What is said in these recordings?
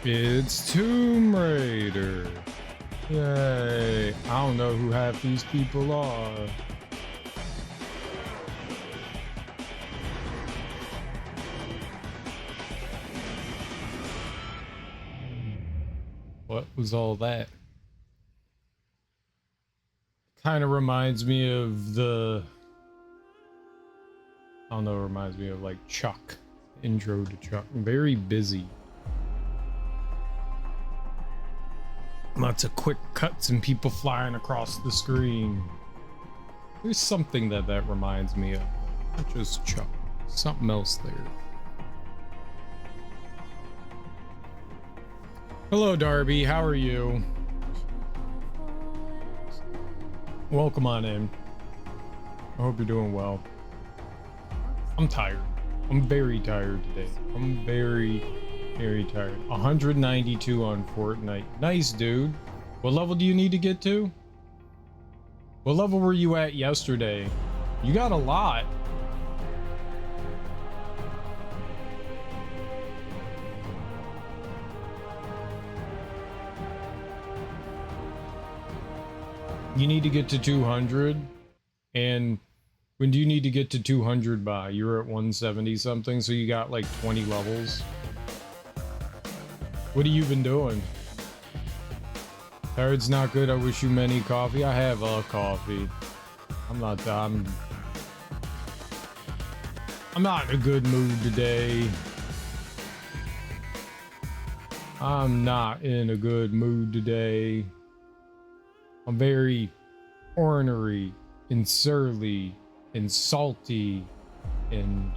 It's Tomb Raider. Yay. I don't know who half these people are. What was all that? Kind of reminds me of the... I don't know, it reminds me of like Chuck. Intro to Chuck. Very busy. Lots of quick cuts and people flying across the screen. There's something that reminds me of. Not just Chuck. Something else there. Hello, Darby. How are you? Welcome on in. I hope you're doing well. I'm tired. I'm very tired today. I'm very tired. 192 on Fortnite. Nice, dude. What level do you need to get to? What level were you at yesterday? You got a lot. You need to get to 200. And when do you need to get to 200 by? You're at 170 something, so you got like 20 levels. What have you been doing? Tired's not good. I wish you many coffee. I have a coffee. I'm not in a good mood today. I'm not in a good mood today. I'm very ornery and surly and salty, and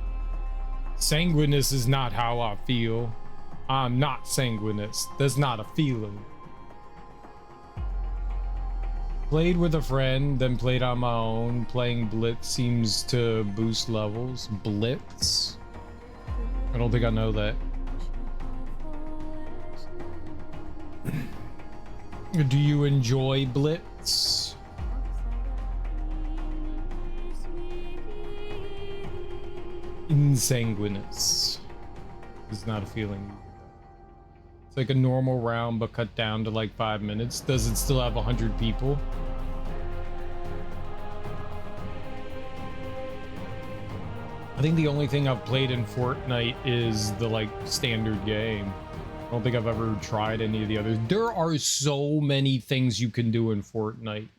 sanguinous is not how I feel. I'm not sanguinous. That's not a feeling. Played with a friend, then played on my own. Playing Blitz seems to boost levels. Blitz? I don't think I know that. Do you enjoy Blitz? Insanguinous is not a feeling. It's like a normal round but cut down to like 5 minutes. Does it still have 100 people? I think the only thing I've played in Fortnite is the like standard game. I don't think I've ever tried any of the others. There are so many things you can do in Fortnite.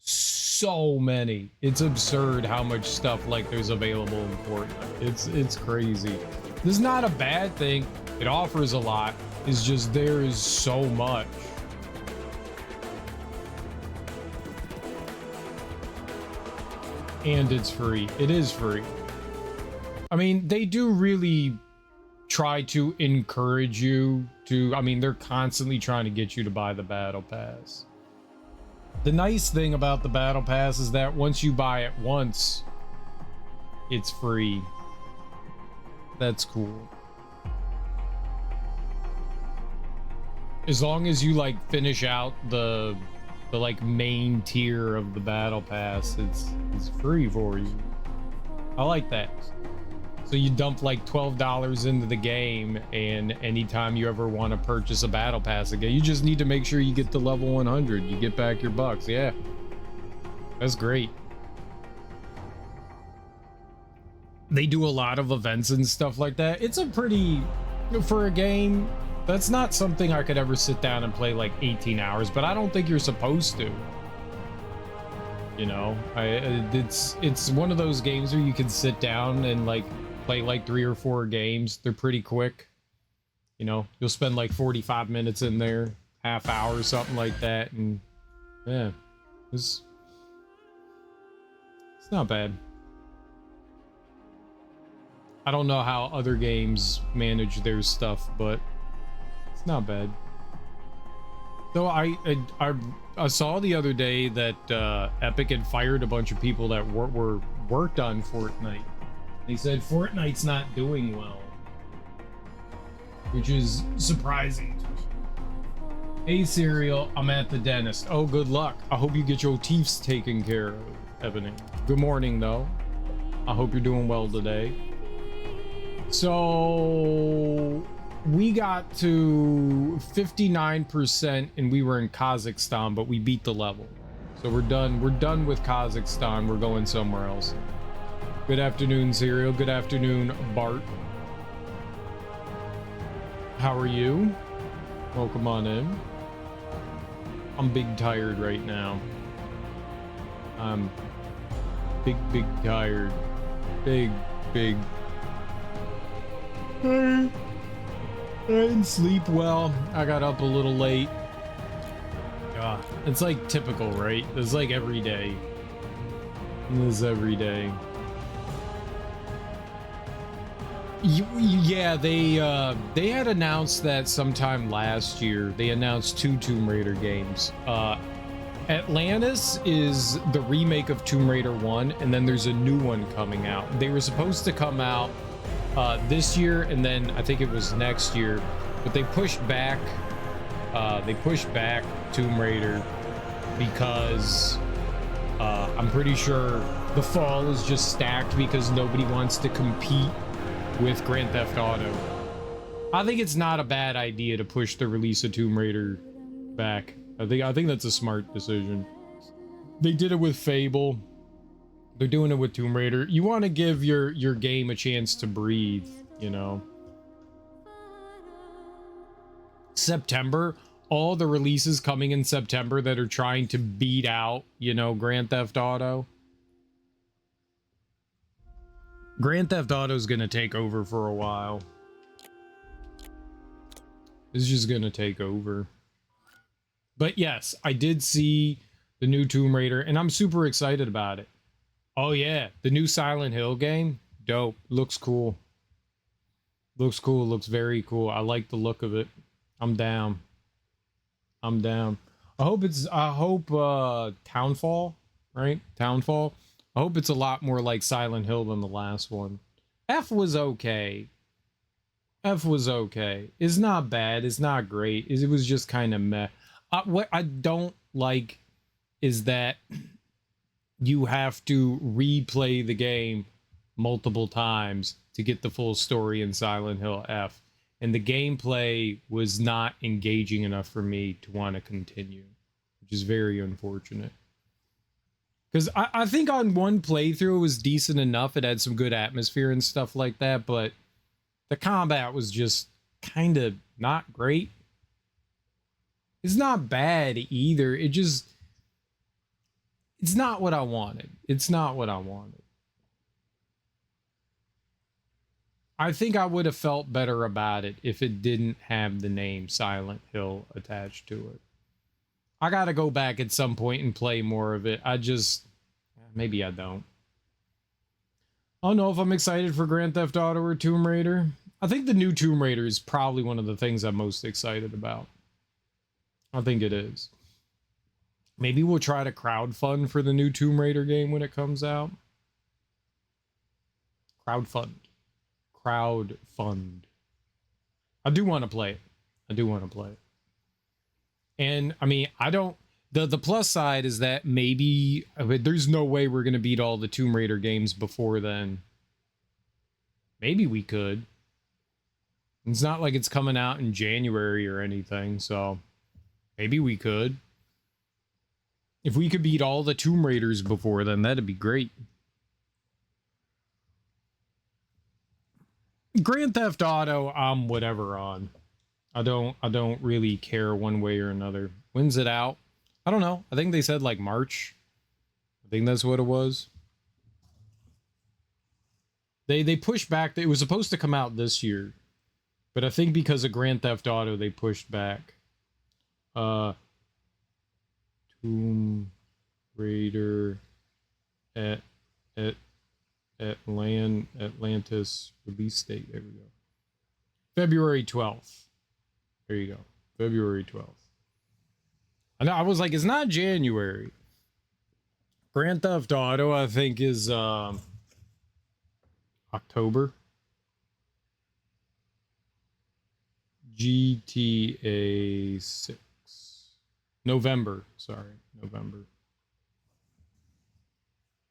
So many. It's absurd how much stuff like there's available in Fortnite. It's crazy. This is not a bad thing. It offers a lot. It's just there is so much. And it's free. It is free. I mean, they do really try to encourage you to, I mean, they're constantly trying to get you to buy the battle pass. The nice thing about the battle pass is that once you buy it once, it's free. That's cool. As long as you like finish out the like main tier of the battle pass, it's free for you. I like that. So you dump like $12 into the game, and anytime you ever want to purchase a battle pass again, you just need to make sure you get to level 100. You get back your bucks. Yeah, that's great. They do a lot of events and stuff like that. It's a pretty, for a game, that's not something I could ever sit down and play like 18 hours, but I don't think you're supposed to. You know, it's one of those games where you can sit down and like play like 3 or 4 games. They're pretty quick. You know, you'll spend like 45 minutes in there, half hour, something like that, and yeah, it's not bad. I don't know how other games manage their stuff, but it's not bad. Though I saw the other day that Epic had fired a bunch of people that worked on Fortnite. They said Fortnite's not doing well, which is surprising to me. Hey, Serial, I'm at the dentist. Oh, good luck. I hope you get your teeth taken care of, Ebony. Good morning, though. I hope you're doing well today. So we got to 59% and we were in Kazakhstan, but we beat the level. So we're done. We're done with Kazakhstan. We're going somewhere else. Good afternoon, Serial. Good afternoon, Bart. How are you? Welcome on in. I'm big tired right now. I'm big tired. Big. I didn't sleep well. I got up a little late. It's like typical, right? It's like every day. It's every day. Yeah, they had announced that sometime last year. They announced 2 Tomb Raider games. Atlantis is the remake of Tomb Raider 1, and then there's a new one coming out. They were supposed to come out this year, and then I think it was next year, but they pushed back. They pushed back Tomb Raider because I'm pretty sure the fall is just stacked because nobody wants to compete with Grand Theft Auto. I think it's not a bad idea to push the release of Tomb Raider back. I think that's a smart decision. They did it with Fable. They're doing it with Tomb Raider. You want to give your game a chance to breathe, you know. September, all the releases coming in September that are trying to beat out, you know, Grand Theft Auto. Grand Theft Auto is going to take over for a while. It's just going to take over. But yes, I did see the new Tomb Raider, and I'm super excited about it. Oh yeah, the new Silent Hill game, dope. Looks cool. Looks cool. Looks very cool. I like the look of it. I'm down. I'm down. I hope Townfall, right? Townfall. I hope it's a lot more like Silent Hill than the last one. F was okay. F was okay. It's not bad. It's not great. It was just kind of meh. What I don't like is that you have to replay the game multiple times to get the full story in Silent Hill F. And the gameplay was not engaging enough for me to want to continue, which is very unfortunate. Because I think on one playthrough it was decent enough. It had some good atmosphere and stuff like that, but the combat was just kind of not great. It's not bad either. It's not what I wanted. It's not what I wanted. I think I would have felt better about it if it didn't have the name Silent Hill attached to it. I gotta go back at some point and play more of it. Maybe I don't. I don't know if I'm excited for Grand Theft Auto or Tomb Raider. I think the new Tomb Raider is probably one of the things I'm most excited about. I think it is. Maybe we'll try to crowdfund for the new Tomb Raider game when it comes out. Crowdfund. I do want to play it. And I mean, the plus side is that maybe there's no way we're going to beat all the Tomb Raider games before then. Maybe we could. It's not like it's coming out in January or anything, so maybe we could. If we could beat all the Tomb Raiders before then, that'd be great. Grand Theft Auto, I'm whatever on. I don't really care one way or another. When's it out? I don't know. I think they said like March. I think that's what it was. They pushed back. It was supposed to come out this year, but I think because of Grand Theft Auto, they pushed back. Tomb Raider Atlantis release date. There we go. February 12th. There you go. February 12th. I know, I was like, it's not January. Grand Theft Auto, I think, is October. GTA 6. November. Sorry, November.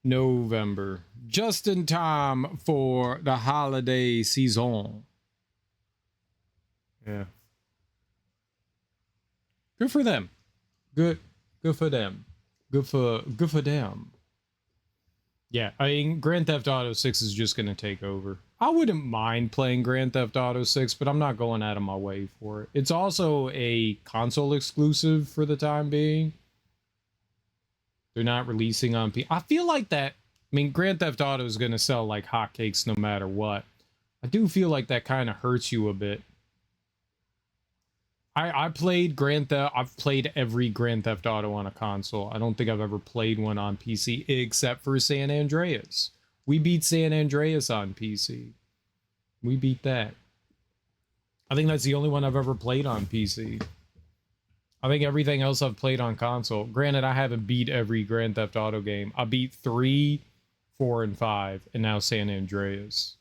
November. Just in time for the holiday season. Yeah. Good for them. Good for them. Good for them. Yeah, I mean, Grand Theft Auto 6 is just going to take over. I wouldn't mind playing Grand Theft Auto 6, but I'm not going out of my way for it. It's also a console exclusive for the time being. They're not releasing on P. I feel like that. I mean, Grand Theft Auto is going to sell like hotcakes no matter what. I do feel like that kind of hurts you a bit. I played Grand Theft. I've played every Grand Theft Auto on a console. I don't think I've ever played one on PC except for San Andreas. We beat San Andreas on PC. We beat that. I think that's the only one I've ever played on PC. I think everything else I've played on console. Granted, I haven't beat every Grand Theft Auto game. I beat 3, 4, and 5, and now San Andreas.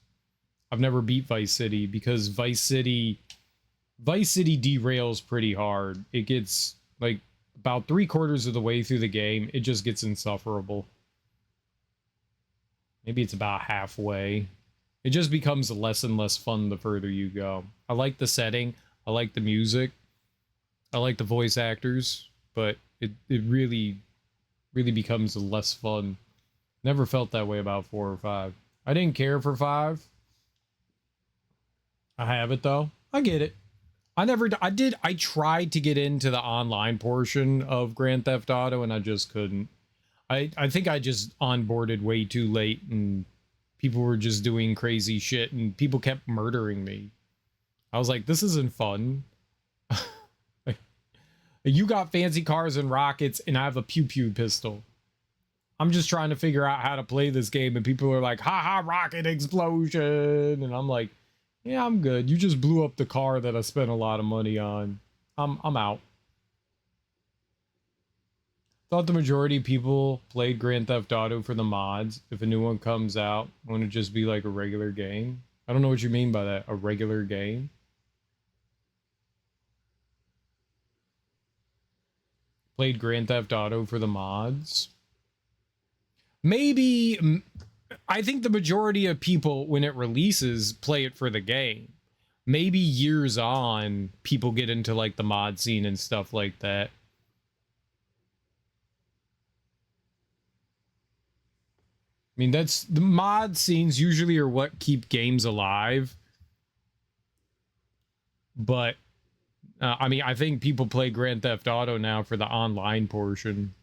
I've never beat Vice City because Vice City derails pretty hard. It gets like about 3/4 of the way through the game, it just gets insufferable. Maybe it's about halfway. It just becomes less and less fun the further you go. I like the setting. I like the music. I like the voice actors, but it really becomes less fun. Never felt that way about 4 or 5. I didn't care for 5. I have it though. I get it. I tried to get into the online portion of Grand Theft Auto and I just couldn't. I think I just onboarded way too late and people were just doing crazy shit and people kept murdering me. I was like, this isn't fun. You got fancy cars and rockets and I have a pew pew pistol. I'm just trying to figure out how to play this game and people are like, haha, rocket explosion. And I'm like, yeah, I'm good. You just blew up the car that I spent a lot of money on. I'm out. Thought the majority of people played Grand Theft Auto for the mods. If a new one comes out, won't it just be like a regular game? I don't know what you mean by that. A regular game? Played Grand Theft Auto for the mods? Maybe. I think the majority of people, when it releases, play it for the game. Maybe years on, people get into like the mod scene and stuff like that. I mean, that's the mod scenes usually are what keep games alive. But I mean, I think people play Grand Theft Auto now for the online portion.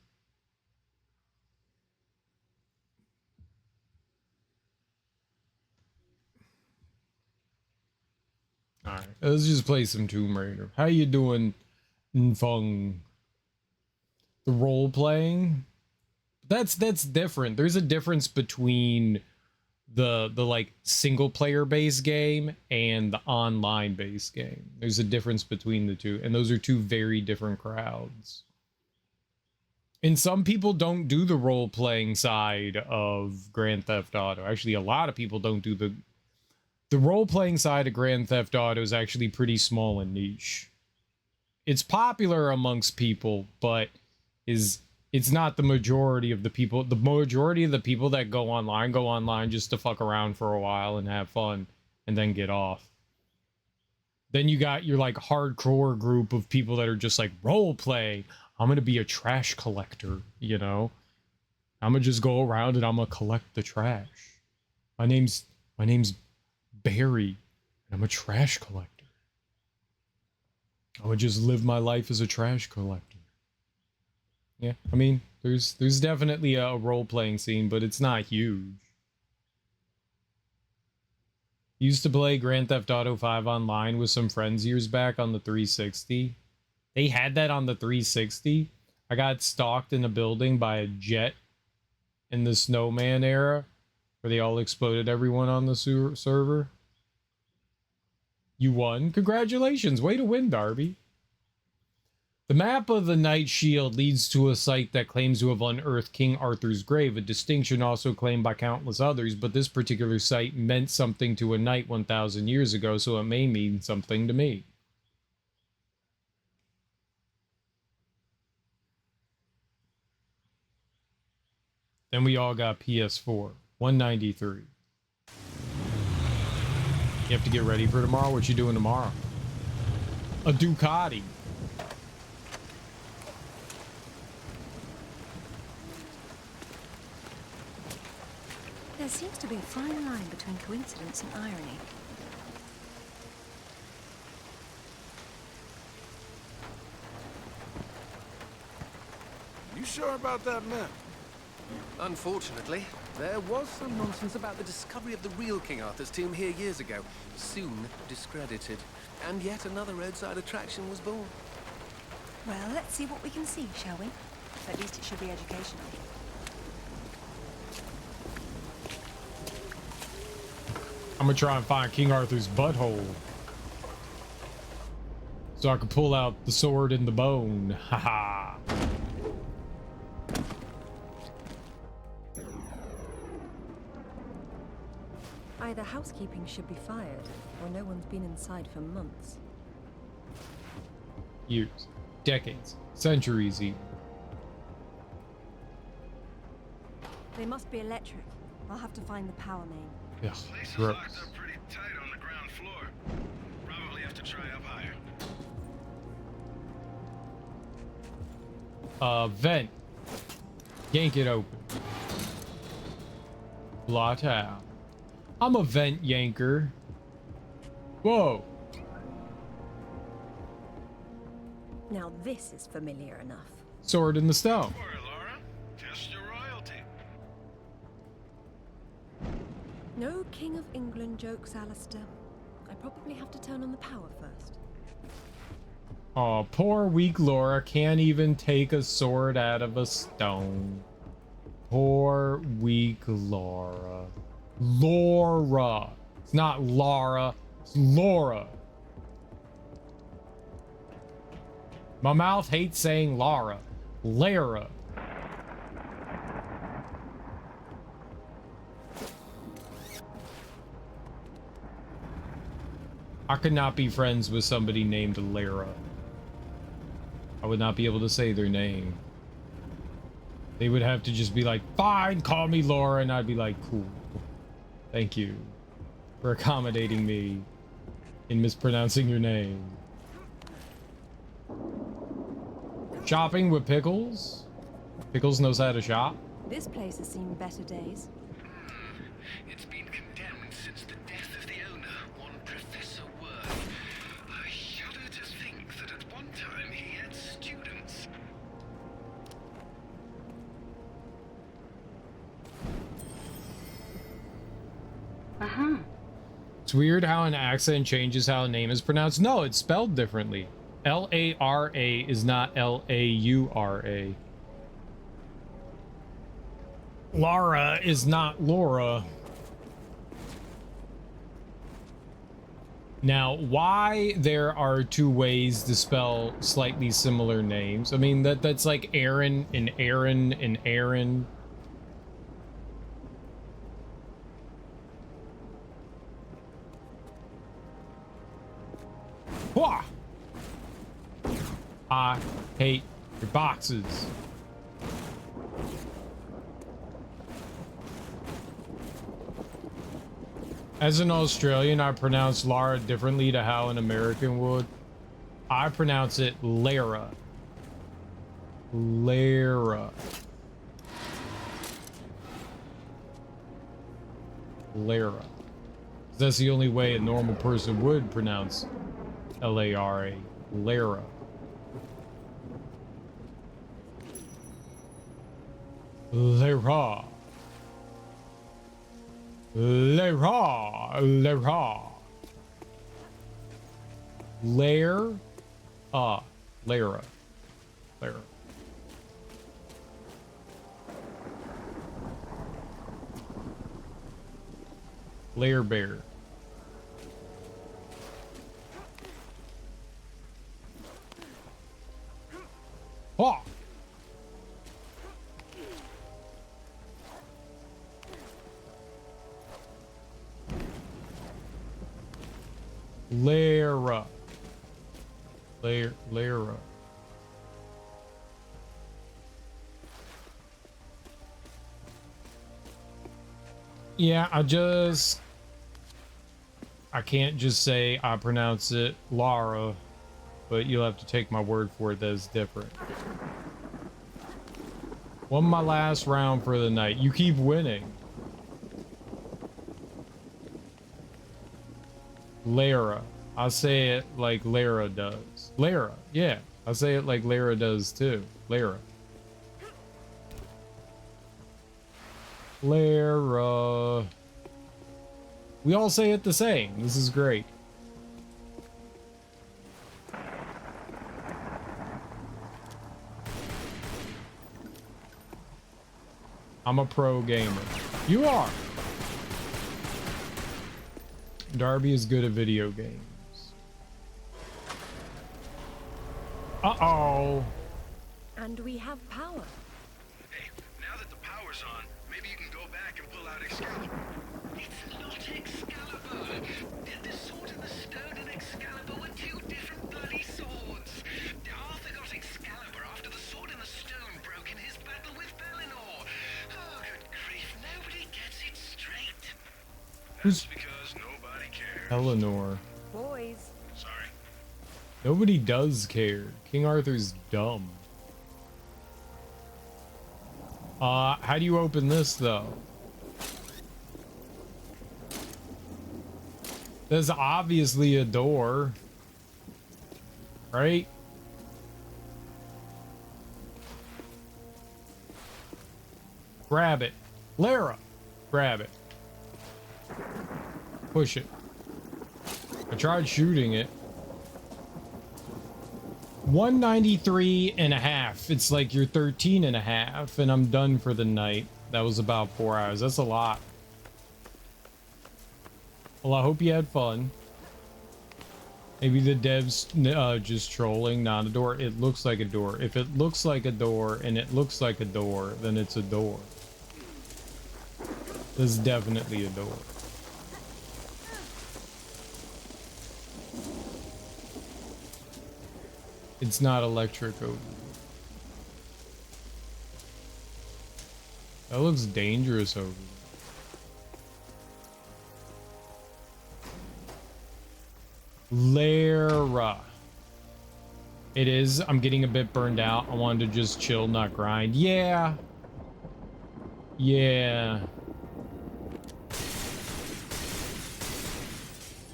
All right, let's just play some Tomb Raider. How you doing, Nfung? The role playing? That's different. There's a difference between the like single player based game and the online based game. There's a difference between the two, and those are two very different crowds. And some people don't do the role playing side of Grand Theft Auto. Actually, a lot of people don't do the role playing side of Grand Theft Auto is actually pretty small and niche. It's popular amongst people, but it's not the majority of the people. The majority of the people that go online just to fuck around for a while and have fun and then get off. Then you got your like hardcore group of people that are just like role play. I'm going to be a trash collector, you know? I'm going to just go around and I'm going to collect the trash. My name's Barry and I'm a trash collector. I would just live my life as a trash collector. Yeah, I mean, there's definitely a role-playing scene, but it's not huge. Used to play Grand Theft Auto 5 online with some friends years back on the 360. They had that on the 360. I got stalked in a building by a jet in the Snowman era, where they all exploded everyone on the server. You won? Congratulations, way to win, Darby. The map of the Night Shield leads to a site that claims to have unearthed King Arthur's grave, a distinction also claimed by countless others, but this particular site meant something to a knight 1,000 years ago, so it may mean something to me. Then we all got PS4. 193. You have to get ready for tomorrow? What you doing tomorrow? A Ducati. There seems to be a fine line between coincidence and irony. You sure about that map? Unfortunately, there was some nonsense about the discovery of the real King Arthur's tomb here years ago, soon discredited. And yet another roadside attraction was born. Well, let's see what we can see, shall we? At least it should be educational. I'm gonna try and find King Arthur's butthole, so I can pull out the sword and the bone. Haha. Either housekeeping should be fired, or no one's been inside for months. Years, decades, centuries even. They must be electric. I'll have to find the power main. Yeah, Place is gross. locked up pretty tight on the ground floor. Probably have to try up higher. Vent. Yank it open. Blot out. I'm a vent yanker. Whoa. Now this is familiar enough. Sword in the stone. For it, Laura. Test your royalty. No King of England jokes, Alistair. I probably have to turn on the power first. Oh, poor weak Laura can't even take a sword out of a stone. Poor weak Laura. Laura. It's not Laura. It's Laura. My mouth hates saying Laura. Lara. I could not be friends with somebody named Lara. I would not be able to say their name. They would have to just be like, fine, call me Laura, and I'd be like, cool. Thank you for accommodating me in mispronouncing your name. Shopping with Pickles? Pickles knows how to shop? This place has seen better days. It's been condemned since the death of the owner, one Professor Worth. I shudder to think that at one time he had students. It's weird how an accent changes how a name is pronounced. No, it's spelled differently. L-A-R-A is not L-A-U-R-A. Laura is not Laura. Now, why there are two ways to spell slightly similar names? I mean, that's like Aaron and Aaron and Aaron. Wah! I hate your boxes. As an Australian, I pronounce Lara differently to how an American would. I pronounce it Lara. Lara. Lara. That's the only way a normal person would pronounce L-A-R-A. Lara. Lara. Lara. Lara. Lair. Lara. Lara. Lair bear. Oh! Lara. Lara. Yeah, I can't just say I pronounce it Lara, but you'll have to take my word for it that it's different. Won my last round for the night. You keep winning. Lara. I say it like Lara does. Lara, yeah. I say it like Lara does too. Lara. Lara. We all say it the same. This is great. I'm a pro gamer. You are. Darby is good at video games. Uh-oh. And we have power. Hey, now that the power's on, maybe you can go back and pull out Excalibur. It's not Excalibur. The sword and the stone and Excalibur were two different bloody swords. Arthur got Excalibur after the sword and the stone broke in his battle with Pellinor. Oh, good grief, nobody gets it straight. That's because nobody cares. Eleanor. Boys. Sorry. Nobody does care. King Arthur's dumb. How do you open this though? There's obviously a door. Right? Grab it. Lara! Grab it. Push it. I tried shooting it. 193.5. It's like you're 13.5, and I'm done for the night. That was about 4 hours. That's a lot. Well, I hope you had fun. Maybe the devs just trolling, not a door. It looks like a door. If it looks like a door and it looks like a door, then it's a door. This is definitely a door. It's not electric over. That looks dangerous over. Lara. It is. I'm getting a bit burned out. I wanted to just chill, not grind. Yeah. Yeah.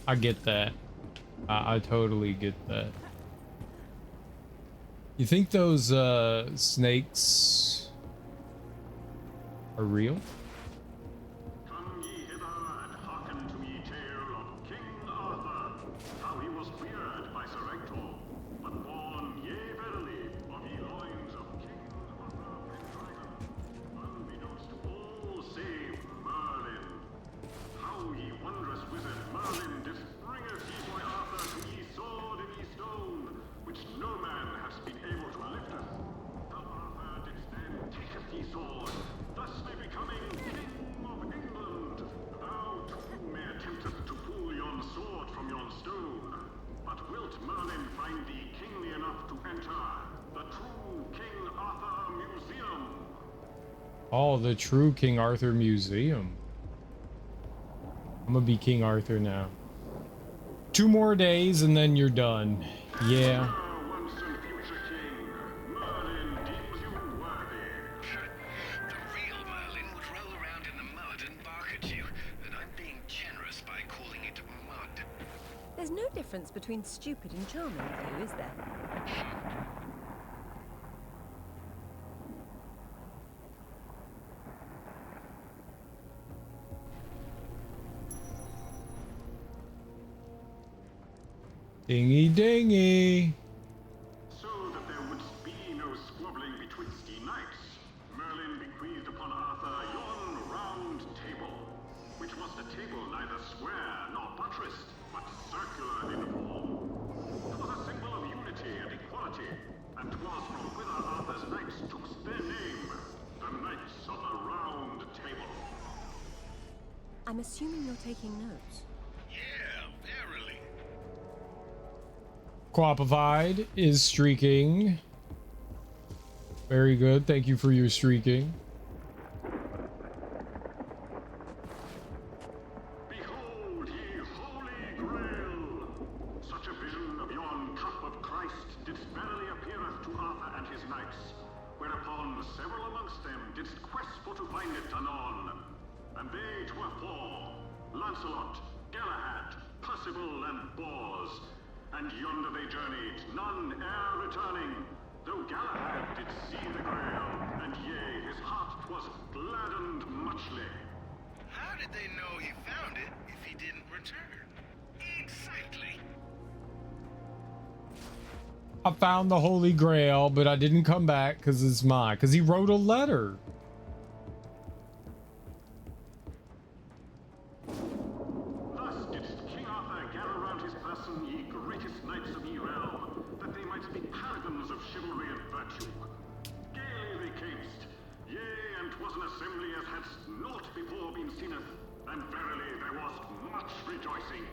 I get that. I totally get that. You think those snakes are real? Come ye hither and hearken to ye tale of King Arthur, how he was reared by Sir Ector, but born, yea verily, of ye loins of King Arthur Pendragon, unbeknownst to all save Merlin. How ye wondrous wizard Merlin disbringeth ye boy Arthur to ye sword and ye stone, which no man has been able to lifteth. How Arthur didst then taketh ye sword, thus may becoming King of England. Thou too may attempteth to pull yon sword from yon stone, but wilt Merlin find thee kingly enough to enter the true King Arthur Museum? Oh, the true King Arthur Museum. I'm gonna be King Arthur now. 2 more days and then you're done. Yeah. Once and future king, Merlin deems you worthy. The real Merlin would roll around in the mud and bark at you, and I'm being generous by calling it mud. There's no difference between stupid and charming, though, is there? Dingy dingy. So that there would be no squabbling betwixt ye knights, Merlin bequeathed upon Arthur yon round table, which was the table neither square nor buttressed, but circular in form. 'Twas a symbol of unity and equality, and 'twas from whither Arthur's knights took their name, the Knights of the Round Table. I'm assuming you're taking notes. Yeah, verily. Quapified is streaking. Very good. Thank you for your streaking. yon cup of Christ didst verily appeareth to Arthur and his knights, whereupon several amongst them didst quest for to find it anon. And they 'twere four, Lancelot, Galahad, Percival, and Bors. And yonder they journeyed, none e'er returning, though Galahad did see the Grail, and yea, his heart was gladdened muchly. How did they know he found it if he didn't return? Exactly. I found the Holy Grail, but I didn't come back because it's mine. Because he wrote a letter. Thus didst King Arthur gather round his person ye greatest knights of ye realm, that they might be paragons of chivalry and virtue. Gaily they camest, yea, and 'twas an assembly as hadst naught before been seeneth, and verily there was much rejoicing.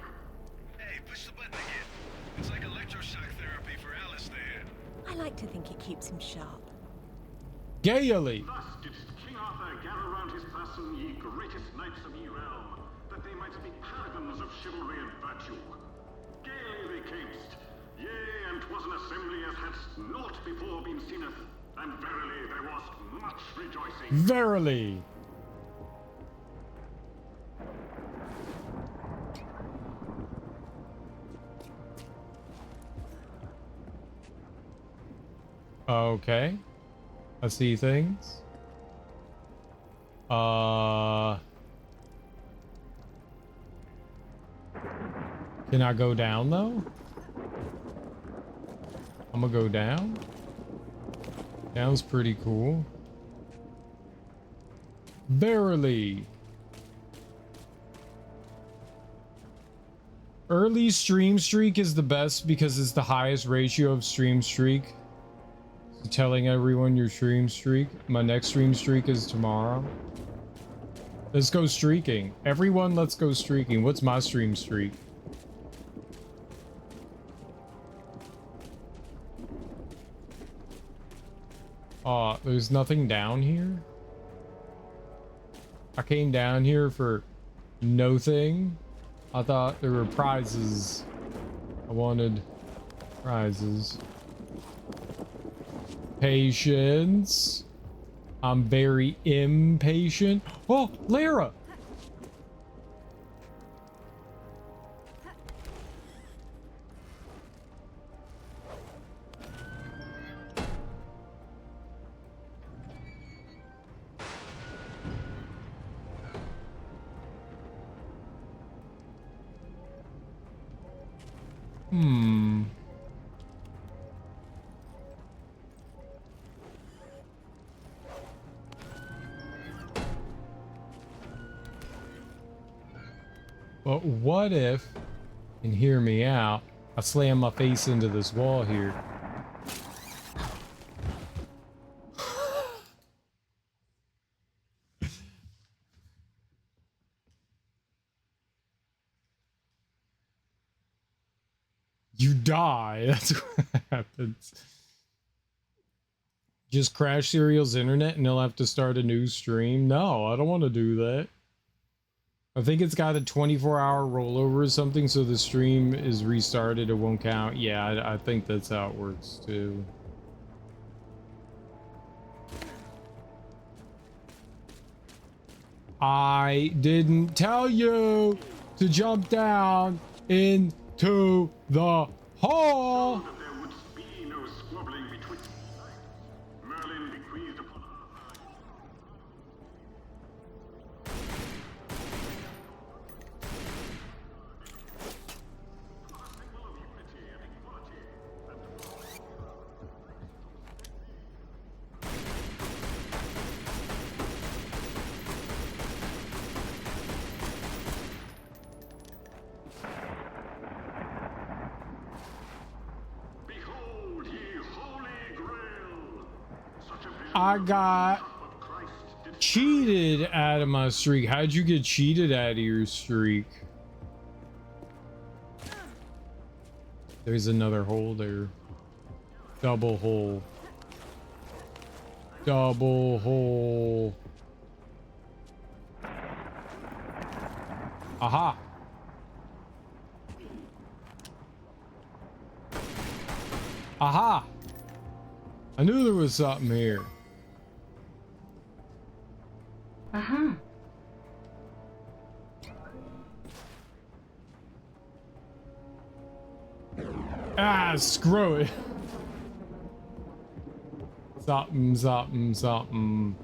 Hey, push the button again. It's like electroshock therapy for Alistair. I like to think it keeps him sharp. Gaily. Thus didst King Arthur gather round his person ye greatest knights of ye realm, that they might be paragons of chivalry and virtue. Gaily they camest, yea, and 'twas an assembly as hadst naught before been seeneth, and verily there was much rejoicing. Verily. Okay. I see things. Can I go down though? I'm gonna go down. Down's pretty cool. Verily. Early stream streak is the best because it's the highest ratio of stream streak. So telling everyone your stream streak. My next stream streak is tomorrow. Let's go streaking. Everyone, let's go streaking. What's my stream streak? There's nothing down here? I came down here for no thing. I thought there were prizes. I wanted prizes. Patience. I'm very impatient. Oh, Lara! But what if, and hear me out, I slam my face into this wall here. You die. That's what happens. Just crash Serial's internet and he'll have to start a new stream. No, I don't want to do that. I think it's got a 24-hour rollover or something, so the stream is restarted. It won't count. Yeah, I think that's how it works too. I didn't tell you to jump down into the hole. That there would be no squabbling betwixt knights. Merlin bequeathed upon Arthur a symbol of unity and equality, and behold ye Holy Grail. Such a vision I of the got cup of Christ did cheated out of my streak. How'd you get cheated out of your streak? There's another hole there. Double hole. Double hole. Aha. Aha! I knew there was something here. Uh-huh. Ah, screw it. Something, something, something.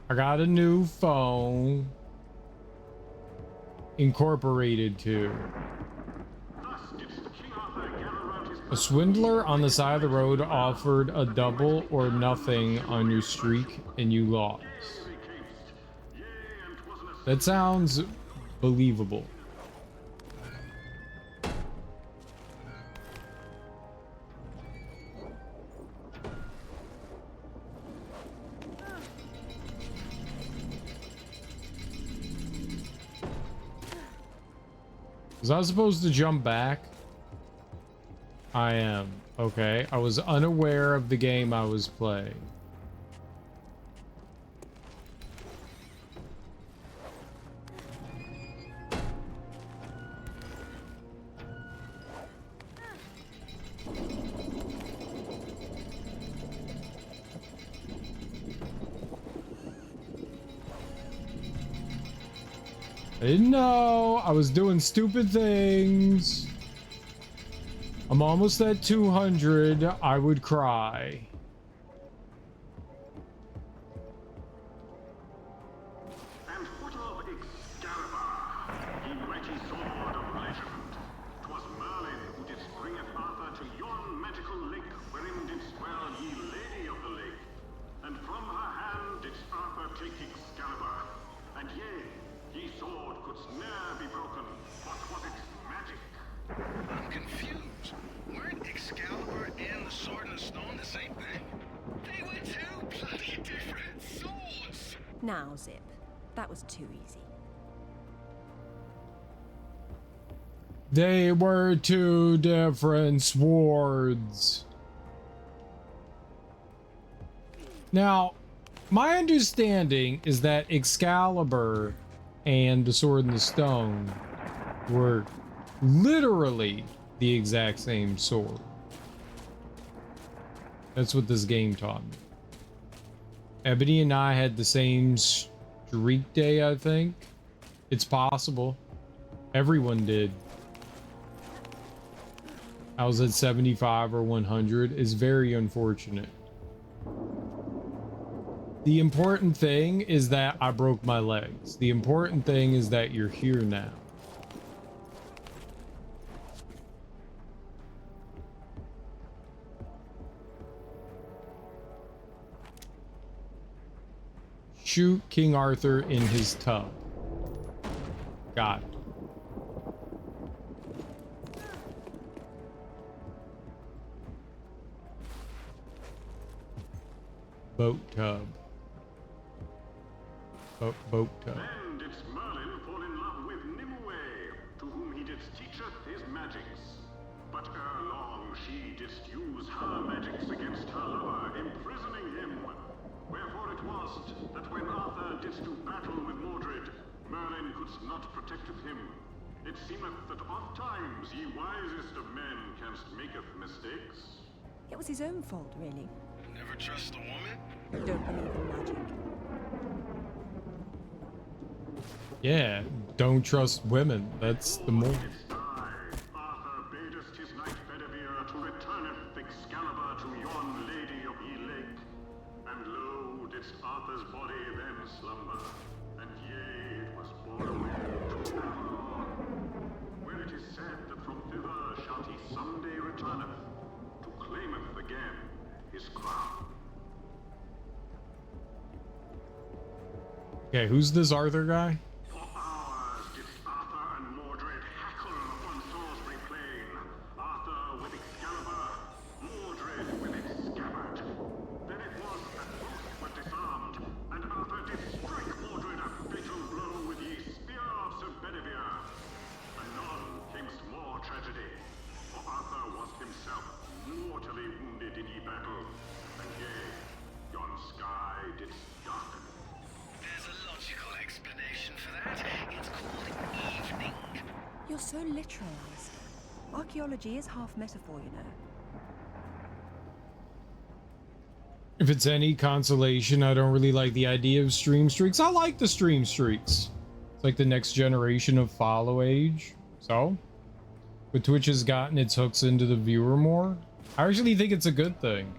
I got a new phone. Incorporated to. A swindler on the side of the road offered a double or nothing on your streak and you lost. That sounds believable. Was I supposed to jump back? I am. Okay. I was unaware of the game I was playing. I didn't know. I was doing stupid things. I'm almost at 200. I would cry. And what of Excalibur, ye mighty sword of legend? 'Twas Merlin who did bringeth Arthur to yon magical lake, wherein did dwell ye lady of the lake. And from her hand did Arthur take Excalibur, and yea, ye sword couldst ne'er be broken. What was its magic? I'm confused. Weren't Excalibur and the Sword in the Stone the same thing? They were two bloody different swords! Now, Zip. That was too easy. They were two different swords. Now, my understanding is that Excalibur and the Sword in the Stone were literally the exact same sword. That's what this game taught me. Ebony and I had the same streak day, I think. It's possible. Everyone did. I was at 75 or 100. It's very unfortunate. The important thing is that I broke my legs. The important thing is that you're here now. Shoot King Arthur in his tub. Got it. Boat tub. Boat tub. Then didst Merlin fall in love with Nimue, to whom he didst teacheth his magics. But ere long she didst use her magics against her lover, imprisoning him. Wherefore it was that when Arthur didst do battle with Mordred, Merlin couldst not protecteth him. It seemeth that oft times ye wisest of men canst maketh mistakes. It was his own fault, really. Never trust a woman? Don't believe in magic. Yeah, don't trust women. That's the more. Arthur badest his knight Bedivere to returneth Excalibur to yon lady of ye lake. And lo, didst Arthur's body then slumber, and yea, it was borne away to Avalon, where it is said that from thither shall he someday returneth, to claimeth again his crown. Okay, who's this Arthur guy? For hours didst Arthur and Mordred hackle upon Salisbury Plain. Arthur with Excalibur, Mordred with its scabbard. Then it was that both were disarmed, and Arthur did strike Mordred a fatal blow with ye spear of Sir Bedivere. Anon camest more tragedy, for Arthur was himself mortally wounded in ye battle, and yea, yon sky didst darken. so literal, Alistair. Archaeology is half metaphor, you know. If it's any consolation, I don't really like the idea of stream streaks. I like the stream streaks. It's like the next generation of follow age. So, but Twitch has gotten its hooks into the viewer more. I actually think it's a good thing.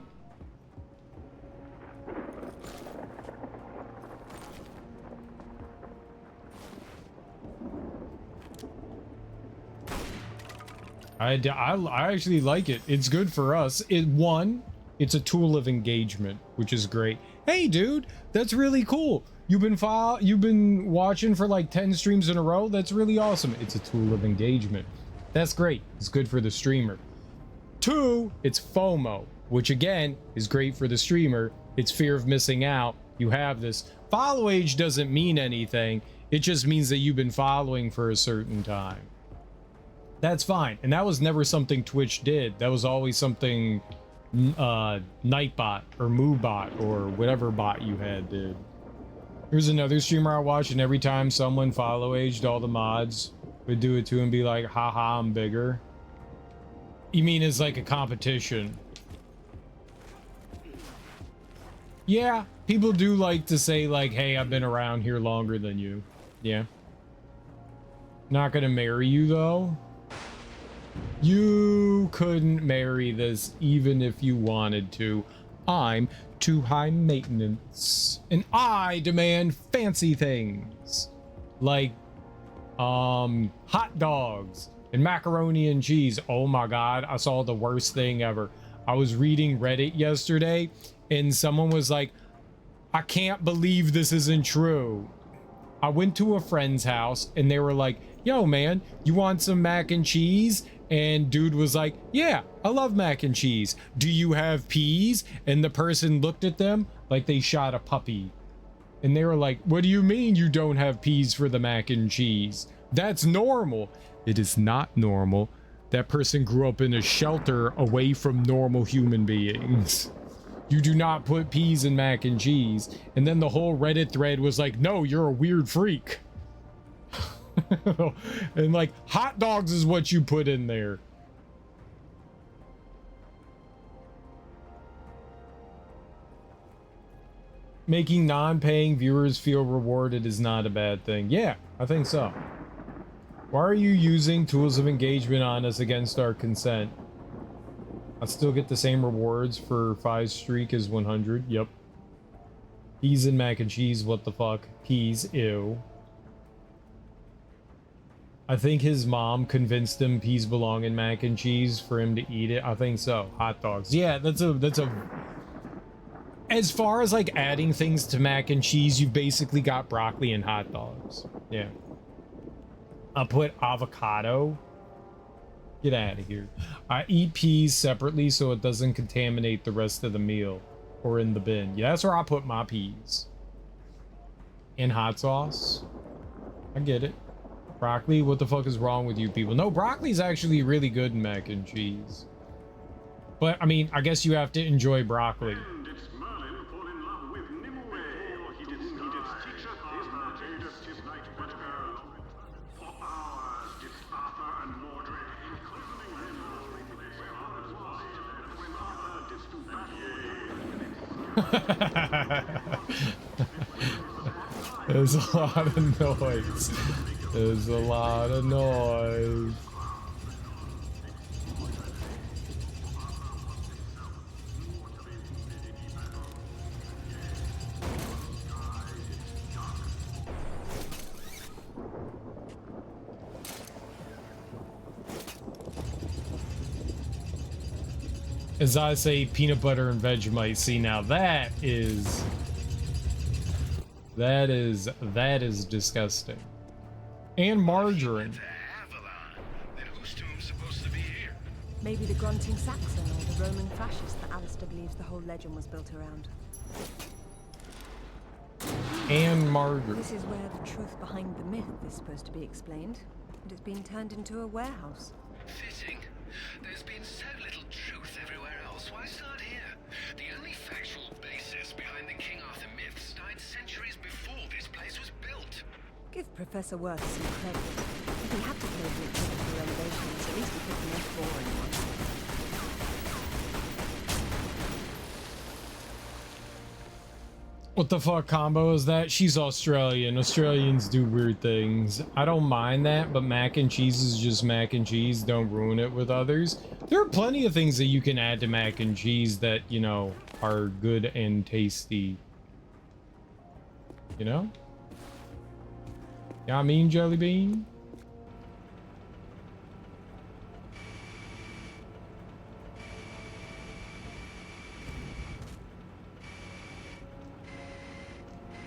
I actually like it. It's good for us. It's a tool of engagement, which is great. Hey, dude, that's really cool. You've been watching for like 10 streams in a row. That's really awesome. It's a tool of engagement. That's great. It's good for the streamer. 2, it's FOMO, which again is great for the streamer. It's fear of missing out. You have this. Follow age doesn't mean anything. It just means that you've been following for a certain time. That's fine. And that was never something Twitch did. That was always something Nightbot or Moobot or whatever bot you had did. Here's another streamer I watched, and every time someone follow aged, all the mods would do it to him, be like, haha, I'm bigger. You mean it's like a competition? Yeah, people do like to say like, hey, I've been around here longer than you. Yeah. Not gonna marry you though. You couldn't marry this even if you wanted to. I'm too high maintenance, and I demand fancy things like hot dogs and macaroni and cheese. Oh my god, I saw the worst thing ever. I was reading Reddit yesterday and someone was like, I can't believe this isn't true. I went to a friend's house and they were like, yo man, you want some mac and cheese? And dude was like, yeah, I love mac and cheese. Do you have peas? And the person looked at them like they shot a puppy. And they were like, what do you mean you don't have peas for the mac and cheese? That's normal. It is not normal. That person grew up in a shelter away from normal human beings. You do not put peas in mac and cheese. And then the whole Reddit thread was like, no, you're a weird freak. And like, hot dogs is what you put in there. Making non-paying viewers feel rewarded is not a bad thing. Yeah, I think so. Why are you using tools of engagement on us against our consent? I still get the same rewards for 5 streak as 100. Yep. Peas and mac and cheese, what the fuck? Peas, ew. I think his mom convinced him peas belong in mac and cheese for him to eat it. I think so. Hot dogs. Yeah, that's a as far as like adding things to mac and cheese, you've basically got broccoli and hot dogs. Yeah. I'll put avocado. Get out of here. I eat peas separately so it doesn't contaminate the rest of the meal or in the bin. Yeah, that's where I put my peas. In hot sauce. I get it. Broccoli, what the fuck is wrong with you people? No, broccoli's actually really good in mac and cheese. But, I mean, I guess you have to enjoy broccoli. And it's Merlin fall in love with Nimue. He didn't need his teacher, his Arjadus, his knight, but Earl. For hours did Arthur and Mordred, including him, where Arthur was, when Arthur did to battle. There's a lot of noise. There's a lot of noise. As I say, peanut butter and Vegemite. See, now that is disgusting. And margarine. Then whose tomb's supposed to be here? Maybe the grunting Saxon or the Roman fascist that Alistair believes the whole legend was built around. And margarine. This is where the truth behind the myth is supposed to be explained, and it's been turned into a warehouse. Fitting. There's been so little truth everywhere else. Why start here? The only factual basis behind the King Arthur myths died centuries before this place was built. Give Professor Worth some credit. If he had to pay for typical renovations, at least he put the most boring ones. What the fuck combo is that? She's Australian. Australians do weird things. I don't mind that, but mac and cheese is just mac and cheese. Don't ruin it with others. There are plenty of things that you can add to mac and cheese that, you know, are good and tasty. You know? Yeah, I mean, Jelly Bean?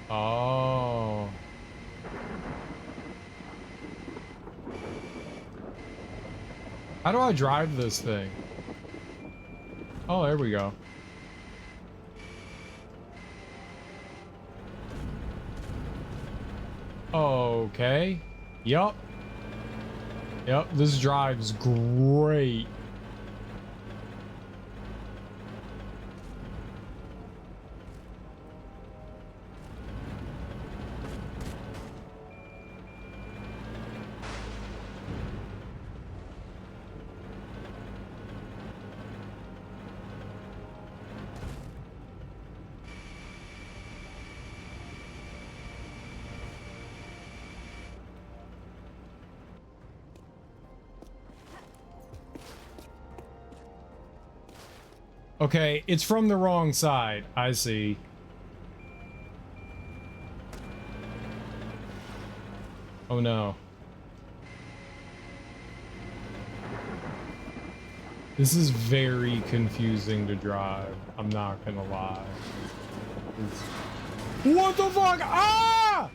Oh. How do I drive this thing? Oh, there we go. Okay. Yup. Yep, this drives great. Okay, it's from the wrong side. I see. Oh no. This is very confusing to drive. I'm not gonna lie. What the fuck? Ah!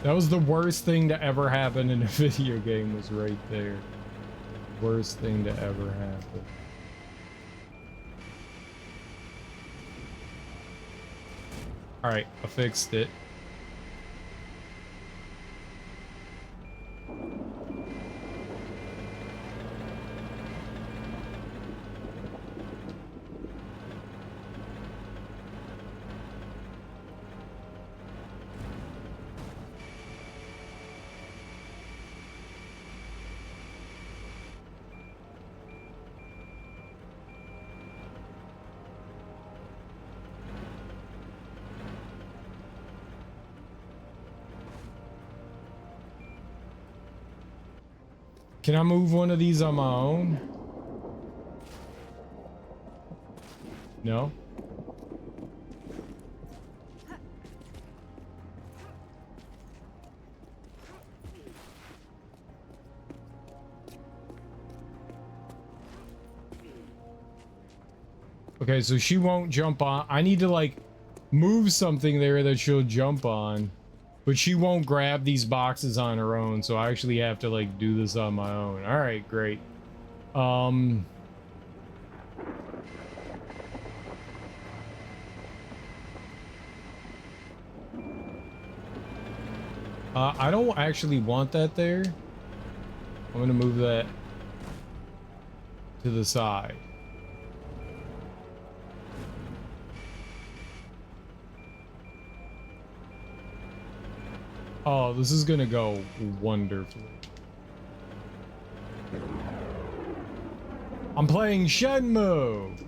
That was the worst thing to ever happen in a video game, was right there. Worst thing to ever happen. All right, I fixed it. Can I move one of these on my own? No? Okay, so she won't jump on. I need to like move something there that she'll jump on. But she won't grab these boxes on her own, so I actually have to like do this on my own. All right, great. I don't actually want that there. I'm gonna move that to the side. Oh, this is gonna go wonderfully. I'm playing Shenmue.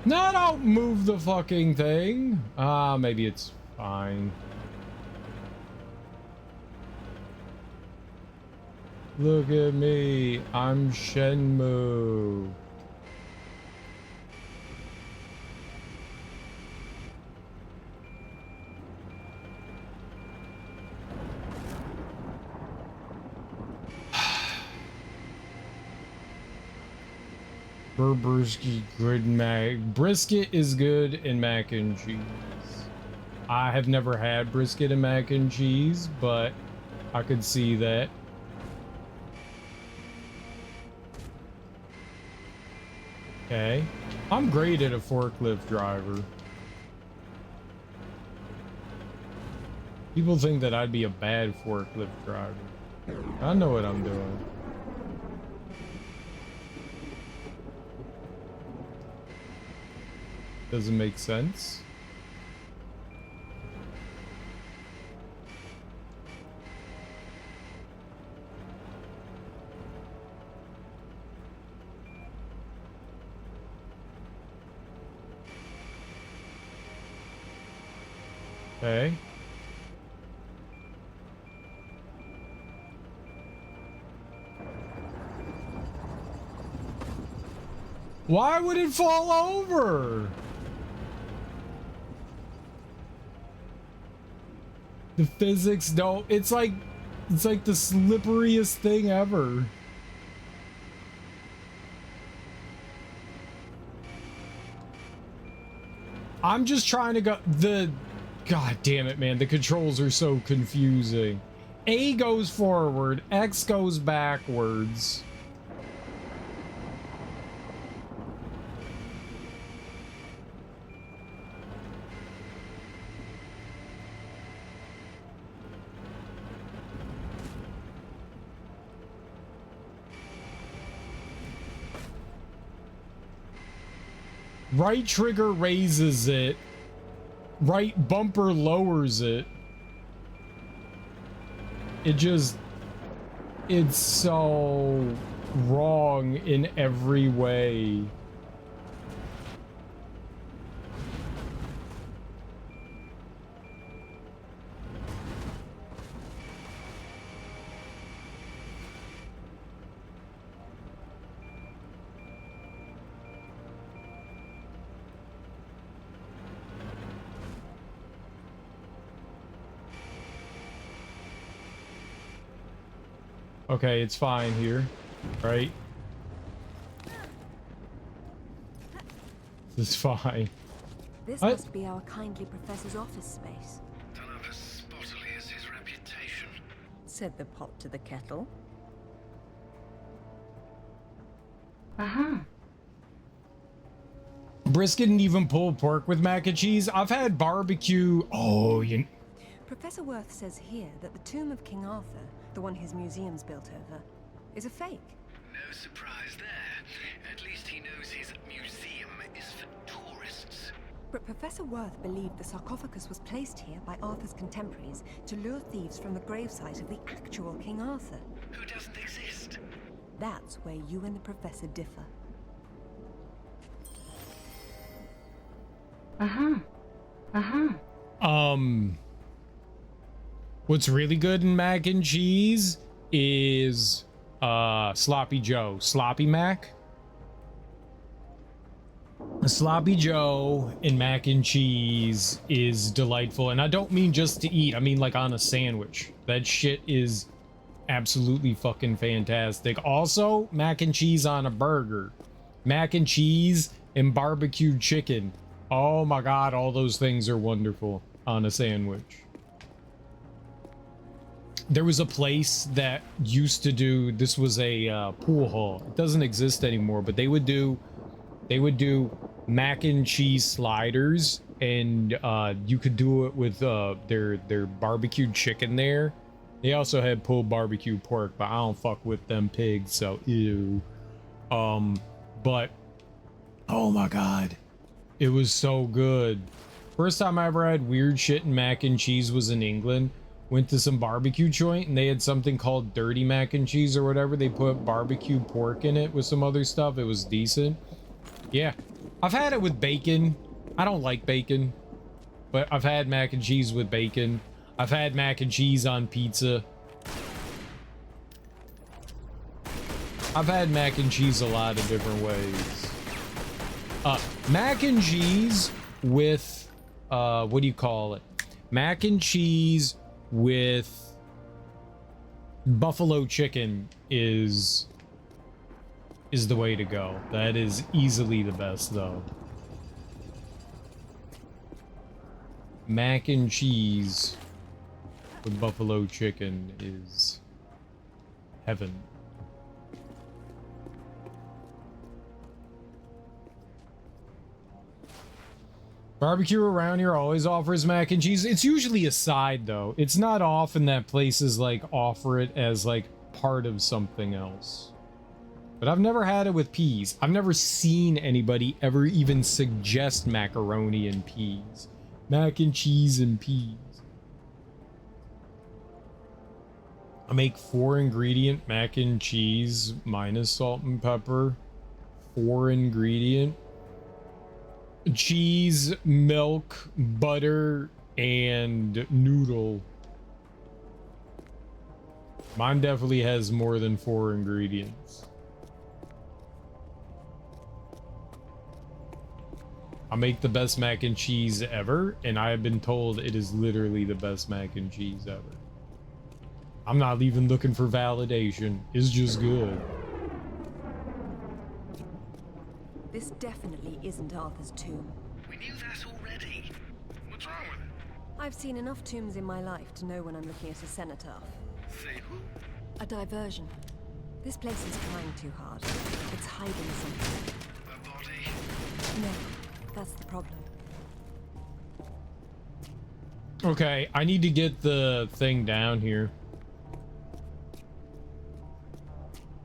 No, don't move the fucking thing. Maybe it's fine. Look at me. I'm Shenmue. Brisket good brisket is good in mac and cheese. I have never had brisket and mac and cheese, but I could see that. Okay. I'm great at a forklift driver. People think that I'd be a bad forklift driver. I know what I'm doing. Doesn't make sense. Okay. Why would it fall over? The physics don't. It's like the slipperiest thing ever. I'm just trying to go God damn it, man. The controls are so confusing. A goes forward, X goes backwards. Right trigger raises it. Right bumper lowers it. It's so wrong in every way. Okay, it's fine here, right? This is fine. This What? must be our kindly professor's office space, Don't have as spottily as his reputation. said the pot to the kettle. Uh-huh. Brisket and even pulled pork with mac and cheese. I've had barbecue. Oh, Professor Worth says here that the tomb of King Arthur, the one his museum's built over, is a fake. No surprise there. At least he knows his museum is for tourists. But Professor Worth believed the sarcophagus was placed here by Arthur's contemporaries to lure thieves from the gravesite of the actual King Arthur. Who doesn't exist? That's where you and the professor differ. Uh-huh. Uh-huh. What's really good in mac and cheese is Sloppy Joe. Sloppy Mac. A Sloppy Joe in mac and cheese is delightful. And I don't mean just to eat. I mean like on a sandwich. That shit is absolutely fucking fantastic. Also, mac and cheese on a burger. Mac and cheese and barbecued chicken. Oh my god, all those things are wonderful on a sandwich. There was a place that used to do, this was a pool hall. It doesn't exist anymore, but they would do mac and cheese sliders, and you could do it with their barbecued chicken there. They also had pulled barbecue pork, but I don't fuck with them pigs, so ew. But oh my god, it was so good. First time I ever had weird shit in mac and cheese was in England. Went to some barbecue joint and they had something called dirty mac and cheese or whatever. They put barbecue pork in it with some other stuff. It was decent. Yeah, I've had it with bacon. I don't like bacon, but I've had mac and cheese with bacon. I've had mac and cheese on pizza. I've had mac and cheese a lot of different ways. Mac and cheese with what do you call it? Mac and cheese with buffalo chicken is the way to go. That is easily the best though. Mac and cheese with buffalo chicken is heaven. Barbecue around here always offers mac and cheese. It's usually a side though. It's not often that places like offer it as like part of something else. But I've never had it with peas. I've never seen anybody ever even suggest macaroni and peas. Mac and cheese and peas. I make 4 ingredient mac and cheese minus salt and pepper. 4 ingredient. Cheese, milk, butter, and noodle. Mine definitely has more than 4 ingredients. I make the best mac and cheese ever, and I have been told it is literally the best mac and cheese ever. I'm not even looking for validation. It's just good. This definitely isn't Arthur's tomb. We knew that already. What's wrong with it? I've seen enough tombs in my life to know when I'm looking at a cenotaph. Say who? A diversion. This place is trying too hard. It's hiding something. A body? No, that's the problem. Okay, I need to get the thing down here.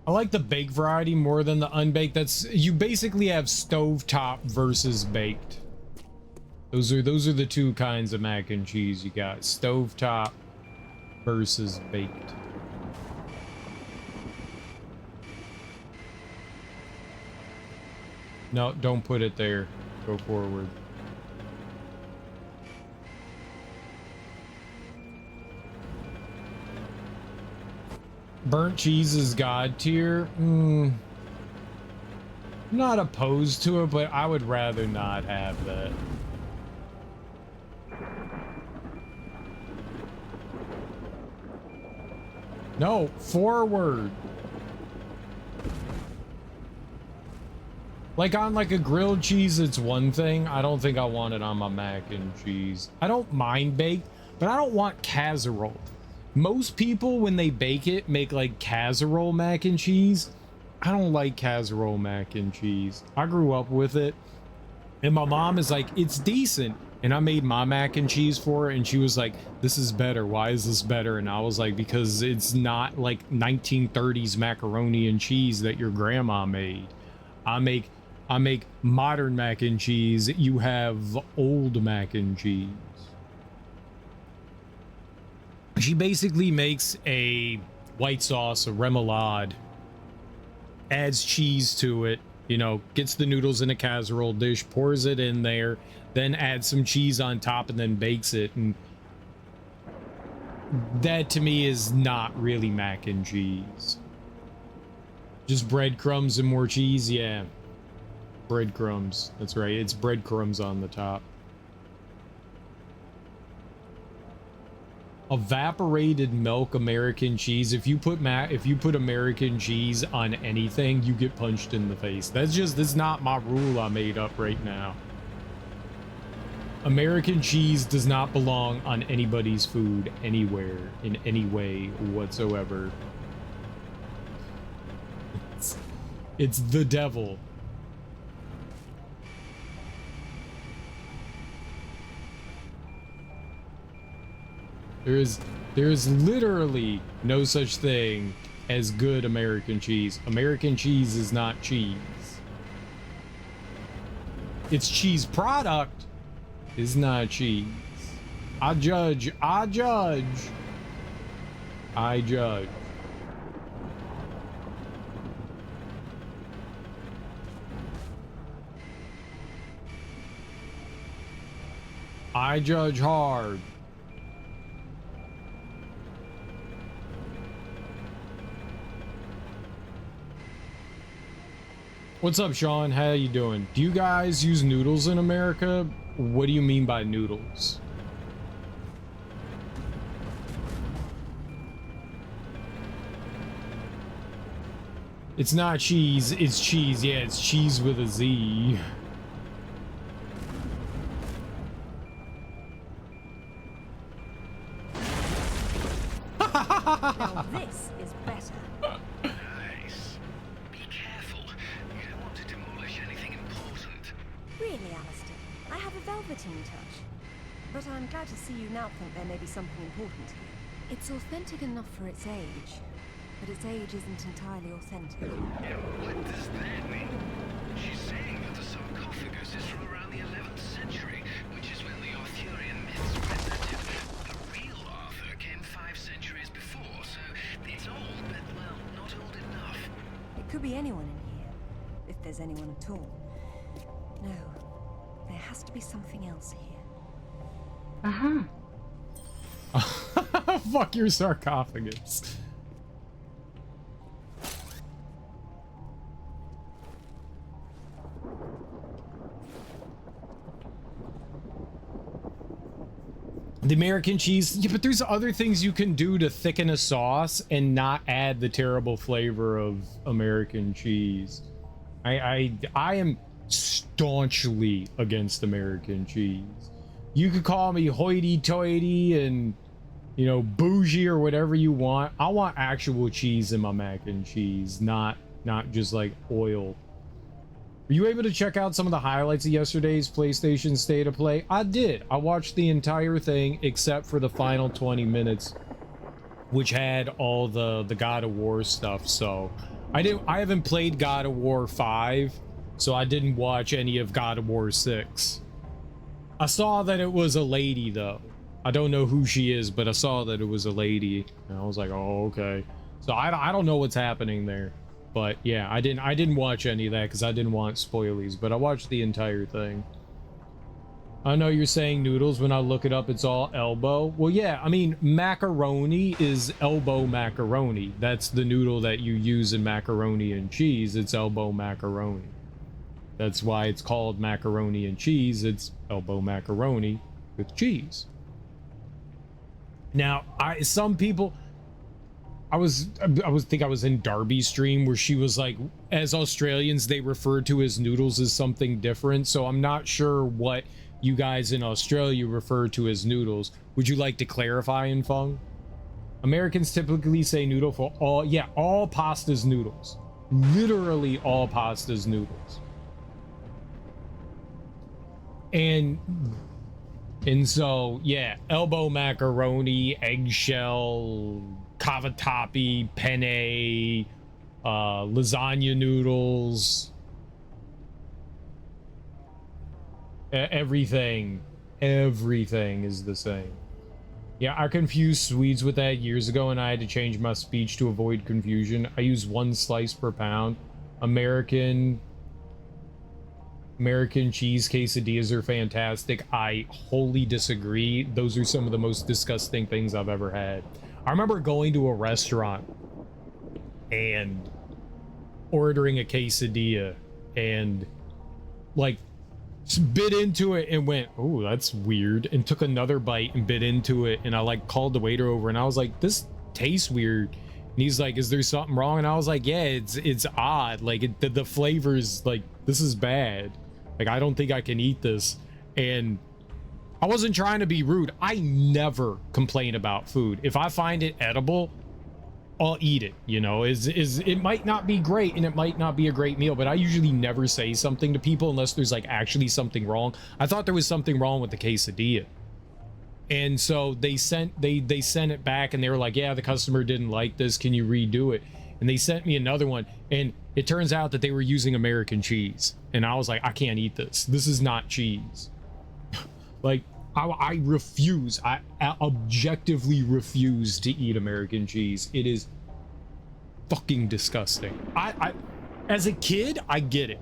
I like the baked variety more than the unbaked. That's, you basically have stovetop versus baked. Those are the two kinds of mac and cheese you got. Stovetop versus baked. No, don't put it there. Go forward. Burnt cheese is god tier. Not opposed to it, but I would rather not have that. No, forward. Like on like a grilled cheese, it's one thing. I don't think I want it on my mac and cheese. I don't mind baked, but I don't want casserole. Most people, when they bake it, make like casserole mac and cheese. I don't like casserole mac and cheese. I grew up with it, and my mom is like, it's decent. And I made my mac and cheese for her, and she was like, this is better. Why is this better? And I was like, because it's not like 1930s macaroni and cheese that your grandma made. I make modern mac and cheese. You have old mac and cheese. She basically makes a white sauce, a remoulade, adds cheese to it, you know, gets the noodles in a casserole dish, pours it in there, then adds some cheese on top and then bakes it. And that to me is not really mac and cheese. Just breadcrumbs and more cheese. Yeah, breadcrumbs. That's right, it's breadcrumbs on the top. Evaporated milk American cheese. If you put American cheese on anything, you get punched in the face. That's not my rule I made up right now. American cheese does not belong on anybody's food anywhere in any way whatsoever. It's the devil. There is literally no such thing as good American cheese. American cheese is not cheese. It's cheese product is not cheese. I judge. I judge hard. What's up, Sean? How you doing? Do you guys use noodles in America? What do you mean by noodles? It's not cheese, it's cheese. Yeah, it's cheese with a Z. Now this is better. Nice. Be careful. You don't want to demolish anything important. Really, Alistair, I have a velveteen touch. But I'm glad to see you now think there may be something important here. It's authentic enough for its age. but its age isn't entirely authentic. Yeah, what does that mean? She's saying that the sarcophagus is from around the 11th century, which is when the Arthurian myths were invented. The real Arthur came 5 centuries before, so it's old, but, well, not old enough. It could be anyone in here, if there's anyone at all. No, there has to be something else here. Uh-huh. Fuck your sarcophagus. The American cheese, yeah, but there's other things you can do to thicken a sauce and not add the terrible flavor of American cheese. I am staunchly against American cheese. You could call me hoity-toity and, you know, bougie or whatever you want. I want actual cheese in my mac and cheese, not just like oil. Were you able to check out some of the highlights of yesterday's PlayStation State of Play? I did. I watched the entire thing except for the final 20 minutes, which had all the God of War stuff. So I haven't played God of War 5, so I didn't watch any of God of War 6. I saw that it was a lady though. I don't know who she is, but I saw that it was a lady and I was like, oh, okay. So I don't know what's happening there. But yeah, I didn't watch any of that because I didn't want spoilies, but I watched the entire thing. I know you're saying noodles. When I look it up, it's all elbow. Well, yeah, I mean, macaroni is elbow macaroni. That's the noodle that you use in macaroni and cheese. It's elbow macaroni. That's why it's called macaroni and cheese. It's elbow macaroni with cheese. Now, some people... I think I was in Darby's stream where she was like, as Australians, they refer to as noodles as something different. So I'm not sure what you guys in Australia refer to as noodles. Would you like to clarify, Infung? Americans typically say noodle for all, yeah, all pasta's noodles. Literally all pasta's noodles. And so, yeah, elbow macaroni, eggshell, cavatappi, penne, lasagna noodles, everything is the same. Yeah, I confused Swedes with that years ago and I had to change my speech to avoid confusion. I use 1 slice per pound. American cheese quesadillas are fantastic. I wholly disagree. Those are some of the most disgusting things I've ever had. I remember going to a restaurant and ordering a quesadilla and like bit into it and went, oh, that's weird, and took another bite and bit into it, and I like called the waiter over and I was like, this tastes weird, and he's like, is there something wrong? And I was like, yeah, it's odd, like the flavors, like, this is bad, like I don't think I can eat this. And I wasn't trying to be rude. I never complain about food. If I find it edible, I'll eat it, you know. It might not be great and it might not be a great meal, but I usually never say something to people unless there's like actually something wrong. I thought there was something wrong with the quesadilla. And so they sent it back and they were like, yeah, the customer didn't like this. Can you redo it? And they sent me another one and it turns out that they were using American cheese. And I was like, I can't eat this. This is not cheese. Like, I refuse. I objectively refuse to eat American cheese. It is fucking disgusting. I as a kid, I get it.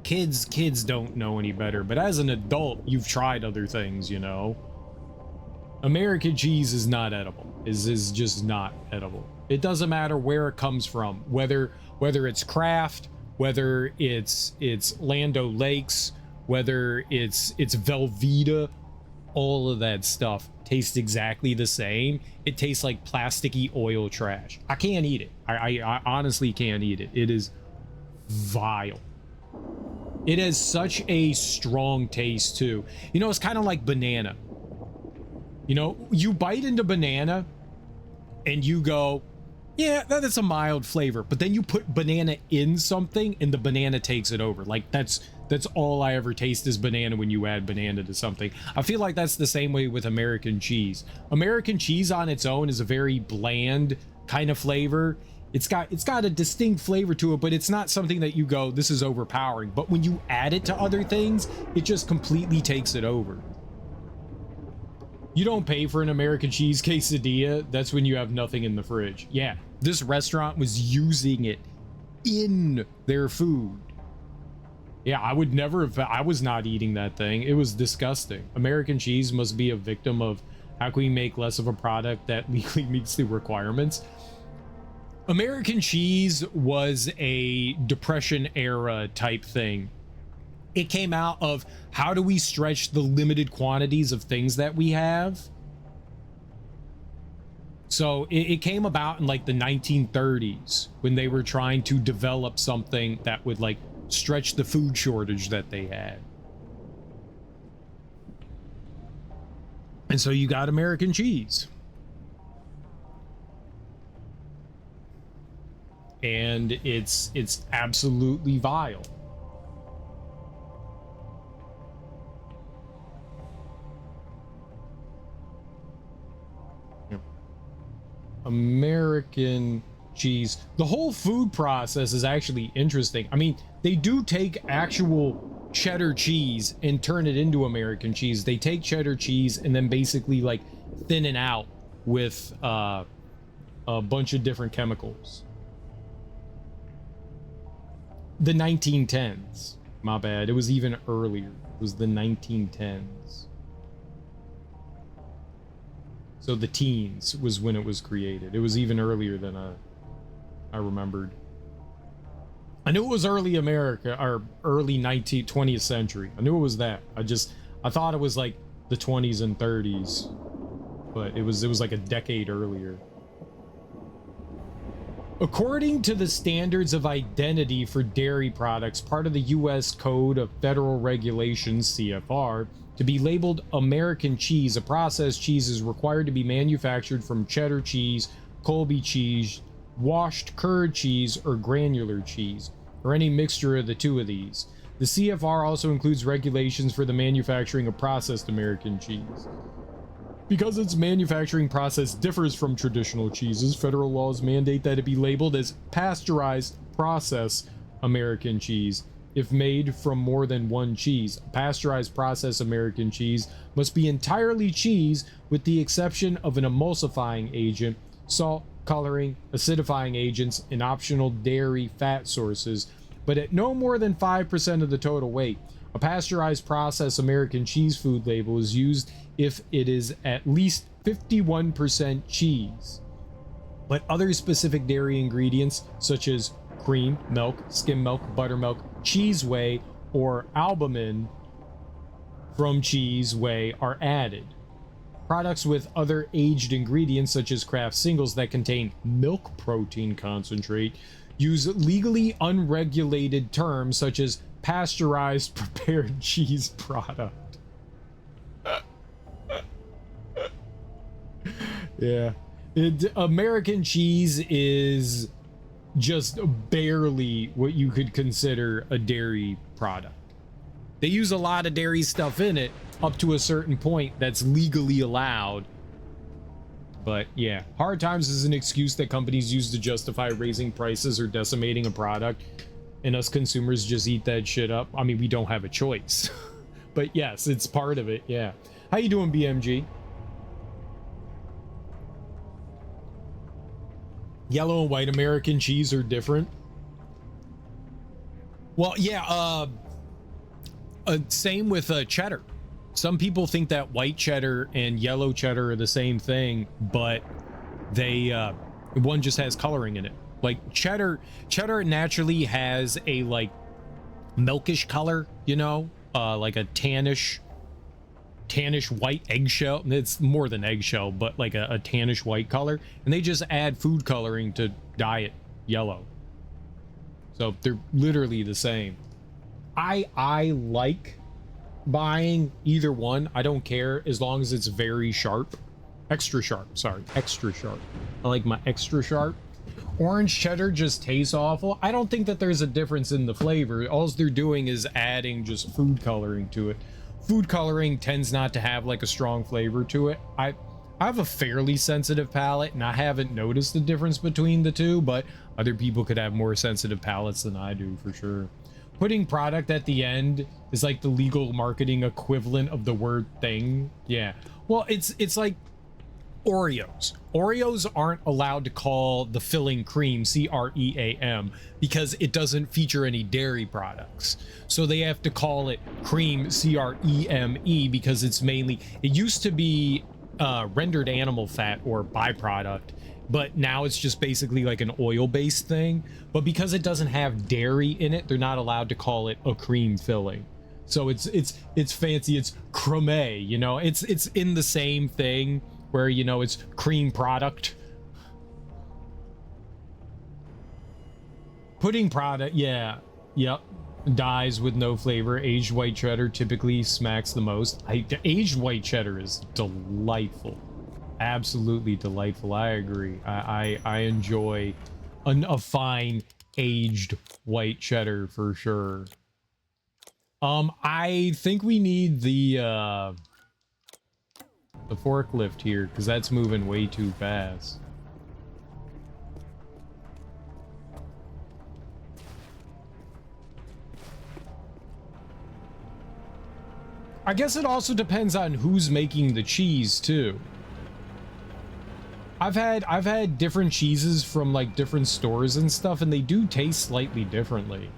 Kids don't know any better, but as an adult, you've tried other things, you know. American cheese is not edible. Is just not edible. It doesn't matter where it comes from, whether it's Kraft, whether it's Land O'Lakes, whether it's Velveeta. All of that stuff tastes exactly the same. It tastes like plasticky oil trash. I can't eat it. I honestly can't eat it. It is vile. It has such a strong taste too. You know, it's kind of like banana. You know, you bite into banana and you go, yeah, that's a mild flavor, but then you put banana in something and the banana takes it over. Like that's all I ever taste is banana when you add banana to something. I feel like that's the same way with American cheese. American cheese on its own is a very bland, kind of flavor. It's got a distinct flavor to it, but it's not something that you go, this is overpowering. But when you add it to other things, it just completely takes it over. You don't pay for an American cheese quesadilla, that's when you have nothing in the fridge. Yeah, this restaurant was using it in their food. Yeah, I would never have, I was not eating that thing. It was disgusting. American cheese must be a victim of how can we make less of a product that legally meets the requirements. American cheese was a Depression era type thing. It came out of how do we stretch the limited quantities of things that we have. So it came about in like the 1930s when they were trying to develop something that would like stretch the food shortage that they had. And so you got American cheese. And it's absolutely vile. American cheese. The whole food process is actually interesting. I mean, they do take actual cheddar cheese and turn it into American cheese. They take cheddar cheese and then basically like thin it out with a bunch of different chemicals. The 1910s. My bad. It was even earlier. It was the 1910s. So the teens was when it was created. It was even earlier than I remembered. I knew it was early America, or early 20th century. I knew it was that. I thought it was like the 20s and 30s, but it was like a decade earlier. According to the Standards of Identity for Dairy Products, part of the U.S. Code of Federal Regulations, CFR, to be labeled American cheese, a processed cheese is required to be manufactured from cheddar cheese, Colby cheese, washed curd cheese, or granular cheese, or any mixture of the two of these. The CFR also includes regulations for the manufacturing of processed American cheese. Because its manufacturing process differs from traditional cheeses, federal laws mandate that it be labeled as pasteurized processed American cheese. If made from more than one cheese, pasteurized processed American cheese must be entirely cheese with the exception of an emulsifying agent, salt, coloring, acidifying agents, and optional dairy fat sources, but at no more than 5% of the total weight. A pasteurized processed American cheese food label is used if it is at least 51% cheese. But other specific dairy ingredients such as cream, milk, skim milk, buttermilk, cheese whey, or albumin from cheese whey are added. Products with other aged ingredients such as Kraft singles that contain milk protein concentrate use legally unregulated terms such as pasteurized prepared cheese product. Yeah. American cheese is just barely what you could consider a dairy product. They use a lot of dairy stuff in it up to a certain point that's legally allowed. But yeah, hard times is an excuse that companies use to justify raising prices or decimating a product, and us consumers just eat that shit up. I mean, we don't have a choice. But yes, it's part of it. Yeah. How you doing, BMG? Yellow and white American cheese are different. Well, yeah, same with cheddar. Some people think that white cheddar and yellow cheddar are the same thing, but they one just has coloring in it. Like cheddar naturally has a like milkish color, you know, like a tannish white eggshell. It's more than eggshell, but like a tannish white color, and they just add food coloring to dye it yellow. So they're literally the same. I like buying either one. I don't care as long as it's very sharp. Extra sharp. I like my extra sharp. Orange cheddar just tastes awful. I don't think that there's a difference in the flavor. All they're doing is adding just food coloring to it. Food coloring tends not to have like a strong flavor to it. I I have a fairly sensitive palate, and I haven't noticed the difference between the two, but other people could have more sensitive palates than I do, for sure. Putting product at the end is like the legal marketing equivalent of the word thing. Yeah. Well, it's like Oreos. Oreos aren't allowed to call the filling cream C-R-E-A-M because it doesn't feature any dairy products. So they have to call it cream C-R-E-M-E because it's mainly, it used to be rendered animal fat or byproduct, but now it's just basically like an oil-based thing. But because it doesn't have dairy in it, they're not allowed to call it a cream filling. So it's fancy, it's creme, you know, it's in the same thing where, you know, it's cream product. Pudding product, yeah, yep. Dyes with no flavor. Aged white cheddar typically smacks the most. Aged white cheddar is delightful. Absolutely delightful. I agree. I enjoy a fine aged white cheddar for sure. I think we need the forklift here because that's moving way too fast. I guess it also depends on who's making the cheese too. I've had different cheeses from like different stores and stuff, and they do taste slightly differently.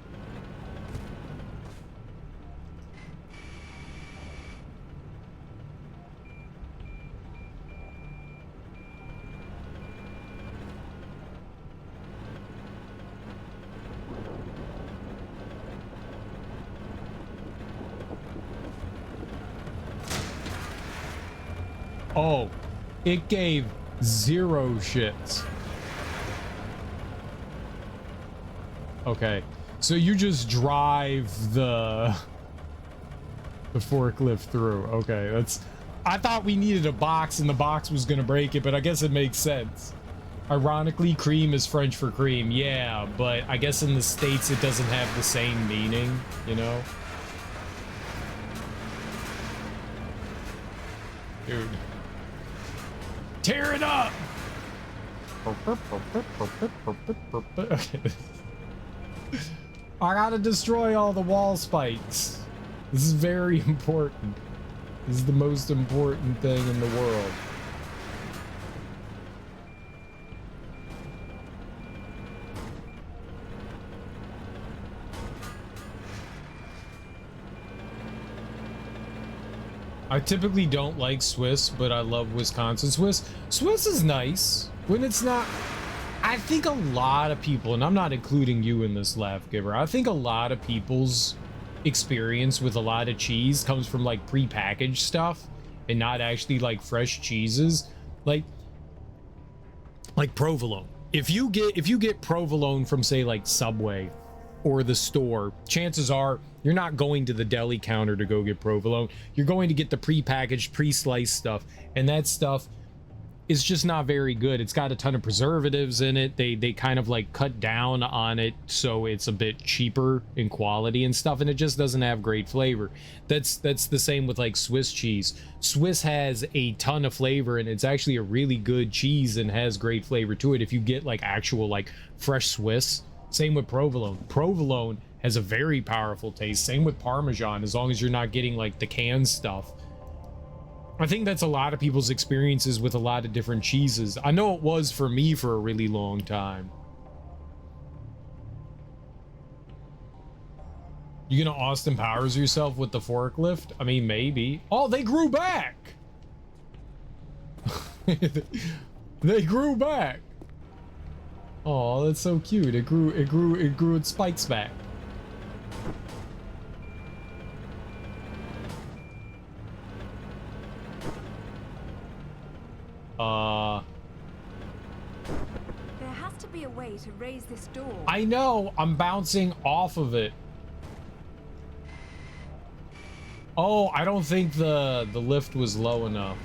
Oh, it gave 0 shits. Okay, so you just drive the forklift through. Okay, that's... I thought we needed a box and the box was gonna break it, but I guess it makes sense. Ironically, cream is French for cream. Yeah, but I guess in the States it doesn't have the same meaning, you know? Dude. Tear it up! Okay. I gotta destroy all the wall spikes. This is very important. This is the most important thing in the world. I typically don't like Swiss, but I love Wisconsin Swiss. Swiss is nice when it's not... I think a lot of people, and I'm not including you in this laugh giver, I think a lot of people's experience with a lot of cheese comes from like pre-packaged stuff and not actually like fresh cheeses. Like provolone. If you get provolone from say like Subway or the store, chances are you're not going to the deli counter to go get provolone. You're going to get the pre-packaged, pre-sliced stuff, and that stuff is just not very good. It's got a ton of preservatives in it. They kind of like cut down on it so it's a bit cheaper in quality and stuff, and it just doesn't have great flavor. That's the same with like Swiss cheese. Swiss has a ton of flavor, and it's actually a really good cheese and has great flavor to it if you get like actual like fresh Swiss. Same with provolone. Provolone has a very powerful taste. Same with Parmesan, as long as you're not getting like the canned stuff. I think that's a lot of people's experiences with a lot of different cheeses. I know it was for me for a really long time. You gonna Austin Powers yourself with the forklift? I mean, maybe. Oh, they grew back! They grew back! Oh, that's so cute. It grew its spikes back. There has to be a way to raise this door. I know, I'm bouncing off of it. Oh, I don't think the lift was low enough.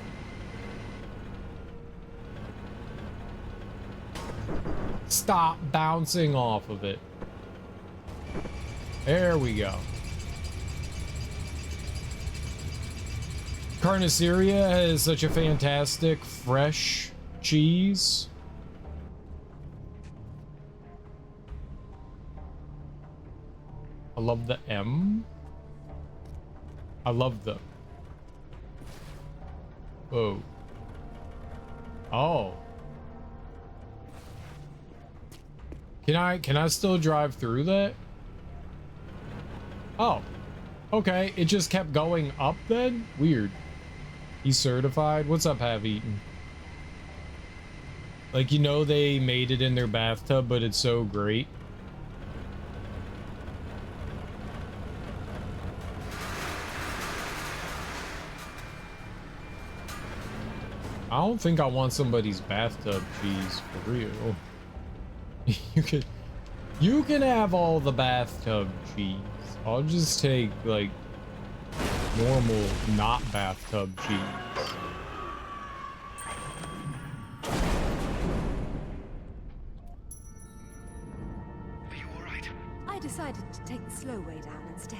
Stop bouncing off of it. There we go. Carniceria has such a fantastic fresh cheese. I love the M. I love the... Whoa. Oh. Can I still drive through that? Oh. Okay, it just kept going up then? Weird. He's certified. What's up, Have Eaten? Like, you know they made it in their bathtub, but it's so great. I don't think I want somebody's bathtub cheese for real. You can have all the bathtub cheese. I'll just take like normal, not bathtub cheese. Are you alright? I decided to take the slow way down instead.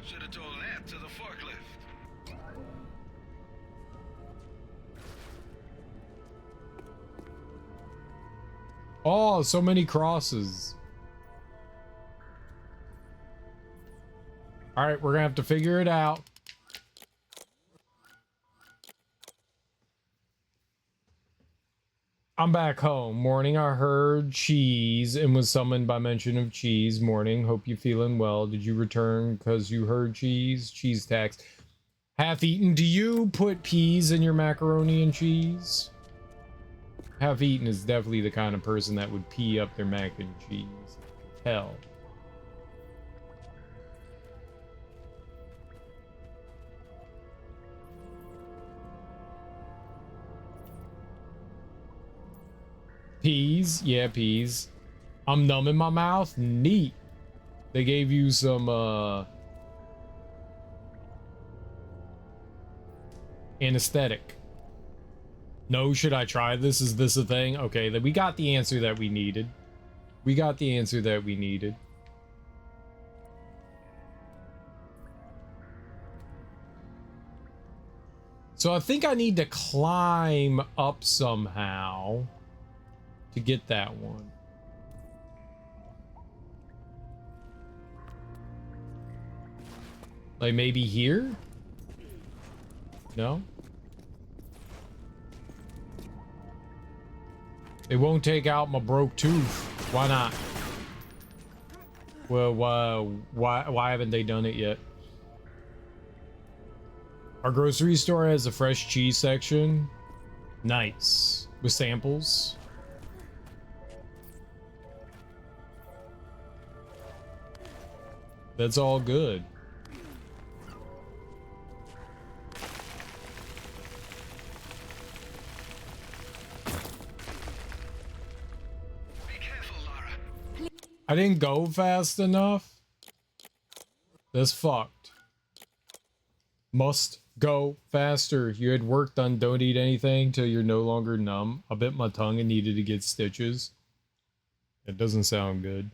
Should have told that to the forklift. Oh, so many crosses. All right, we're gonna have to figure it out. I'm back home. Morning, I heard cheese and was summoned by mention of cheese. Morning, hope you feeling well. Did you return because you heard cheese? Cheese tax. Half Eaten, do you put peas in your macaroni and cheese? Half Eaten is definitely the kind of person that would pee up their mac and cheese. Hell. Peas? Yeah, peas. I'm numb in my mouth? Neat. They gave you some, anesthetic. No, should I try this? Is this a thing? Okay, then we got the answer that we needed. We got the answer that we needed. So I think I need to climb up somehow to get that one. Like maybe here? No? They won't take out my broke tooth. Why not? Well, why haven't they done it yet? Our grocery store has a fresh cheese section. Nice. With samples. That's all good. I didn't go fast enough. That's fucked. Must go faster. You had work done. Don't eat anything till you're no longer numb. I bit my tongue and needed to get stitches. It doesn't sound good.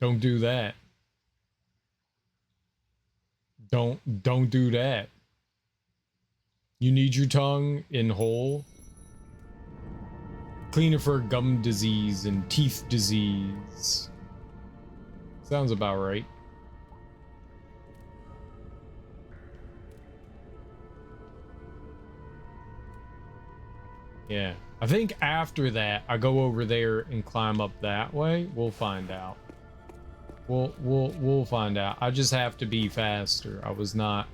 Don't do that. Don't do that. You need your tongue in whole. Cleaner for gum disease and teeth disease. Sounds about right. Yeah. I think after that, I go over there and climb up that way. We'll find out. We'll find out. I just have to be faster. I was not.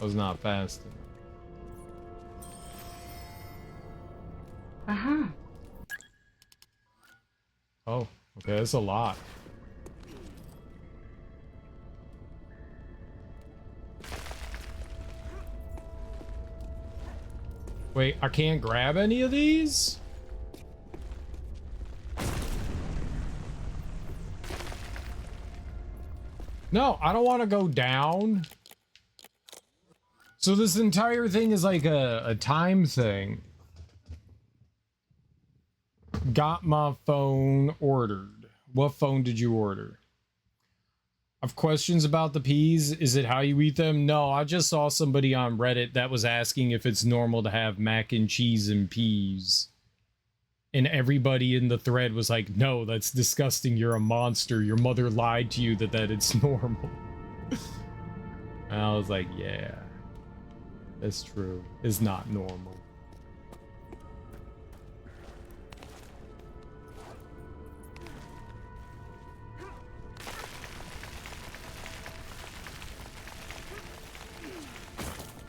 I was not fast enough. Oh, okay, that's a lot. Wait, I can't grab any of these? No, I don't want to go down. So this entire thing is like a time thing. Got my phone ordered. What phone did you order? I've questions about the peas. Is it how you eat them? No, I just saw somebody on Reddit that was asking if it's normal to have mac and cheese and peas. And everybody in the thread was like, no, that's disgusting. You're a monster. Your mother lied to you that it's normal. And I was like, yeah, that's true. It's not normal.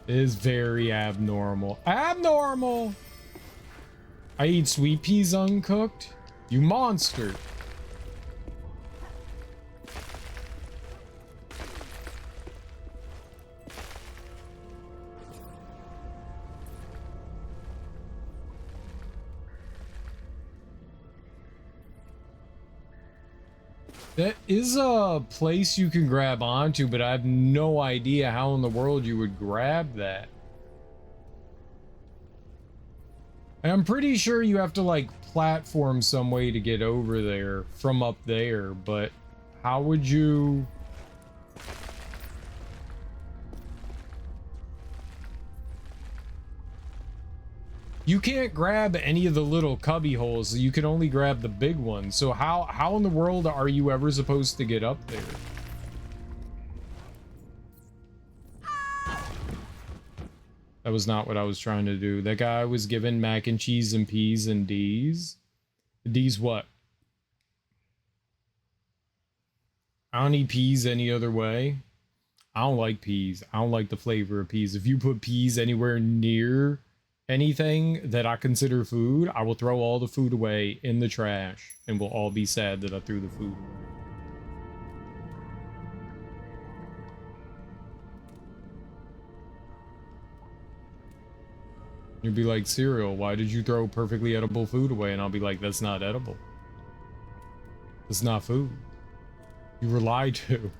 It is very abnormal. Abnormal! I eat sweet peas uncooked? You monster. That is a place you can grab onto, but I have no idea how in the world you would grab that. And I'm pretty sure you have to like platform some way to get over there from up there, but how would you? You can't grab any of the little cubby holes. You can only grab the big one. So how in the world are you ever supposed to get up there? That was not what I was trying to do. That guy was given mac and cheese and peas and D's. D's what? I don't eat peas any other way. I don't like peas. I don't like the flavor of peas. If you put peas anywhere near anything that I consider food, I will throw all the food away in the trash and we'll all be sad that I threw the food away. You'd be like, cereal, why did you throw perfectly edible food away? And I'll be like, that's not edible. It's not food. You were lied to.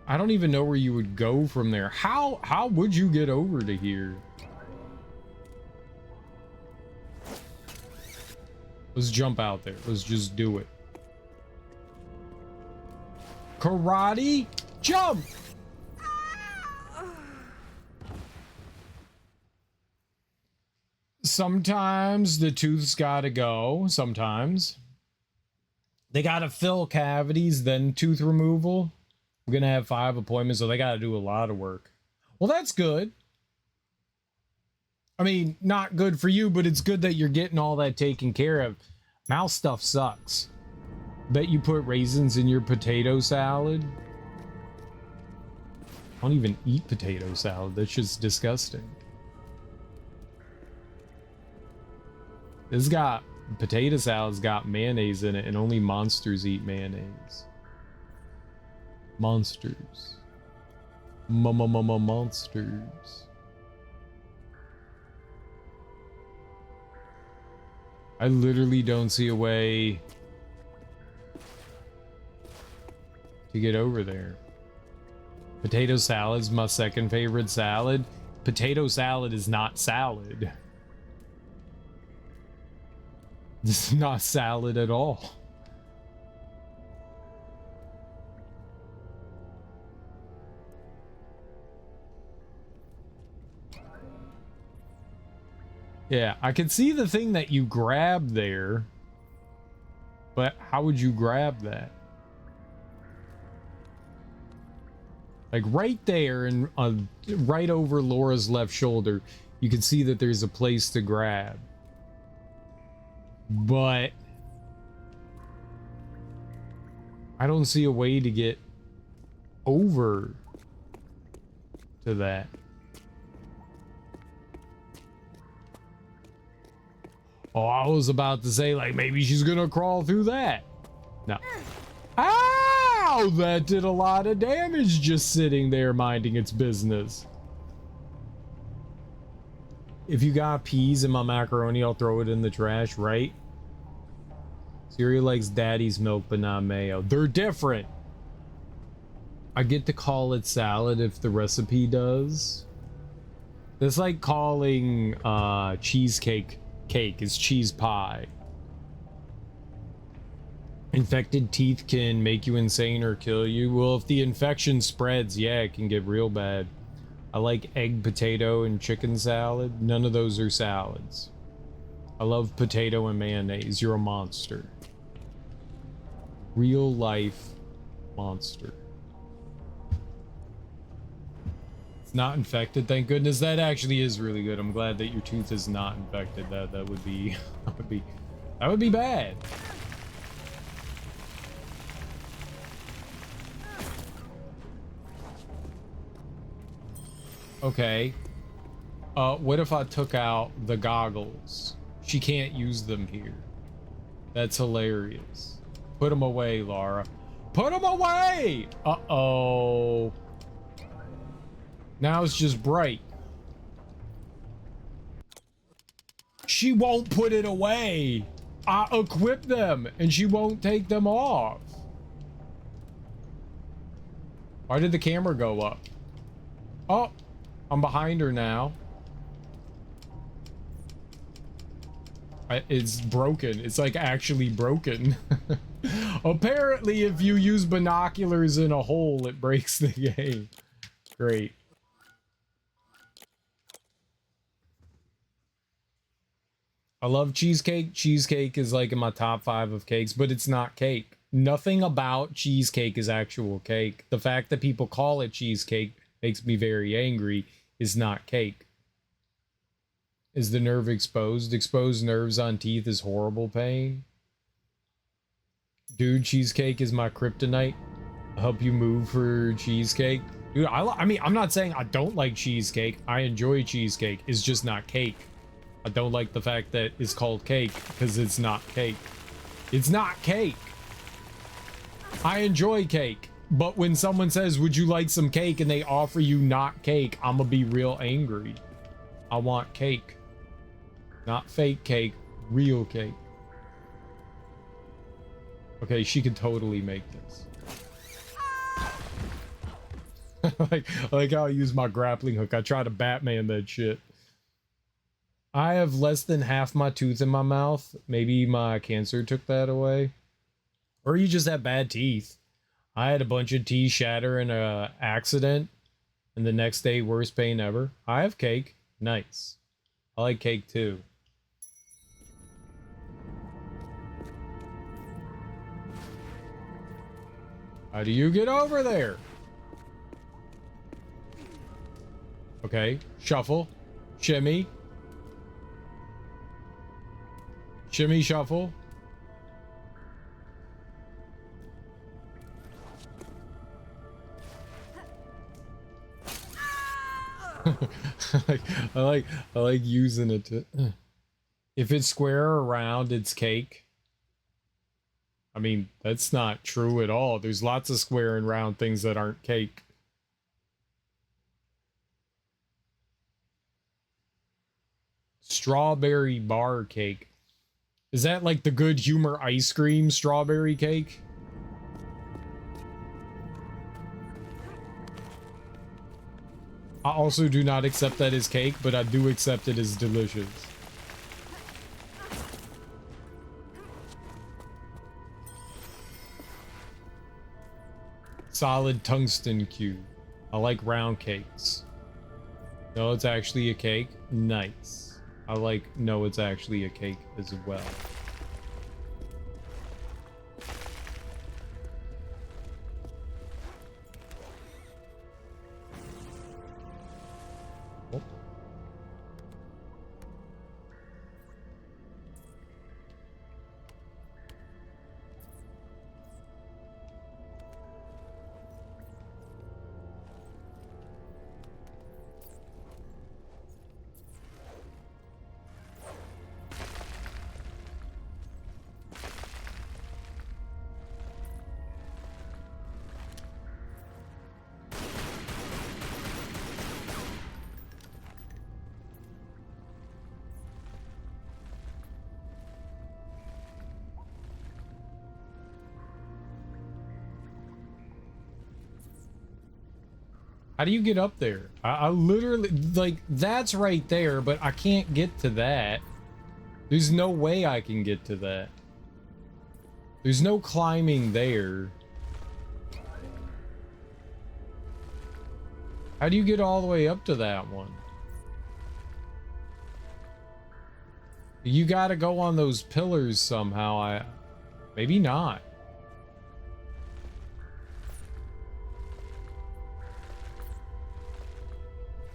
I don't even know where you would go from there. How would you get over to here? Let's jump out there. Let's just do it. Karate jump! Sometimes the tooth's gotta go. Sometimes. They gotta fill cavities, then tooth removal. We're gonna have 5 appointments, so they gotta do a lot of work. Well, that's good. I mean, not good for you, but it's good that you're getting all that taken care of. Mouse stuff sucks. Bet you put raisins in your potato salad. I don't even eat potato salad. That's just disgusting. Potato salad's got mayonnaise in it, and only monsters eat mayonnaise. Monsters. Monsters. I literally don't see a way to get over there. Potato salad's my second favorite salad. Potato salad is not salad. This is not salad at all. Yeah, I can see the thing that you grab there, but how would you grab that? Like right there and right over Laura's left shoulder, you can see that there's a place to grab. But I don't see a way to get over to that. Oh, I was about to say, like, maybe she's gonna crawl through that. No. Ow! That did a lot of damage just sitting there minding its business. If you got peas in my macaroni, I'll throw it in the trash, right? Cereal likes daddy's milk, but not mayo. They're different. I get to call it salad if the recipe does. That's like calling cheesecake cake. It's cheese pie. Infected teeth can make you insane or kill you. Well, if the infection spreads, yeah, it can get real bad. I like egg, potato, and chicken salad. None of those are salads. I love potato and mayonnaise. You're a monster. Real life monster. It's not infected, thank goodness. That actually is really good. I'm glad that your tooth is not infected. That would be that would be bad. Okay. What if I took out the goggles? She can't use them here. That's hilarious. Put them away, Lara. Put them away! Uh-oh. Now it's just bright. She won't put it away. I equip them and she won't take them off. Why did the camera go up? Oh, I'm behind her now. It's broken. It's like actually broken. Apparently, if you use binoculars in a hole, it breaks the game. Great. I love cheesecake. Cheesecake is like in my top 5 of cakes, but it's not cake. Nothing about cheesecake is actual cake. The fact that people call it cheesecake makes me very angry. Is not cake. Is the nerve exposed? Exposed nerves on teeth is horrible pain. Dude, cheesecake is my kryptonite. I'll help you move for cheesecake. Dude, I mean, I'm not saying I don't like cheesecake. I enjoy cheesecake. It's just not cake. I don't like the fact that it's called cake because it's not cake. It's not cake. I enjoy cake. But when someone says, would you like some cake, and they offer you not cake, I'm gonna be real angry. I want cake. Not fake cake, real cake. Okay, she could totally make this. I like how I use my grappling hook. I try to Batman that shit. I have less than half my tooth in my mouth. Maybe my cancer took that away. Or you just have bad teeth. I had a bunch of teeth shatter in a accident, and the next day, worst pain ever. I have cake. Nice. I like cake too. How do you get over there? Okay, shuffle, shimmy. Shimmy, shuffle. I like using it to. If it's square or round, it's cake. I mean, that's not true at all. There's lots of square and round things that aren't cake. Strawberry bar cake. Is that like the Good Humor ice cream strawberry cake? I also do not accept that as cake, but I do accept it as delicious. Solid tungsten cube. I like round cakes. No, it's actually a cake. Nice. I like, no, it's actually a cake as well. Oh. How do you get up there? I literally, like, that's right there, but I can't get to that. There's no way I can get to that. There's no climbing there. How do you get all the way up to that one? You gotta go on those pillars somehow. Maybe not.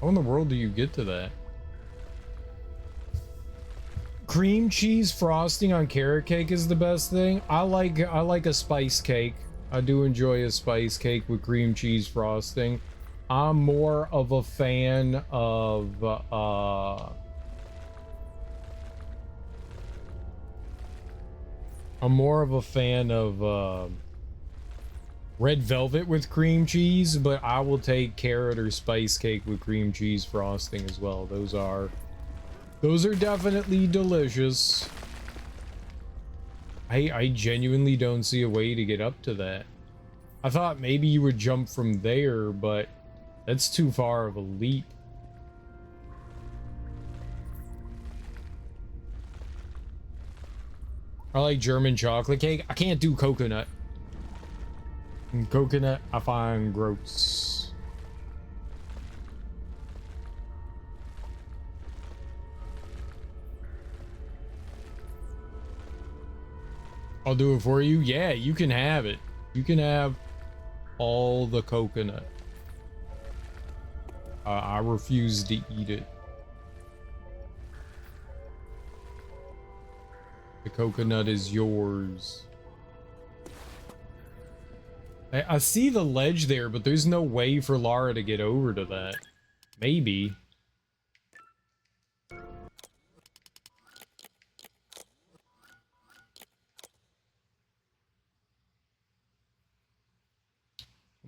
How in the world do you get to that? Cream cheese frosting on carrot cake is the best thing. I like a spice cake. I do enjoy a spice cake with cream cheese frosting. I'm more of a fan of red velvet with cream cheese, but I will take carrot or spice cake with cream cheese frosting as well. Those are definitely delicious. I genuinely don't see a way to get up to that. I thought maybe you would jump from there, but that's too far of a leap. I like German chocolate cake. I can't do coconut. And coconut, I find gross. I'll do it for you. Yeah, you can have it. You can have all the coconut. I refuse to eat it. The coconut is yours. I see the ledge there, but there's no way for Lara to get over to that. Maybe.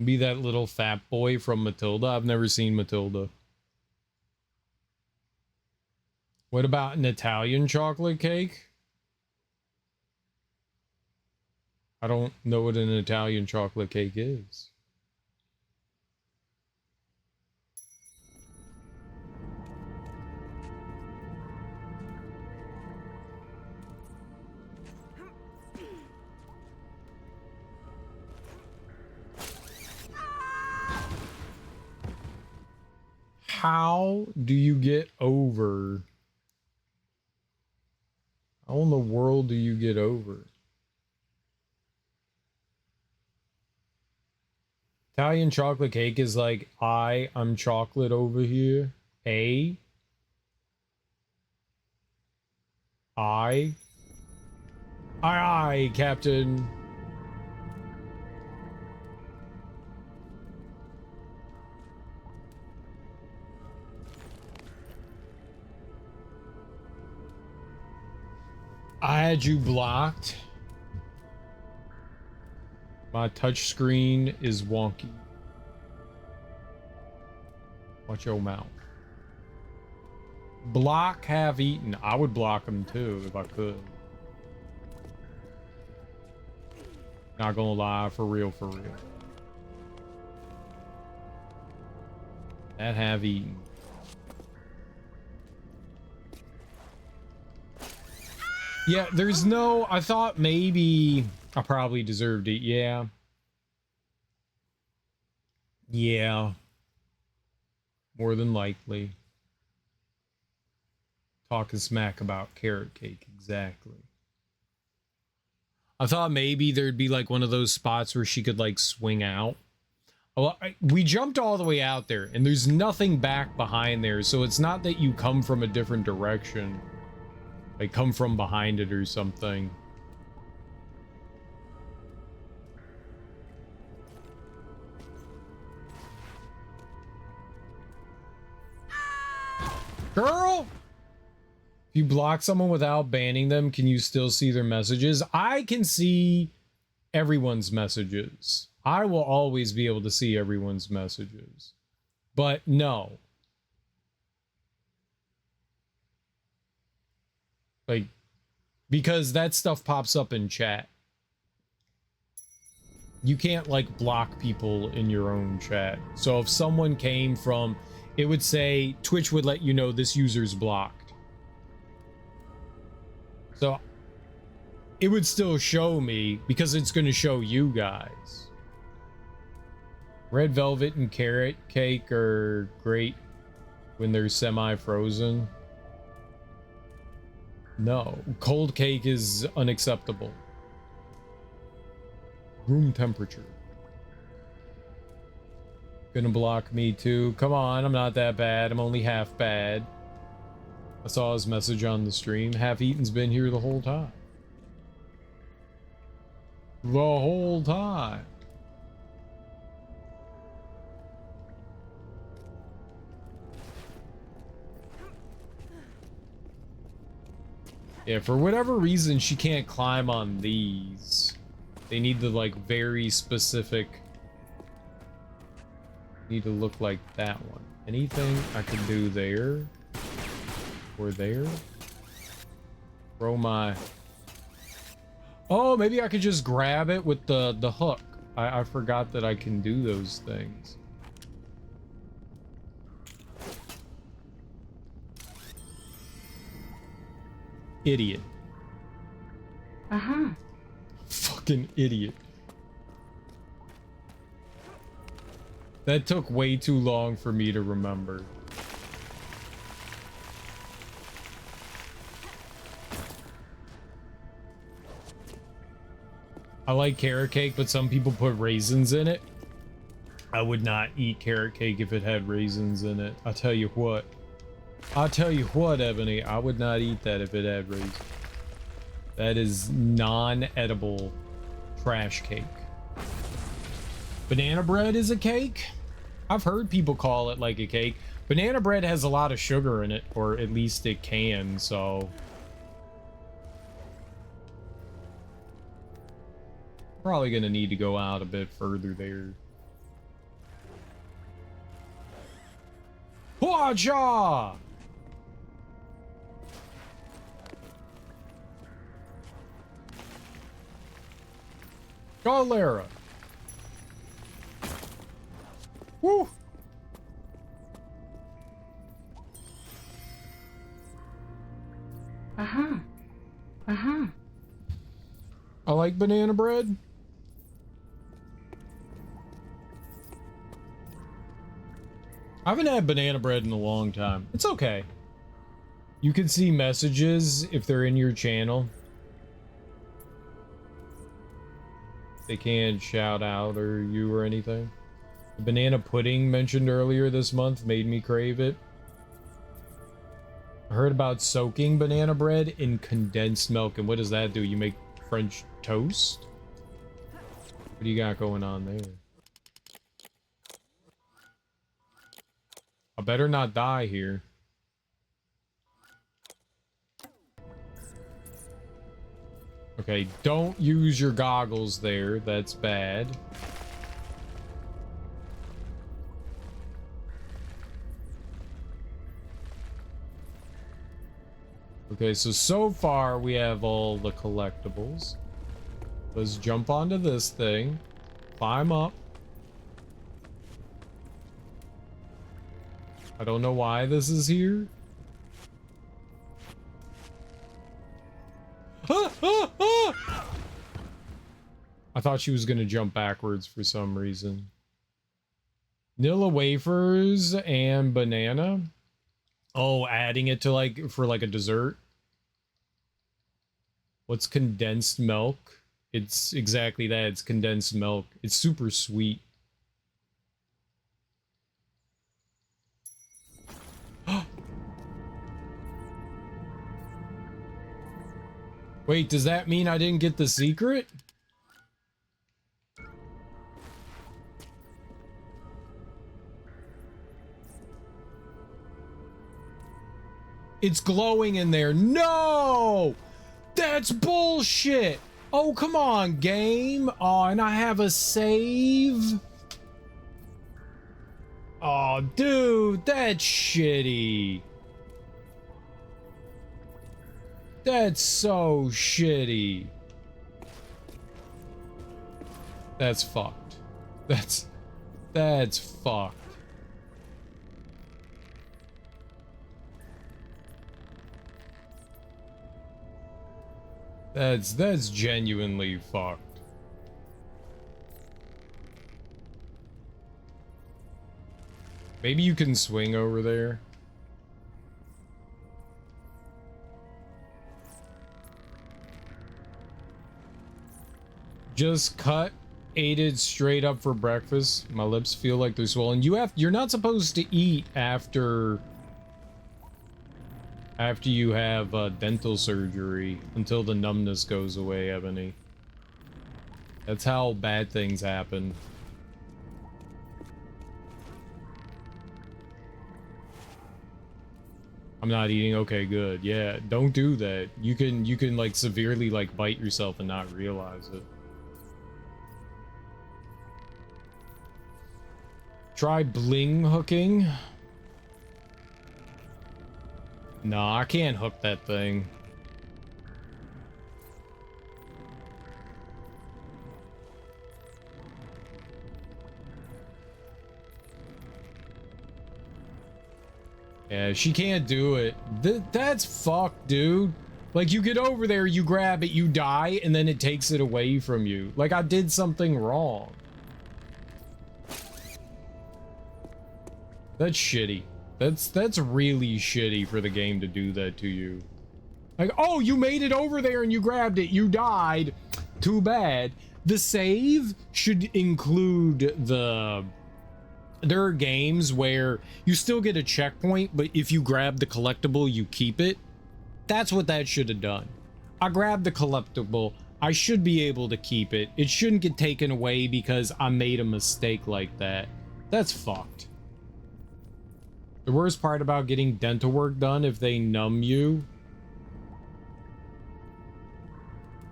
Be that little fat boy from Matilda. I've never seen Matilda. What about an Italian chocolate cake? I don't know what an Italian chocolate cake is. How do you get over? How in the world do you get over? Italian chocolate cake is like, I'm chocolate over here. Aye, Captain. I had you blocked. My touch screen is wonky. Watch your mouth. Block have eaten. I would block him too if I could. Not gonna lie, for real, for real. That have eaten. Yeah, there's no... I thought maybe I probably deserved it. Yeah. Yeah. More than likely. Talking smack about carrot cake. Exactly. I thought maybe there'd be like one of those spots where she could like swing out. Well, we jumped all the way out there and there's nothing back behind there. So it's not that you come from a different direction. Like come from behind it or something. Girl! If you block someone without banning them, can you still see their messages? I can see everyone's messages. I will always be able to see everyone's messages. But no. Like, because that stuff pops up in chat. you can't like block people in your own chat. So if someone came from, it would say Twitch would let you know this user's blocked. So it would still show me because it's going to show you guys. Red velvet and carrot cake are great when they're semi-frozen. No, cold cake is unacceptable. Room temperature. Gonna block me too. Come on, I'm not that bad. I'm only half bad. I saw his message on the stream. Half Eaten's been here the whole time. The whole time. Yeah, for whatever reason, she can't climb on these. They need the, like, very specific... Need to look like that one. Anything I can do there? Or there? Throw my... Oh, maybe I could just grab it with the hook. I forgot that I can do those things. Idiot. Uh-huh. Fucking idiot. That took way too long for me to remember. I like carrot cake, but some people put raisins in it. I would not eat carrot cake if it had raisins in it. I'll tell you what. I'll tell you what, Ebony. I would not eat that if it had raisins. That is non-edible trash cake. Banana bread is a cake? I've heard people call it like a cake. Banana bread has a lot of sugar in it, or at least it can, so... Probably gonna need to go out a bit further there. Hua-cha! Galera! Woo! Uh-huh. Uh-huh. I like banana bread. I haven't had banana bread in a long time. It's okay. You can see messages if they're in your channel. They can't shout out or you or anything. The banana pudding mentioned earlier this month made me crave it. I heard about soaking banana bread in condensed milk, and what does that do? You make French toast? What do you got going on there? I better not die here. Okay, don't use your goggles there. That's bad. Okay, so far we have all the collectibles. Let's jump onto this thing. Climb up. I don't know why this is here. I thought she was gonna jump backwards for some reason. Nilla wafers and banana. Oh, adding it to like for like a dessert. What's condensed milk? It's exactly that. It's condensed milk. It's super sweet. Wait, does that mean I didn't get the secret? It's glowing in there. No! That's bullshit! Oh, come on, game. Oh, and I have a save? Oh, dude, that's shitty. That's so shitty. That's fucked. That's fucked. That's genuinely fucked. Maybe you can swing over there. Just ate it straight up for breakfast. My lips feel like they're swollen. You're not supposed to eat after you have dental surgery until the numbness goes away, Ebony. That's how bad things happen. I'm not eating. Okay, good. Yeah, don't do that. You can like severely like bite yourself and not realize it. Try bling hooking. No, I can't hook that thing. Yeah, she can't do it. That's fucked, dude. Like, you get over there, you grab it, you die, and then it takes it away from you. Like, I did something wrong. That's shitty. That's really shitty for the game to do that to you. Like, oh, you made it over there and you grabbed it, you died. Too bad. The save should include there are games where you still get a checkpoint, but if you grab the collectible, you keep it. That's what that should have done. I grabbed the collectible. I should be able to keep it. It shouldn't get taken away because I made a mistake like that. That's fucked. The worst part about getting dental work done, if they numb you,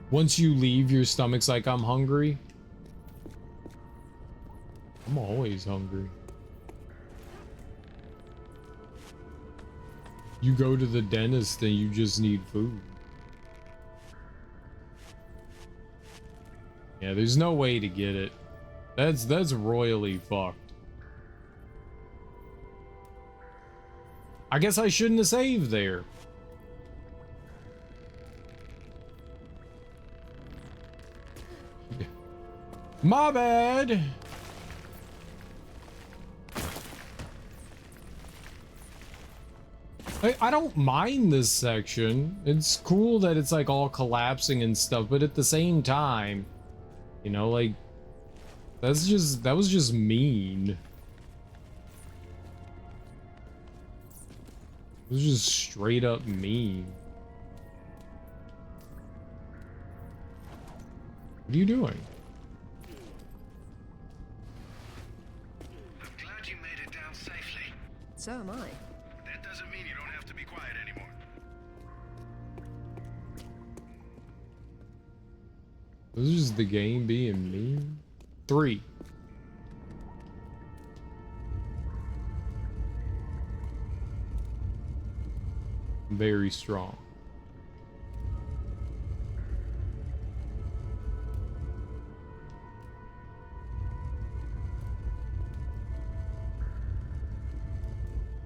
once you leave, your stomach's like, I'm hungry. I'm always hungry. You go to the dentist and you just need food. Yeah, there's no way to get it. That's royally fucked. I guess I shouldn't have saved there. My bad. I don't mind this section. It's cool that it's like all collapsing and stuff, but at the same time, you know, like that was just mean. It was just straight up mean. What are you doing? I'm glad you made it down safely. So am I. That doesn't mean you don't have to be quiet anymore. This is just the game being mean. 3. Very strong.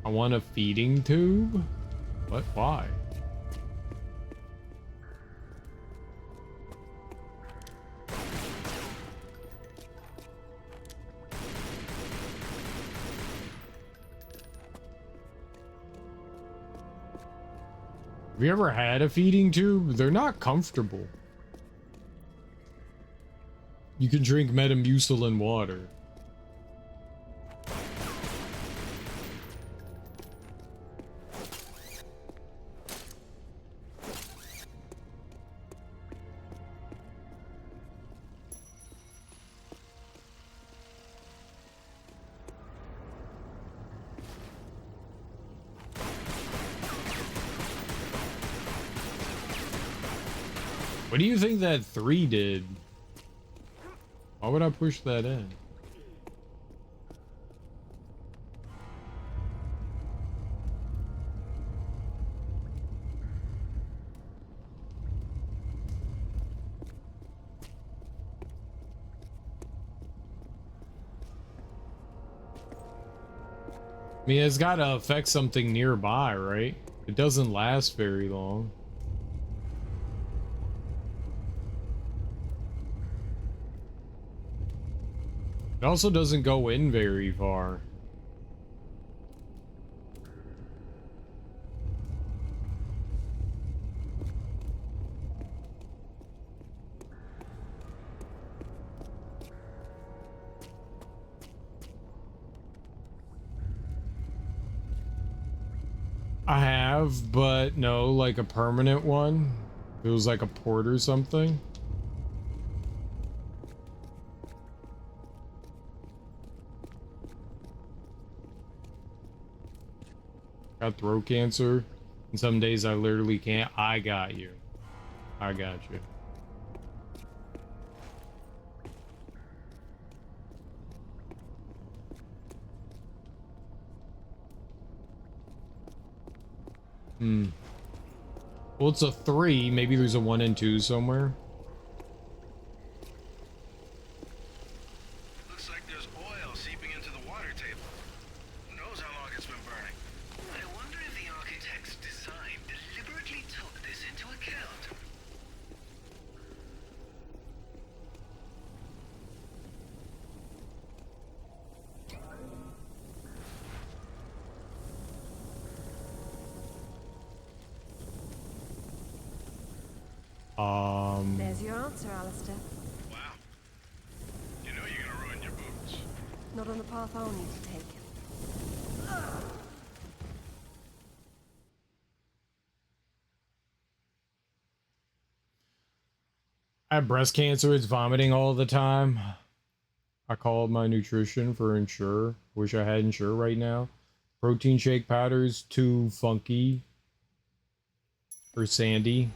I want a feeding tube? What? Why? Have you ever had a feeding tube? They're not comfortable. You can drink Metamucil in water. What do you think that 3 did? Why would I push that in? I mean, it's got to affect something nearby, right? It doesn't last very long. It also doesn't go in very far. I have, but no, like a permanent one. It was like a port or something. Got throat cancer, and some days I literally can't. I got you. I got you. Well, it's a 3. Maybe there's a 1 and 2 somewhere. Looks like there's oil seeping into the water table. Who knows how long it's been burning? I wonder if the architect's design deliberately took this into account. There's your answer, Alistair. Wow. You know you're gonna ruin your boots. Not on the path I'll need to take. I have breast cancer. It's vomiting all the time. I called my nutrition for Ensure. Wish I had Ensure right now. Protein shake powders too funky or sandy.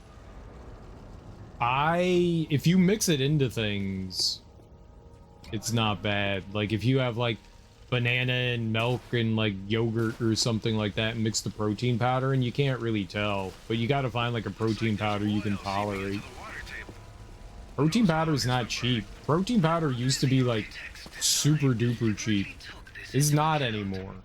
If you mix it into things, it's not bad. Like if you have like banana and milk and like yogurt or something like that and mix the protein powder, and you can't really tell, but you got to find like a protein powder you can tolerate. Protein powder is not cheap. Protein powder used to be like super duper cheap. It's not anymore.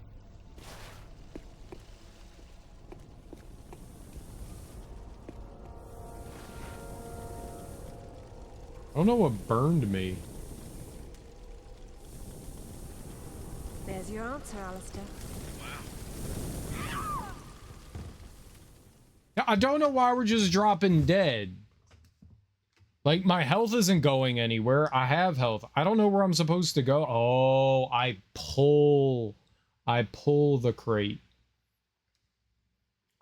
I don't know what burned me. There's your answer, Alistair. I don't know why we're just dropping dead. Like, my health isn't going anywhere. I have health. I don't know where I'm supposed to go. Oh, I pull the crate.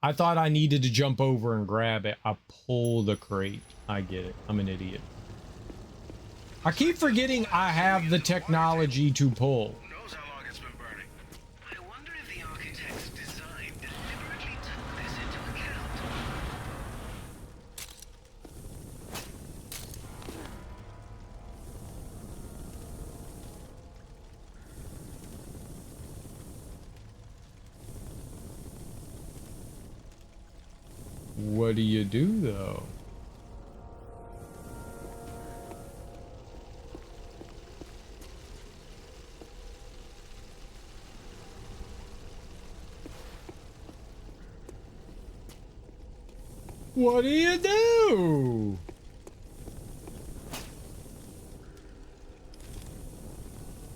I thought I needed to jump over and grab it. I pull the crate. I get it. I'm an idiot. I keep forgetting I have the technology to pull. Who knows how long it's been burning? I wonder if the architect's design deliberately took this into account. What do you do, though? What do you do?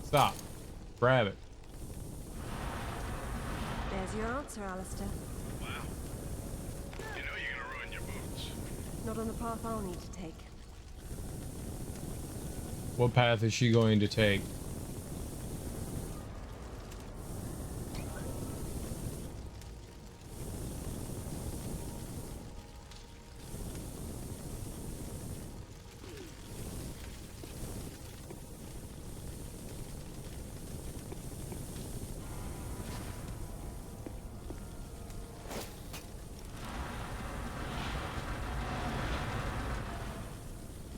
Stop. Grab it. There's your answer, Alistair. Wow. You know you're gonna ruin your boots. Not on the path I'll need to take. What path is she going to take?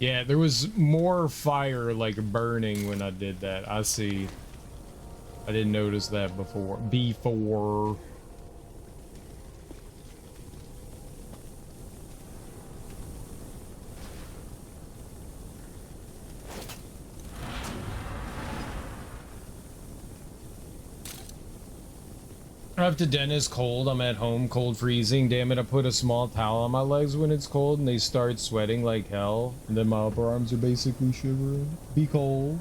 Yeah, there was more fire like burning when I did that. I see. I didn't notice that before. After Dennis cold, I'm at home, cold freezing. Damn it, I put a small towel on my legs when it's cold and they start sweating like hell. And then my upper arms are basically shivering. Be cold.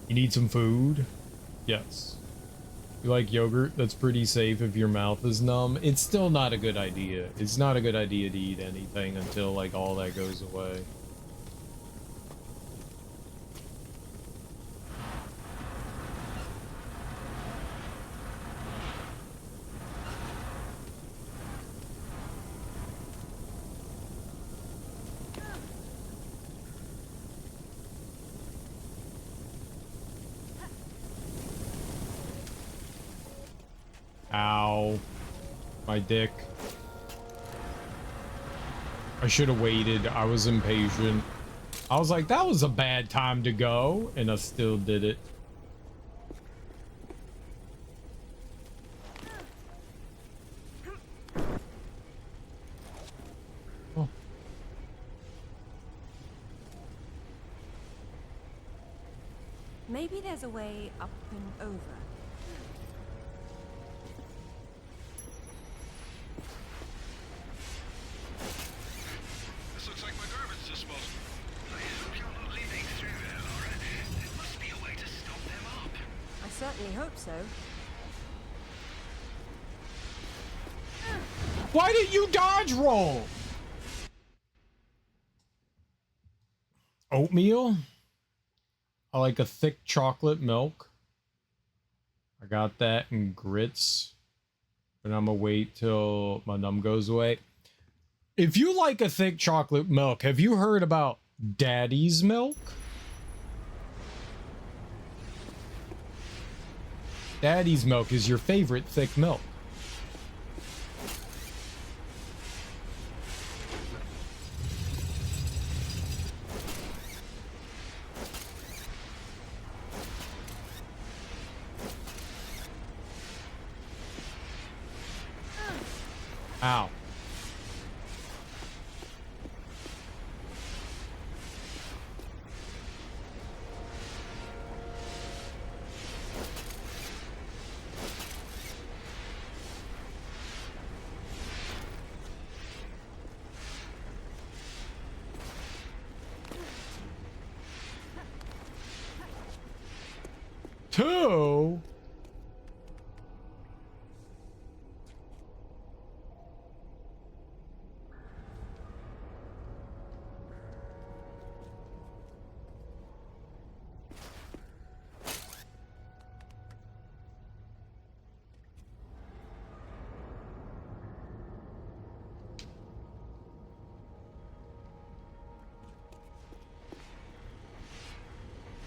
You need some food? Yes. You like yogurt? That's pretty safe if your mouth is numb. It's still not a good idea. It's not a good idea to eat anything until like all that goes away. Ow. My dick. I should have waited. I was impatient. I was like, that was a bad time to go. And I still did it. Oh. Maybe there's a way up and over. This looks like my garbage disposal. I hope you're not leaving through there, Laura. There must be a way to stop them up. I certainly hope so. Why did you dodge roll? Oatmeal? I like a thick chocolate milk. I got that in grits. And I'm gonna wait till my numb goes away. If you like a thick chocolate milk, have you heard about Daddy's milk? Daddy's milk is your favorite thick milk. Ow. Two?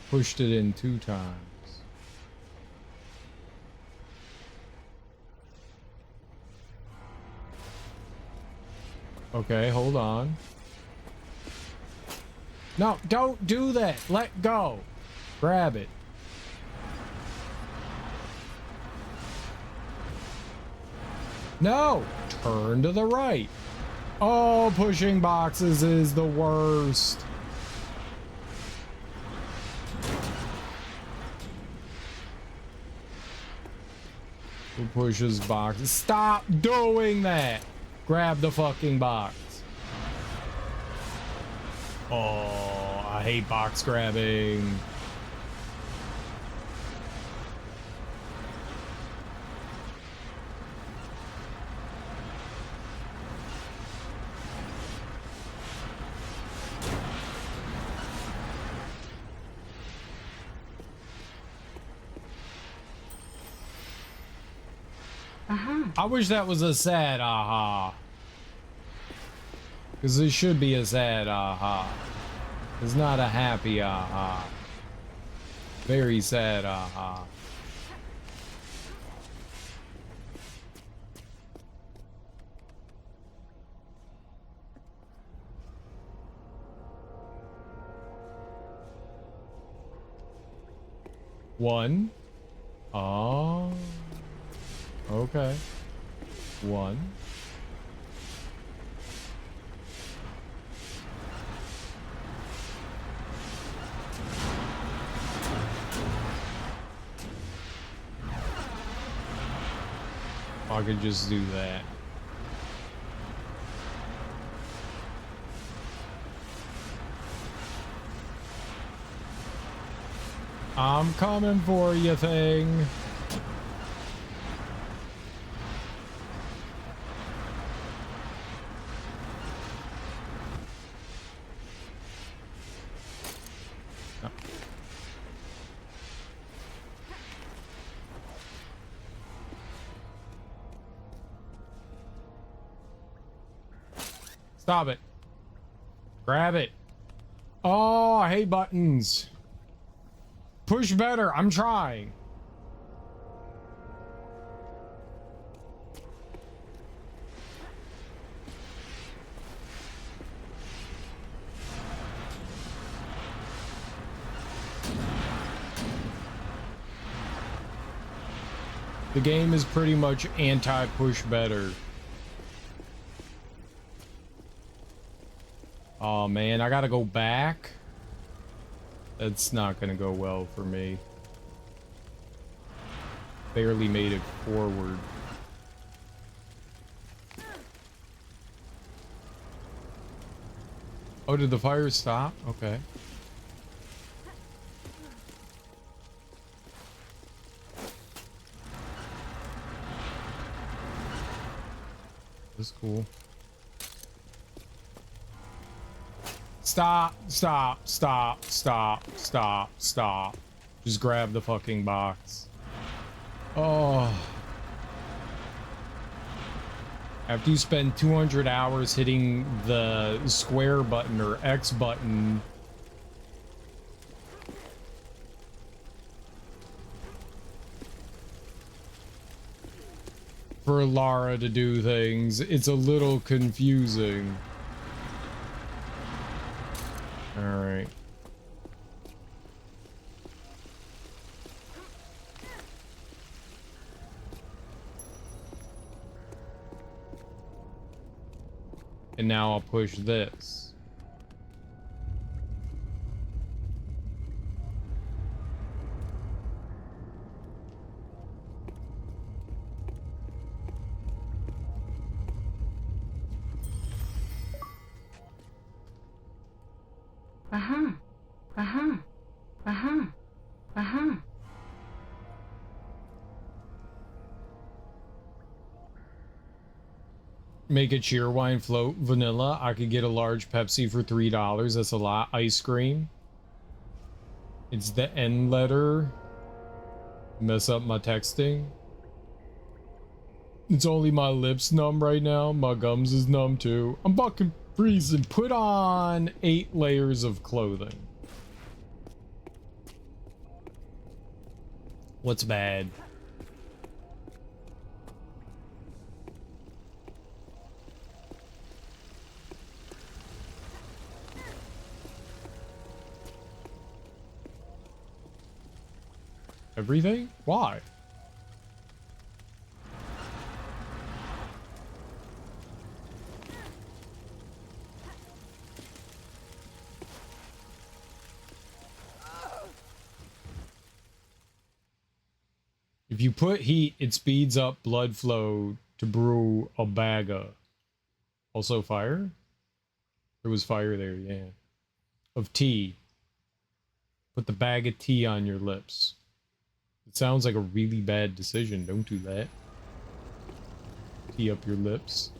Pushed it in 2 times. Okay, hold on. No, don't do that. Let go. Grab it. No, turn to the right. Oh, pushing boxes is the worst. Who pushes boxes? Stop doing that. Grab the fucking box. Oh, I hate box grabbing. I wish that was a sad aha. Because it should be a sad aha. It's not a happy aha. Very sad aha. One. Oh. Okay. 1. I could just do that. I'm coming for you, thing. Stop it. Grab it. Oh, I hate buttons. Push better. I'm trying. The game is pretty much anti-push better. Oh man, I gotta go back. That's not gonna go well for me. Barely made it forward. Oh, did the fire stop? Okay. That's cool. Stop, stop, stop, stop, stop, stop. Just grab the fucking box. Oh. After you spend 200 hours hitting the square button or X button, for Lara to do things, it's a little confusing. All right. And now I'll push this. Uh-huh. Uh-huh. Uh-huh. Uh-huh. Make a Cheerwine float vanilla. I could get a large Pepsi for $3. That's a lot. Ice cream. It's the N letter. Mess up my texting. It's only my lips numb right now. My gums is numb too. I'm fucking freezing. Put on 8 layers of clothing. What's bad? Everything? Why? If you put heat, it speeds up blood flow to brew a baga. Also fire? There was fire there, yeah. Of tea. Put the bag of tea on your lips. It sounds like a really bad decision. Don't do that. Tea up your lips.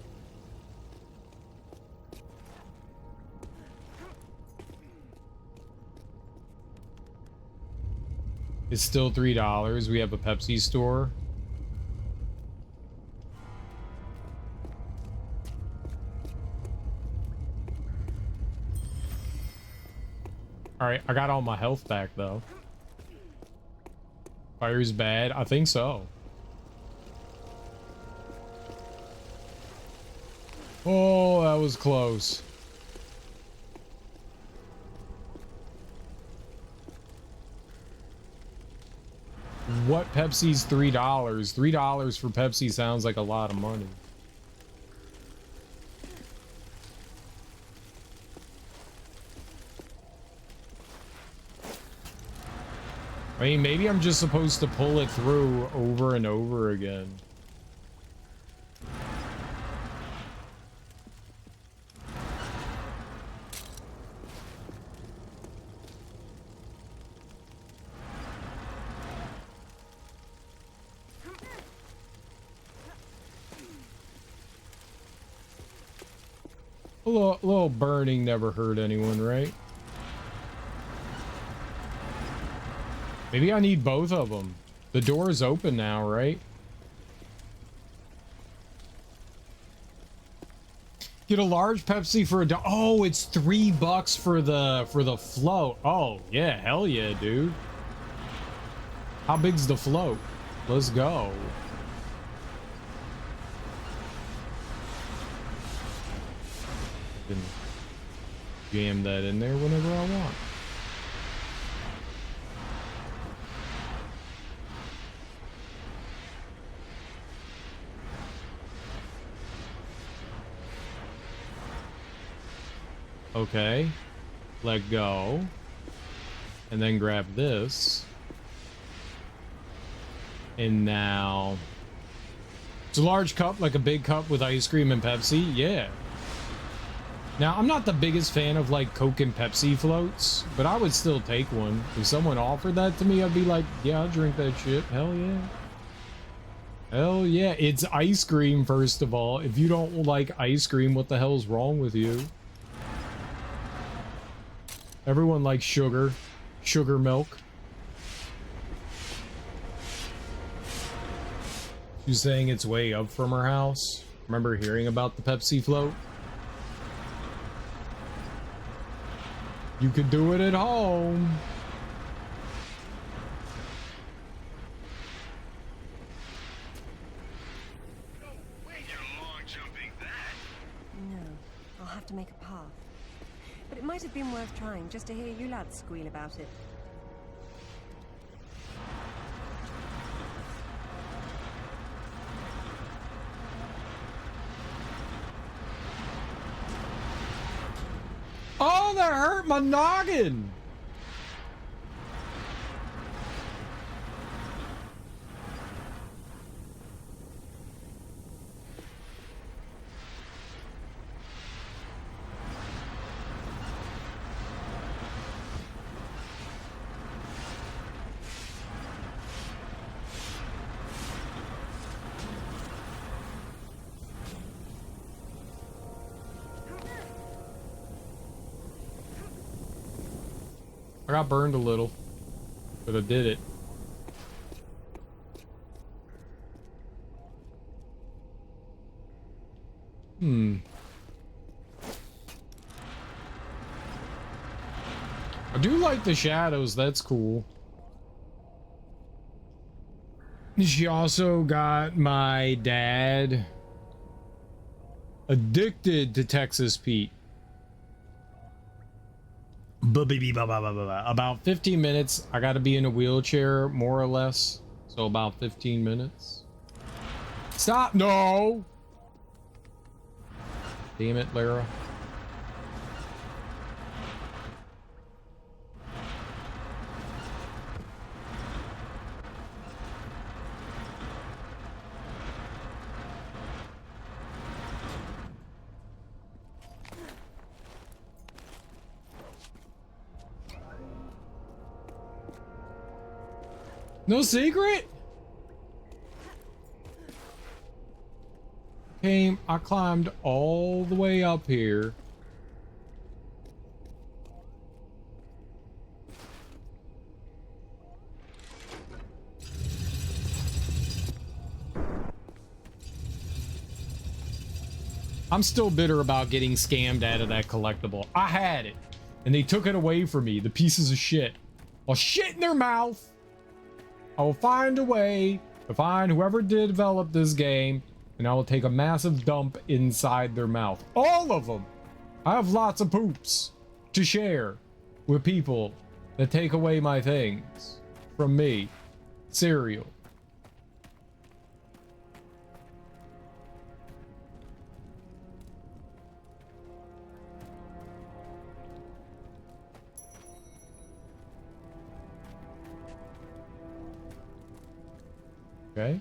It's still $3. We have a Pepsi store. Alright, I got all my health back though. Fire's bad? I think so. Oh, that was close. What Pepsi's $3? $3 for Pepsi sounds like a lot of money. I mean, maybe I'm just supposed to pull it through over and over again. little burning never hurt anyone, right? Maybe I need both of them. The door is open now, right? Get a large Pepsi for a oh, it's $3 for the float. Oh yeah, hell yeah, dude. How big's the float? Let's go. Can jam that in there whenever I want. Okay, let go, and then grab this, and now it's a large cup, like a big cup with ice cream and Pepsi. Yeah. Now, I'm not the biggest fan of like Coke and Pepsi floats, but I would still take one. If someone offered that to me, I'd be like, yeah, I'll drink that shit. Hell yeah. Hell yeah. It's ice cream, first of all. If you don't like ice cream, what the hell's wrong with you? Everyone likes sugar. Sugar milk. She's saying it's way up from her house. Remember hearing about the Pepsi float? You could do it at home. No way you're long jumping that. No, I'll have to make a path. But it might have been worth trying just to hear you lads squeal about it. Oh, that hurt my noggin. I got burned a little, but I did it. I do like the shadows, that's cool. She also got my dad addicted to Texas Pete. About 15 minutes. I gotta be in a wheelchair, more or less. So about 15 minutes. Stop! No! Damn it, Lara. No secret? I climbed all the way up here. I'm still bitter about getting scammed out of that collectible. I had it, and they took it away from me, the pieces of shit. Well, shit in their mouth. I will find a way to find whoever did develop this game, and I will take a massive dump inside their mouth. All of them! I have lots of poops to share with people that take away my things from me. Cereal. Okay.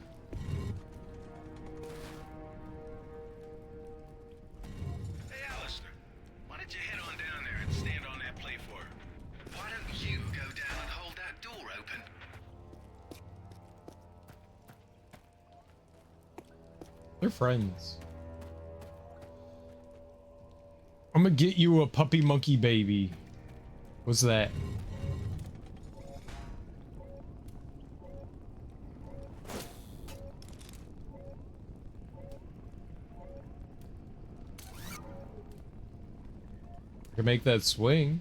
Hey, Alistair, why don't you head on down there and stand on that platform? Why don't you go down and hold that door open? They're friends. I'm gonna get you a puppy monkey baby. What's that? I can make that swing.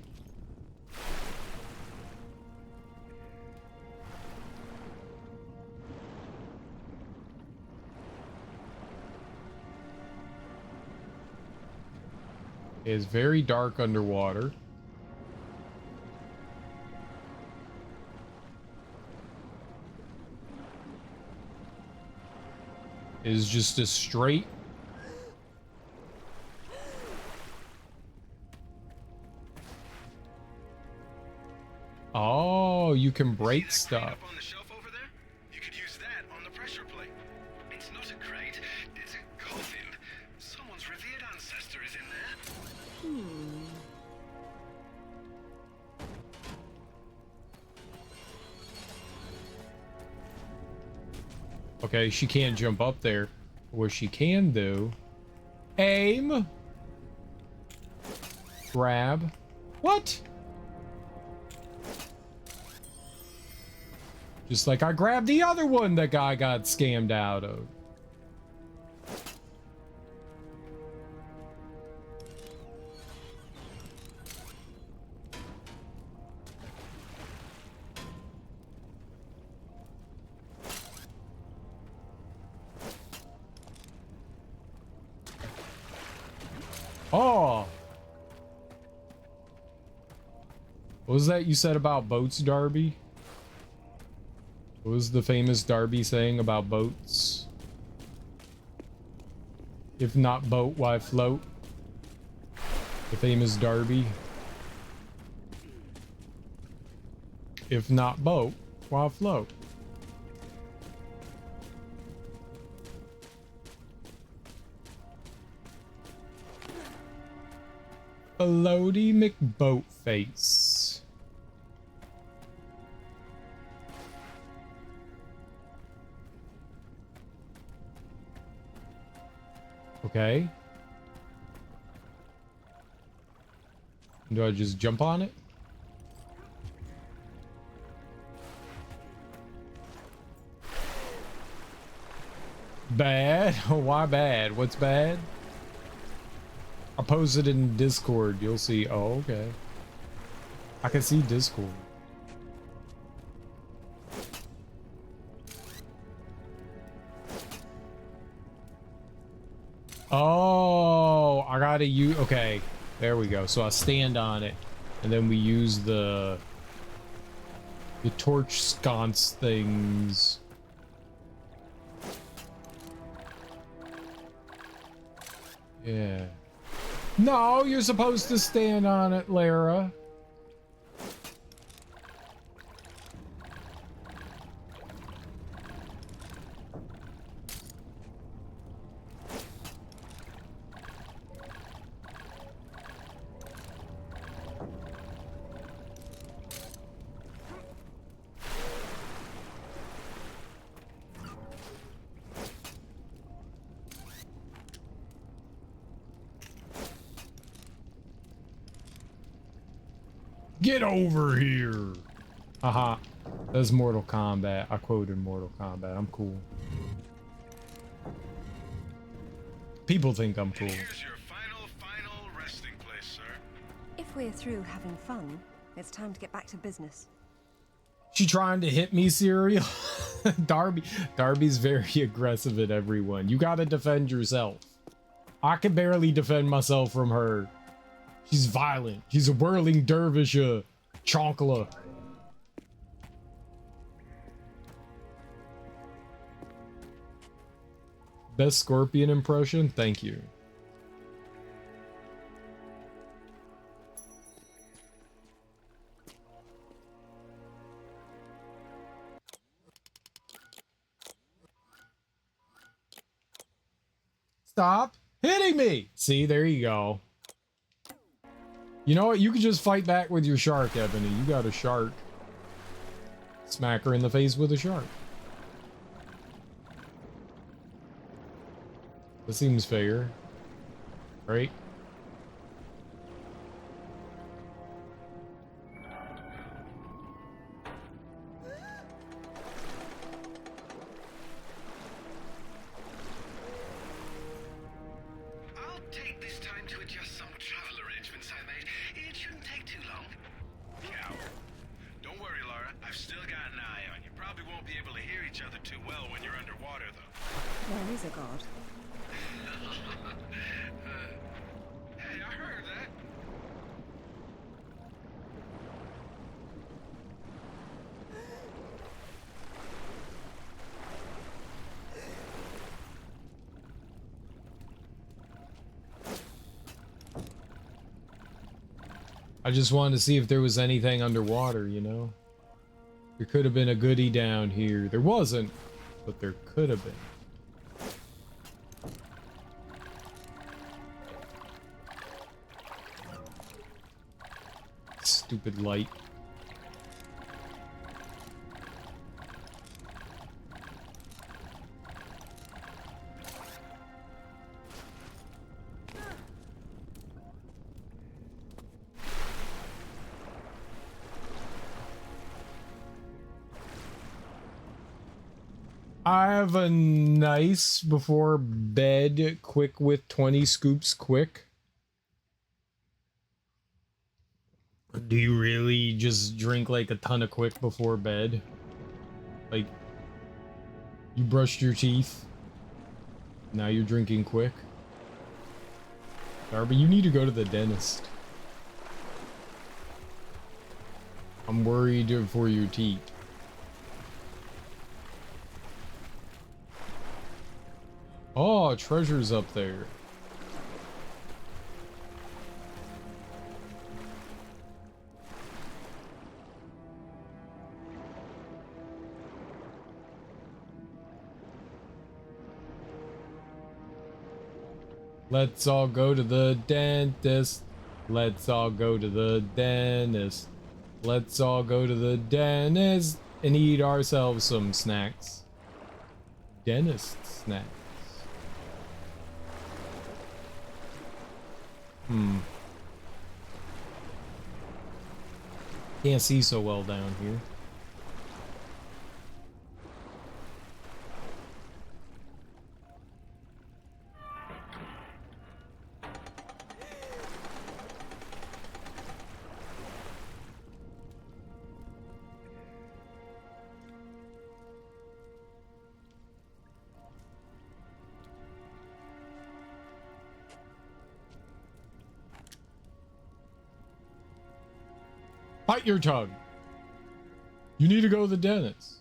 It's very dark underwater. Is just a straight. Oh, you can break stuff. Up on the shelf over there? You could use that on the pressure plate. It's not a crate, it's a coffin. Someone's revered ancestor is in there. Okay, she can't jump up there. What she can do, aim, grab. What? Just like I grabbed the other one that guy got scammed out of. Oh. What was that you said about boats, Darby? What was the famous Darby saying about boats? If not boat, why float? The famous Darby. If not boat, why float? Floaty McBoatface. Okay. Do I just jump on it? Bad? Why bad? What's bad? I'll post it in Discord. You'll see. Oh, okay. I can see Discord. Oh, I gotta use. Okay, there we go. So I stand on it, and then we use the torch sconce things. Yeah. No, you're supposed to stand on it, Lara. Get over here. Haha. That's Mortal Kombat. I quoted Mortal Kombat. I'm cool. People think I'm cool. Here's your final resting place, sir. If we're through having fun, it's time to get back to business. She trying to hit me, Cereal? Darby's very aggressive at everyone. You gotta defend yourself. I can barely defend myself from her. She's violent. She's a whirling dervish, chonkla. Best Scorpion impression? Thank you. Stop hitting me! See, there you go. You know what? You can just fight back with your shark, Ebony. You got a shark. Smack her in the face with a shark. That seems fair. Right? this time to adjust some travel arrangements I made. It shouldn't take too long. Cow. Don't worry, Lara. I've still got an eye on you. Probably won't be able to hear each other too well when you're underwater, though. There is a god. Hey, I heard that. I just wanted to see if there was anything underwater, you know? There could have been a goodie down here. There wasn't, but there could have been. Stupid light. I have a nice before bed quick with 20 scoops quick. Do you really just drink like a ton of quick before bed? Like, you brushed your teeth, now you're drinking quick? Darby, you need to go to the dentist. I'm worried for your teeth. Oh, treasure's up there. Let's all go to the dentist. Let's all go to the dentist. Let's all go to the dentist and eat ourselves some snacks. Dentist snacks. Can't see so well down here. Bite your tongue. You need to go to the dentist.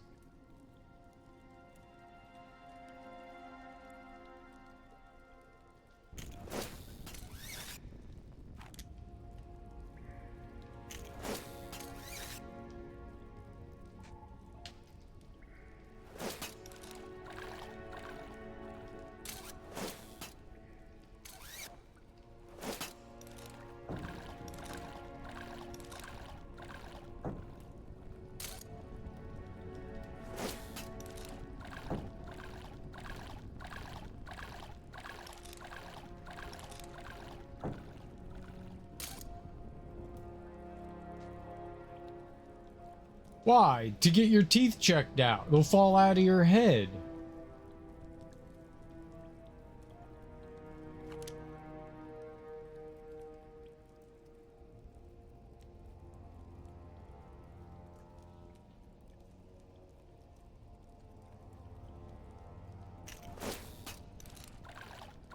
Why? To get your teeth checked out. They'll fall out of your head.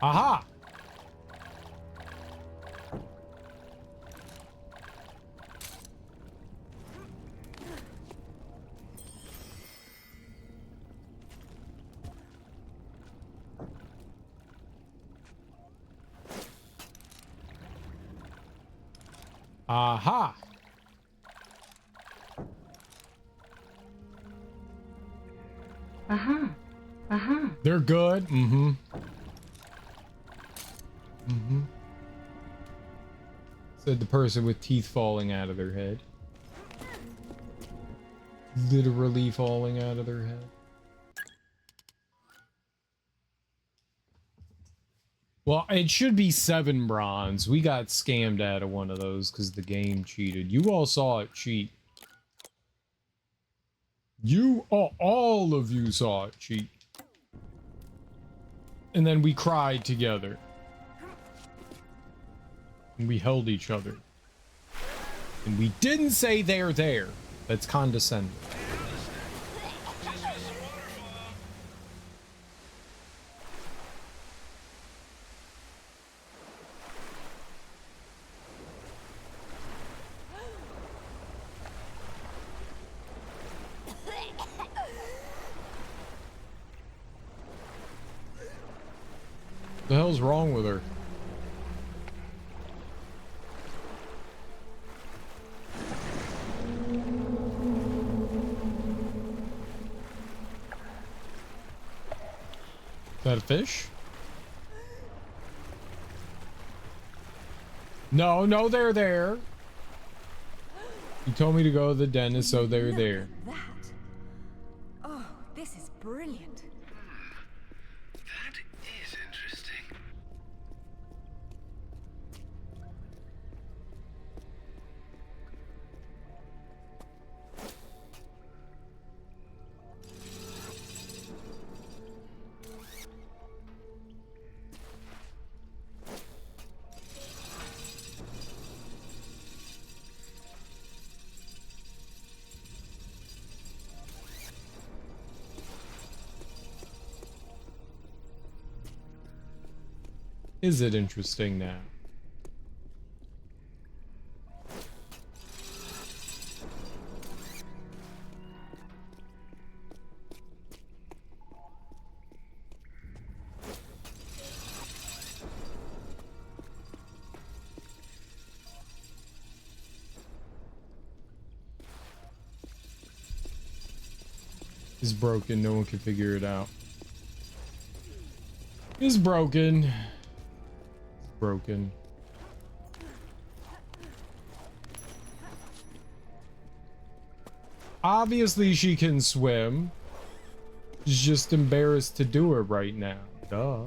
Aha! Aha! Uh-huh. Uh-huh. They're good. Mm-hmm. Mm-hmm. Said the person with teeth falling out of their head. Literally falling out of their head. Well, it should be 7 bronze. We got scammed out of one of those because the game cheated. You all saw it cheat. All of you saw it cheat. And then we cried together. And we held each other. And we didn't say they're there. That's condescending. The hell's wrong with her? Is that a fish? No, no, they're there. You told me to go to the dentist, so they're there. That. Oh, this is brilliant. That is interesting. Is it interesting now? It's broken. No one can figure it out. It's broken. Broken. Obviously she can swim. She's just embarrassed to do it right now. Duh.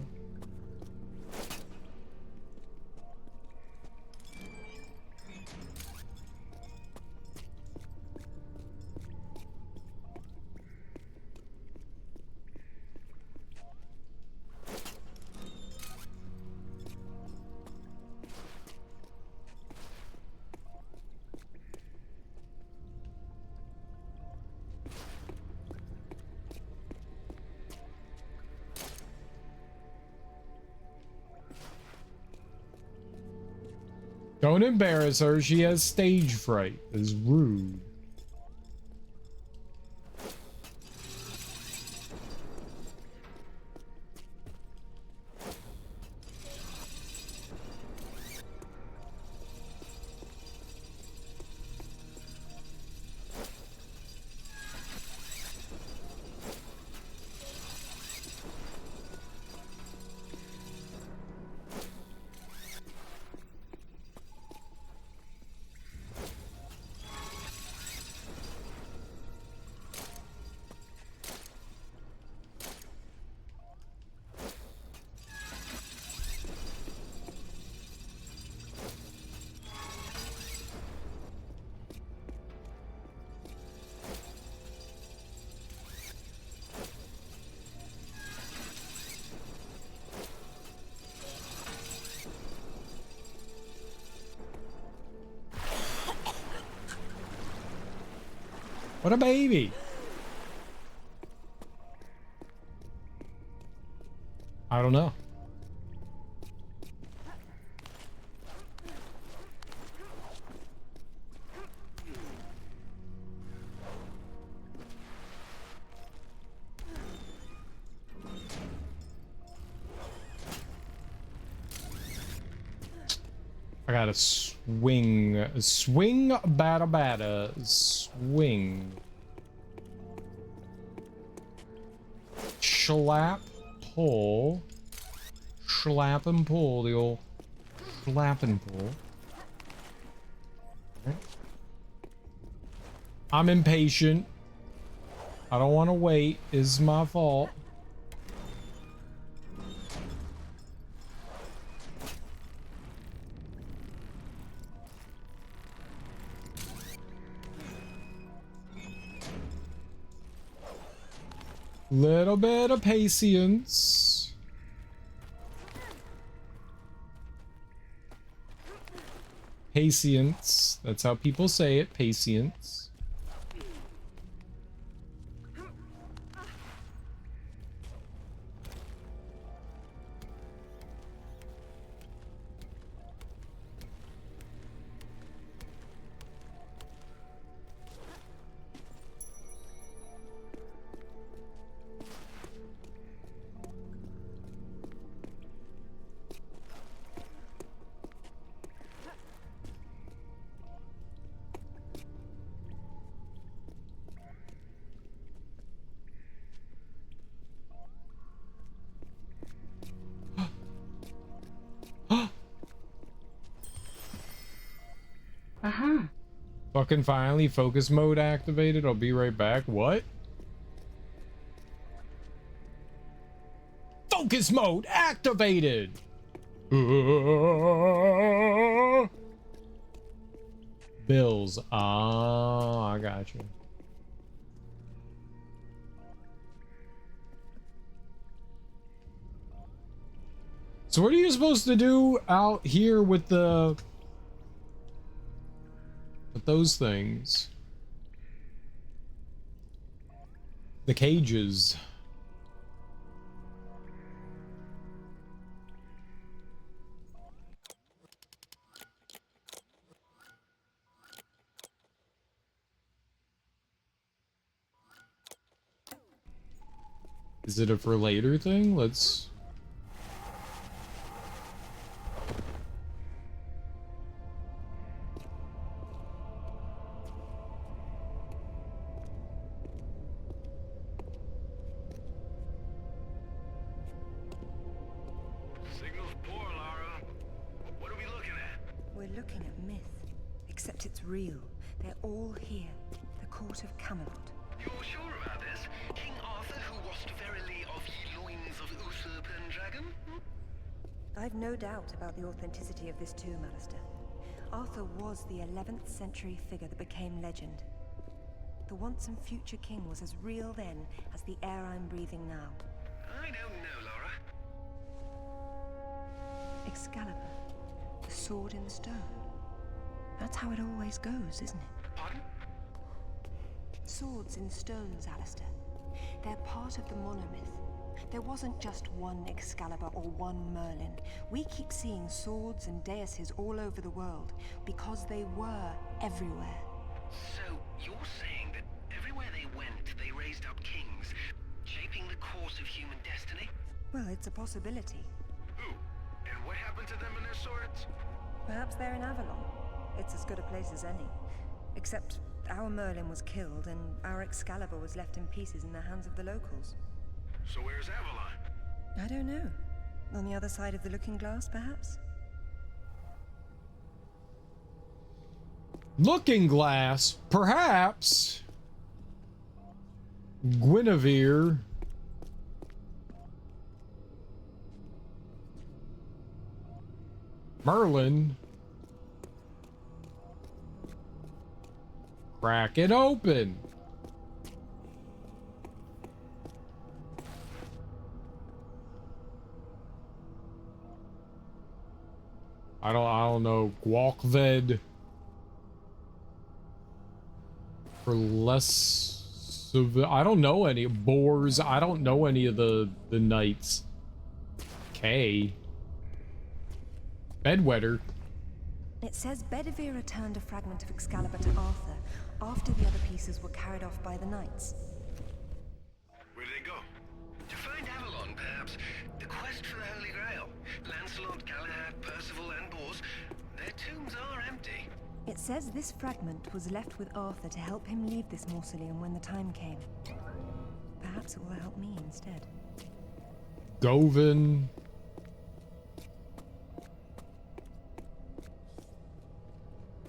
Don't embarrass her. She has stage fright. It's rude. What a baby. I don't know. I gotta swing, bada bada, swing. Schlap, pull. Schlap and pull, the old slap and pull. Okay. I'm impatient. I don't want to wait. It's my fault. Little bit of patience. Patience. That's how people say it. Patience. Uh-huh. Fucking finally, focus mode activated. I'll be right back. What? Focus mode activated! Bills. Oh, I got you. So what are you supposed to do out here with the... with those things? The cages. Is it a for later thing? Let's... Signal's poor, Lara. What are we looking at? We're looking at myth, except it's real. They're all here. The court of Camelot. You're sure about this? King Arthur, who wast verily of ye loins of Uther Pendragon? I've no doubt about the authenticity of this tomb, Alistair. Arthur was the 11th century figure that became legend. The once and future king was as real then as the air I'm breathing now. I don't know, Laura. Excalibur, the sword in the stone. That's how it always goes, isn't it? Pardon? Swords in stones, Alistair. They're part of the monomyth. There wasn't just one Excalibur or one Merlin. We keep seeing swords and deises all over the world because they were everywhere. So, you're saying that everywhere they went, they raised up kings, shaping the course of human destiny? Well, it's a possibility. Who? And what happened to them and their swords? Perhaps they're in Avalon. It's as good a place as any. Except our Merlin was killed and our Excalibur was left in pieces in the hands of the locals. So where's Avalon? I don't know. On the other side of the looking glass, perhaps? Looking glass, perhaps. Guinevere. Merlin. Crack it open. I don't know. Gwalkved. For less I don't know any boars. I don't know any of the knights. Okay. Bedwetter. It says Bedivere returned a fragment of Excalibur to Arthur after the other pieces were carried off by the knights. Where did they go? To find Avalon, perhaps. The quest for the Holy Grail. Lancelot, Galahad, Percival, and Bors. Their tombs are empty. It says this fragment was left with Arthur to help him leave this mausoleum when the time came. Perhaps it will help me instead. Govin.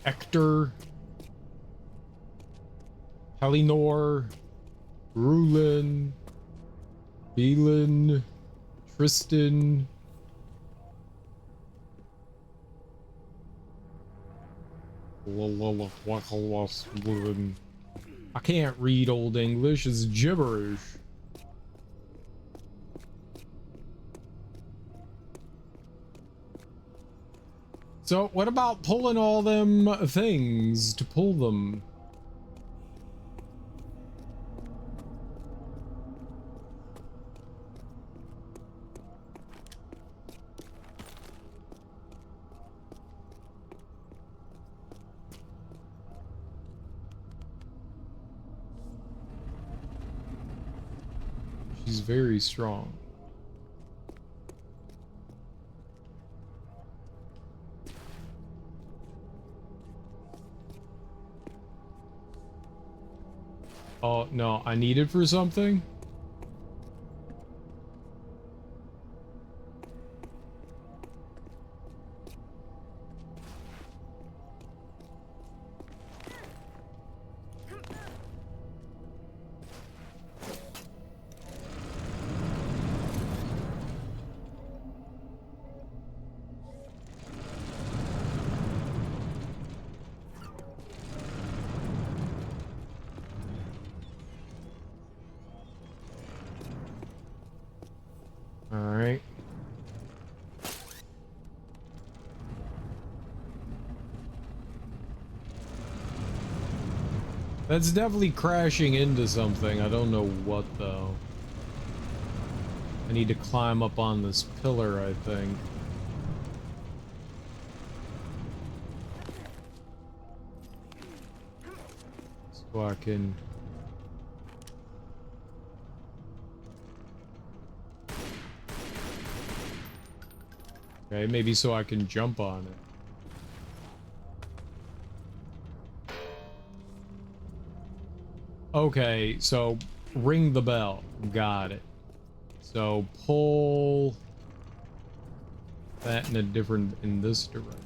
Hector. Pellinor. Rulin. Belin. Tristan. I can't read Old English, it's gibberish. So what about pulling all them things to pull them? She's very strong. Oh, no, I need it for something? All right. That's definitely crashing into something. I don't know what though. I need to climb up on this pillar, I think. So I can... Okay, maybe so I can jump on it. Okay, so ring the bell. Got it. So pull that in this direction.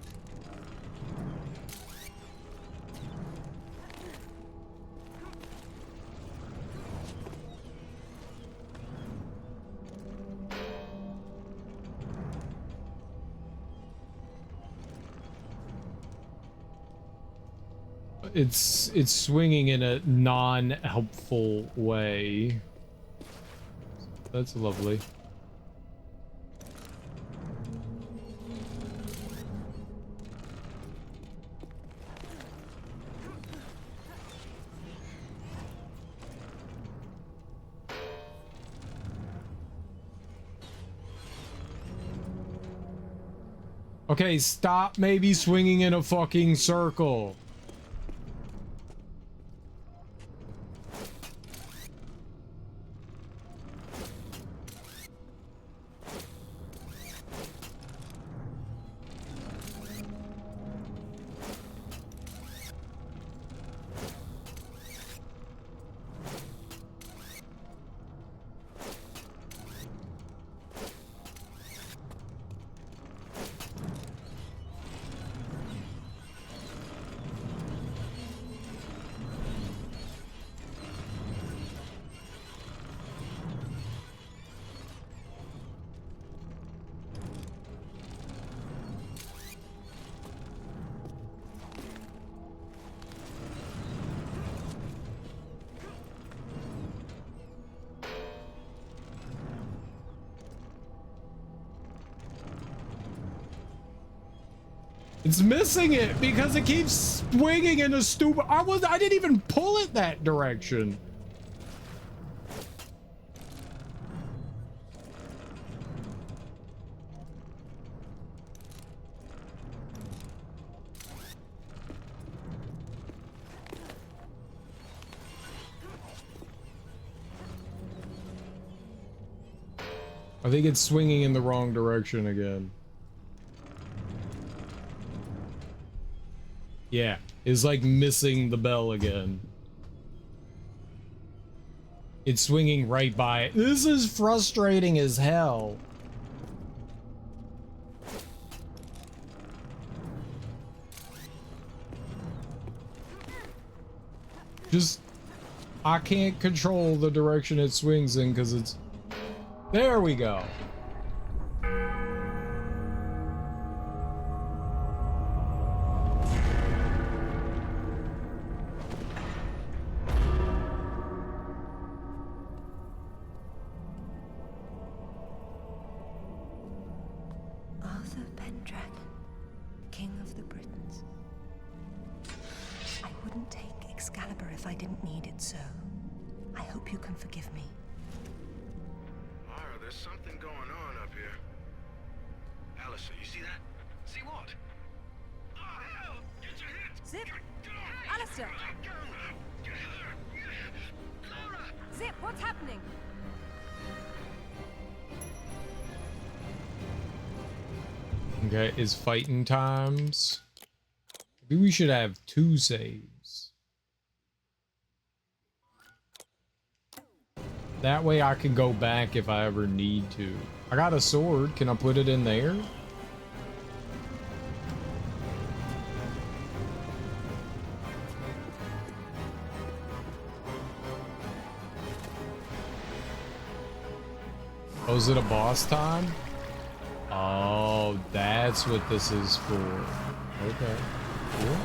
It's swinging in a non-helpful way. That's lovely. Okay, stop maybe swinging in a fucking circle. It's missing it because it keeps swinging in a stupid... I didn't even pull it that direction. I think it's swinging in the wrong direction again. Yeah, it's like missing the bell again. It's swinging right by it. This is frustrating as hell. Just, I can't control the direction it swings in because it's... There we go. King of the Britons. I wouldn't take Excalibur if I didn't need it so. I hope you can forgive me. Mara, there's something going on up here. Alistair, you see that? See what? Oh, hell! Get your hands! Zip! Get off! Alistair! Let go! Get her! Laura! Zip, what's happening? Okay, is fighting times. Maybe we should have 2 saves. That way I can go back if I ever need to. I got a sword. Can I put it in there? Oh, is it a boss time? Oh, that's what this is for. Okay. Cool.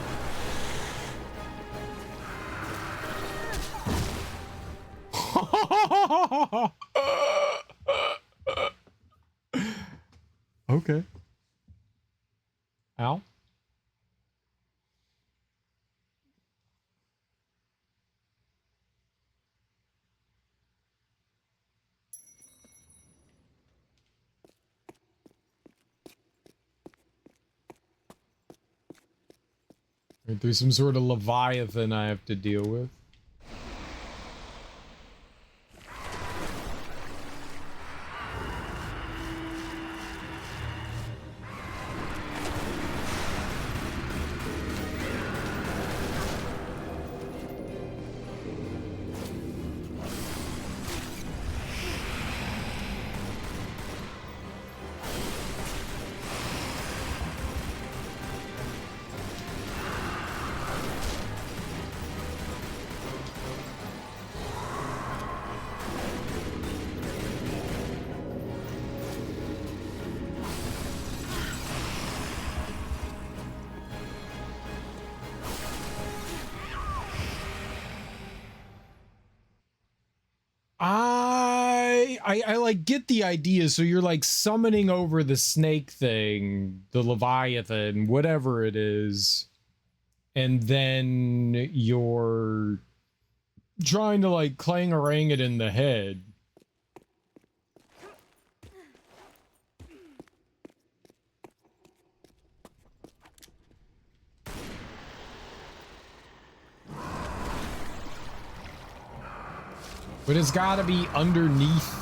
Okay. Ow. There's some sort of Leviathan I have to deal with. I like get the idea. So you're like summoning over the snake thing, the Leviathan, whatever it is, and then you're trying to like clang-a-rang it in the head. But it's gotta be underneath.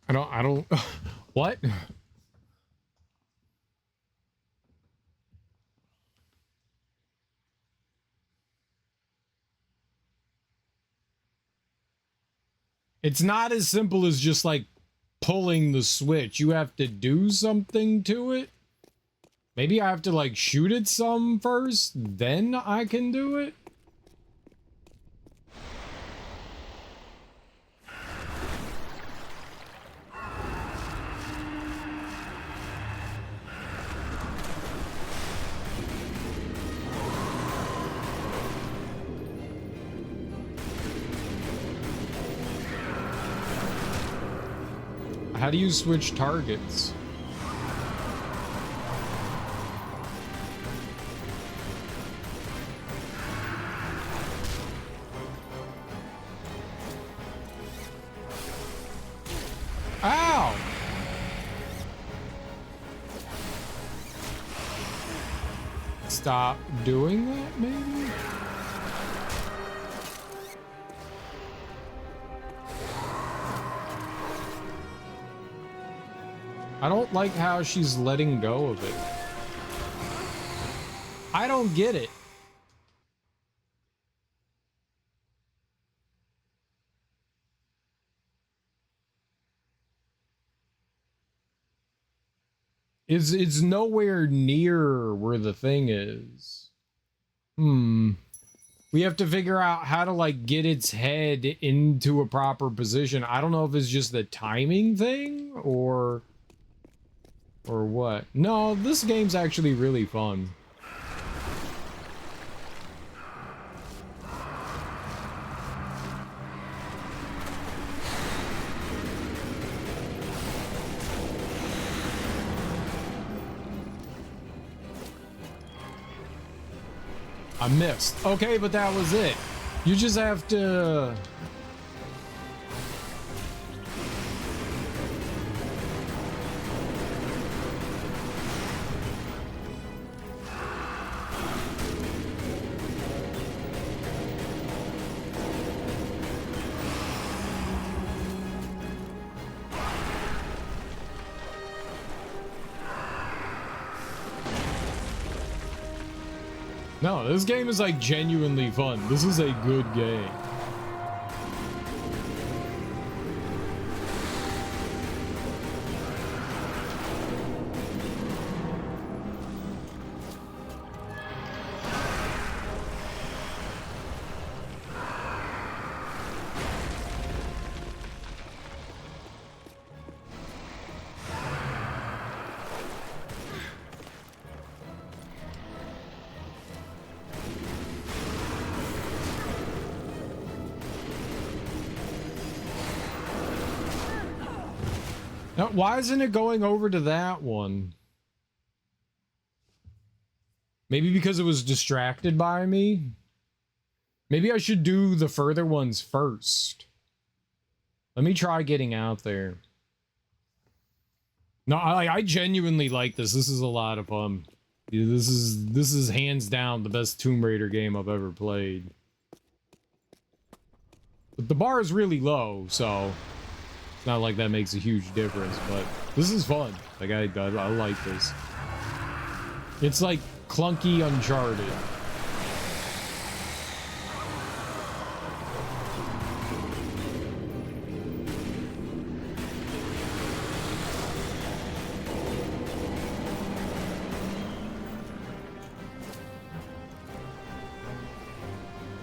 I don't what? It's not as simple as just like pulling the switch. You have to do something to it. Maybe I have to like shoot it some first, then I can do it. How do you switch targets? Ow! Stop doing that, maybe? I don't like how she's letting go of it. I don't get it. It's nowhere near where the thing is. We have to figure out how to like get its head into a proper position. I don't know if it's just the timing thing or what. No, this game's actually really fun. I missed. Okay, but that was it. You just have to... No, this game is like genuinely fun. This is a good game. Now, why isn't it going over to that one? Maybe because it was distracted by me? Maybe I should do the further ones first. Let me try getting out there. No, I genuinely like this. This is a lot of fun. This is hands down the best Tomb Raider game I've ever played. But the bar is really low, so... not like that makes a huge difference, but this is fun. Like I like this. It's like clunky Uncharted.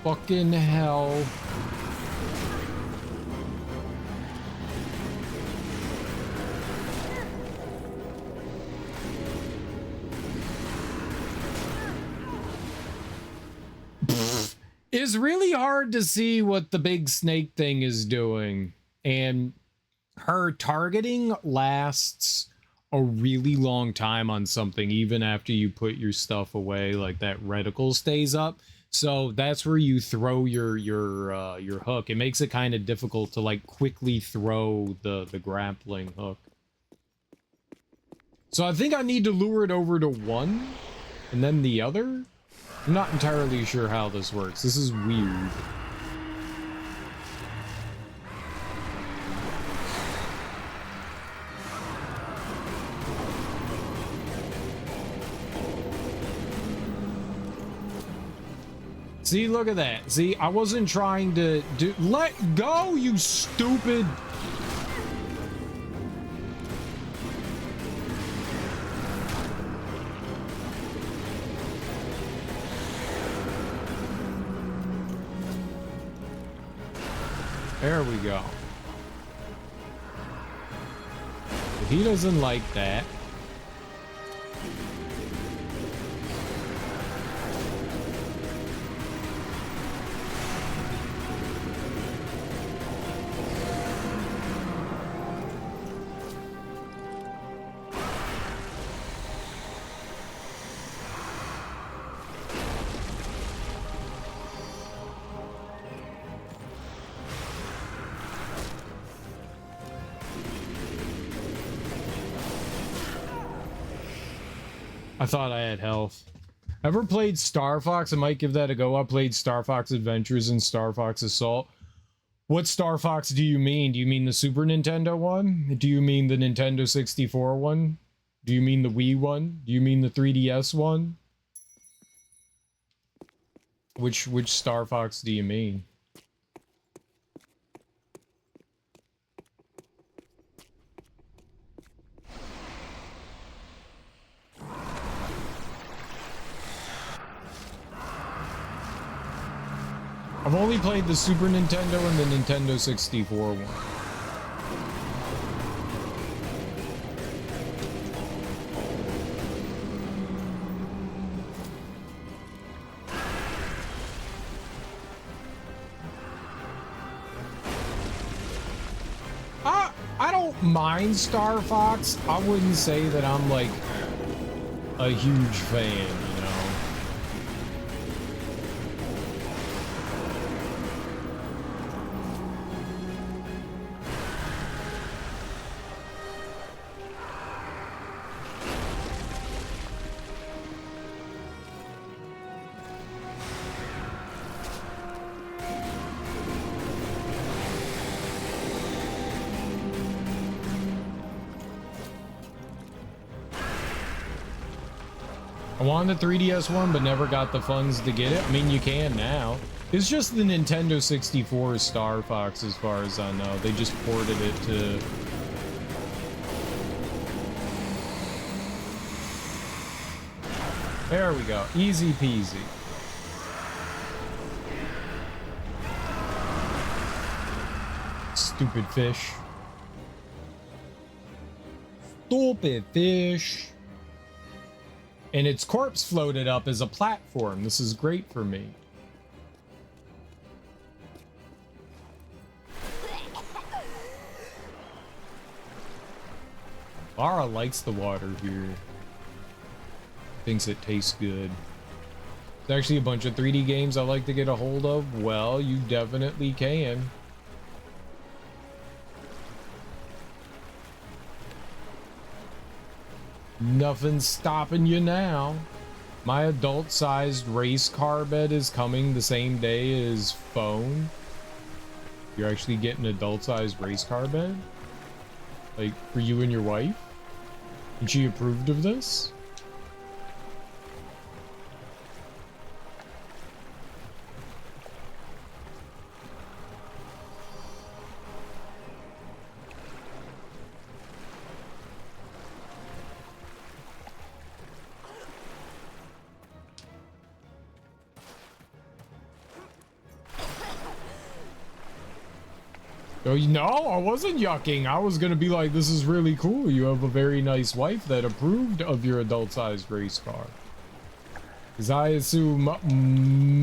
Fucking hell. It's really hard to see what the big snake thing is doing, and her targeting lasts a really long time on something even after you put your stuff away. Like that reticle stays up, so that's where you throw your hook. It makes it kind of difficult to like quickly throw the grappling hook. So I think I need to lure it over to one and then the other. I'm not entirely sure how this works. This is weird. See, look at that. See, I wasn't trying to do... Let go, you stupid... There we go. But he doesn't like that. I thought I had health. Ever played Star Fox? I might give that a go. I played Star Fox Adventures and Star Fox Assault. What Star Fox do you mean? Do you mean the Super Nintendo one? Do you mean the Nintendo 64 one? Do you mean the Wii one? Do you mean the 3DS one? Which Star Fox do you mean? I've only played the Super Nintendo and the Nintendo 64 one. I don't mind Star Fox. I wouldn't say that I'm like a huge fan, you know. I wanted the 3DS one, but never got the funds to get it. I mean, you can now. It's just the Nintendo 64 Star Fox, as far as I know. They just ported it to... There we go. Easy peasy. Stupid fish. Stupid fish. And its corpse floated up as a platform. This is great for me. Lara likes the water here. Thinks it tastes good. There's actually a bunch of 3D games I like to get a hold of. Well, you definitely can. Nothing's stopping you now. My adult-sized race car bed is coming the same day as phone. You're actually getting an adult-sized race car bed? Like, for you and your wife? And she approved of this? Oh, no, I wasn't yucking. I was gonna be like, this is really cool. You have a very nice wife that approved of your adult-sized race car. Because I assume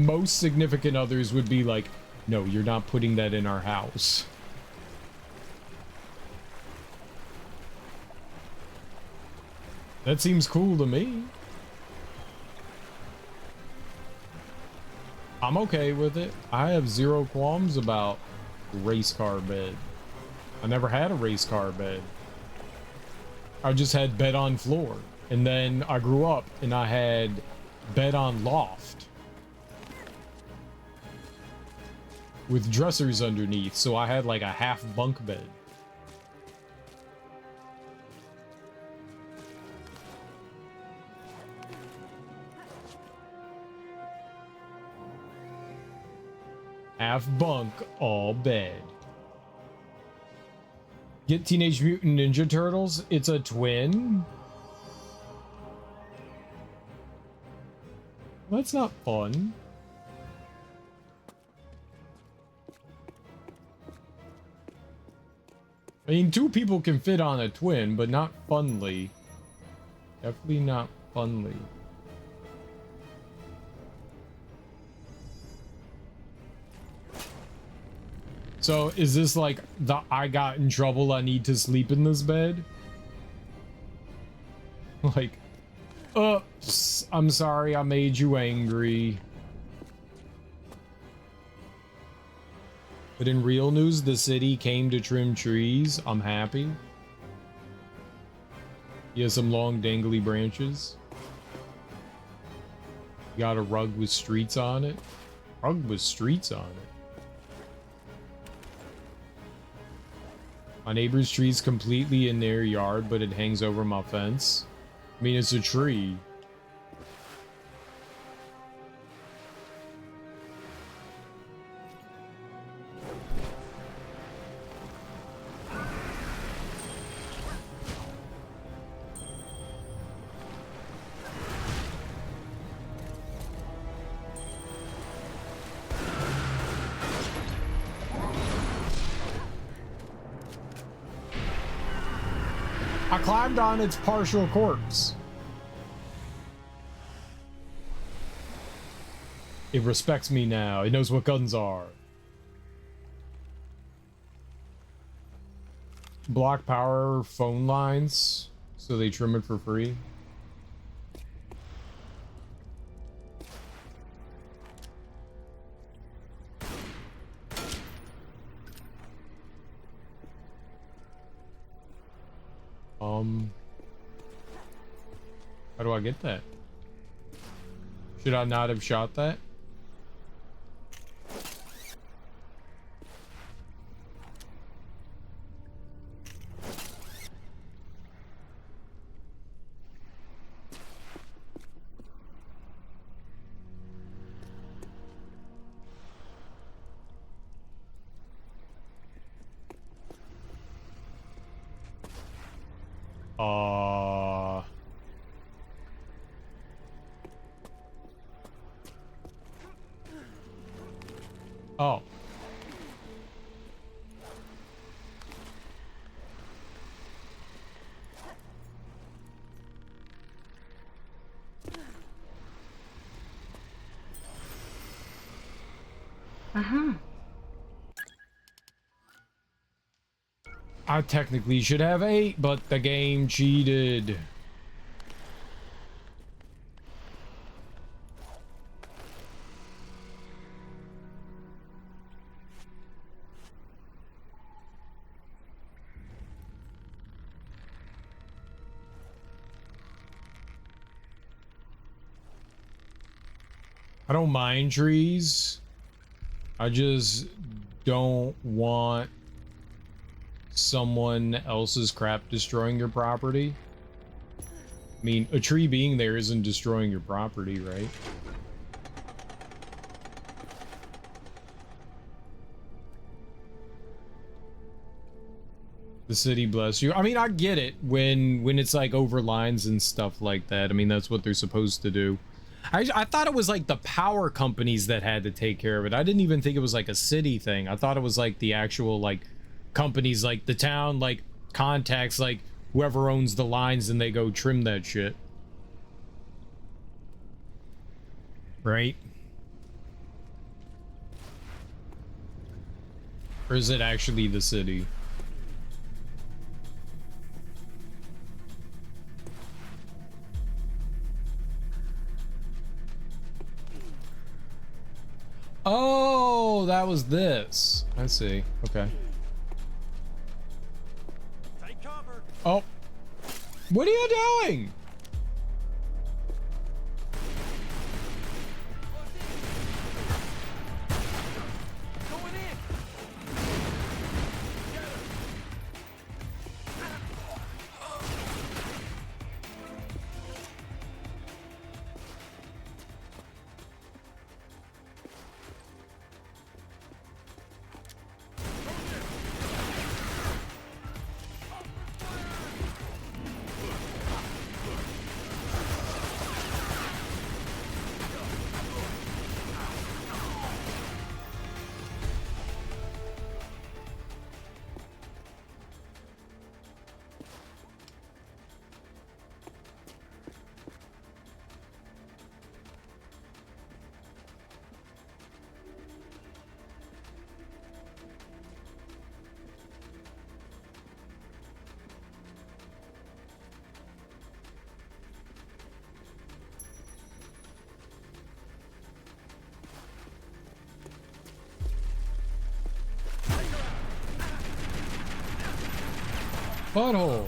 most significant others would be like, no, you're not putting that in our house. That seems cool to me. I'm okay with it. I have zero qualms about race car bed. I never had a race car bed. I just had bed on floor. And then I grew up and I had bed on loft with dressers underneath, so I had like a half bunk bed. Half bunk, all bed. Get Teenage Mutant Ninja Turtles. It's a twin. That's not fun. I mean, two people can fit on a twin, but not funly. Definitely not funly. So, is this like the I got in trouble, I need to sleep in this bed? Like, oops, I'm sorry I made you angry. But in real news, the city came to trim trees. I'm happy. He has some long dangly branches. Got a rug with streets on it. Rug with streets on it. My neighbor's tree's completely in their yard, but it hangs over my fence. I mean, it's a tree. I climbed on its partial corpse. It respects me now. It knows what guns are. Block power phone lines, so they trim it for free. How do I get that? Should I not have shot that? Oh. Uh-huh. I technically should have 8, but the game cheated. I don't mind trees. I just don't want someone else's crap destroying your property. I mean, a tree being there isn't destroying your property, right? The city bless you. I mean, I get it when it's like over lines and stuff like that. I mean, that's what they're supposed to do. I thought it was like the power companies that had to take care of it. I didn't even think it was like a city thing. I thought it was like the actual like companies, like the town like contacts like whoever owns the lines and they go trim that shit. Right? Or is it actually the city? Oh, that was this. I see. Okay. Take cover. Oh. What are you doing? Going in. Get her. Butthole.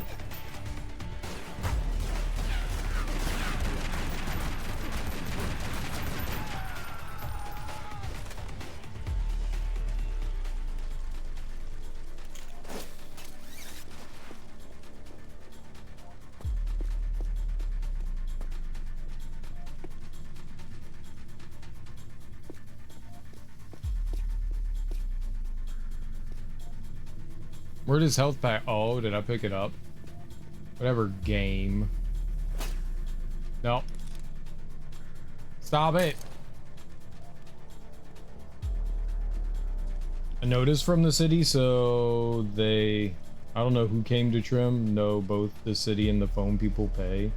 Where does health pack? Oh, did I pick it up? Whatever game. No. Stop it. A notice from the city, so they I don't know who came to trim. No, both the city and the phone people pay.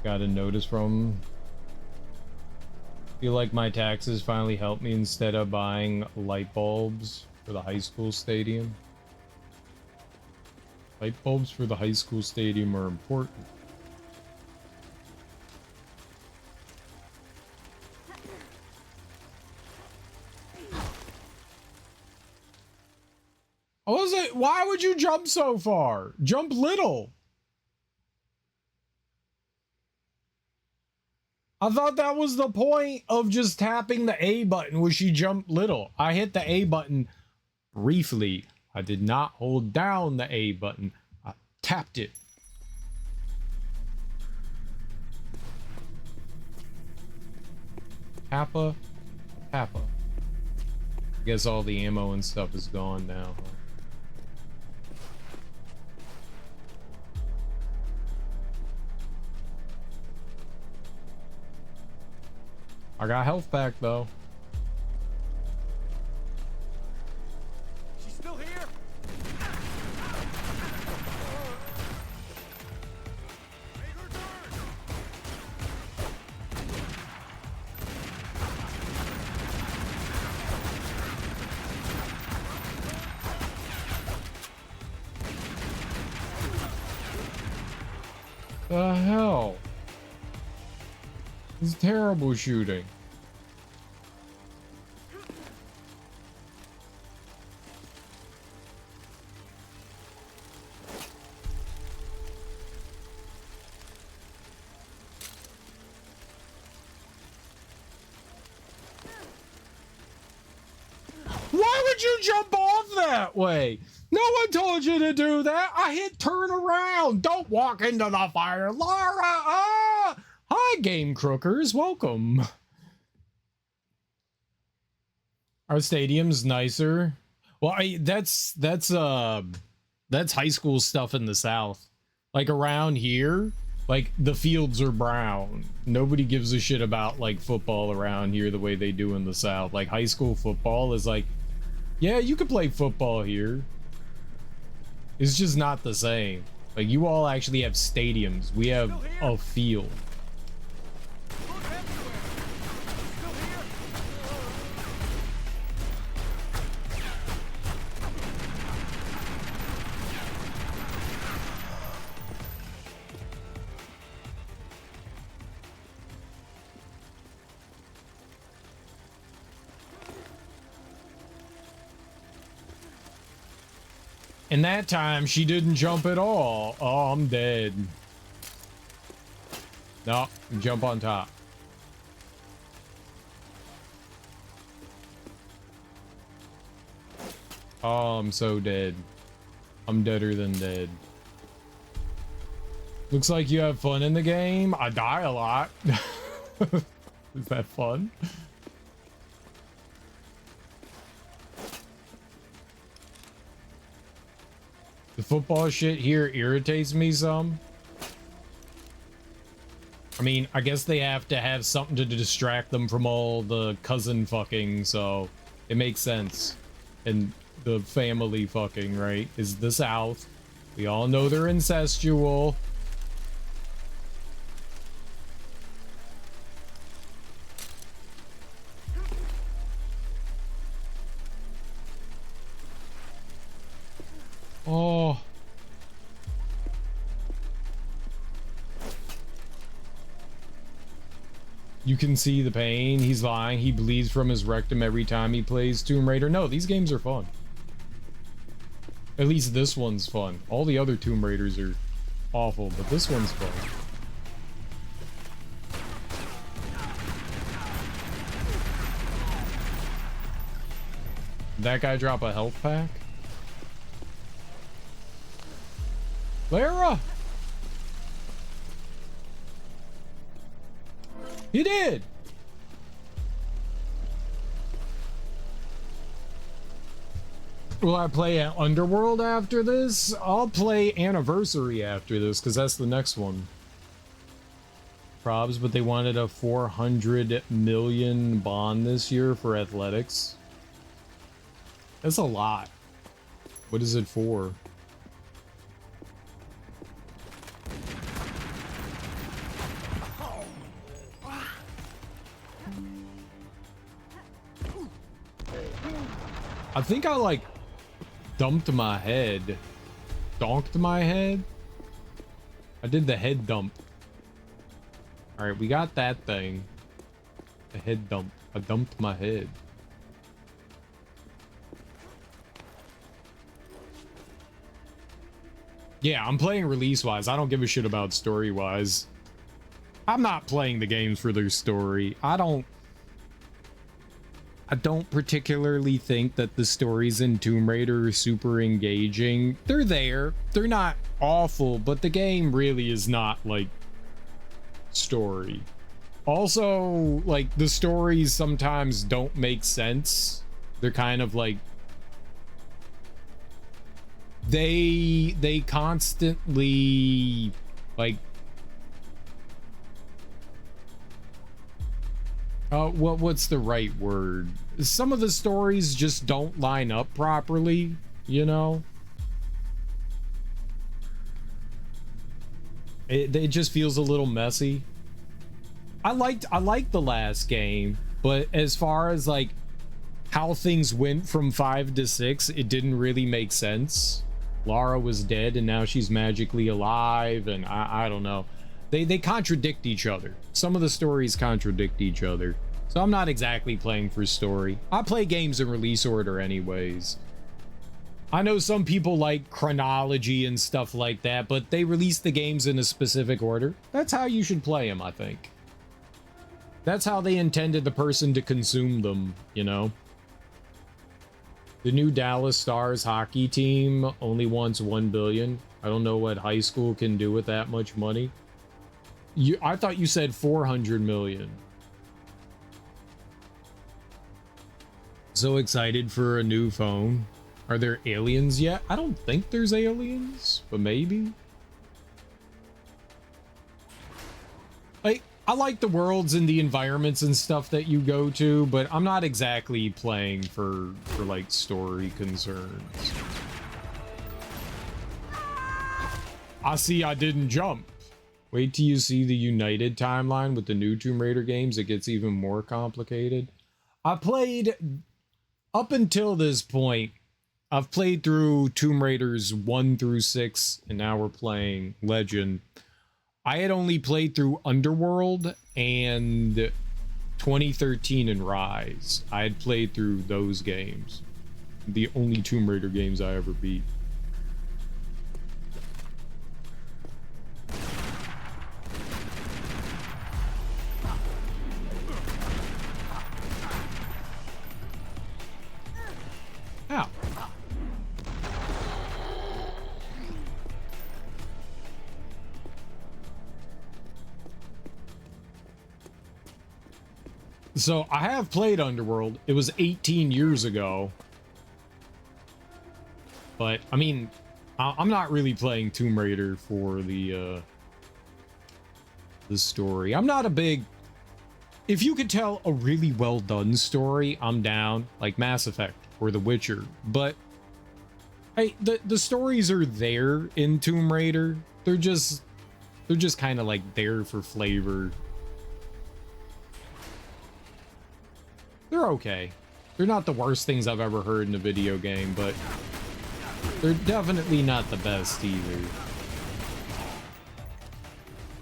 Got a notice from. Feel like my taxes finally helped me instead of buying light bulbs for the high school stadium. Light bulbs for the high school stadium are important. Why would you jump so far? Jump little. I thought that was the point of just tapping the A button, was she jumped little. I hit the A button briefly. I did not hold down the A button. I tapped it. Tappa, Tappa. I guess all the ammo and stuff is gone now, huh? I got health back though. She's still here. The hell? This is terrible shooting. Why would you jump off that way? No one told you to do that. I hit turn around. Don't walk into the fire. Lara! Ah! Hi, Game Crookers. Welcome. Our stadium's nicer. Well, that's high school stuff in the South. Like around here, like the fields are brown. Nobody gives a shit about like football around here the way they do in the South. Like high school football is like, yeah, you could play football here. It's just not the same. Like you all actually have stadiums. We have a field. And that time she didn't jump at all. Oh, I'm dead. No, jump on top. Oh, I'm so dead. I'm deader than dead. Looks like you have fun in the game. I die a lot. Is that fun? The football shit here irritates me some. I mean, I guess they have to have something to distract them from all the cousin fucking, so it makes sense. And the family fucking, right, is the South. We all know they're incestual. Oh. You can see the pain. He's lying. He bleeds from his rectum every time he plays Tomb Raider. No, these games are fun. At least this one's fun. All the other Tomb Raiders are awful, but this one's fun. Did that guy drop a health pack? Lara! He did! Will I play Underworld after this? I'll play Anniversary after this, because that's the next one. Probs, but they wanted a 400 million bond this year for athletics. That's a lot. What is it for? I think I like dumped my head. Donked my head? I did the head dump. Alright, we got that thing. The head dump. I dumped my head. Yeah, I'm playing release-wise. I don't give a shit about story-wise. I'm not playing the games for their story. I don't particularly think that the stories in Tomb Raider are super engaging. They're there. They're not awful, but the game really is not, like, story. Also, like, the stories sometimes don't make sense. They're kind of like... They constantly, like... what's the right word? Some of the stories just don't line up properly, you know? It just feels a little messy. I liked the last game, but as far as like how things went from 5 to 6, it didn't really make sense. Lara was dead and now she's magically alive, and I don't know. They contradict each other. Some of the stories contradict each other. So I'm not exactly playing for story. I play games in release order anyways. I know some people like chronology and stuff like that, but they release the games in a specific order. That's how you should play them, I think. That's how they intended the person to consume them, you know? The new Dallas Stars hockey team only wants $1 billion. I don't know what high school can do with that much money. I thought you said 400 million. So excited for a new phone. Are there aliens yet? I don't think there's aliens, but maybe. Like, I like the worlds and the environments and stuff that you go to, but I'm not exactly playing for like story concerns. I see I didn't jump. Wait till you see the United timeline with the new Tomb Raider games. It gets even more complicated. I played, up until this point, I've played through Tomb Raiders 1 through 6, and now we're playing Legend. I had only played through Underworld and 2013 and Rise. I had played through those games. The only Tomb Raider games I ever beat. Ow. So I have played Underworld. It was 18 years ago. But I mean, I'm not really playing Tomb Raider for the story. I'm not a big... If you could tell a really well done story, I'm down, like Mass Effect or The Witcher. But hey, the stories are there in Tomb Raider. They're just kind of like there for flavor. They're okay. They're not the worst things I've ever heard in a video game, but they're definitely not the best either.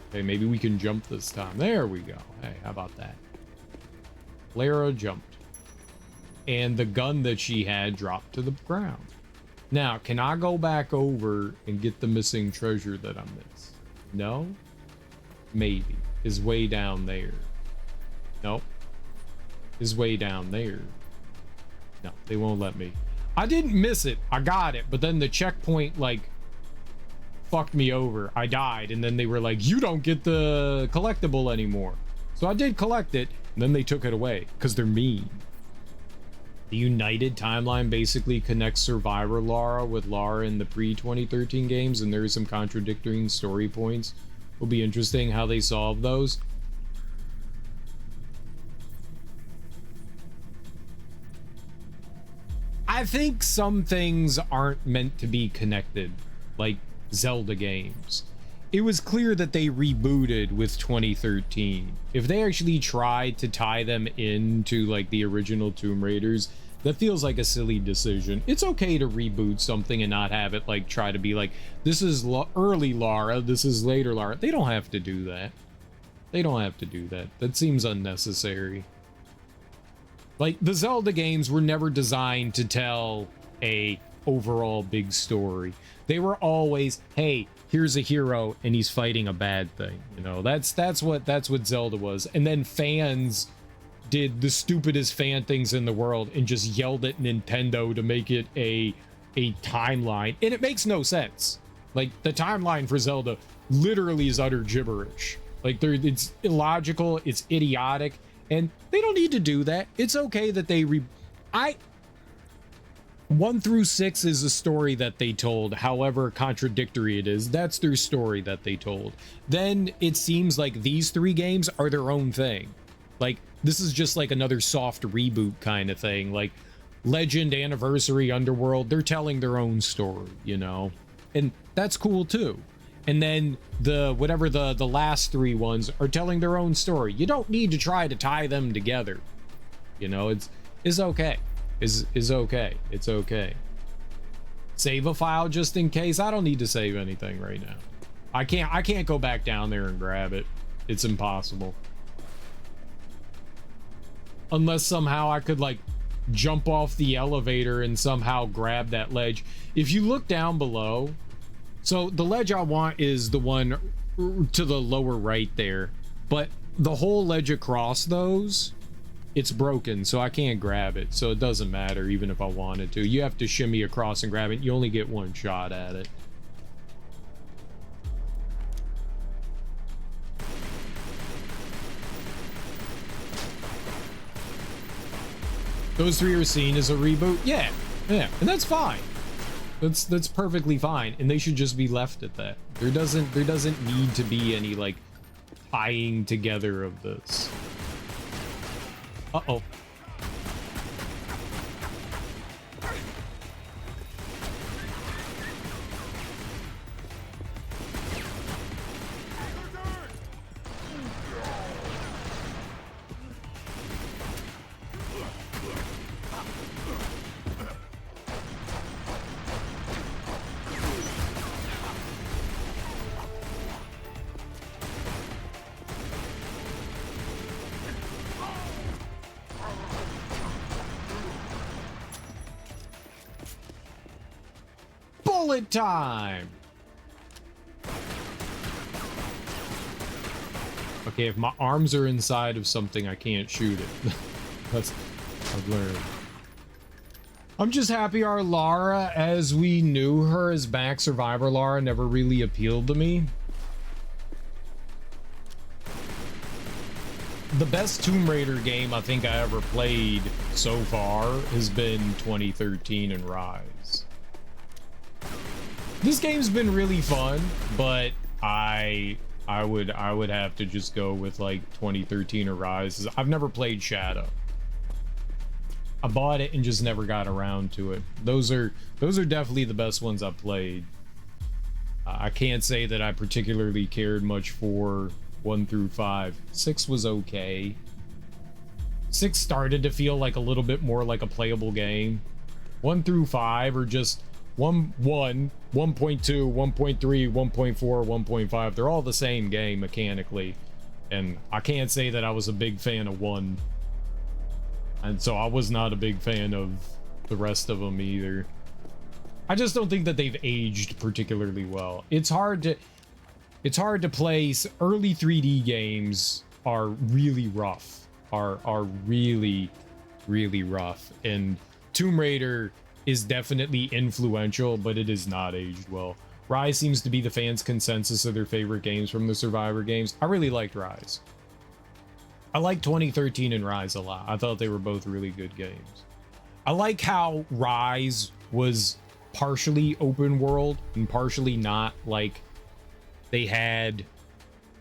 Okay, maybe we can jump this time. There we go. Hey, how about that? Lara jumped. And the gun that she had dropped to the ground. Now, can I go back over and get the missing treasure that I missed? No? Maybe. Is way down there. Nope. Is way down there. No, they won't let me. I didn't miss it. I got it. But then the checkpoint, like, fucked me over. I died. And then they were like, you don't get the collectible anymore. So I did collect it. And then they took it away. Because they're mean. The United timeline basically connects Survivor Lara with Lara in the pre-2013 games. And there are some contradicting story points. Will be interesting how they solve those. I think some things aren't meant to be connected, like Zelda games. It was clear that they rebooted with 2013. If they actually tried to tie them into like the original Tomb Raiders, That feels like a silly decision. It's okay to reboot something and not have it like try to be like, this is early Lara, this is later Lara. They don't have to do that. They don't have to do that. That seems unnecessary. Like, the Zelda games were never designed to tell a overall big story. They were always, hey, here's a hero and he's fighting a bad thing. You know, that's what Zelda was. And then fans did the stupidest fan things in the world and just yelled at Nintendo to make it a timeline. And it makes no sense. Like, the timeline for Zelda literally is utter gibberish. Like, it's illogical, it's idiotic, and they don't need to do that. It's okay that they 1 through 6 is a story that they told, however contradictory it is. That's their story that they told. Then it seems like these 3 games are their own thing. Like, this is just like another soft reboot kind of thing. Like, Legend, Anniversary, Underworld, they're telling their own story, you know? And that's cool too. And then the last 3 ones are telling their own story. You don't need to try to tie them together. You know, it's okay. Is okay. It's okay. Save a file just in case. I don't need to save anything right now. I can't go back down there and grab it. It's impossible. Unless somehow I could like jump off the elevator and somehow grab that ledge. If you look down below, so the ledge I want is the one to the lower right there, but the whole ledge across those, it's broken, so I can't grab it. So it doesn't matter even if I wanted to. You have to shimmy across and grab it. You only get 1 shot at it. Those 3 are seen as a reboot? Yeah, and that's fine. That's perfectly fine, and they should just be left at that. There doesn't need to be any like tying together of this. Uh-oh. Bullet time! Okay, if my arms are inside of something, I can't shoot it. That's I've learned. I'm just happy our Lara, as we knew her as back Survivor Lara, never really appealed to me. The best Tomb Raider game I think I ever played so far has been 2013 and Rise. This game's been really fun, but I would have to just go with like 2013 or Rise. I've never played Shadow. I bought it and just never got around to it. Those are definitely the best ones I've played. I can't say that I particularly cared much for 1 through 5. 6 was okay. 6 started to feel like a little bit more like a playable game. 1 through 5 are just 1.2, 1.3, 1.4, 1.5. They're all the same game mechanically, and I can't say that I was a big fan of 1, and so I was not a big fan of the rest of them either. I just don't think that they've aged particularly well. It's hard to play. Early 3D games are really rough, are really rough, and Tomb Raider is definitely influential, but it is not aged well. Rise seems to be the fans' consensus of their favorite games from the Survivor games. I really liked Rise. I like 2013 and Rise a lot. I thought they were both really good games. I like how Rise was partially open world and partially not. Like, they had,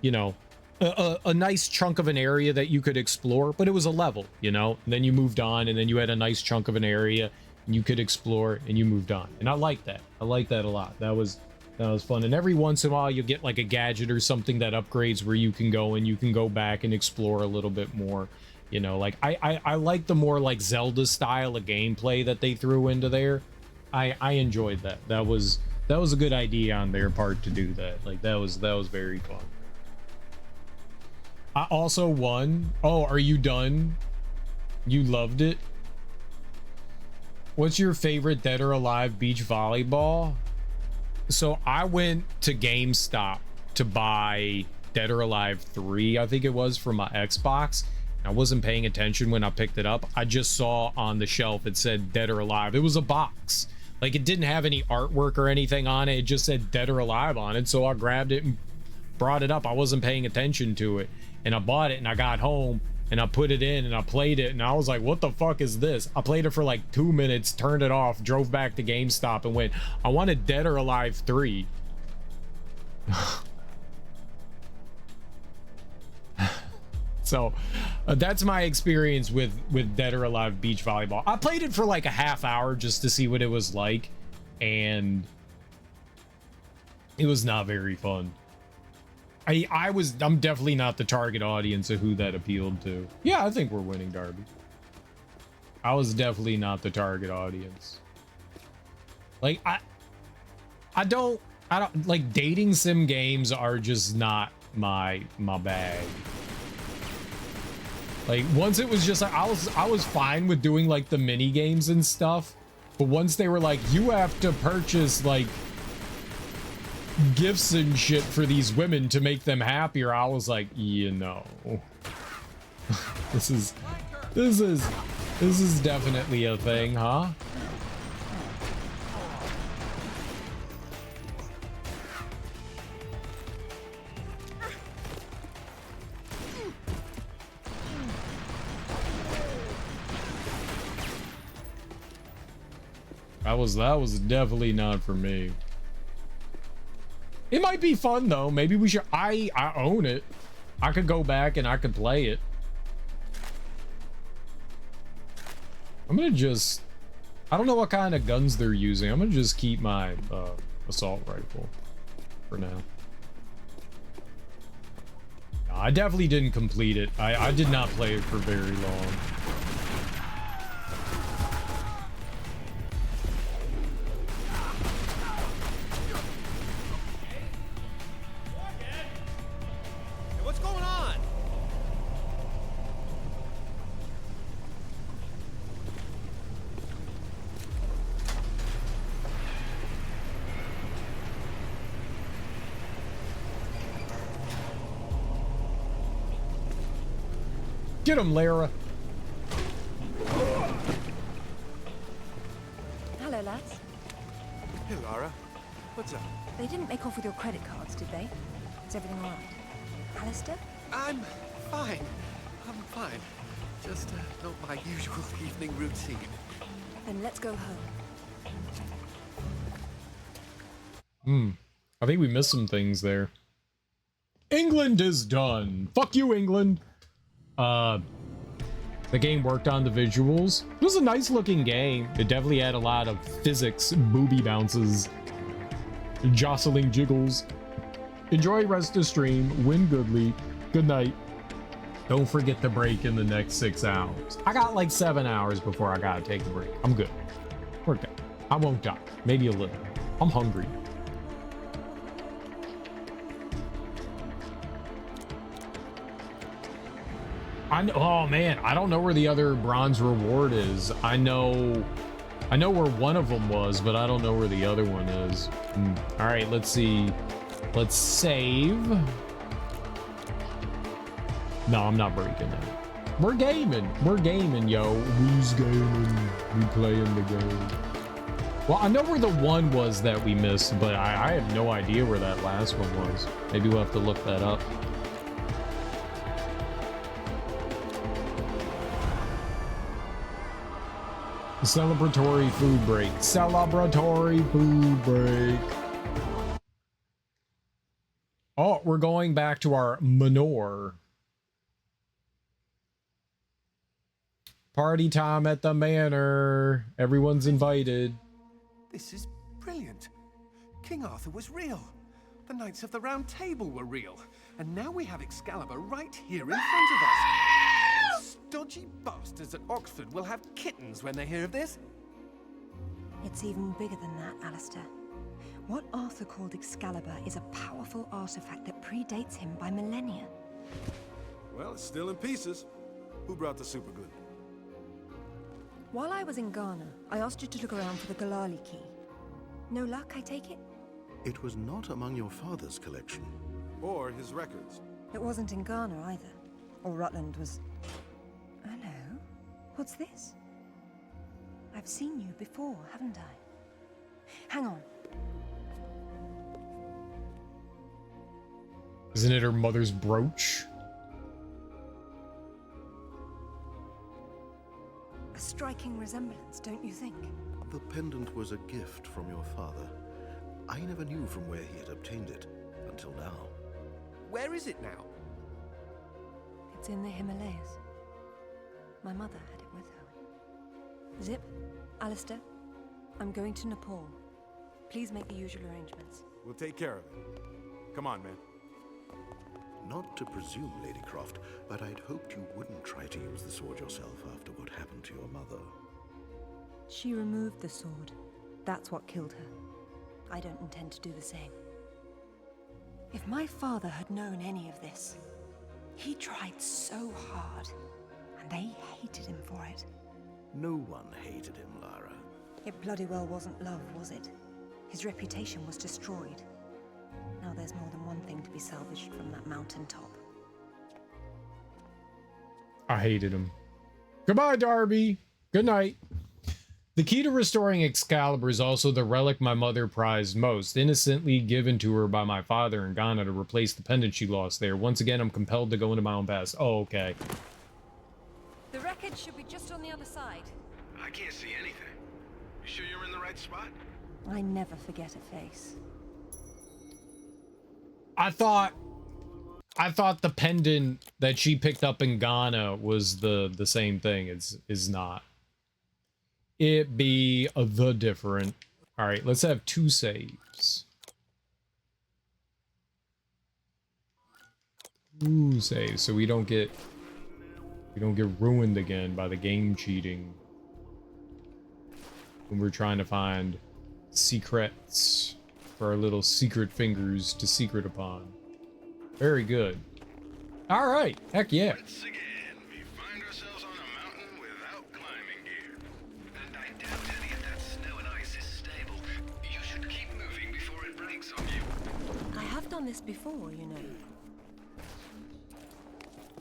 you know, a nice chunk of an area that you could explore, but it was a level, you know, and then you moved on, and then you had a nice chunk of an area and you could explore, and you moved on. And I like that. I like that a lot. That was fun. And every once in a while you'll get like a gadget or something that upgrades where you can go and you can go back and explore a little bit more. You know, like I like the more like Zelda style of gameplay that they threw into there. I enjoyed that. That was a good idea on their part to do that. Like that was very fun. I also won. Oh, are you done? You loved it? What's your favorite Dead or Alive beach volleyball? So I went to GameStop to buy Dead or Alive 3, I think it was, for my Xbox. I wasn't paying attention when I picked it up. I just saw on the shelf it said Dead or Alive. It was a box. Like, it didn't have any artwork or anything on it. It just said Dead or Alive on it. So I grabbed it and brought it up. I wasn't paying attention to it. And I bought it and I got home and I put it in and I played it. And I was like, what the fuck is this? I played it for like 2 minutes, turned it off, drove back to GameStop and went, I wanted Dead or Alive 3. So that's my experience with Dead or Alive beach volleyball. I played it for like a half hour just to see what it was like, and it was not very fun. I'm definitely not the target audience of who that appealed to. Yeah, I think we're winning, Darby. I was definitely not the target audience. Like I don't like, dating sim games are just not my bag. Like, once it was just like, I was fine with doing like the mini games and stuff, but once they were like, you have to purchase like gifts and shit for these women to make them happier, I was like, you know, this is definitely a thing, huh? That was definitely not for me. It might be fun though. Maybe we should. I own it. I could go back and I could play it. I'm gonna just, I don't know what kind of guns they're using. I'm gonna just keep my assault rifle for now. No, I definitely didn't complete it. I did not play it for very long. Get him, Lara. Hello, lads. Hey, Lara. What's up? They didn't make off with your credit cards, did they? Is everything all right? Alistair? I'm fine. I'm fine. Just not my usual evening routine. Then let's go home. I think we missed some things there. England is done. Fuck you, England. The game worked on the visuals. It was a nice looking game. It definitely had a lot of physics, booby bounces, jostling jiggles. Enjoy rest of stream. Win goodly. Good night. Don't forget to break in the next 6 hours. I got like 7 hours before I gotta take a break. I'm good. We're good. I won't die. Maybe a little. I'm hungry. Oh man, I don't know where the other bronze reward is. I know where one of them was, but I don't know where the other one is. All right, let's see. Let's save. No, I'm not breaking it. We're gaming, yo. Who's gaming? We playing the game. Well, I know where the one was that we missed, but I have no idea where that last one was. Maybe we'll have to look that up. Celebratory food break. Celebratory food break. Oh, we're going back to our manor. Party time at the manor. Everyone's invited. This is brilliant. King Arthur was real. The Knights of the Round Table were real. And now we have Excalibur right here in front of us. dodgy bastards at Oxford will have kittens when they hear of this. It's even bigger than that, Alistair. What Arthur called Excalibur is a powerful artifact that predates him by millennia. Well, it's still in pieces. Who brought the superglue? While I was in Ghana, I asked you to look around for the Galali key. No luck, I take it? It was not among your father's collection. Or his records. It wasn't in Ghana either. Or Rutland was... Hello? What's this? I've seen you before, haven't I? Hang on. Isn't it her mother's brooch? A striking resemblance, don't you think? The pendant was a gift from your father. I never knew from where he had obtained it, until now. Where is it now? It's in the Himalayas. My mother had it with her. Zip, Alistair, I'm going to Nepal. Please make the usual arrangements. We'll take care of it. Come on, man. Not to presume, Lady Croft, but I'd hoped you wouldn't try to use the sword yourself after what happened to your mother. She removed the sword. That's what killed her. I don't intend to do the same. If my father had known any of this, he tried so hard, and they hated him for it. No one hated him, Lara. It bloody well wasn't love, was it? His reputation was destroyed. Now there's more than one thing to be salvaged from that mountaintop. I hated him. Goodbye, Darby. Good night. The key to restoring Excalibur is also the relic my mother prized most, innocently given to her by my father in Ghana to replace the pendant she lost there. Once again, I'm compelled to go into my own past. Oh, okay. The wreckage should be just on the other side. I can't see anything. You sure you're in the right spot? I never forget a face. I thought the pendant that she picked up in Ghana was the same thing. It's not. It be the different. All right, let's have 2 saves. 2 saves, so we don't get ruined again by the game cheating when we're trying to find secrets for our little secret fingers to secret upon. Very good. All right, heck yeah. Once again, we find ourselves on a mountain without climbing gear. And I doubt any of that snow and ice is stable. You should keep moving before it breaks on you. I have done this before, you know.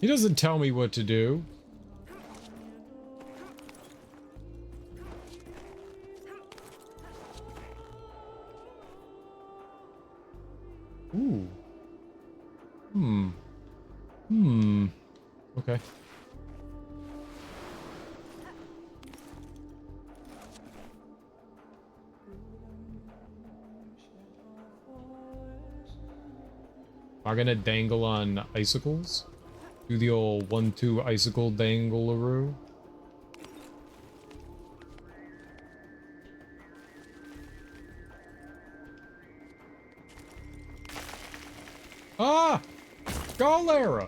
He doesn't tell me what to do. Ooh. Okay. Am I gonna dangle on icicles? Do the old 1-2 icicle dangle-a-roo? Ah! Go, Lara!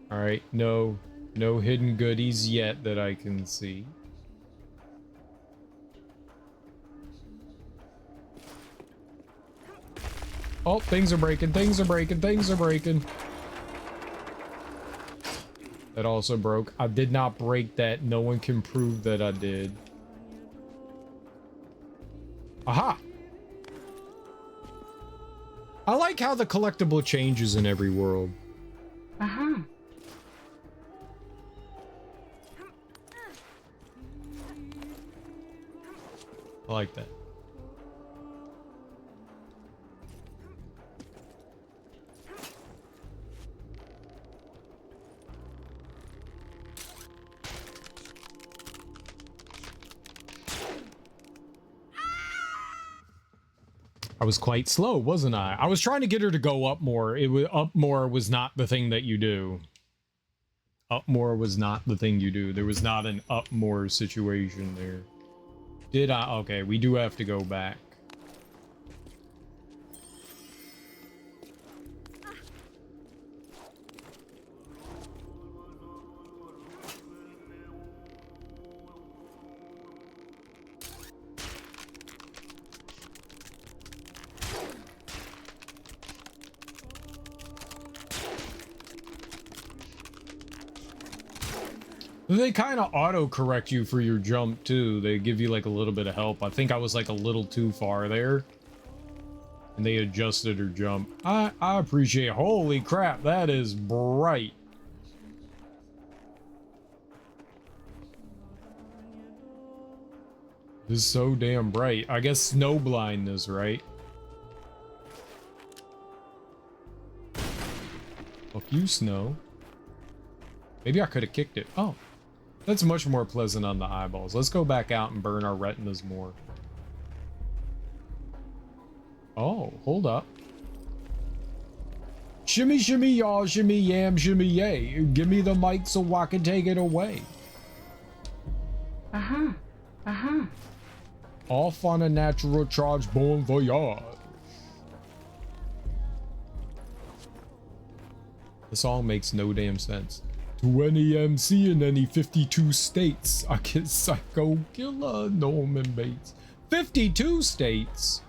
Alright, no hidden goodies yet that I can see. Oh, things are breaking, things are breaking, things are breaking. That also broke. I did not break that. No one can prove that I did. Aha! I like how the collectible changes in every world. Uh-huh. I like that. I was quite slow, wasn't I? I was trying to get her to go up more. It was up more was not the thing that you do. Up more was not the thing you do. There was not an up more situation there. Did I? Okay, we do have to go back. They kind of auto-correct you for your jump, too. They give you, like, a little bit of help. I think I was, like, a little too far there. And they adjusted her jump. I appreciate it. Holy crap, that is bright. This is so damn bright. I guess snow blindness, right? Fuck you, snow. Maybe I could have kicked it. Oh. That's much more pleasant on the eyeballs. Let's go back out and burn our retinas more. Oh, hold up. Shimmy, shimmy, y'all, shimmy, yam, shimmy, yay. Give me the mic so I can take it away. Uh-huh. Uh-huh. Off on a natural charge, bon voyage. The song makes no damn sense. To any MC in any 52 states, I get Psycho Killer Norman Bates. 52 states?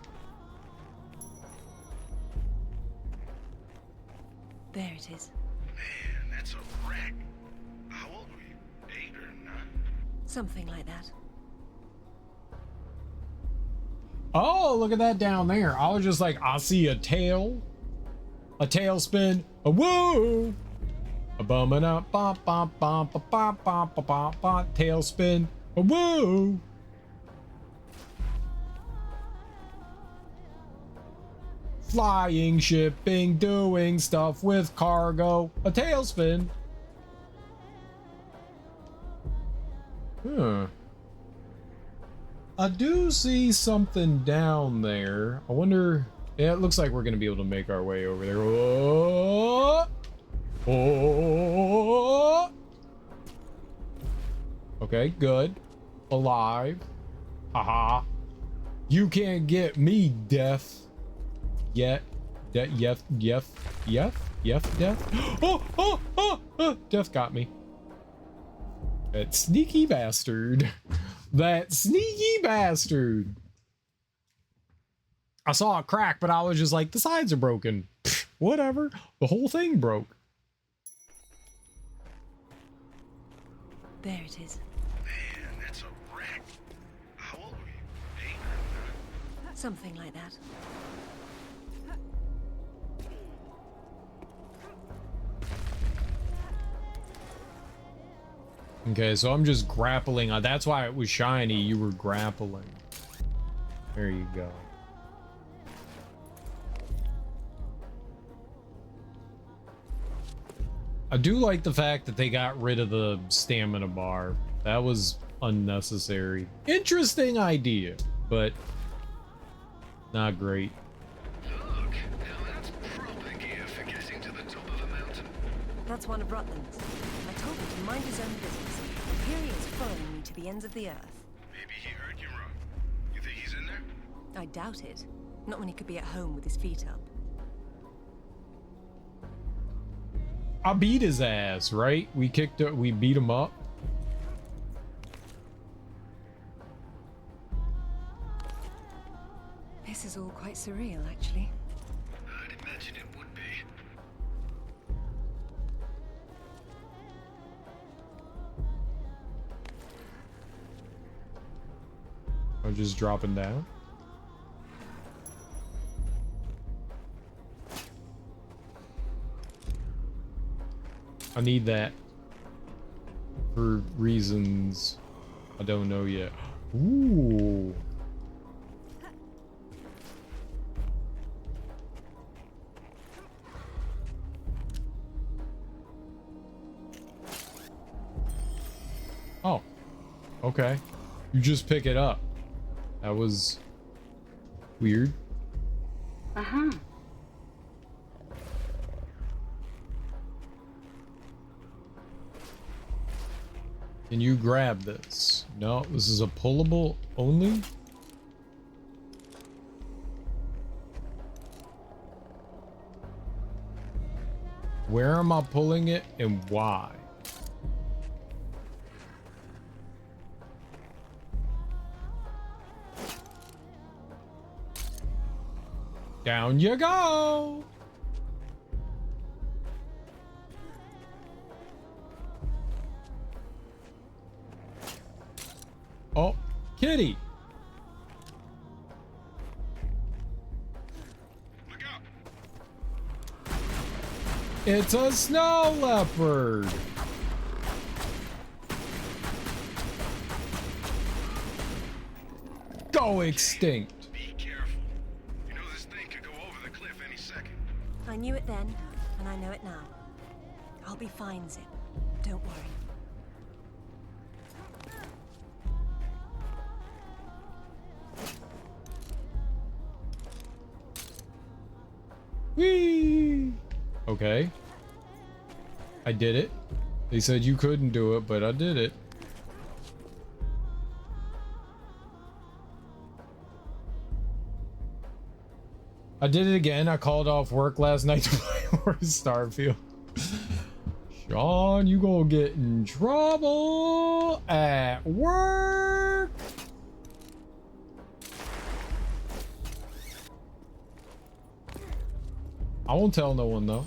There it is. Man, that's a wreck. How old were you? 8 or 9? Something like that. Oh, look at that down there. I was just like, I see a tail, a tailspin, a woo, a bumming up, bop, bop, bop, bop, bop, bop, bop, bop, bop, tailspin, a woo. Flying, shipping, doing stuff with cargo, a tailspin. Huh. I do see something down there. I wonder. Yeah, it looks like we're gonna be able to make our way over there. Oh! Oh! Okay, good. Alive. Haha. You can't get me, death. Yet. Death. Oh, oh, oh, oh! Death got me. That sneaky bastard. That sneaky bastard. I saw a crack, but I was just like, the sides are broken. Pfft, whatever. The whole thing broke. There it is. Man, that's a wreck. How old were you? 8 or 9? Something like that. Okay, so I'm just grappling. That's why it was shiny. You were grappling. There you go. I do like the fact that they got rid of the stamina bar. That was unnecessary. Interesting idea, but not great. Look, now that's proper gear for getting to the top of a mountain. That's one of Rutland's. I told him to mind his own business. Here he is following me to the ends of the earth. Maybe he heard you wrong. You think he's in there? I doubt it. Not when he could be at home with his feet up. I beat his ass, right? We beat him up. This is all quite surreal, actually. I'd imagine it would be. I'm just dropping down. I need that for reasons I don't know yet. Ooh. Oh. Okay. You just pick it up. That was weird. Uh-huh. Can you grab this? No, this is a pullable only. Where am I pulling it and why? Down you go. Oh, kitty. Look out! It's a snow leopard. Go extinct. Be careful. You know this thing could go over the cliff any second. I knew it then, and I know it now. I'll be fine, Zip. Don't worry. Whee! Okay. I did it. They said you couldn't do it, but I did it. I did it again. I called off work last night to play more Starfield. Sean, you gonna get in trouble at work. I won't tell no one though.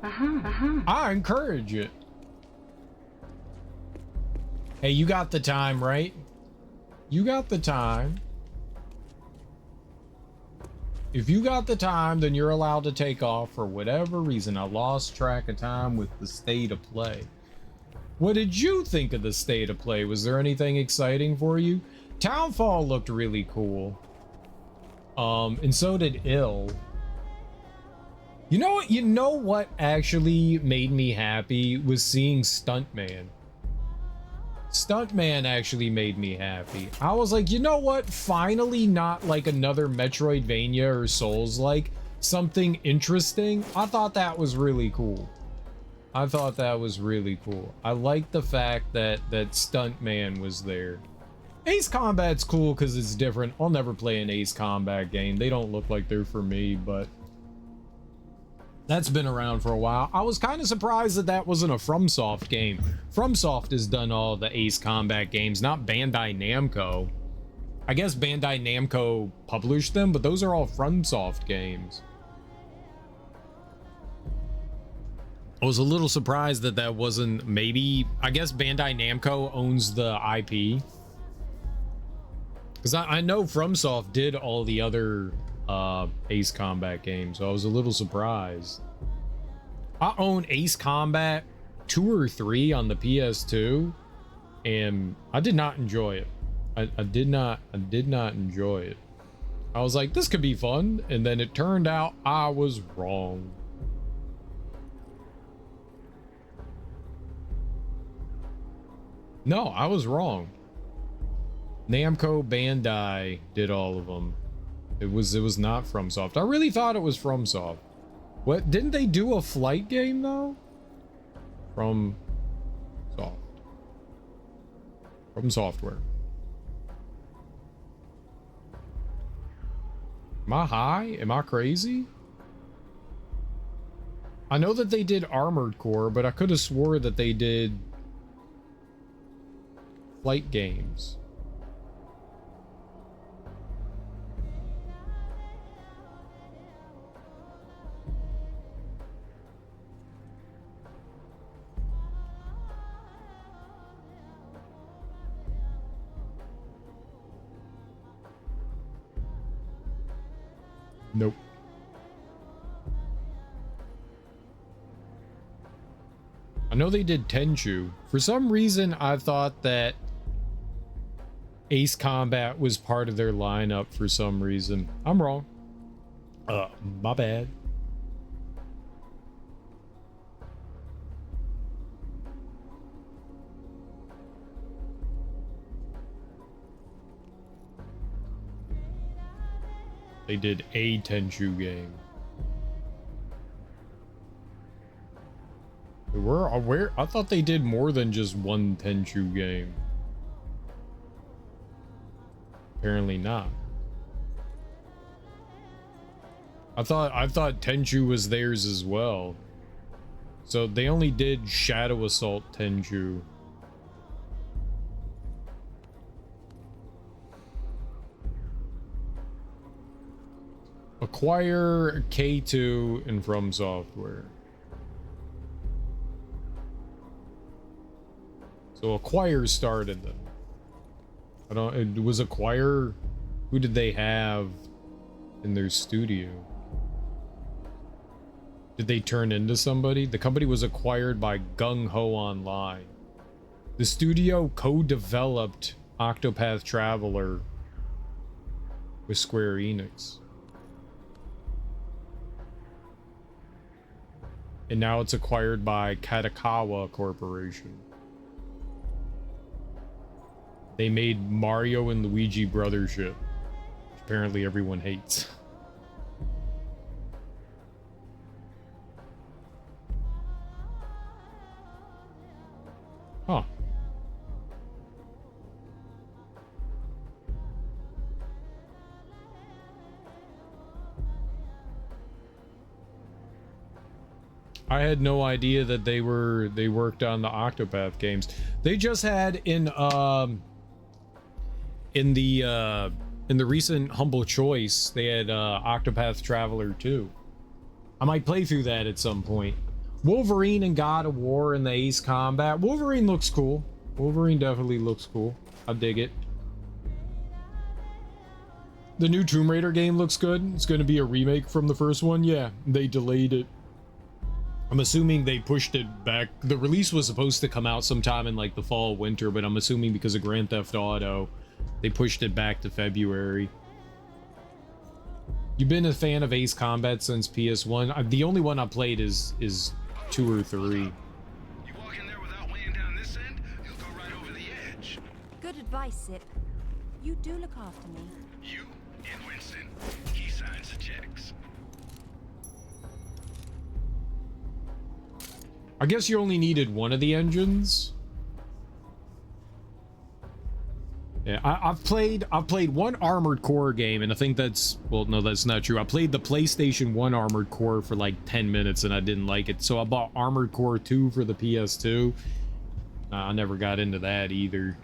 I encourage it. Hey, you got the time, right? You got the time. If you got the time, then you're allowed to take off for whatever reason. I lost track of time with the state of play. What did you think of the state of play? Was there anything exciting for you? Townfall looked really cool. And so did Ill. You know what? You know what actually made me happy was seeing Stuntman. Stuntman actually made me happy. I was like, you know what? Finally, not like another Metroidvania or Souls-like. Something interesting. I thought that was really cool. I thought that was really cool. I like the fact that Stuntman was there. Ace Combat's cool because it's different. I'll never play an Ace Combat game. They don't look like they're for me, but that's been around for a while. I was kind of surprised that that wasn't a FromSoft game. FromSoft has done all the Ace Combat games, not Bandai Namco. I guess Bandai Namco published them, but those are all FromSoft games. I was a little surprised that that wasn't maybe... I guess Bandai Namco owns the IP. Because I know FromSoft did all the other Ace Combat games, so I was a little surprised. I own Ace Combat 2 or 3 on the PS2, and I did not enjoy it. I did not enjoy it. I was like, this could be fun, and then it turned out I was wrong. No, I was wrong. Namco Bandai did all of them. It was not FromSoft. I really thought it was FromSoft. What, didn't they do a flight game though? From Software. Am I high? Am I crazy? I know that they did Armored Core, but I could have swore that they did flight games. Nope. I know they did Tenchu. For some reason, I thought that Ace Combat was part of their lineup for some reason. I'm wrong. My bad. They did a Tenchu game. Where I thought they did more than just one Tenchu game. Apparently not. I thought Tenchu was theirs as well. So they only did Shadow Assault Tenchu. Acquire K2 and From Software. So Acquire started them. It was Acquire. Who did they have in their studio? Did they turn into somebody? The company was acquired by Gung Ho Online. The studio co-developed Octopath Traveler with Square Enix. And now it's acquired by Katakawa Corporation. They made Mario and Luigi Brothership, which apparently everyone hates. Huh. I had no idea that they worked on the Octopath games. They just had in the recent Humble Choice, they had Octopath Traveler 2. I might play through that at some point. Wolverine and God of War and the Ace Combat. Wolverine looks cool. Wolverine definitely looks cool. I dig it. The new Tomb Raider game looks good. It's going to be a remake from the first one. Yeah, they delayed it. I'm assuming they pushed it back. The release was supposed to come out sometime in like the fall, winter, but I'm assuming because of Grand Theft Auto, they pushed it back to February. You've been a fan of Ace Combat since PS1? The only one I played is 2 or 3. You walk in there without weighing down this end, you'll go right over the edge. Good advice, Zip. You do look after me. You and Winston, he signs the checks. I guess you only needed one of the engines. Yeah, I've played one Armored Core game, and I think that's, well, no, that's not true. I played the PlayStation 1 Armored Core for like 10 minutes and I didn't like it. So I bought Armored Core 2 for the PS2. I never got into that either.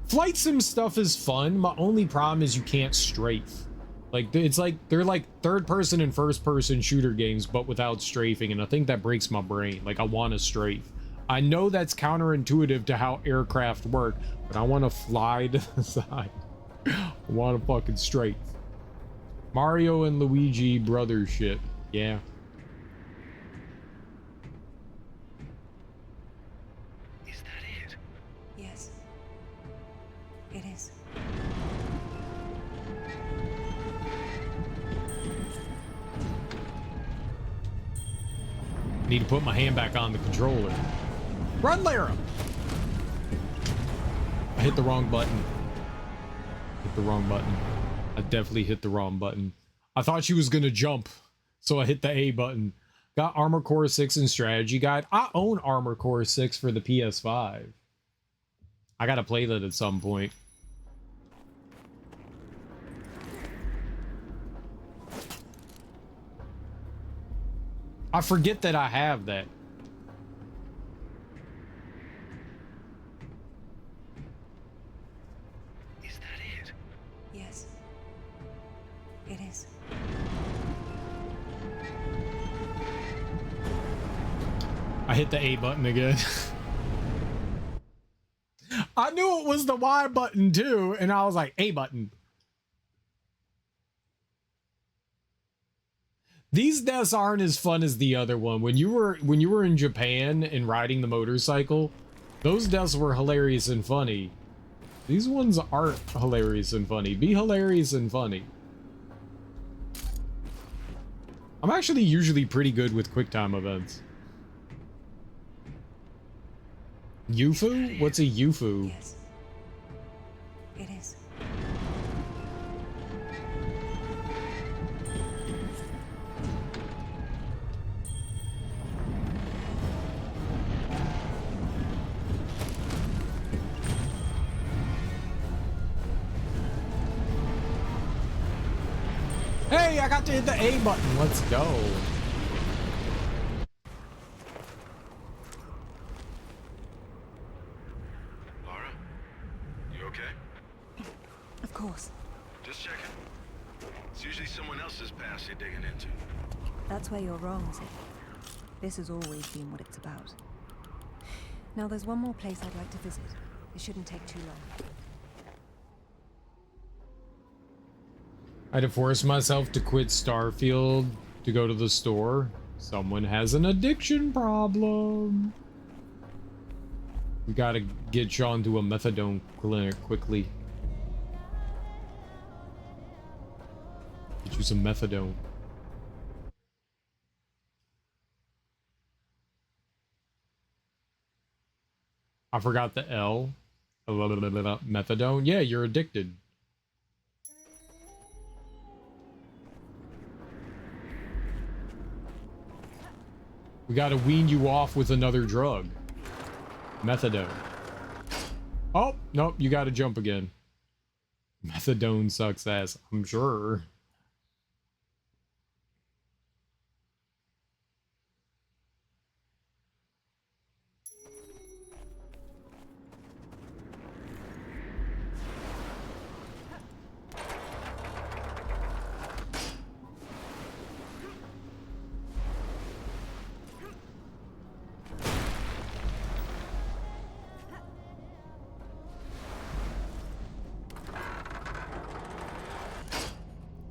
Flight sim stuff is fun. My only problem is you can't strafe. Like, it's like, they're like third person and first person shooter games, but without strafing. And I think that breaks my brain. Like, I want to strafe. I know that's counterintuitive to how aircraft work, but I want to fly to the side. I want to fucking strafe. Mario and Luigi Brothership. Yeah. Is that it? Yes. It is. Need to put my hand back on the controller. Run, Lara! I hit the wrong button. Hit the wrong button. I definitely hit the wrong button. I thought she was gonna jump, so I hit the A button. Got Armor Core 6 and Strategy Guide. I own Armor Core 6 for the PS5. I gotta play that at some point. I forget that I have that. Is that it? Yes. It is. I hit the A button again. I knew it was the Y button too, and I was like, A button. These deaths aren't as fun as the other one. When you were in Japan and riding the motorcycle, those deaths were hilarious and funny. These ones aren't hilarious and funny. Be hilarious and funny. I'm actually usually pretty good with QuickTime events. Yufu? What's a Yufu? Yes. It is. Hey, I got to hit the A button. Let's go. Lara, you okay? Of course. Just checking. It's usually someone else's past you're digging into. That's where you're wrong, Zip. This has always been what it's about. Now, there's one more place I'd like to visit. It shouldn't take too long. I had to force myself to quit Starfield to go to the store. Someone has an addiction problem. We gotta get Sean to a methadone clinic quickly. Get you some methadone. I forgot the L. Methadone. Yeah, you're addicted. We gotta wean you off with another drug. Methadone. Oh, nope, you gotta jump again. Methadone sucks ass, I'm sure.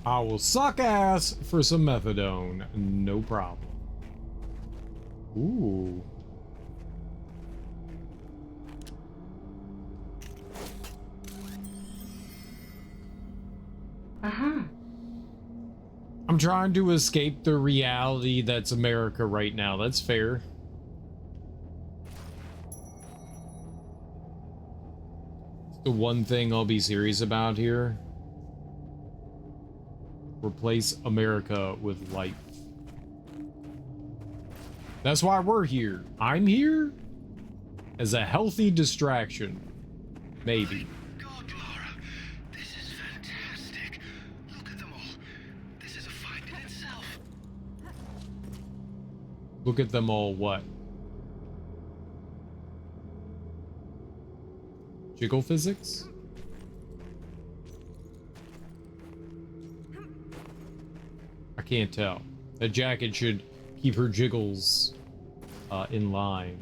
I will suck ass for some methadone. No problem. Ooh. Uh-huh. I'm trying to escape the reality that's America right now. That's fair. It's the one thing I'll be serious about here. Replace America with life. That's why we're here. I'm here as a healthy distraction. Maybe. God, Lara, this is fantastic. Look at them all. This is a find in itself. Look at them all what? Jiggle physics? I can't tell. That jacket should keep her jiggles in line.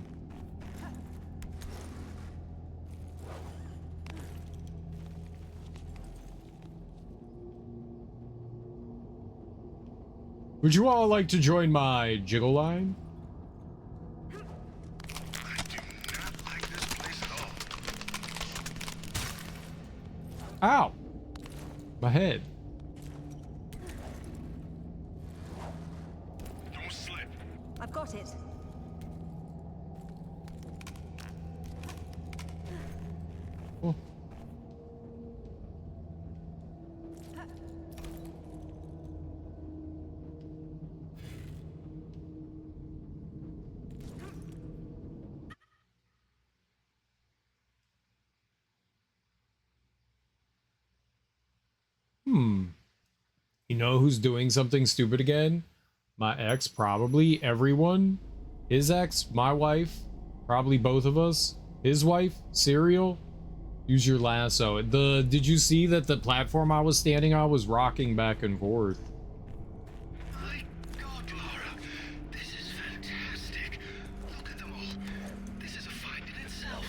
Would you all like to join my jiggle line? I do not like this place at all. Ow! My head. Don't slip. I've got it. Oh. You know who's doing something stupid again? My ex, probably. Everyone. His ex, my wife, probably both of us. His wife, Serial. Use your lasso. Did you see that the platform I was standing on was rocking back and forth? My God, Lara, this is fantastic. Look at them all. This is a find in itself.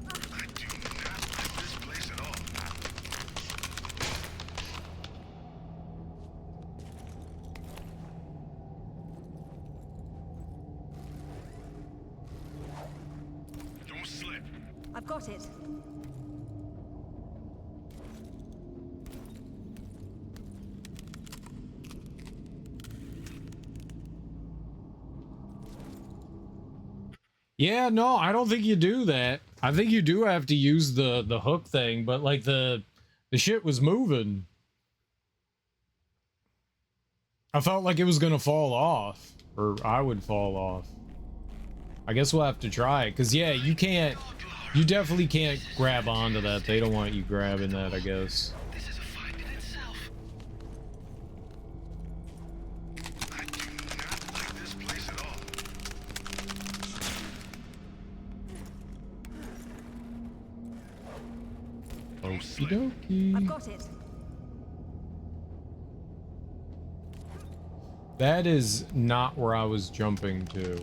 I do not like this place at all. Don't slip. I've got it. Yeah, no, I don't think you do that. I think you do have to use the hook thing, but like the shit was moving. I felt like it was gonna fall off, or I would fall off. I guess we'll have to try it, cause yeah, you can't. You definitely can't grab onto that. They don't want you grabbing that, I guess. This is a find in itself. I do not like this place at all. Okie dokie. I've got it. That is not where I was jumping to.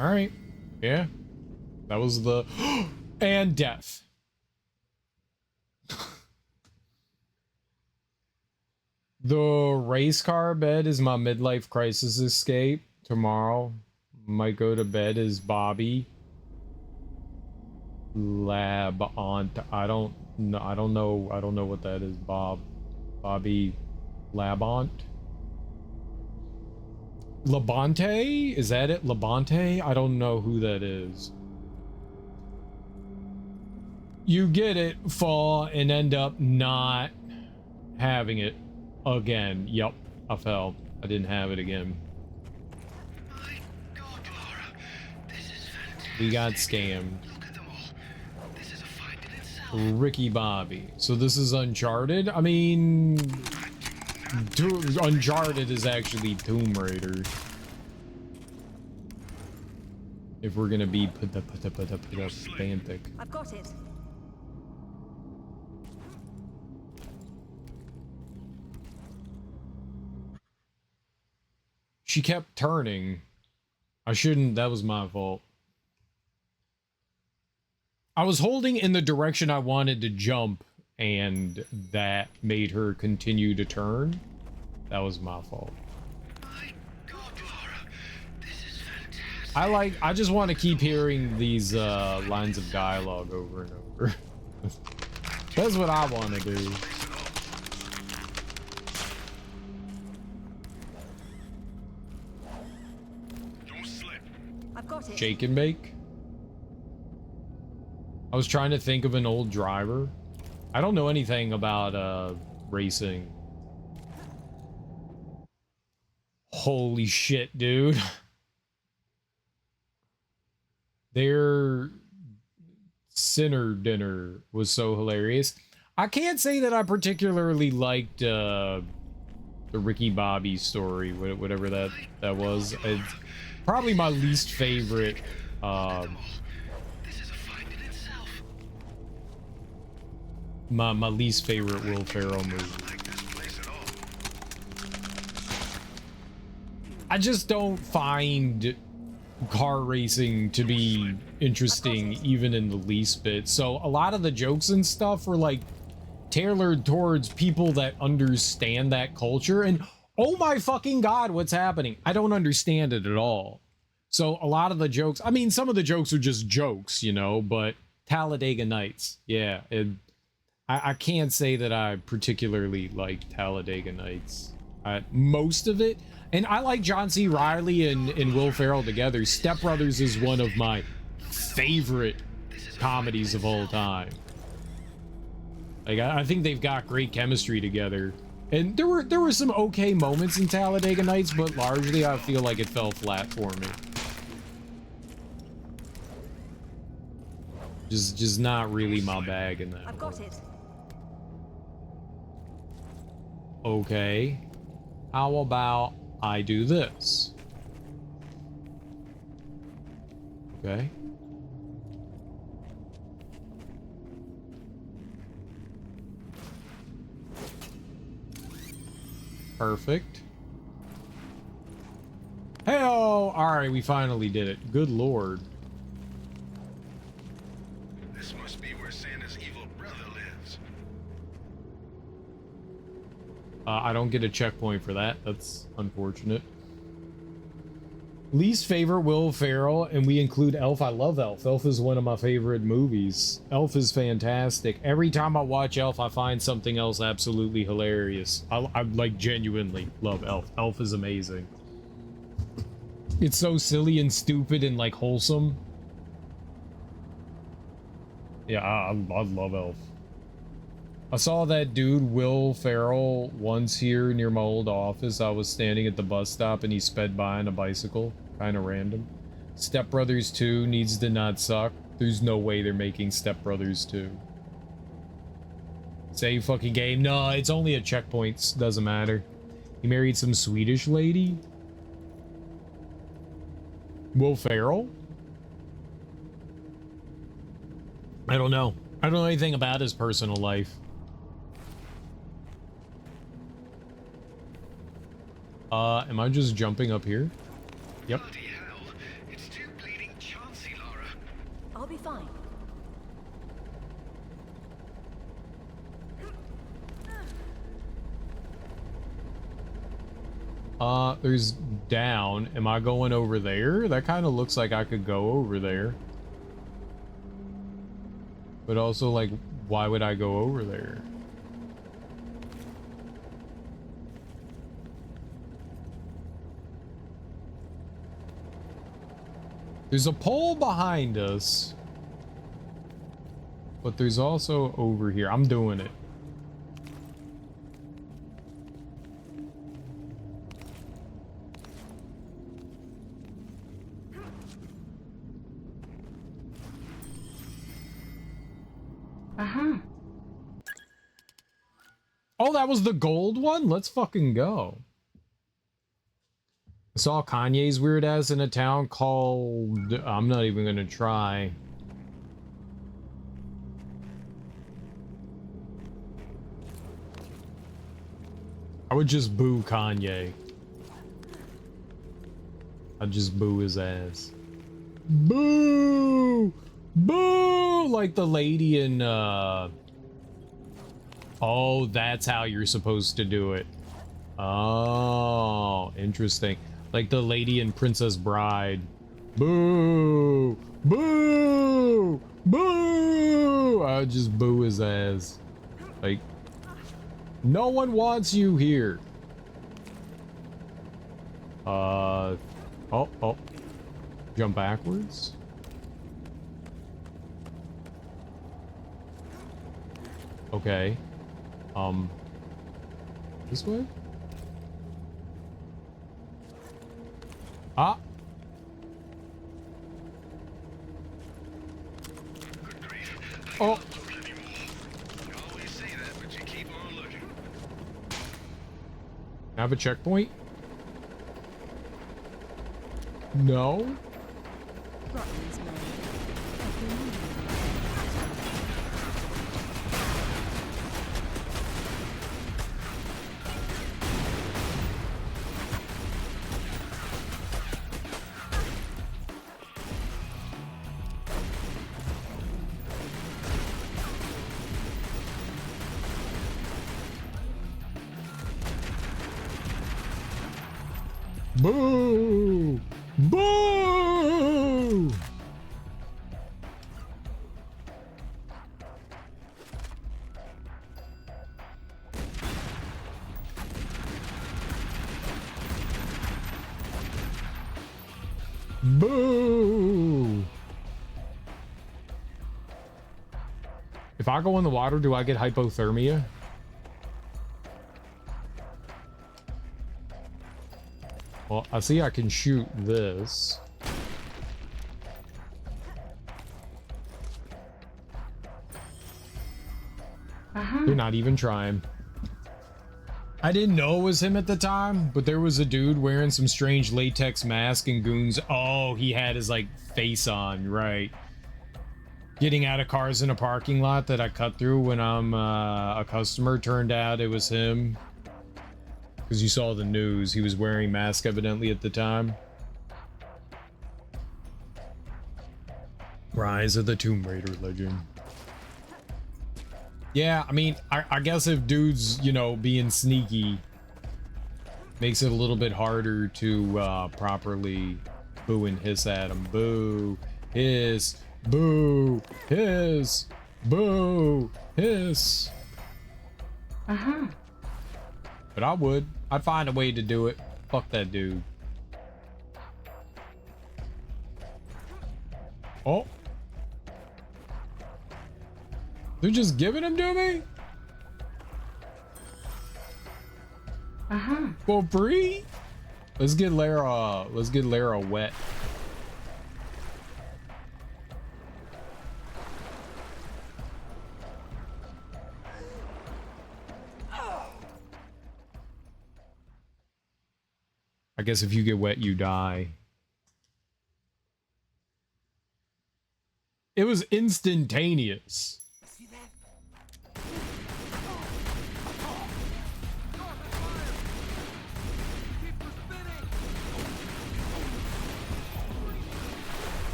All right. Yeah. That was the and death. The race car bed is my midlife crisis escape. Tomorrow might go to bed as Bobby Labont. I don't know what that is. Bobby Labont. Labonte? Is that it? Labonte? I don't know who that is. You get it, fall, and end up not having it again. Yup, I fell. I didn't have it again. My God, Lara, this is fantastic. We got scammed. Look at them all. This is a find in itself. Ricky Bobby. So this is Uncharted? I mean... Uncharted is actually Tomb Raider. If we're gonna be pedantic. I've got it. She kept turning. I shouldn't, that was my fault. I was holding in the direction I wanted to jump, and that made her continue to turn. That was my fault. My God, Lara, this is fantastic. I just want to keep hearing these lines of dialogue over and over. That's what I want to do. Don't slip. I've got it. Shake and bake. I was trying to think of an old driver. I don't know anything about racing. Holy shit, dude. Their Sinner Dinner was so hilarious. I can't say that I particularly liked the Ricky Bobby story, whatever that was. It's probably my least favorite This is a find in itself. my least favorite Will Ferrell movie. Like this place at all. I just don't find car racing to be interesting even in the least bit. So a lot of the jokes and stuff were like tailored towards people that understand that culture, and oh my fucking god, what's happening? I don't understand it at all. So a lot of the jokes, I mean, some of the jokes are just jokes, you know, but Talladega Nights, yeah, I can't say that I particularly like Talladega Nights. Most of it, and I like John C. Reilly and Will Ferrell together. Step Brothers is one of my favorite comedies of all time. Like, I think they've got great chemistry together. And there were some okay moments in Talladega Nights, but largely I feel like it fell flat for me. Just not really my bag in that. I've got it. Okay. How about I do this? Okay. Perfect. Hey-oh! Alright, we finally did it. Good lord. This must be where Santa's evil brother lives. I don't get a checkpoint for that. That's unfortunate. Least favorite Will Ferrell, and we include Elf. I love Elf. Elf is one of my favorite movies. Elf is fantastic. Every time I watch Elf, I find something else absolutely hilarious. I like genuinely love Elf. Elf is amazing. It's so silly and stupid and like wholesome. Yeah, I love Elf. I saw that dude, Will Ferrell, once here near my old office. I was standing at the bus stop and he sped by on a bicycle. Kind of random. Step Brothers 2 needs to not suck. There's no way they're making Step Brothers 2. Save fucking game. No, it's only at checkpoints. Doesn't matter. He married some Swedish lady? Will Ferrell? I don't know. I don't know anything about his personal life. Am I just jumping up here? Yep. Bloody hell. It's too bleeding chancy, Lara. I'll be fine. There's down. Am I going over there? That kind of looks like I could go over there. But also, like, why would I go over there? There's a pole behind us. But there's also over here. I'm doing it. Uh-huh. Oh, that was the gold one? Let's fucking go. I saw Kanye's weird ass in a town called... I'm not even gonna try. I would just boo Kanye. I'd just boo his ass. Boo! Boo! Like the lady in, Oh, that's how you're supposed to do it. Oh, interesting. Like the lady in Princess Bride. Boo! Boo! Boo! I would just boo his ass. Like, no one wants you here. Oh. Jump backwards. Okay. This way? Ah! Oh! You always say that, but you keep on looking. Have a checkpoint? No? Rutland's men. Boo! Boo! Boo! If I go in the water, do I get hypothermia? Well, I see I can shoot this. They're not even trying. I didn't know it was him at the time, but there was a dude wearing some strange latex mask and goons. Oh, he had his, like, face on, right. Getting out of cars in a parking lot that I cut through when I'm a customer. Turned out it was him. Because you saw the news, he was wearing a mask evidently at the time. Rise of the Tomb Raider legend. Yeah, I mean, I guess if dudes, you know, being sneaky makes it a little bit harder to properly boo and hiss at him. Boo, hiss, boo, hiss, boo, hiss. Uh-huh. But I would. I'd find a way to do it. Fuck that dude. Oh. They're just giving them to me? Uh-huh. For free? Let's get Lara wet. I guess if you get wet, you die. It was instantaneous.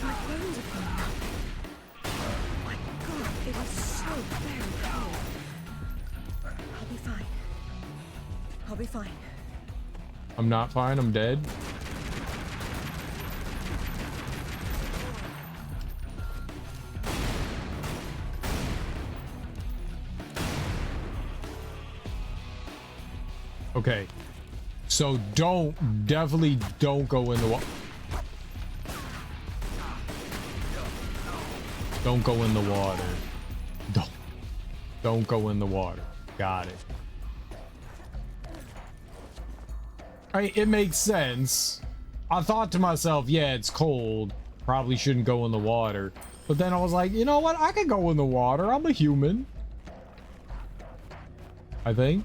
My bones are gone. My God, it is so very cold. I'll be fine. I'll be fine. I'm not fine, I'm dead. Okay. So definitely don't go in the water. Don't go in the water. Don't go in the water. Got it. It makes sense. I thought to myself, yeah, it's cold. Probably shouldn't go in the water. But then I was like, you know what? I could go in the water. I'm a human. I think.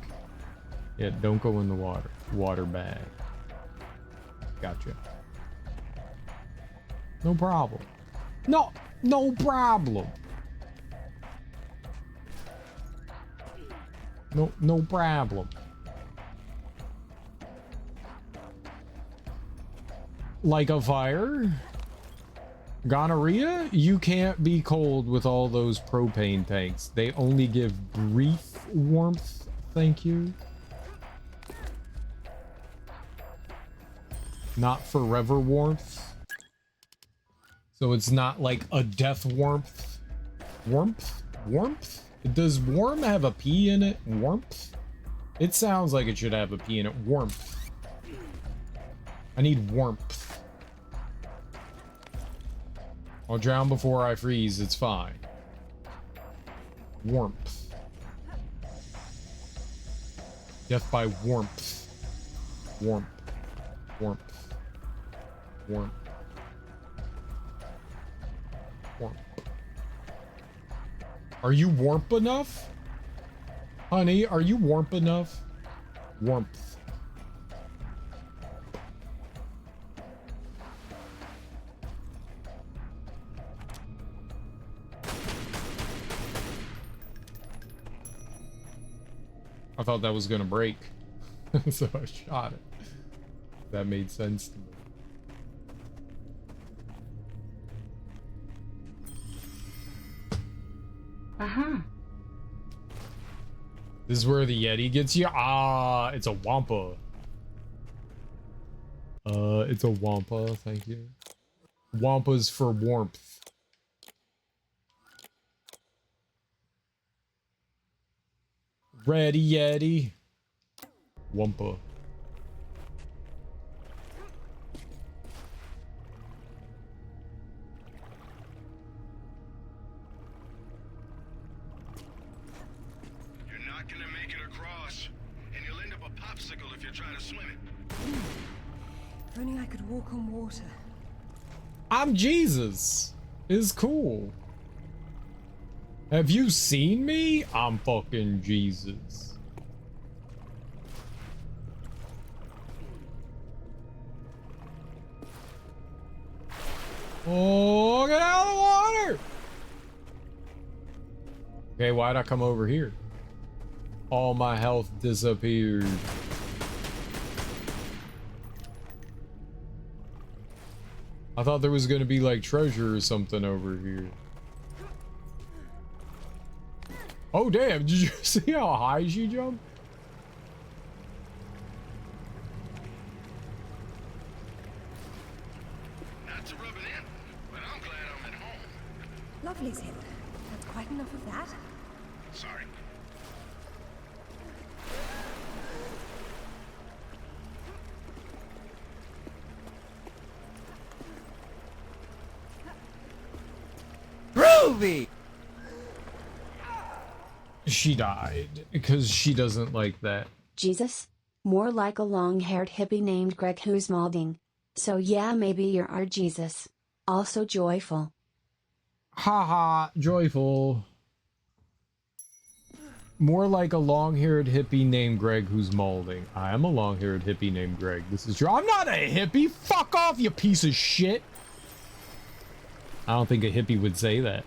Yeah, don't go in the water. Water bag. Gotcha. No problem. No problem. No problem. Like a fire? Gonorrhea? You can't be cold with all those propane tanks. They only give brief warmth. Thank you. Not forever warmth. So it's not like a death warmth. Warmth? Does warm have a P in it? Warmth? It sounds like it should have a P in it. Warmth. I need warmth. I'll drown before I freeze. It's fine. Warmth. Death by warmth. Warmth. Warmth. Warmth. Warmth. Are you warmth enough? Honey, are you warmth enough? Warmth. I thought that was gonna break. So I shot it. That made sense to me. Uh-huh. This is where the Yeti gets you? Ah, it's a Wampa. It's a Wampa, thank you. Wampas for warmth. Ready, Yeti. Wampa. You're not gonna make it across, and you'll end up a popsicle if you try to swim it. If only I could walk on water. I'm Jesus. It's cool. Have you seen me? I'm fucking Jesus. Oh, get out of the water! Okay, why'd I come over here? All my health disappeared. I thought there was gonna be like treasure or something over here. Oh damn, did you see how high she jumped? Not to rub it in, but I'm glad I'm at home. Lovely's hip. That's quite enough of that. Sorry. Groovy! she died because she doesn't like that. Jesus? More like a long-haired hippie named Greg who's molding. So yeah, maybe you're our Jesus. Also joyful. Haha, joyful. More like a long-haired hippie named Greg who's molding. I am a long-haired hippie named Greg. This is true. I'm not a hippie. Fuck off, you piece of shit. I don't think a hippie would say that.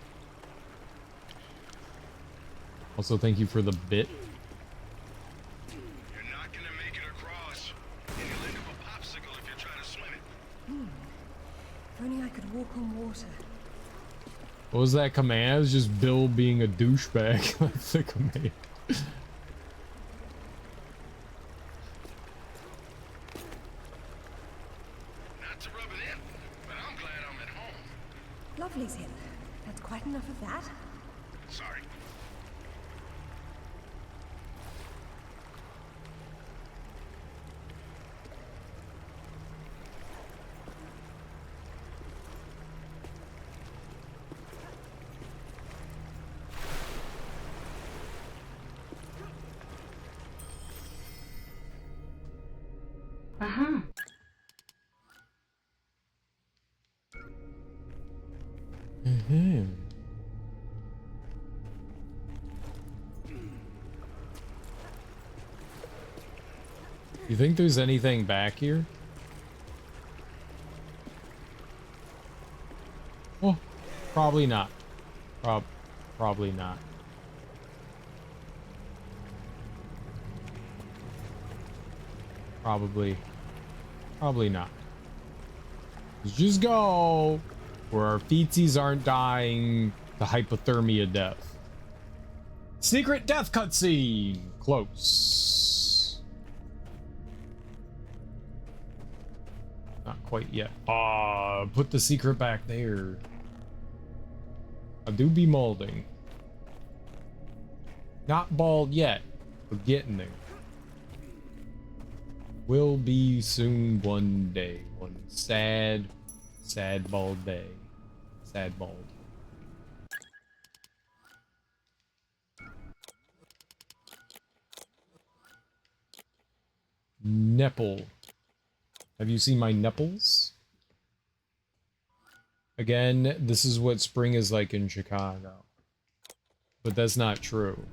Also, thank you for the bit. You're not gonna make it across. And you'll end up a popsicle if you try to swim it. If only I could walk on water. What was that command? It was just Bill being a douchebag. That's the command. Not to rub it in, but I'm glad I'm at home. Lovely's hip. That's quite enough of that. Sorry. Uh-huh. You think there's anything back here? Oh, probably not. Probably not. Probably not. Let's just go where our feetsies aren't dying to hypothermia death. Secret death cutscene. Close. Not quite yet. Put the secret back there. I do be molding. Not bald yet, but getting there. Will be soon one day. One sad bald day. Sad bald. Nipple. Have you seen my nipples? Again, this is what spring is like in Chicago. But that's not true.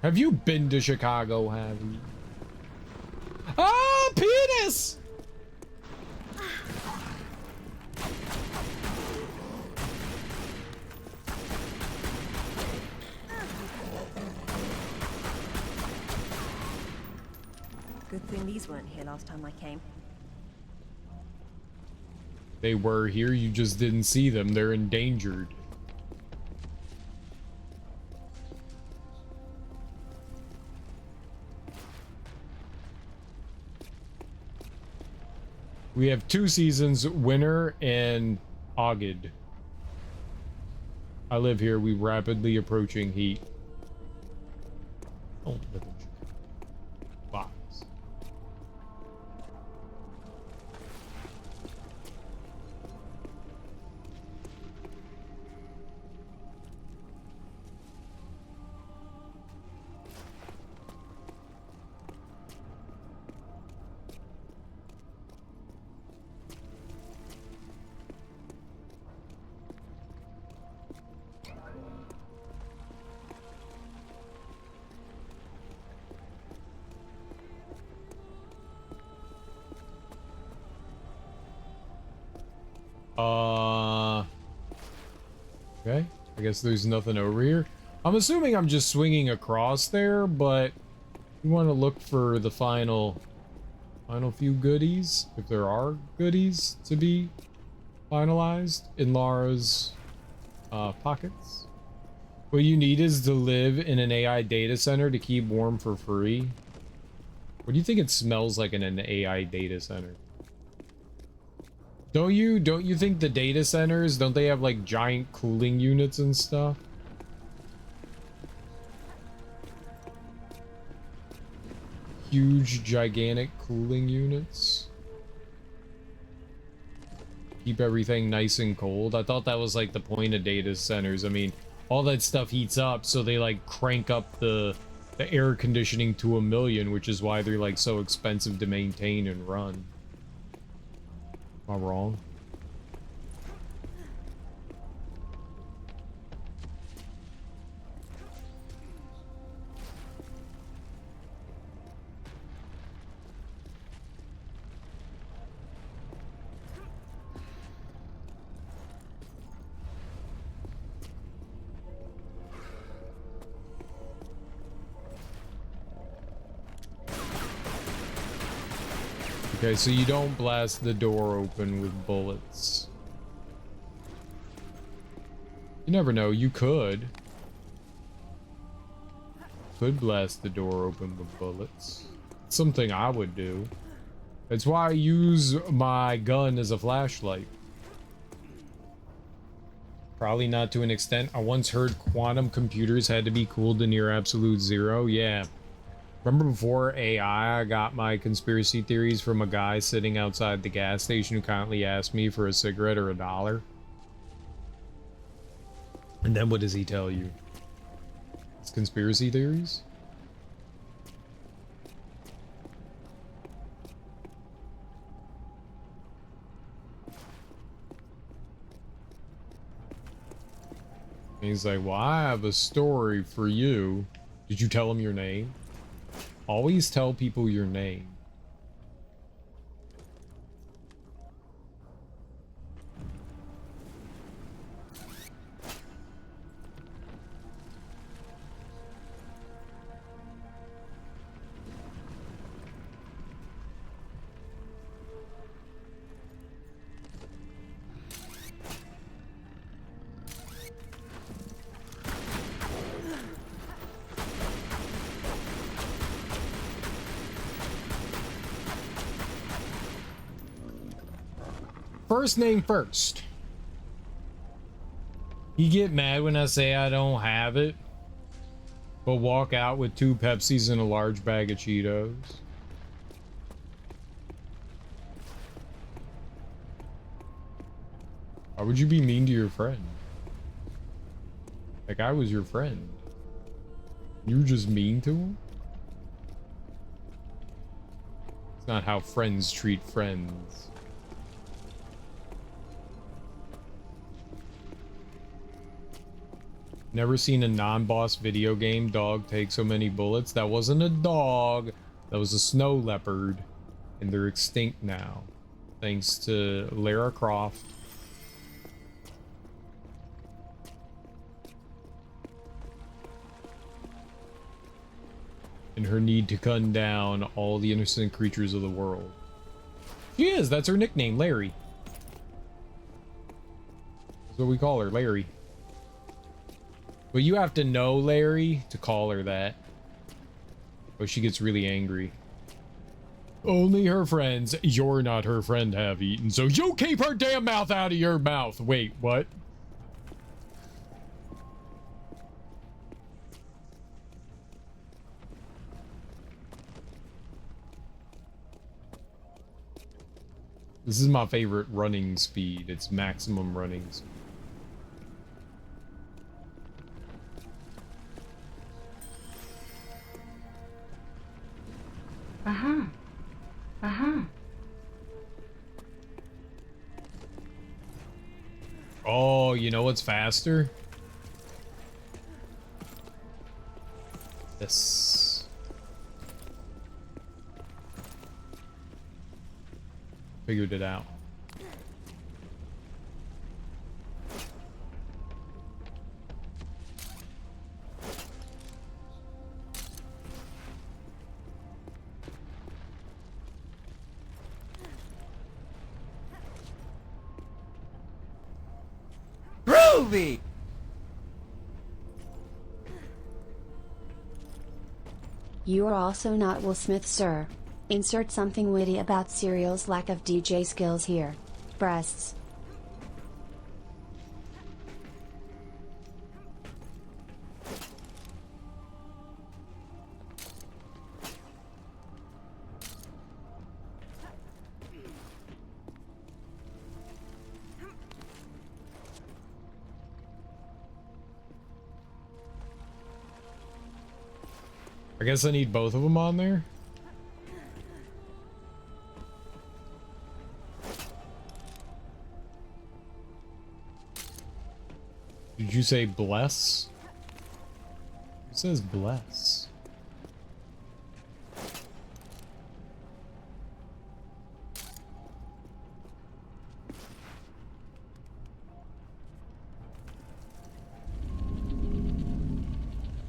Have you been to Chicago, have you? Ah, penis! Good thing these weren't here last time I came. They were here, you just didn't see them. They're endangered. We have 2 seasons, winter and August. I live here. We rapidly approaching heat. Don't live in Chicago. Box. Okay, I guess there's nothing over here. I'm assuming I'm just swinging across there, but you want to look for the final few goodies, if there are goodies to be finalized in Lara's pockets. What you need is to live in an AI data center to keep warm for free. What do you think it smells like in an AI data center? Don't you think the data centers, don't they have like giant cooling units and stuff? Huge, gigantic cooling units. Keep everything nice and cold. I thought that was like the point of data centers. I mean, all that stuff heats up, so they like crank up the air conditioning to 1,000,000, which is why they're like so expensive to maintain and run. Am I wrong? Okay, so you don't blast the door open with bullets. You never know, you could. Could blast the door open with bullets. It's something I would do. That's why I use my gun as a flashlight. Probably not to an extent. I once heard quantum computers had to be cooled to near absolute zero. Yeah. Remember before AI, I got my conspiracy theories from a guy sitting outside the gas station who kindly asked me for a cigarette or $1. And then what does he tell you? It's conspiracy theories? And he's like, well, I have a story for you. Did you tell him your name? Always tell people your name. First name first. You get mad when I say I don't have it, but walk out with 2 Pepsis and a large bag of Cheetos. Why would you be mean to your friend? Like, I was your friend. You were just mean to him? It's not how friends treat friends. Never seen a non-boss video game dog take so many bullets. That wasn't a dog. That was a snow leopard. And they're extinct now. Thanks to Lara Croft. And her need to gun down all the innocent creatures of the world. She is. That's her nickname, Larry. That's what we call her, Larry. But you have to know Larry to call her that. Or she gets really angry. Only her friends, you're not her friend, have eaten, so you keep her damn mouth out of your mouth. Wait, what? This is my favorite running speed. It's maximum running speed. Uh-huh. Uh-huh. Oh, you know what's faster? This. Figured it out. Groovy! You are also not Will Smith, sir. Insert something witty about Serial's lack of DJ skills here. Breasts. I guess I need both of them on there. Did you say bless? It says bless.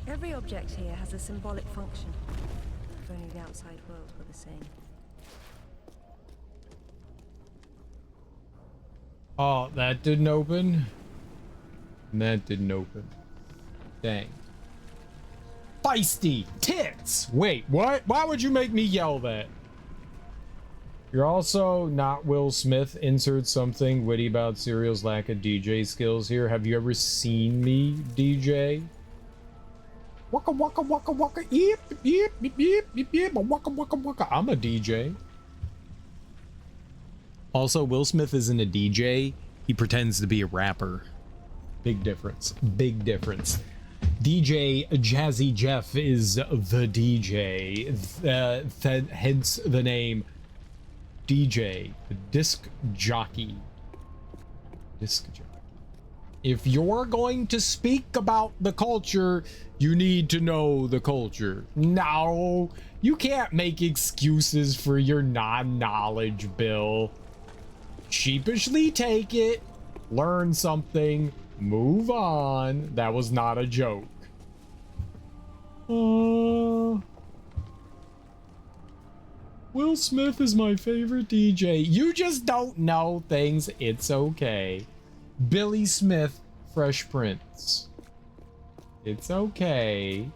Every object here has a symbolic function. If only the outside world were the same. Oh, that didn't open. And that didn't open. Dang. Feisty tits! Wait, what? Why would you make me yell that? You're also not Will Smith. Insert something witty about Serial's lack of DJ skills here. Have you ever seen me DJ? Waka waka waka waka yip yip yip yip yip yip waka waka waka. I'm a DJ. Also, Will Smith isn't a DJ. He pretends to be a rapper. Big difference. Big difference. DJ Jazzy Jeff is the DJ. Hence the name DJ, the disc jockey. Disc jockey. If you're going to speak about the culture, you need to know the culture. No, you can't make excuses for your non-knowledge, Bill. Sheepishly take it, learn something, move on. That was not a joke. Will Smith is my favorite DJ. You just don't know things. It's okay. Billy Smith, Fresh Prince. It's okay.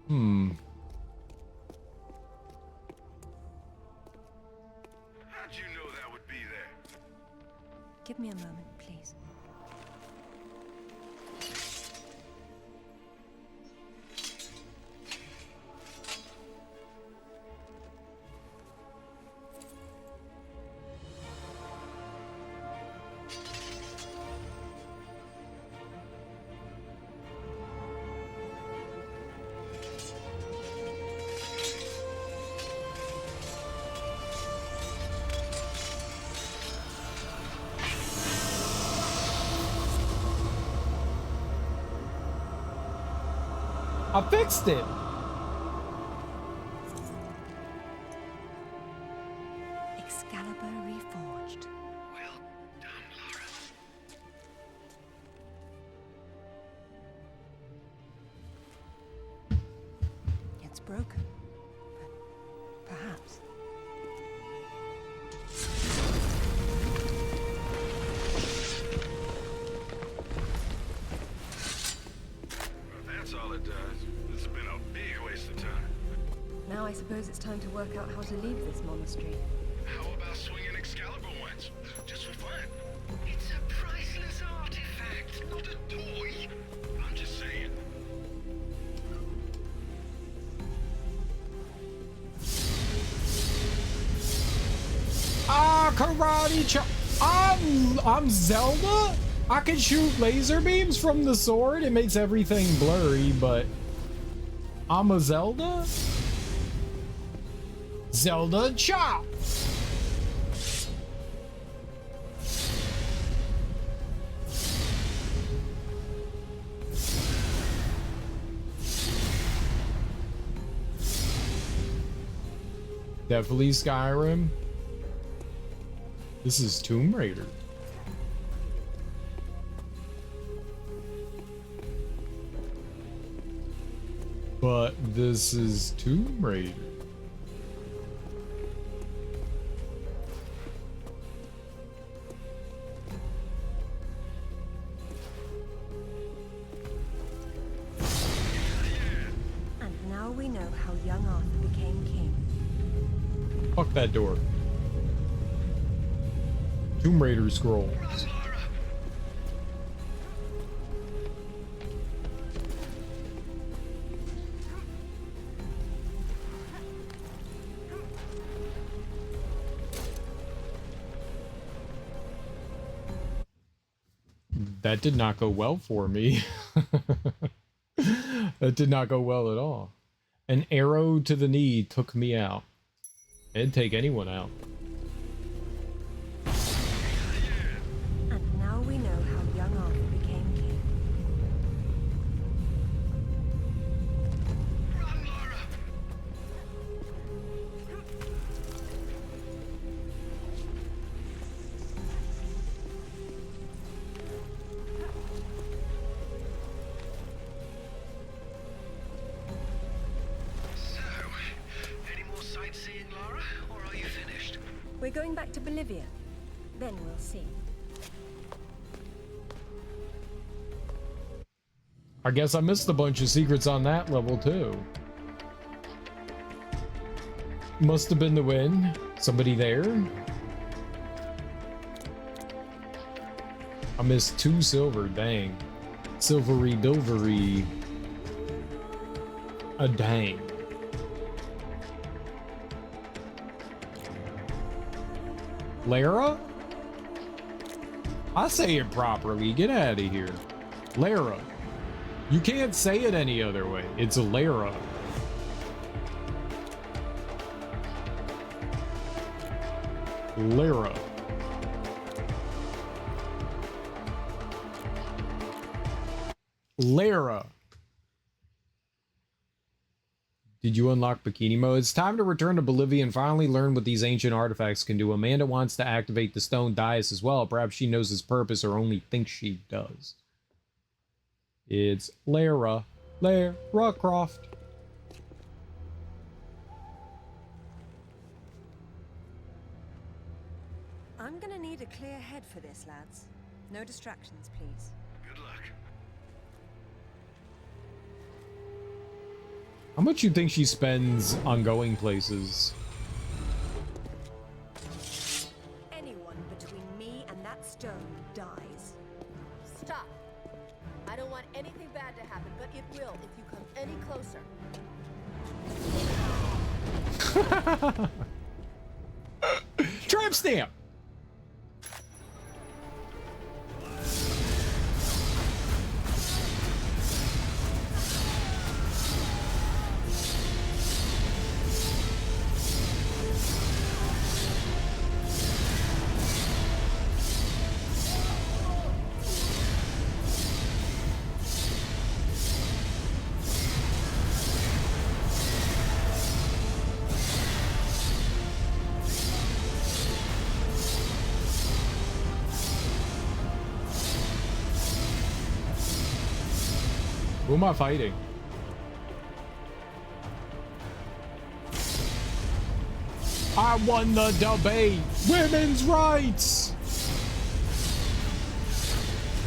How'd you know that would be there? Give me a moment, please. I fixed it. Excalibur reforged. Well done, Laura. It's broken. But perhaps. Well, that's all it does. This has been a big waste of time. Now I suppose it's time to work out how to leave this monastery. How about swinging Excalibur once? Just for fun. It's a priceless artifact, not a toy. I'm just saying. Ah, karate chop. I'm Zelda. I can shoot laser beams from the sword. It makes everything blurry, but I'm a Zelda. Zelda chop. Definitely Skyrim. This is Tomb Raider. But this is Tomb Raider. And now we know how young Arthur became king. Fuck that door. Tomb Raider scrolls. That did not go well for me. That did not go well at all. An arrow to the knee took me out. It'd take anyone out. And now we know how young Arthur became king. Run, Lara! So, any more sightseeing, Lara, or are you finished? We're going back to Bolivia. Then we'll see. I guess I missed a bunch of secrets on that level too. Must have been the win. Somebody there? I missed 2 silver, dang. Silvery bilvery. A dang. Lara? I say it properly. Get out of here. Lara. You can't say it any other way. It's Lara. Lara. Lara. Did you unlock bikini mode? It's time to return to Bolivia and finally learn what these ancient artifacts can do. Amanda wants to activate the stone dais as well. Perhaps she knows its purpose or only thinks she does. It's Lara. Lara Croft. I'm gonna need a clear head for this, lads. No distractions, please. Good luck. How much you think she spends on going places? Anyone between me and that stone dies. Stop. I don't want anything bad to happen, but it will if you come any closer. Tramp stamp. Who am I fighting? I won the debate. Women's rights.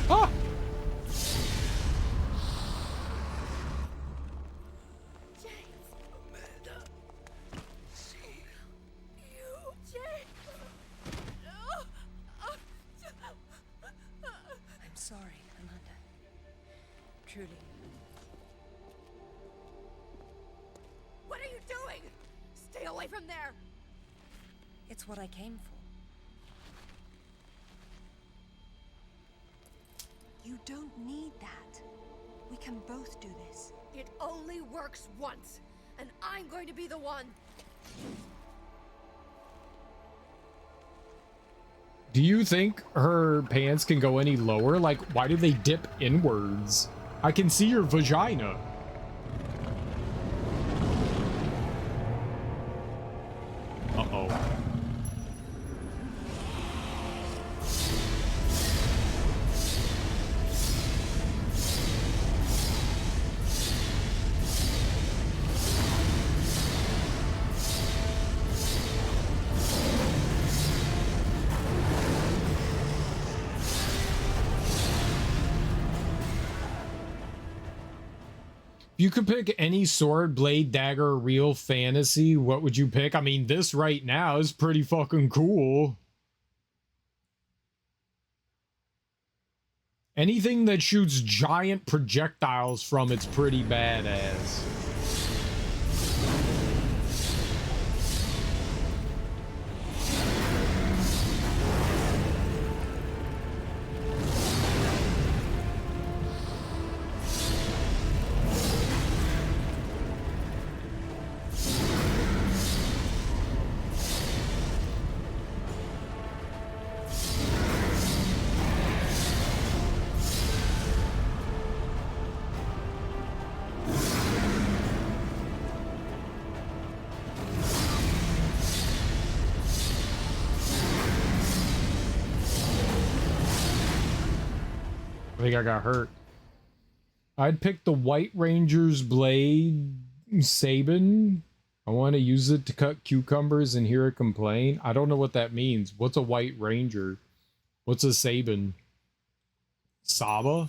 Ah. I'm sorry, Amanda. Truly. What are you doing? Stay away from there. It's what I came for. You don't need that. We can both do this. It only works once, and I'm going to be the one. Do you think her pants can go any lower? Like, why do they dip inwards? I can see your vagina. Uh-oh. You could pick any sword, blade, dagger, real fantasy. What would you pick? I mean, this right now is pretty fucking cool. Anything that shoots giant projectiles from it's pretty badass. I think I got hurt. I'd pick the White Ranger's blade Sabin. I want to use it to cut cucumbers and hear it complain. I don't know what that means. What's a White Ranger? What's a Sabin? Saba?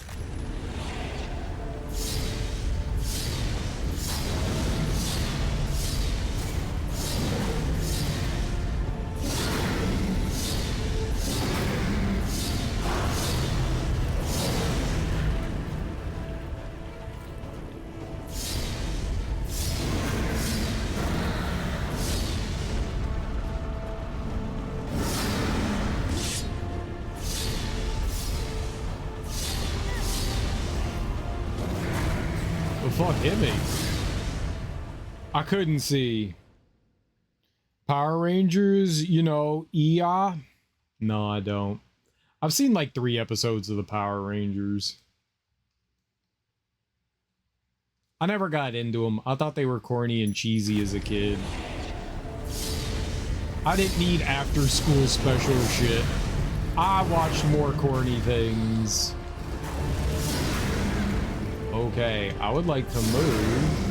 Fuck, hit me. I couldn't see. Power Rangers, you know, EA? No, I don't. I've seen like 3 episodes of the Power Rangers. I never got into them. I thought they were corny and cheesy as a kid. I didn't need after school special shit. I watched more corny things. Okay, I would like to move.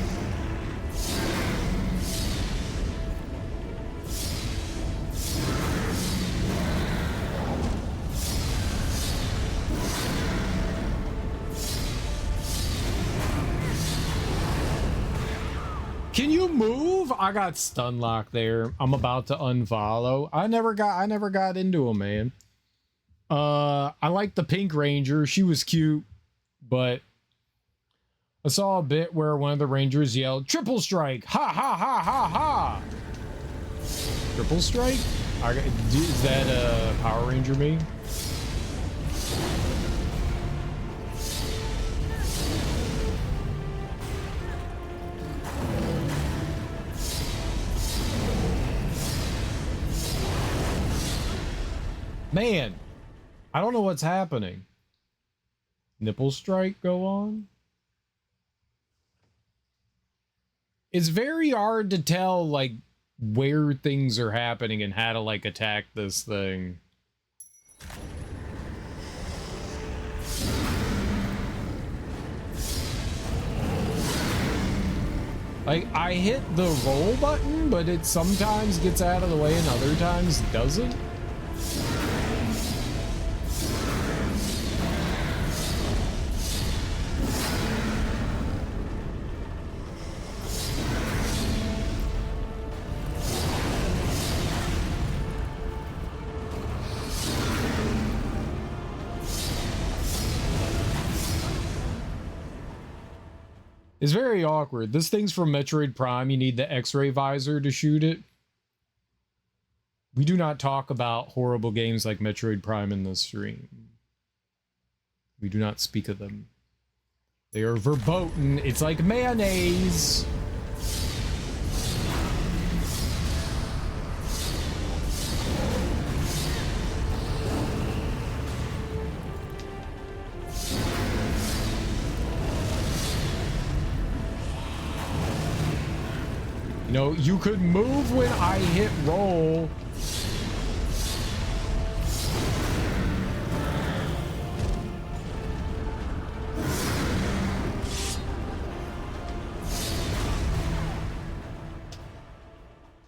Can you move? I got stun lock there. I'm about to unfollow. I never got into him, man. I like the Pink Ranger. She was cute, but I saw a bit where one of the Rangers yelled, "Triple strike! Ha ha ha ha ha!" Triple strike? Is that a Power Ranger me? Man, I don't know what's happening. Nipple strike go on? It's very hard to tell, like, where things are happening and how to, like, attack this thing. Like, I hit the roll button, but it sometimes gets out of the way and other times doesn't. It's very awkward. This thing's from Metroid Prime. You need the X-ray visor to shoot it. We do not talk about horrible games like Metroid Prime in this stream. We do not speak of them. They are verboten. It's like mayonnaise. You know, you could move when I hit roll.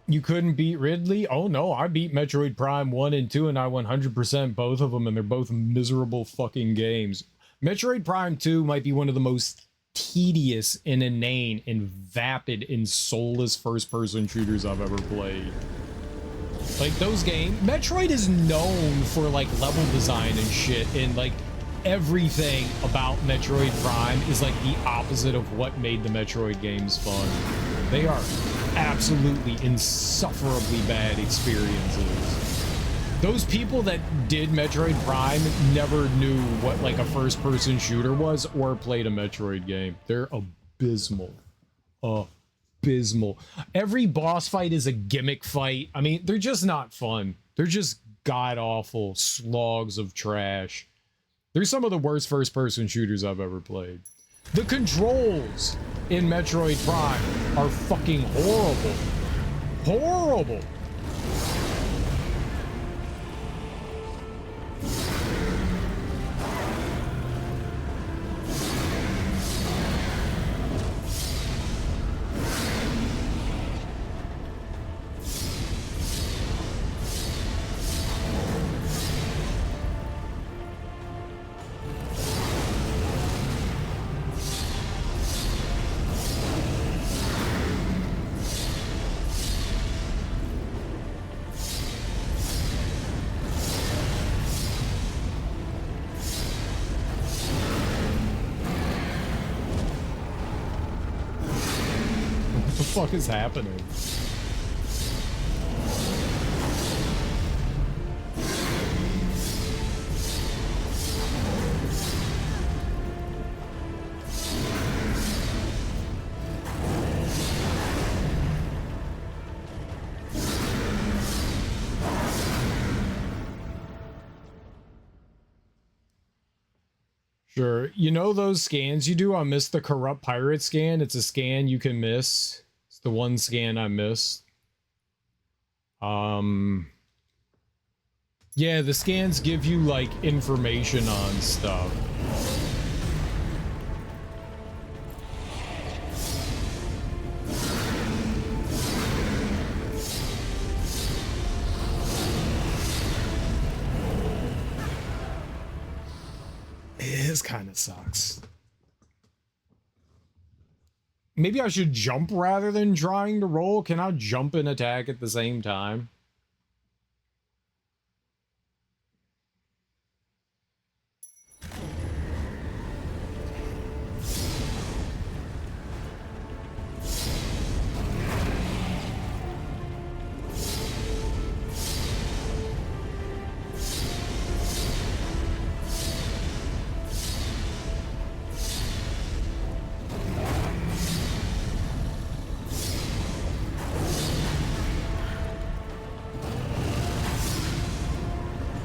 You couldn't beat Ridley? Oh no, I beat Metroid Prime 1 and 2 and I 100% both of them and they're both miserable fucking games. Metroid Prime 2 might be one of the most tedious and inane and vapid and soulless first-person shooters I've ever played. Like, those games, Metroid is known for, like, level design and shit, and, like, everything about Metroid Prime is, like, the opposite of what made the Metroid games fun. They are absolutely insufferably bad experiences. Those people that did Metroid Prime never knew what, like, a first-person shooter was or played a Metroid game. They're abysmal. Abysmal. Every boss fight is a gimmick fight. I mean, they're just not fun. They're just god-awful slogs of trash. They're some of the worst first-person shooters I've ever played. The controls in Metroid Prime are fucking horrible. Horrible. fuck is happening? Sure. You know those scans you do? I missed the corrupt pirate scan. It's a scan you can miss. It's the one scan I missed. Yeah, the scans give you like information on stuff. This kind of sucks. Maybe I should jump rather than trying to roll. Can I jump and attack at the same time?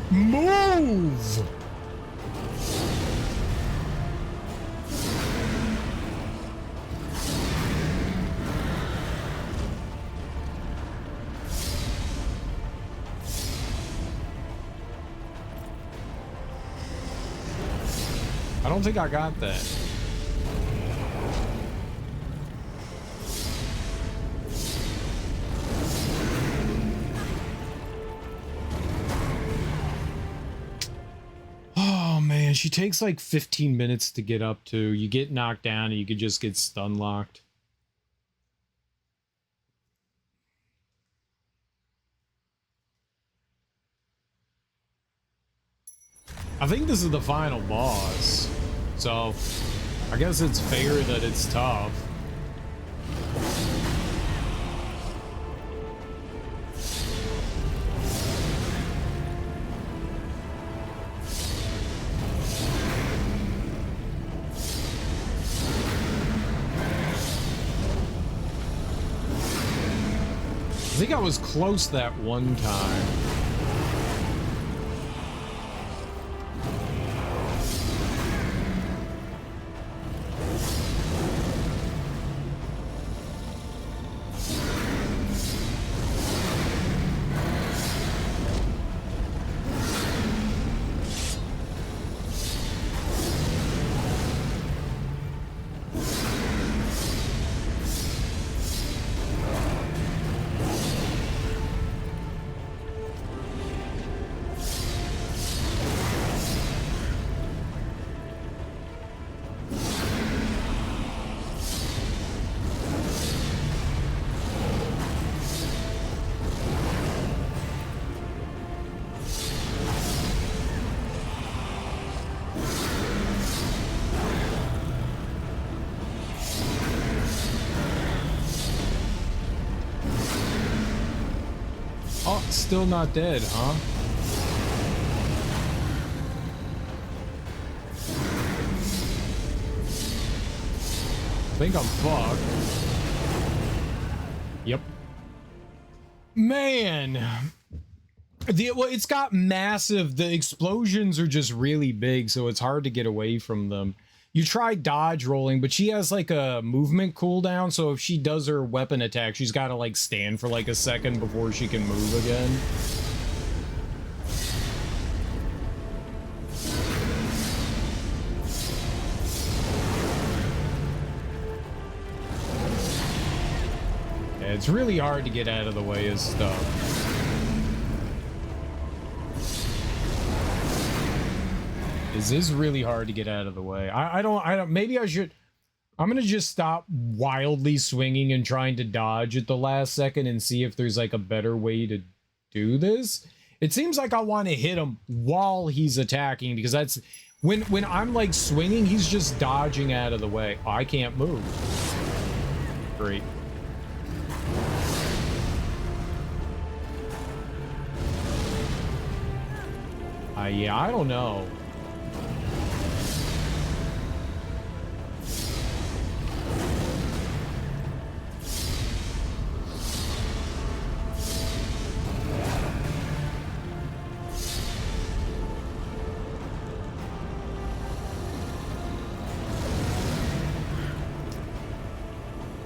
Move! I don't think I got that. Oh man, she takes like 15 minutes to get up to. You get knocked down and you could just get stun locked. I think this is the final boss, so I guess it's fair that it's tough. I think I was close that one time. Oh, still not dead, huh? I think I'm fucked. Yep. Man. Well, it's got massive. The explosions are just really big, so it's hard to get away from them. You try dodge rolling, but she has like a movement cooldown, so if she does her weapon attack, she's got to like stand for like a second before she can move again. Yeah, it's really hard to get out of the way of stuff. This is really hard to get out of the way. I don't, maybe I should, I'm going to just stop wildly swinging and trying to dodge at the last second and see if there's like a better way to do this. It seems like I want to hit him while he's attacking, because that's, when I'm like swinging, he's just dodging out of the way. Oh, I can't move. Great. Yeah, I don't know.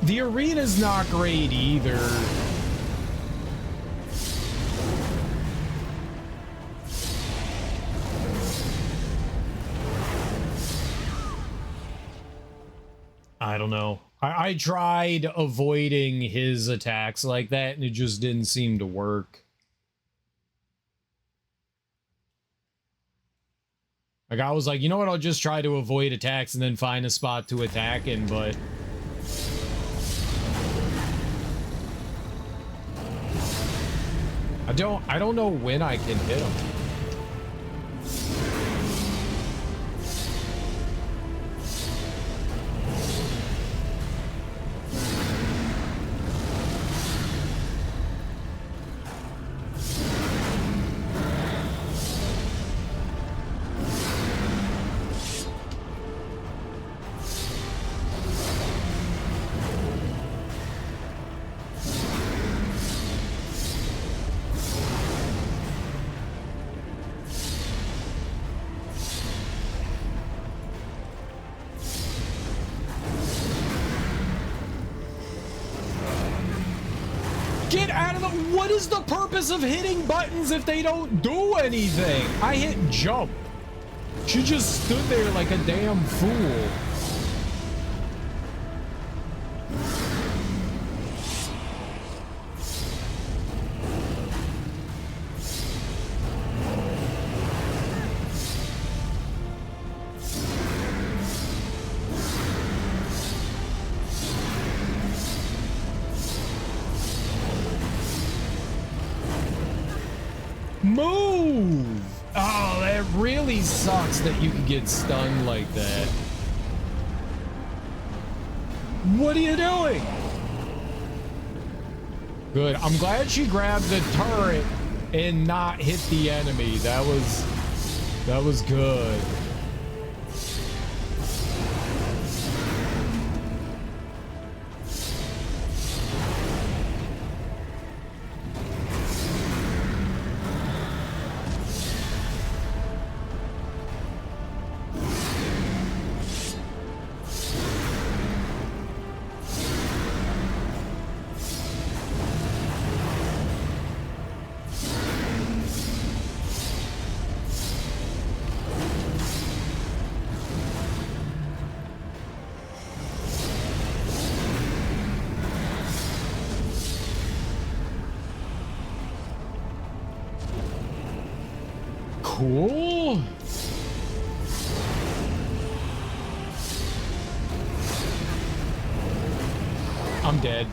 The arena's not great either. I don't know. I tried avoiding his attacks like that and it just didn't seem to work. Like, I was like, you know what, I'll just try to avoid attacks and then find a spot to attack in, but... I don't know when I can hit him. What is the purpose of hitting buttons if they don't do anything? I hit jump. She just stood there like a damn fool. Move! Oh, that really sucks that you can get stunned like that. What are you doing? Good. I'm glad she grabbed the turret and not hit the enemy. That was good. Cool. I'm dead.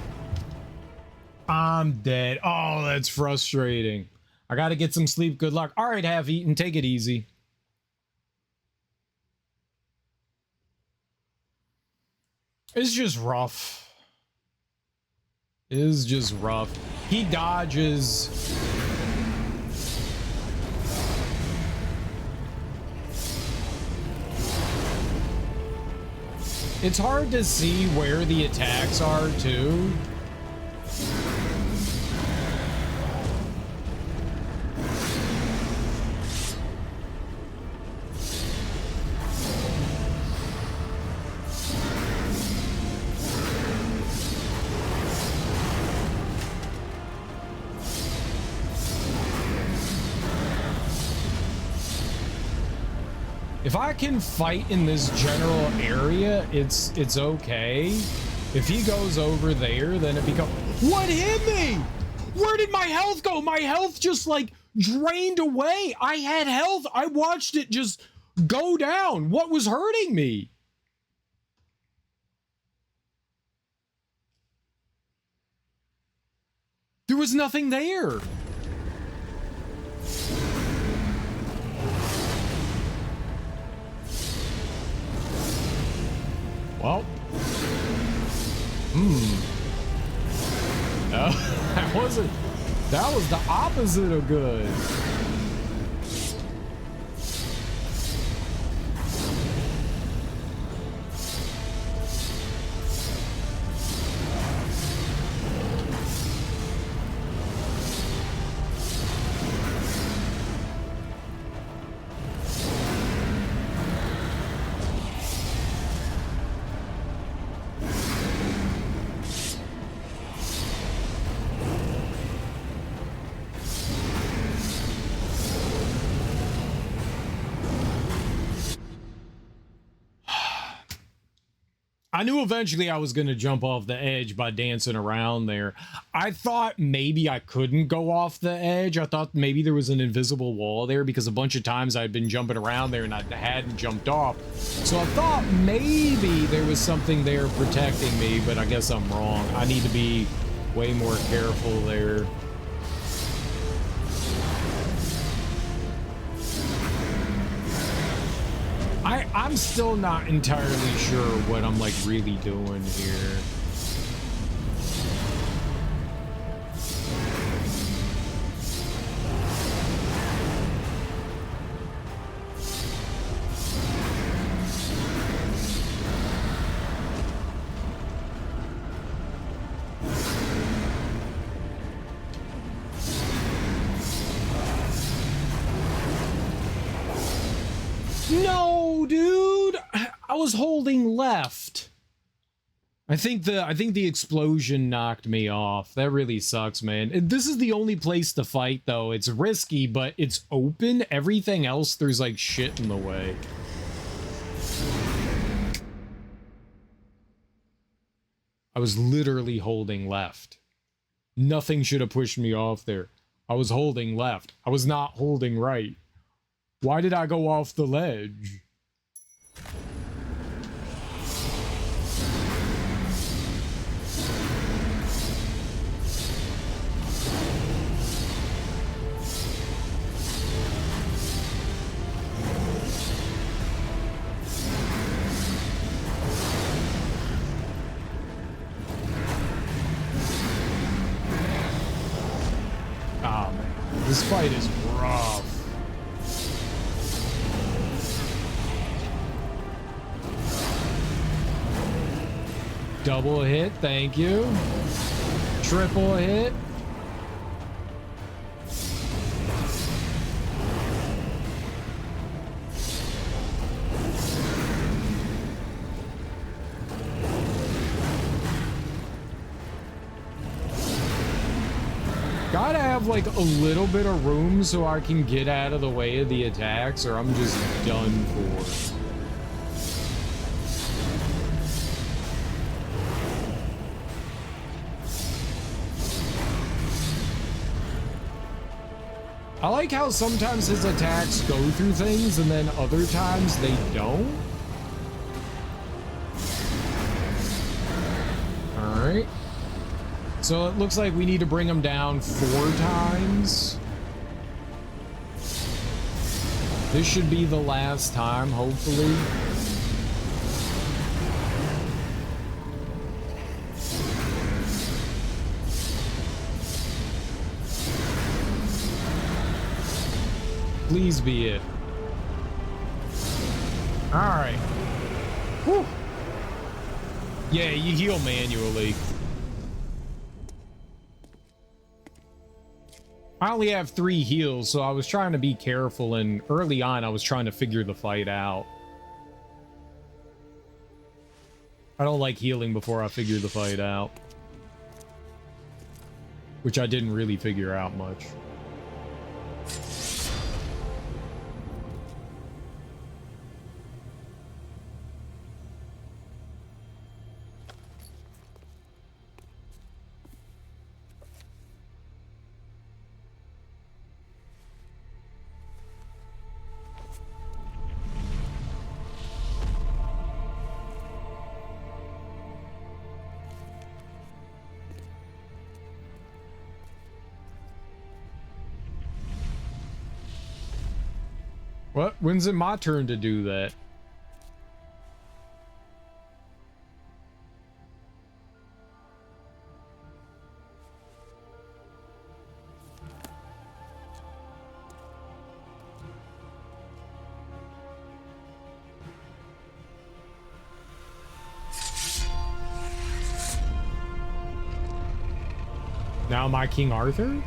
I'm dead. Oh, that's frustrating. I gotta get some sleep. Good luck. All right, have eaten. Take it easy. It's just rough. It is just rough. He dodges. It's hard to see where the attacks are, too. If I can fight in this general area, it's okay. If he goes over there, then it becomes... What hit me? Where did my health go? My health just, like, drained away. I had health. I watched it just go down. What was hurting me? There was nothing there. Well, that was the opposite of good. I knew eventually I was going to jump off the edge by dancing around there. I thought maybe I couldn't go off the edge. I thought maybe there was an invisible wall there because a bunch of times I'd been jumping around there and I hadn't jumped off. So I thought maybe there was something there protecting me, but I guess I'm wrong. I need to be way more careful there. I'm still not entirely sure what I'm like really doing here. No, dude, I was holding left. I think the explosion knocked me off. That really sucks, man. And this is the only place to fight, though. It's risky, but it's open. Everything else, there's like shit in the way. I was literally holding left. Nothing should have pushed me off there. I was holding left. I was not holding right. Why did I go off the ledge? Ah, man. This fight is rough. Double hit, thank you. Triple hit. Gotta have like a little bit of room so I can get out of the way of the attacks, or I'm just done for. I like how sometimes his attacks go through things and then other times they don't. Alright. So it looks like we need to bring him down 4 times. This should be the last time, hopefully. Please be it. All right. Whew. Yeah, you heal manually. I only have 3 heals, so I was trying to be careful, and early on I was trying to figure the fight out. I don't like healing before I figure the fight out. Which I didn't really figure out much. What? When's it my turn to do that? Now am I King Arthur?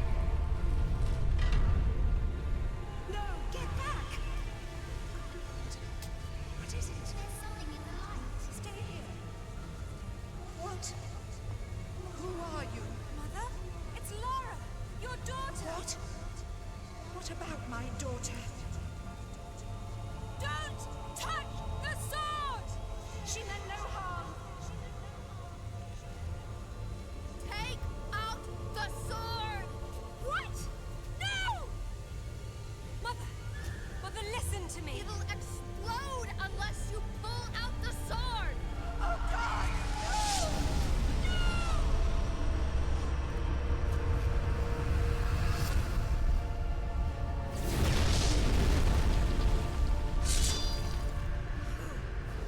to me. It'll explode unless you pull out the sword. Oh God!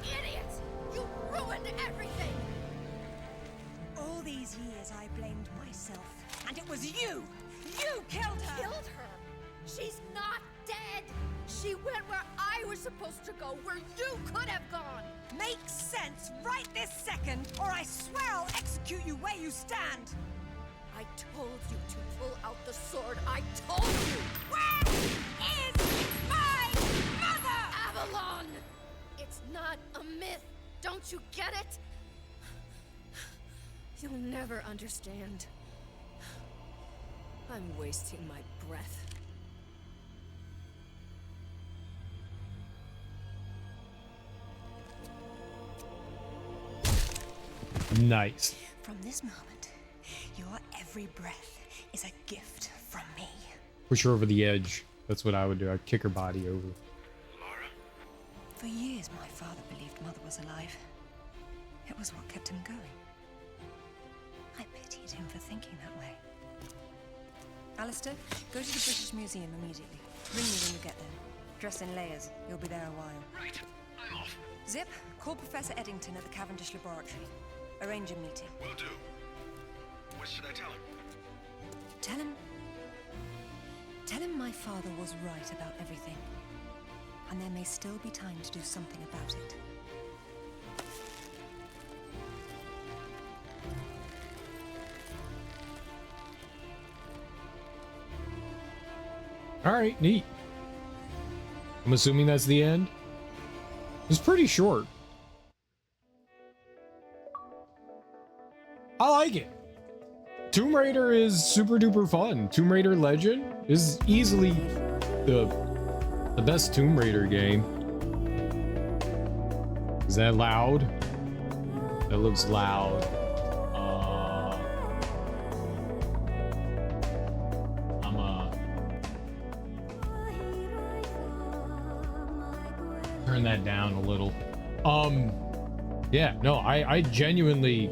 Idiots! You ruined everything! All these years I blamed myself, and it was you! You killed her! Killed her? She's not dead! She went where I was supposed to go, where you could have gone! Makes sense right this second, or I swear I'll execute you where you stand! I told you to pull out the sword. I told you! Where is my mother? Avalon! It's not a myth. Don't you get it? You'll never understand. I'm wasting my breath. Nice. From this moment, your every breath is a gift from me. Push her over the edge. That's what I would do. I'd kick her body over. Lara? For years, my father believed Mother was alive. It was what kept him going. I pitied him for thinking that way. Alistair, go to the British Museum immediately. Ring me when you get there. Dress in layers. You'll be there a while. Right. I'm off. Zip, call Professor Eddington at the Cavendish Laboratory. Arrange a meeting. Will do. What should I tell him? Tell him my father was right about everything. And there may still be time to do something about it. All right, neat. I'm assuming that's the end. It's pretty short. I like it. Tomb Raider is super duper fun. Tomb Raider Legend is easily the best Tomb Raider game. Is that loud? That looks loud. Turn that down a little. Yeah, no, I genuinely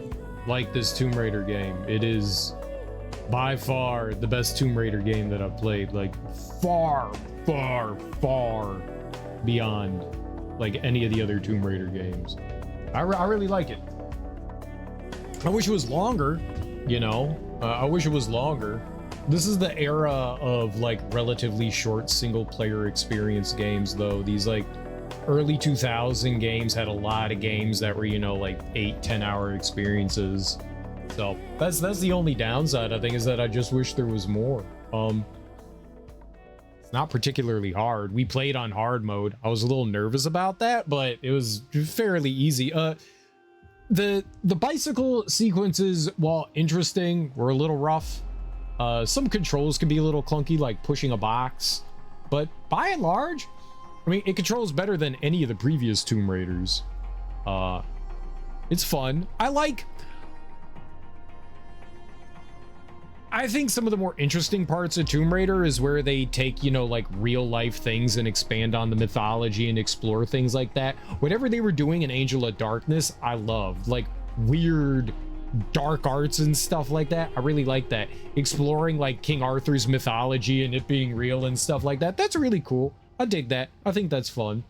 like this Tomb Raider game. It is by far the best Tomb Raider game that I've played, like far beyond like any of the other Tomb Raider games. I really like it. I wish it was longer, you know. I wish it was longer. This is the era of like relatively short single player experience games, though. These like early 2000 games had a lot of games that were, you know, like 8-10 hour experiences. So that's the only downside, I think, is that I just wish there was more. It's not particularly hard. We played on hard mode. I was a little nervous about that, but it was fairly easy. The bicycle sequences, while interesting, were a little rough. Some controls can be a little clunky, like pushing a box, but by and large, I mean, it controls better than any of the previous Tomb Raiders. It's fun. I think some of the more interesting parts of Tomb Raider is where they take, you know, like real life things and expand on the mythology and explore things like that. Whatever they were doing in Angel of Darkness, I loved. Like weird dark arts and stuff like that. I really like that. Exploring like King Arthur's mythology and it being real and stuff like that. That's really cool. I dig that. I think that's fun.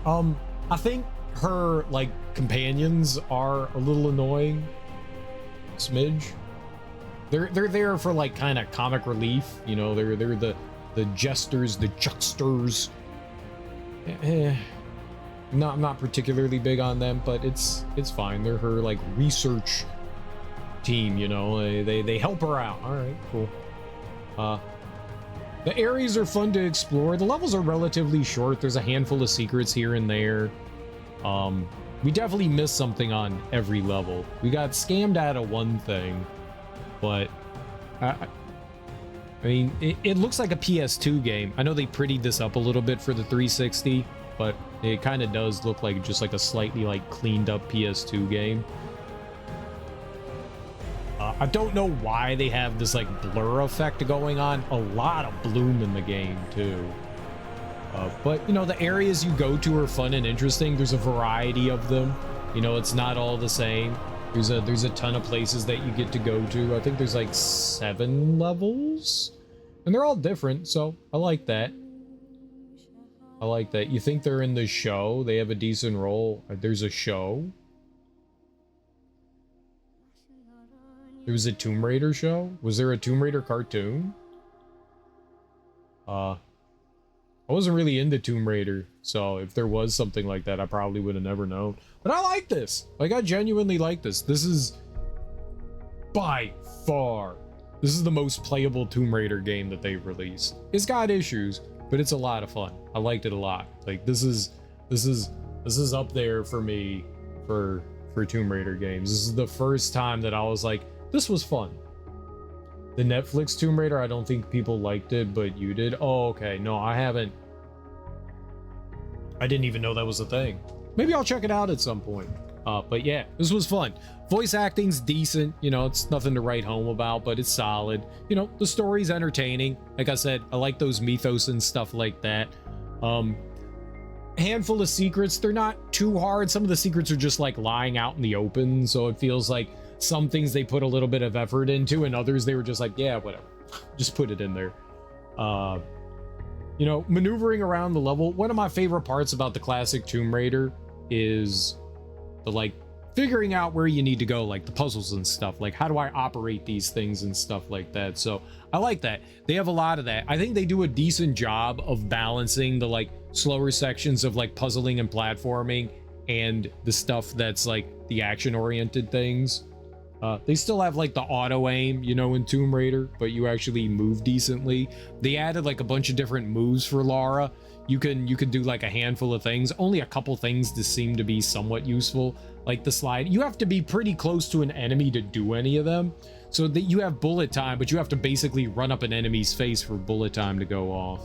I think her like companions are a little annoying. Smidge. They're there for like kind of comic relief, you know. They're the jesters, the juxters. Not particularly big on them, but it's fine. They're her like research team, you know. They help her out. All right, cool. The areas are fun to explore. The levels are relatively short. There's a handful of secrets here and there. We definitely missed something on every level. We got scammed out of one thing, but I mean, it looks like a PS2 game. I know they prettied this up a little bit for the 360, but it kind of does look like just like a slightly like cleaned up PS2 game. I don't know why they have this like blur effect going on. A lot of bloom in the game too. But, you know, the areas you go to are fun and interesting. There's a variety of them. You know, it's not all the same. There's a ton of places that you get to go to. I think there's like 7 levels. And they're all different, so I like that. I like that. You think they're in the show? They have a decent role. There's a show? There was a Tomb Raider show? Was there a Tomb Raider cartoon? I wasn't really into Tomb Raider, so if there was something like that, I probably would have never known. But I like this. Like, I genuinely like this. This is by far, this is the most playable Tomb Raider game that they've released. It's got issues, but it's a lot of fun. I liked it a lot. Like, this is up there for me for Tomb Raider games. This is the first time that I was like, this was fun. The Netflix Tomb Raider, I don't think people liked it, but you did. Oh, okay. No, I haven't. I didn't even know that was a thing. Maybe I'll check it out at some point. But yeah, this was fun. Voice acting's decent. You know, it's nothing to write home about, but it's solid. You know, the story's entertaining. Like I said, I like those mythos and stuff like that. Handful of secrets. They're not too hard. Some of the secrets are just like lying out in the open, so it feels like some things they put a little bit of effort into, and others they were just like, yeah, whatever, just put it in there. You know, maneuvering around the level. One of my favorite parts about the classic Tomb Raider is the, like, figuring out where you need to go, like the puzzles and stuff, like how do I operate these things and stuff like that. So I like that. They have a lot of that. I think they do a decent job of balancing the, like, slower sections of, like, puzzling and platforming and the stuff that's like the action oriented things. They still have, like, the auto aim, you know, in Tomb Raider, but you actually move decently. They added, like, a bunch of different moves for Lara. You can do, like, a handful of things. Only a couple things to seem to be somewhat useful, like the slide. You have to be pretty close to an enemy to do any of them, so that you have bullet time, but you have to basically run up an enemy's face for bullet time to go off.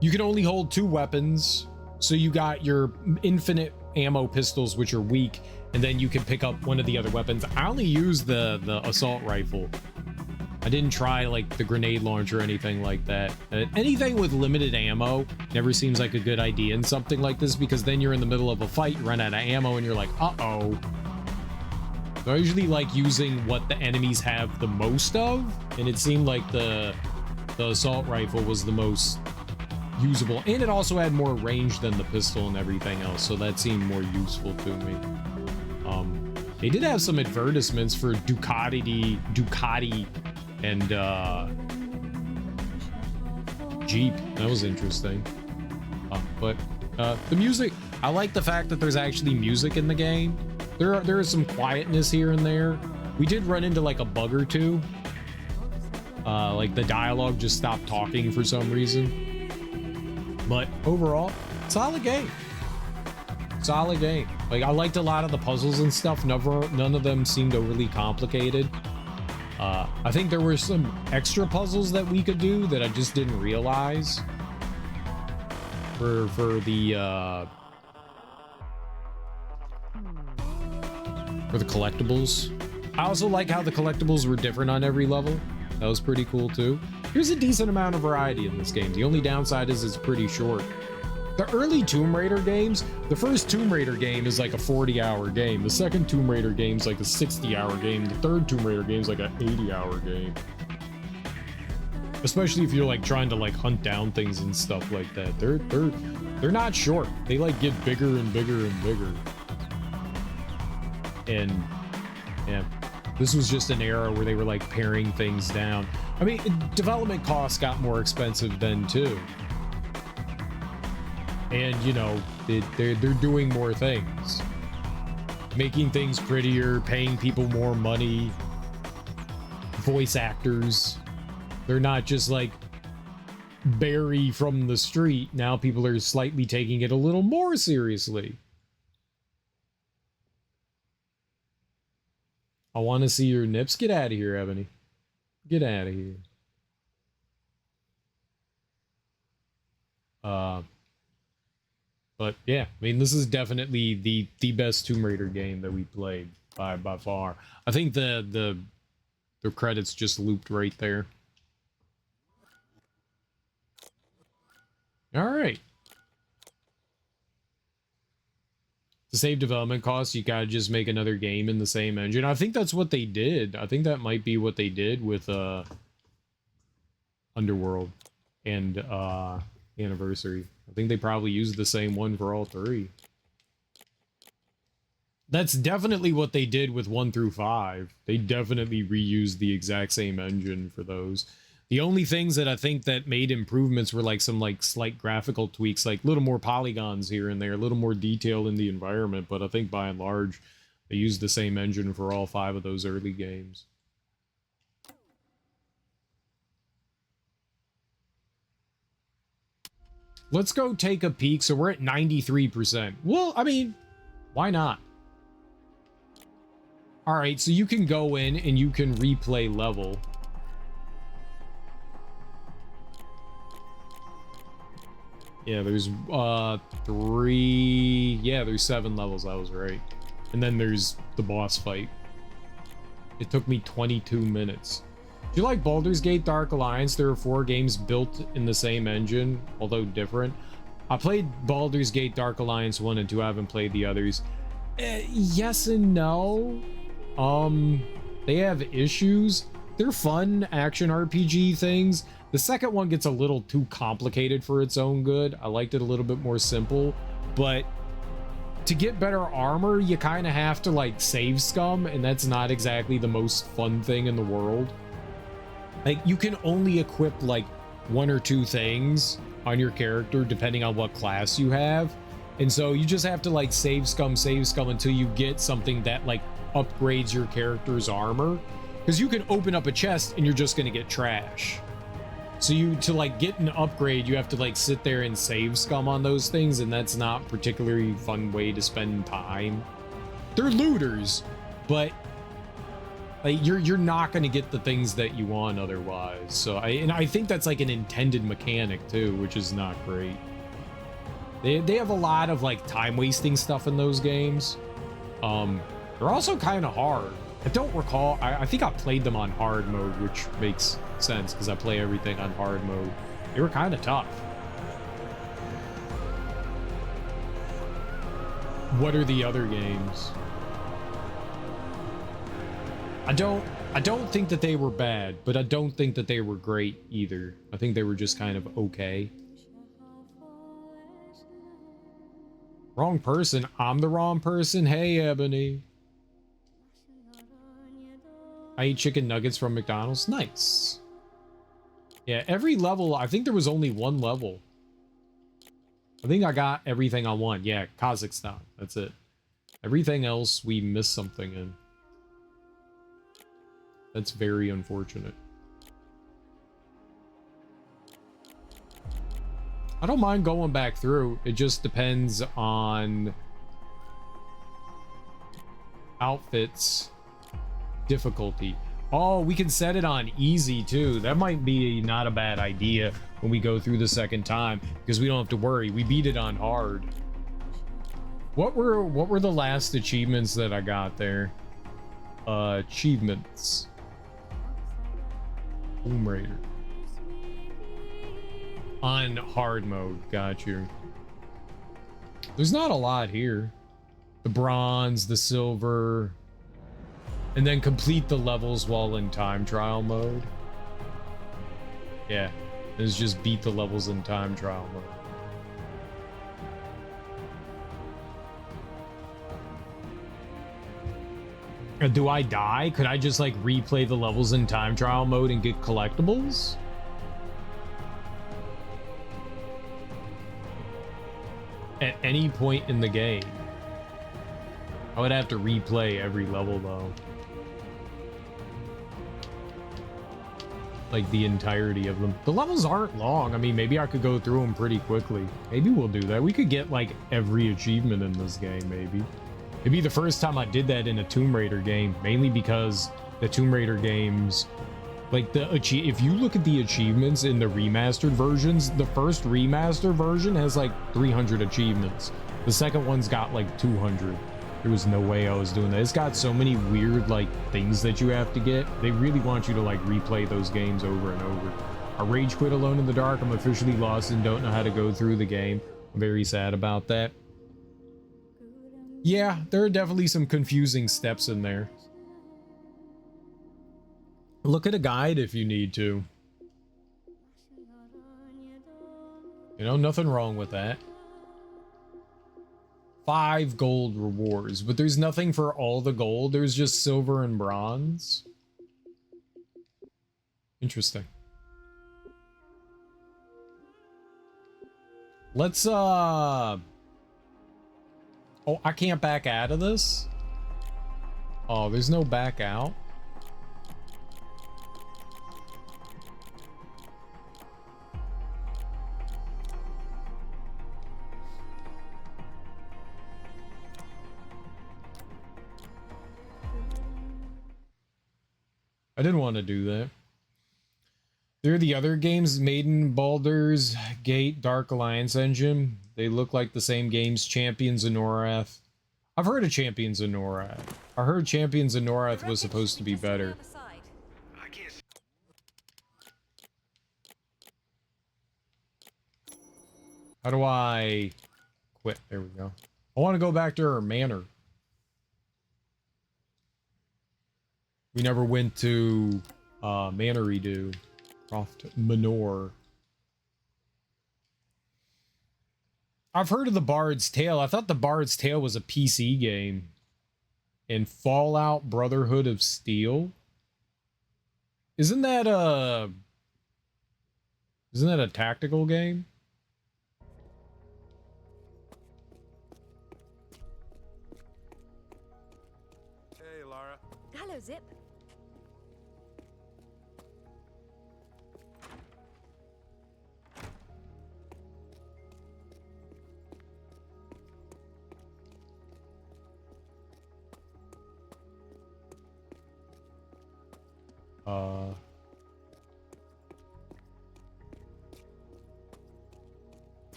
You can only hold 2 weapons, so you got your infinite ammo pistols, which are weak, and then you can pick up one of the other weapons. I only use the assault rifle. I didn't try, like, the grenade launcher or anything like that. Anything with limited ammo never seems like a good idea in something like this, because then you're in the middle of a fight, you run out of ammo, and you're like, uh-oh. So I usually like using what the enemies have the most of, and it seemed like the assault rifle was the most usable, and it also had more range than the pistol and everything else, so that seemed more useful to me. They did have some advertisements for Ducati and Jeep. That was interesting. But the music, I like the fact that there's actually music in the game. There is some quietness here and there. We did run into, like, a bug or two. Like, the dialogue just stopped talking for some reason. But overall, solid game. Solid game. Like, I liked a lot of the puzzles and stuff. None of them seemed overly complicated. I think there were some extra puzzles that we could do that I just didn't realize. For the collectibles. I also like how the collectibles were different on every level. That was pretty cool too. There's a decent amount of variety in this game. The only downside is it's pretty short. The early Tomb Raider games, the first Tomb Raider game is like a 40-hour game. The second Tomb Raider game is like a 60-hour game. The third Tomb Raider game is like an 80-hour game. Especially if you're, like, trying to, like, hunt down things and stuff like that. They're not short. They, like, get bigger and bigger and bigger. And yeah, this was just an era where they were, like, paring things down. I mean, development costs got more expensive then too. And, you know, they're doing more things. Making things prettier, paying people more money. Voice actors. They're not just, like, Barry from the street. Now people are slightly taking it a little more seriously. I want to see your nips. Get out of here, Ebony. Get out of here. But yeah, I mean, this is definitely the best Tomb Raider game that we played by far. I think the credits just looped right there. All right. To save development costs, you gotta just make another game in the same engine. I think that's what they did. I think that might be what they did with Underworld and Anniversary. I think they probably used the same one for all three. That's definitely what they did with 1 through 5. They definitely reused the exact same engine for those. The only things that I think that made improvements were like some like slight graphical tweaks, like a little more polygons here and there, a little more detail in the environment, but I think by and large, they used the same engine for all 5 of those early games. Let's go take a peek. So we're at 93%. Well, I mean, why not? All right, so you can go in and you can replay level. Yeah, there's 3, yeah, there's 7 levels, I was right. And then there's the boss fight. It took me 22 minutes. Do you like Baldur's Gate Dark Alliance? There are 4 games built in the same engine, although different. I played Baldur's Gate Dark Alliance 1 and 2, I haven't played the others. Yes and no. They have issues. They're fun action RPG things. The second one gets a little too complicated for its own good. I liked it a little bit more simple, but to get better armor, you kind of have to like save scum, and that's not exactly the most fun thing in the world. Like, you can only equip like 1 or 2 things on your character depending on what class you have, and so you just have to like save scum until you get something that like upgrades your character's armor, because you can open up a chest and you're just going to get trash. So to like get an upgrade, you have to like sit there and save scum on those things, and that's not particularly fun way to spend time. They're looters, but like you're not going to get the things that you want otherwise. So I think that's like an intended mechanic too, which is not great. They have a lot of like time wasting stuff in those games. They're also kind of hard. I don't recall. I think I played them on hard mode, which makes sense because I play everything on hard mode. They were kind of tough. What are the other games? I don't think that they were bad, but I don't think that they were great either. I think they were just kind of okay. Wrong person. I'm the wrong person. Hey, Ebony. I ate chicken nuggets from McDonald's. Nice. Yeah, every level, I think there was only 1 level. I think I got everything I want. Yeah, Kazakhstan. That's it. Everything else, we missed something in. That's very unfortunate. I don't mind going back through. It just depends on outfits. Difficulty. Oh, we can set it on easy too. That might be not a bad idea when we go through the second time, because we don't have to worry. We beat it on hard. What were the last achievements that I got there? Achievements. Tomb Raider. On hard mode. Got you. There's not a lot here. The bronze, the silver. And then complete the levels while in time trial mode. Yeah, it's just beat the levels in time trial mode. Do I die? Could I just like replay the levels in time trial mode and get collectibles? At any point in the game. I would have to replay every level though. Like the entirety of them. The levels aren't long. I mean, maybe I could go through them pretty quickly. Maybe we'll do that. We could get like every achievement in this game, maybe. It'd be the first time I did that in a Tomb Raider game, mainly because the Tomb Raider games, like if you look at the achievements in the remastered versions, the first remaster version has like 300 achievements. The second one's got like 200. There was no way I was doing that. It's got so many weird like things that you have to get. They really want you to like replay those games over and over. I rage quit Alone in the Dark. I'm officially lost and don't know how to go through the game. I'm very sad about that. Yeah, there are definitely some confusing steps in there. Look at a guide if you need to. You know, nothing wrong with that. 5 gold rewards, but there's nothing for all the gold. There's just silver and bronze. Interesting. Let's, oh, I can't back out of this? Oh, there's no back out? I didn't want to do that. There are the other games, Maiden, Baldur's Gate, Dark Alliance Engine. They look like the same games, Champions of Norath. I've heard of Champions of Norath. I heard Champions of Norath was supposed to be better. How do I quit? There we go. I want to go back to her manor. We never went to Manor Redo. Croft Manor. I've heard of the Bard's Tale. I thought the Bard's Tale was a PC game. And Fallout Brotherhood of Steel. Isn't that a tactical game? Hey, Lara. Hello, Zip.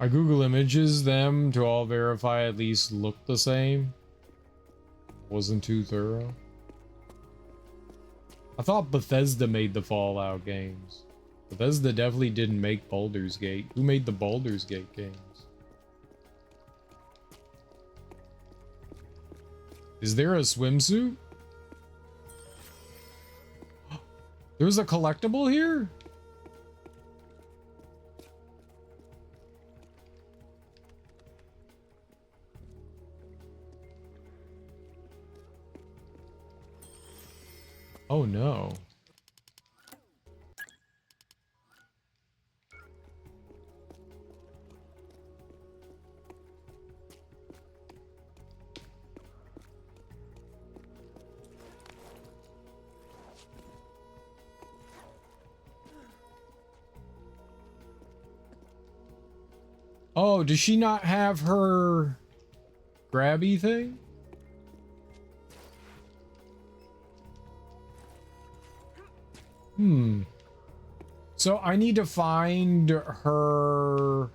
I Google images them to all verify at least look the same. Wasn't too thorough. I thought Bethesda made the Fallout games. Bethesda definitely didn't make Baldur's Gate. Who made the Baldur's Gate games? Is there a swimsuit? There's a collectible here? Oh no. Oh, does she not have her grabby thing? So I need to find her.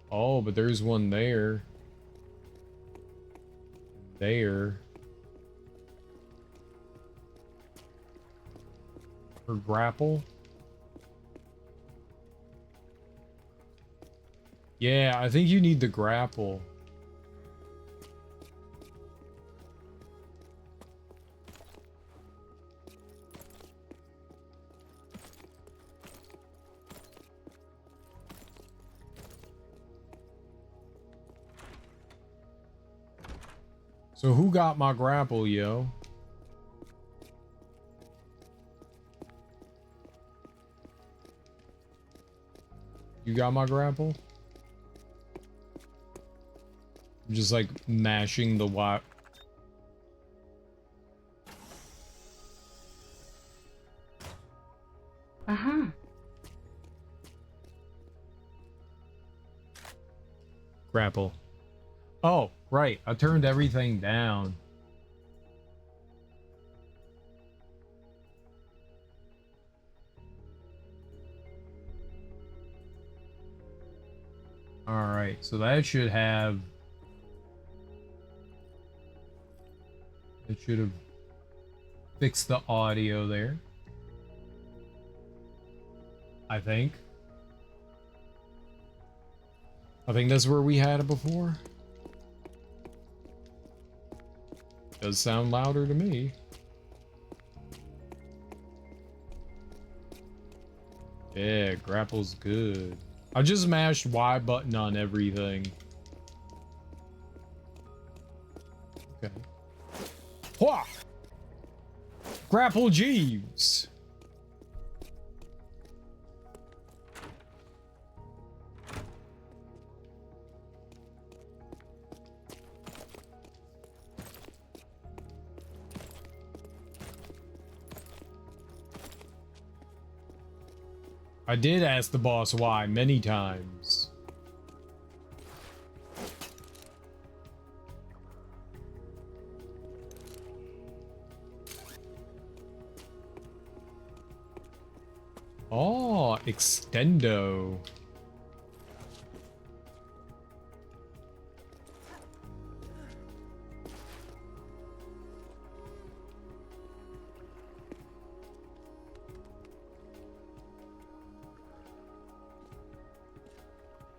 Oh, but there's one there. There. Her grapple. Yeah, I think you need the grapple. So who got my grapple, yo? You got my grapple? I'm just like mashing the wire. Uh-huh. Grapple. Oh, right. I turned everything down. All right. So that should have It should have fixed the audio there. I think that's where we had it before. Does sound louder to me. Yeah, grapple's good. I just mashed Y button on everything. Okay. Wha! Grapple Jeeves. I did ask the boss why many times. Oh, extendo.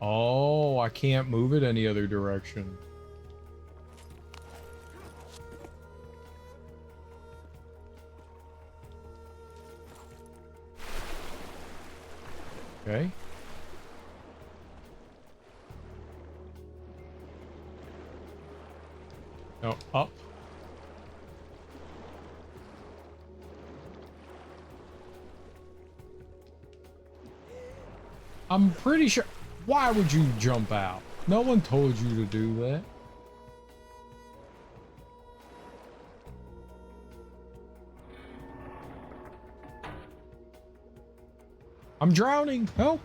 Oh, I can't move it any other direction. Okay. No, up. I'm pretty sure. Why would you jump out? No one told you to do that. I'm drowning. Help.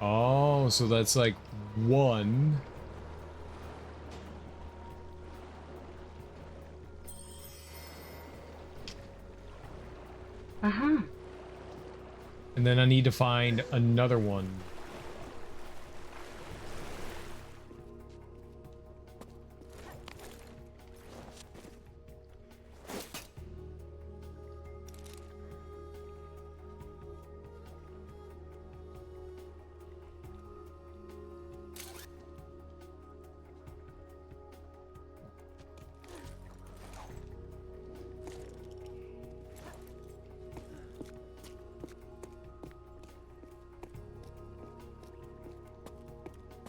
Oh, so that's like one. Uh-huh. And then I need to find another one.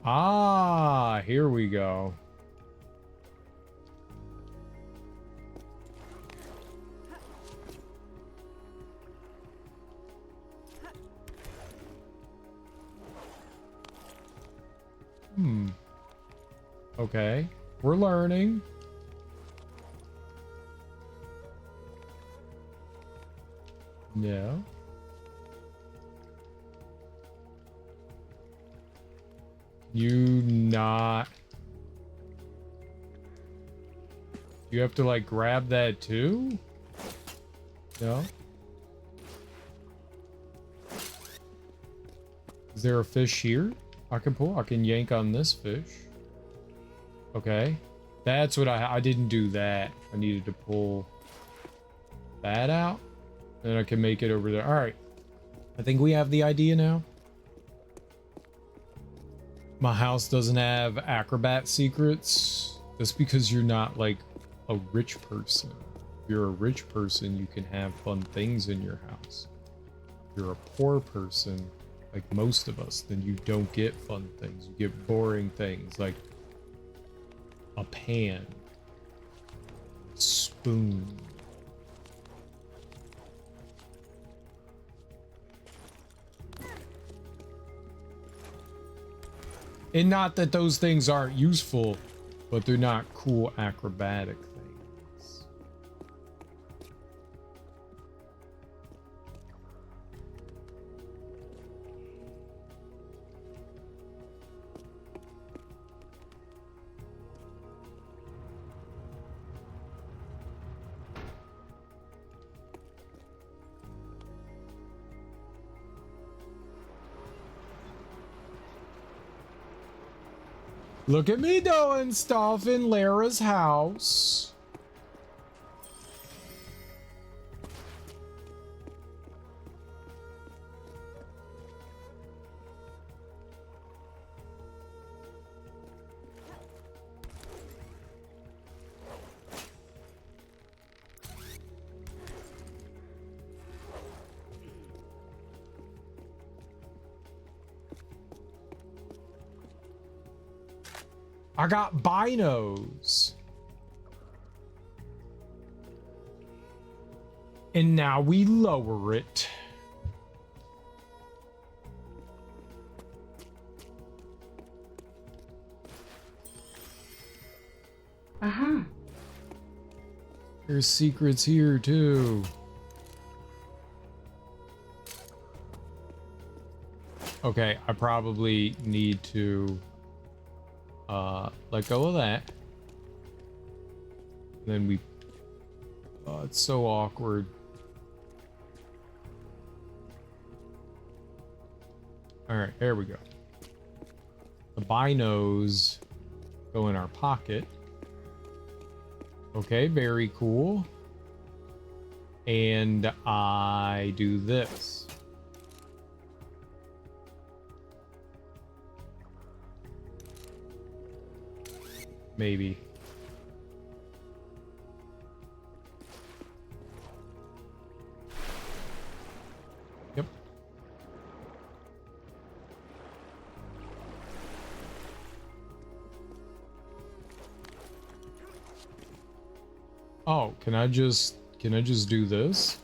Ah, here we go. Okay, we're learning. Yeah. You not. You have to like grab that too? No. Is there a fish here I can pull? I can yank on this fish. Okay. That's what I didn't do that. I needed to pull that out. Then I can make it over there. All right. I think we have the idea now. My house doesn't have acrobat secrets. That's because you're not like a rich person. If you're a rich person, you can have fun things in your house. If you're a poor person, like most of us, then you don't get fun things. You get boring things like a pan, spoon. And not that those things aren't useful, but they're not cool acrobatic things. Look at me doing stuff in Lara's house. I got binos. And now we lower it. Uh-huh. There's secrets here too. Okay, I probably need to let go of that. Then we oh, it's so awkward. All right, there we go. The binos go in our pocket. Okay, very cool. And I do this. Maybe. Yep. Oh, can I just do this?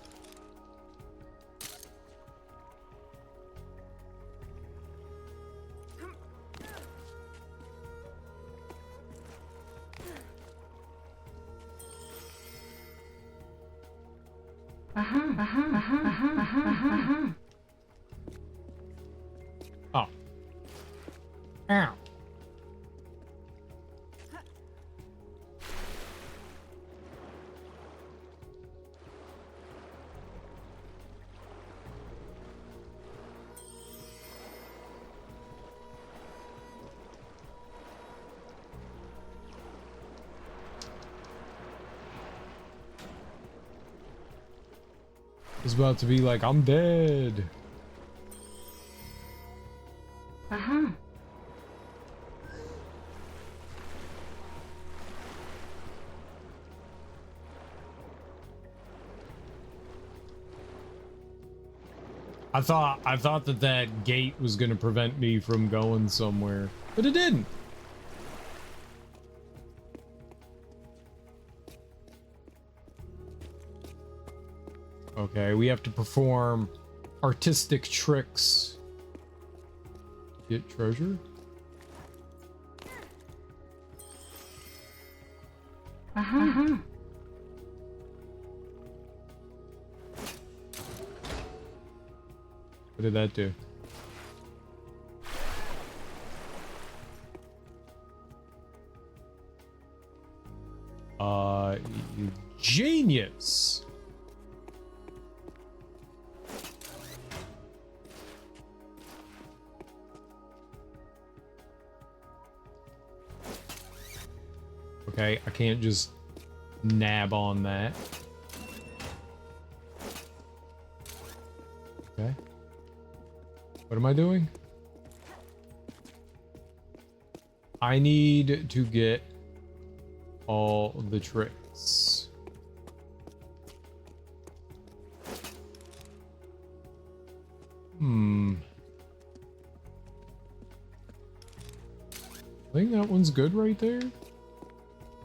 Oh. Ow. It's about to be like, I'm dead. Uh-huh. I thought that gate was going to prevent me from going somewhere, but it didn't. Okay, we have to perform artistic tricks. Get treasure? Uh-huh. What did that do? Genius! Okay, I can't just nab on that. Okay. What am I doing? I need to get all the tricks. I think that one's good right there.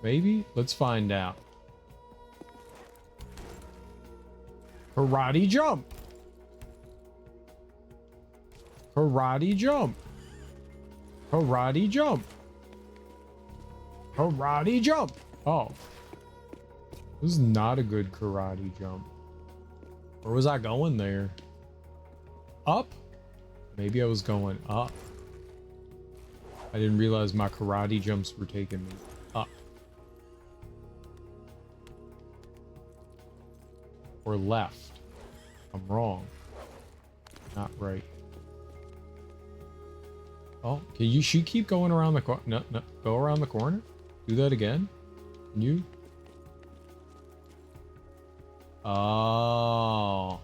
Maybe? Let's find out. Karate jump. Karate jump. Karate jump. Karate jump. Oh. This is not a good karate jump. Where was I going there? Up? Maybe I was going up. I didn't realize my karate jumps were taking me up. Or left. I'm wrong. Not right. Oh, can you? She keep going around the corner. No, no, go around the corner. Do that again. Can you? Oh.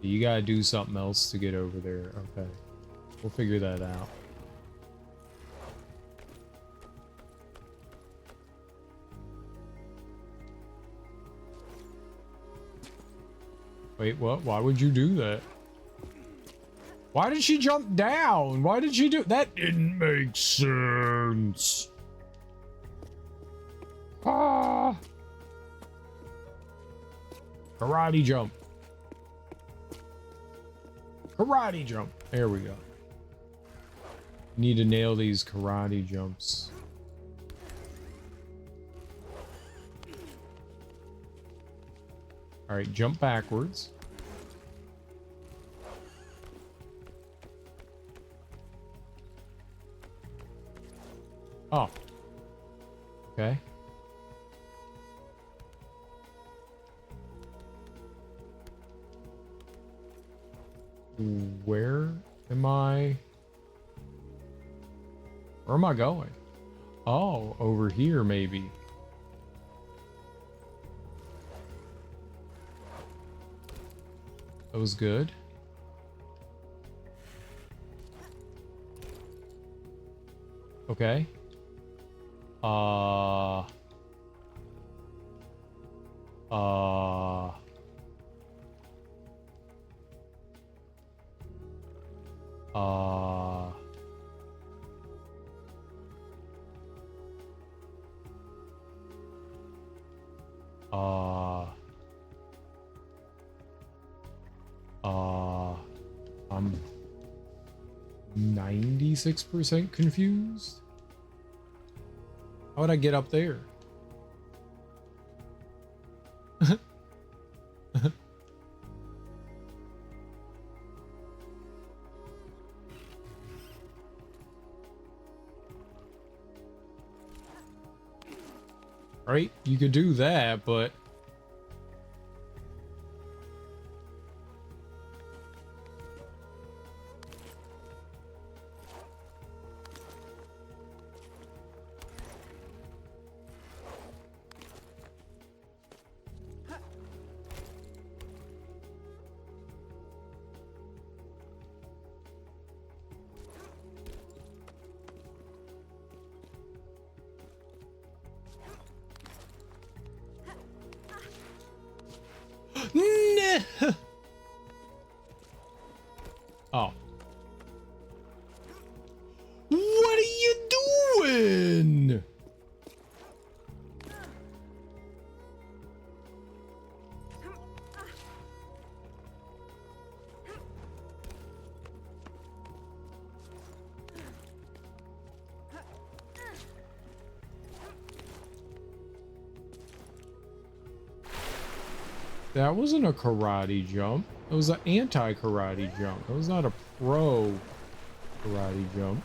You gotta do something else to get over there. Okay. We'll figure that out. Wait, what? Why would you do that? Why did she jump down? Why did she do that? Didn't make sense. Ah. Karate jump. Karate jump. There we go. Need to nail these karate jumps. All right, jump backwards. Oh. Okay. Where am I? Where am I going? Oh, over here maybe. That was good. Okay. Uh, I'm 96% confused. How would I get up there? Right? You could do that, but oh. What are you doing? That wasn't a karate jump. It was an anti-karate jump. It was not a pro karate jump.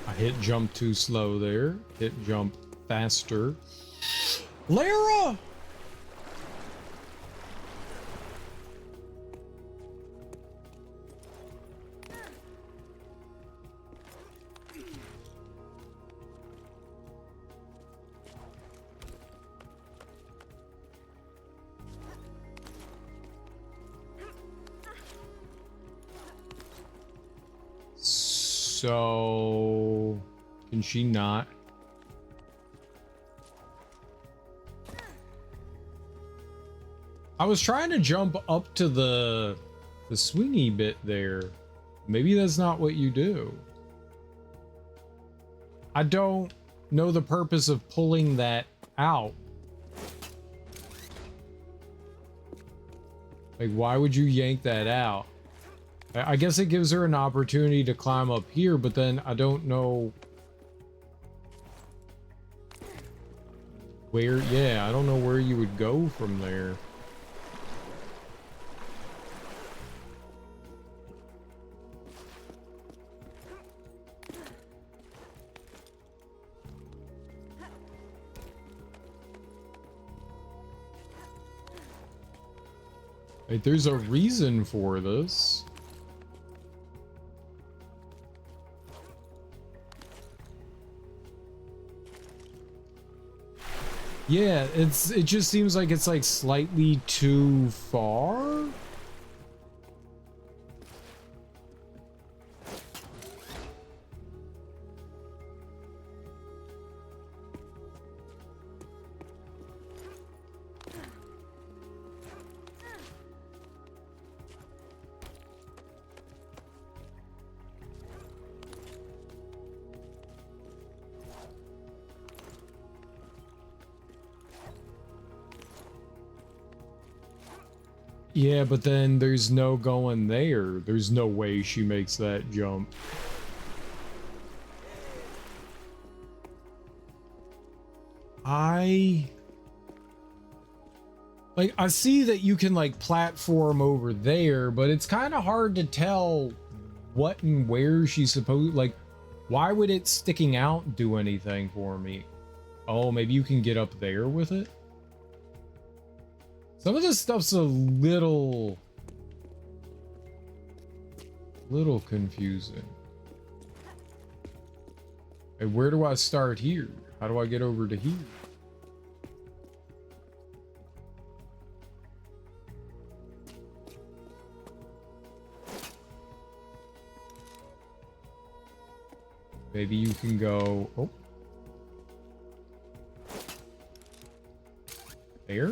I hit jump too slow there. Hit jump faster. Lara! So, can she not? I was trying to jump up to the swingy bit there. Maybe that's not what you do. I don't know the purpose of pulling that out. Like, why would you yank that out? I guess it gives her an opportunity to climb up here, but then I don't know where. Yeah, I don't know where you would go from there. Like, there's a reason for this. Yeah, it just seems like it's like slightly too far. Yeah, but then there's no going there. There's no way she makes that jump. I see that you can like platform over there, but it's kind of hard to tell what and where she's supposed, like, why would it sticking out do anything for me? Oh, maybe you can get up there with it? Some of this stuff's a little confusing. Hey, where do I start here? How do I get over to here? Maybe you can go, oh. There?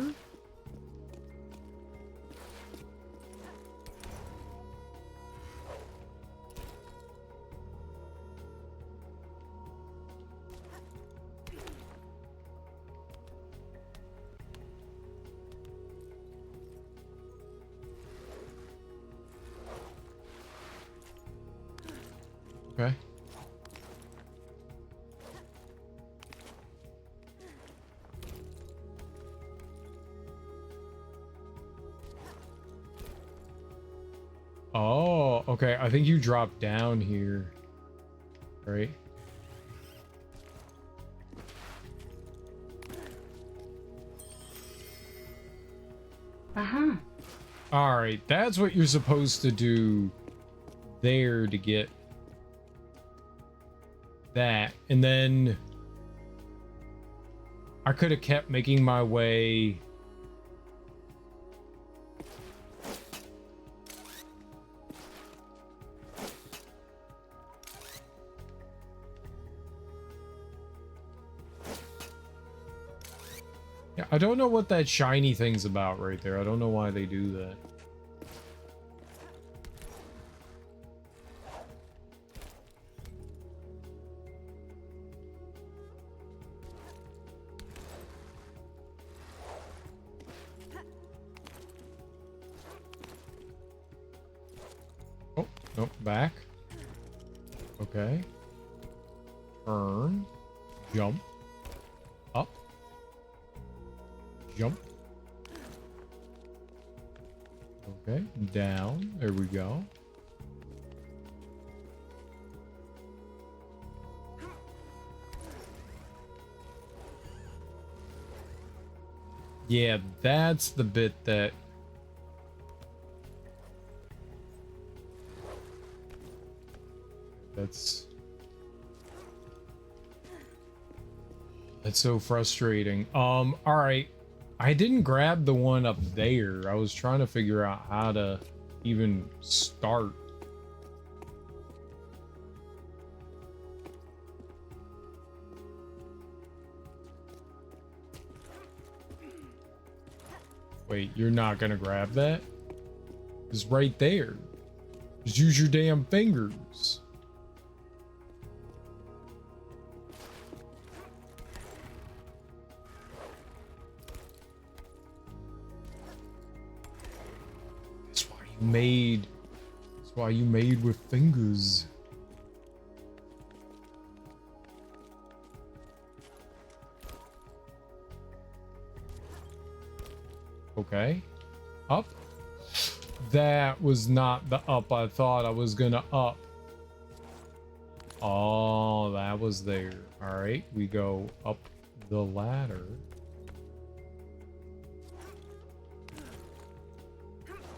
Okay. Oh, okay. I think you drop down here, right? Uh-huh. All right, that's what you're supposed to do there to get that. And then I could have kept making my way. Yeah, I don't know what that shiny thing's about right there. I don't know why they do that. Oh, nope, back. Okay. Turn. Jump. Up. Jump. Okay, down. There we go. Yeah, that's the bit that... That's so frustrating. All right. I didn't grab the one up there. I was trying to figure out how to even start. Wait, you're not gonna grab that? It's right there. Just use your damn fingers. That's why you made with fingers. Okay. Up. That was not the up I thought I was gonna up. Oh, that was there. All right, we go up the ladder.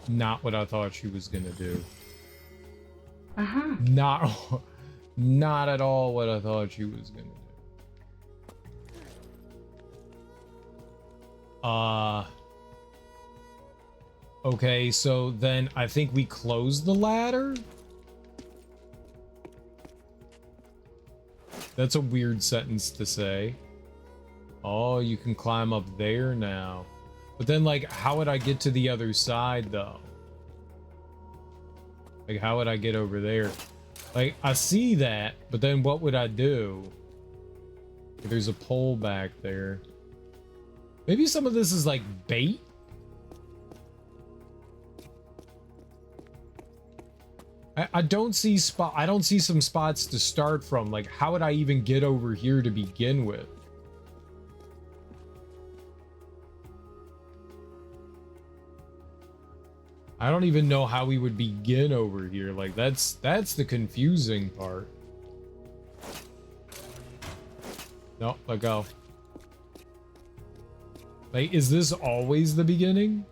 not what I thought she was gonna do. Uh-huh. Not at all what I thought she was gonna do. Okay, so then I think we close the ladder. That's a weird sentence to say. Oh, you can climb up there now. But then, like, how would I get to the other side, though? Like, how would I get over there? Like, I see that, but then what would I do? There's a pole back there. Maybe some of this is, like, bait? I don't see some spots to start from. Like, how would I even get over here to begin with? I don't even know how we would begin over here. Like, that's the confusing part. No, let go. Like, is this always the beginning?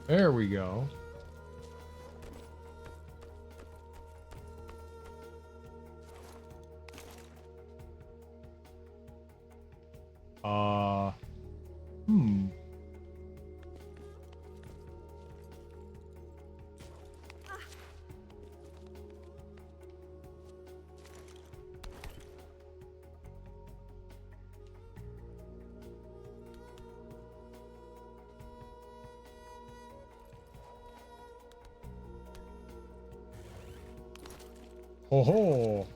There we go. Oh ho.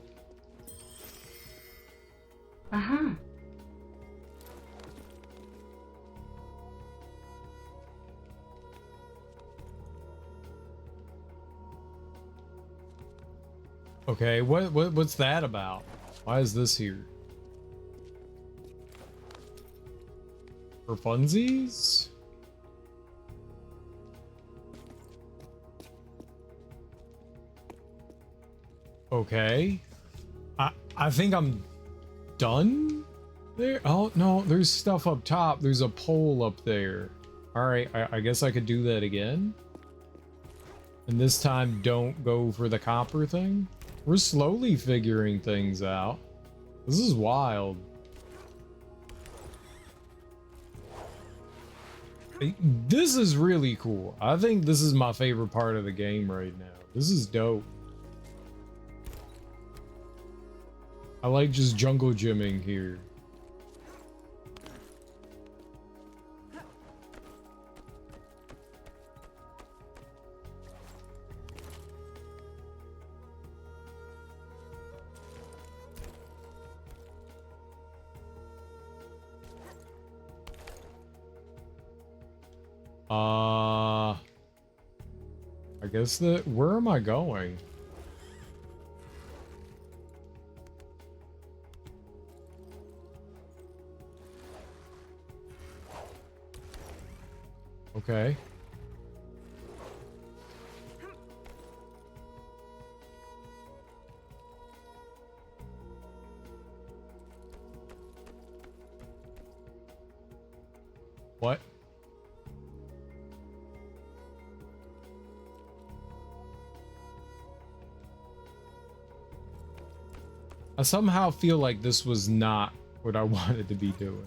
Uh-huh. Okay, what's that about? Why is this here? For funsies? Okay. I think I'm done there. Oh no, there's stuff up top. There's a pole up there. All right, I guess I could do that again. And this time don't go for the copper thing. We're slowly figuring things out. This is wild. This is really cool. I think this is my favorite part of the game right now. This is dope. I like just jungle gymming here. I guess where am I going? Okay. What? I somehow feel like this was not what I wanted to be doing.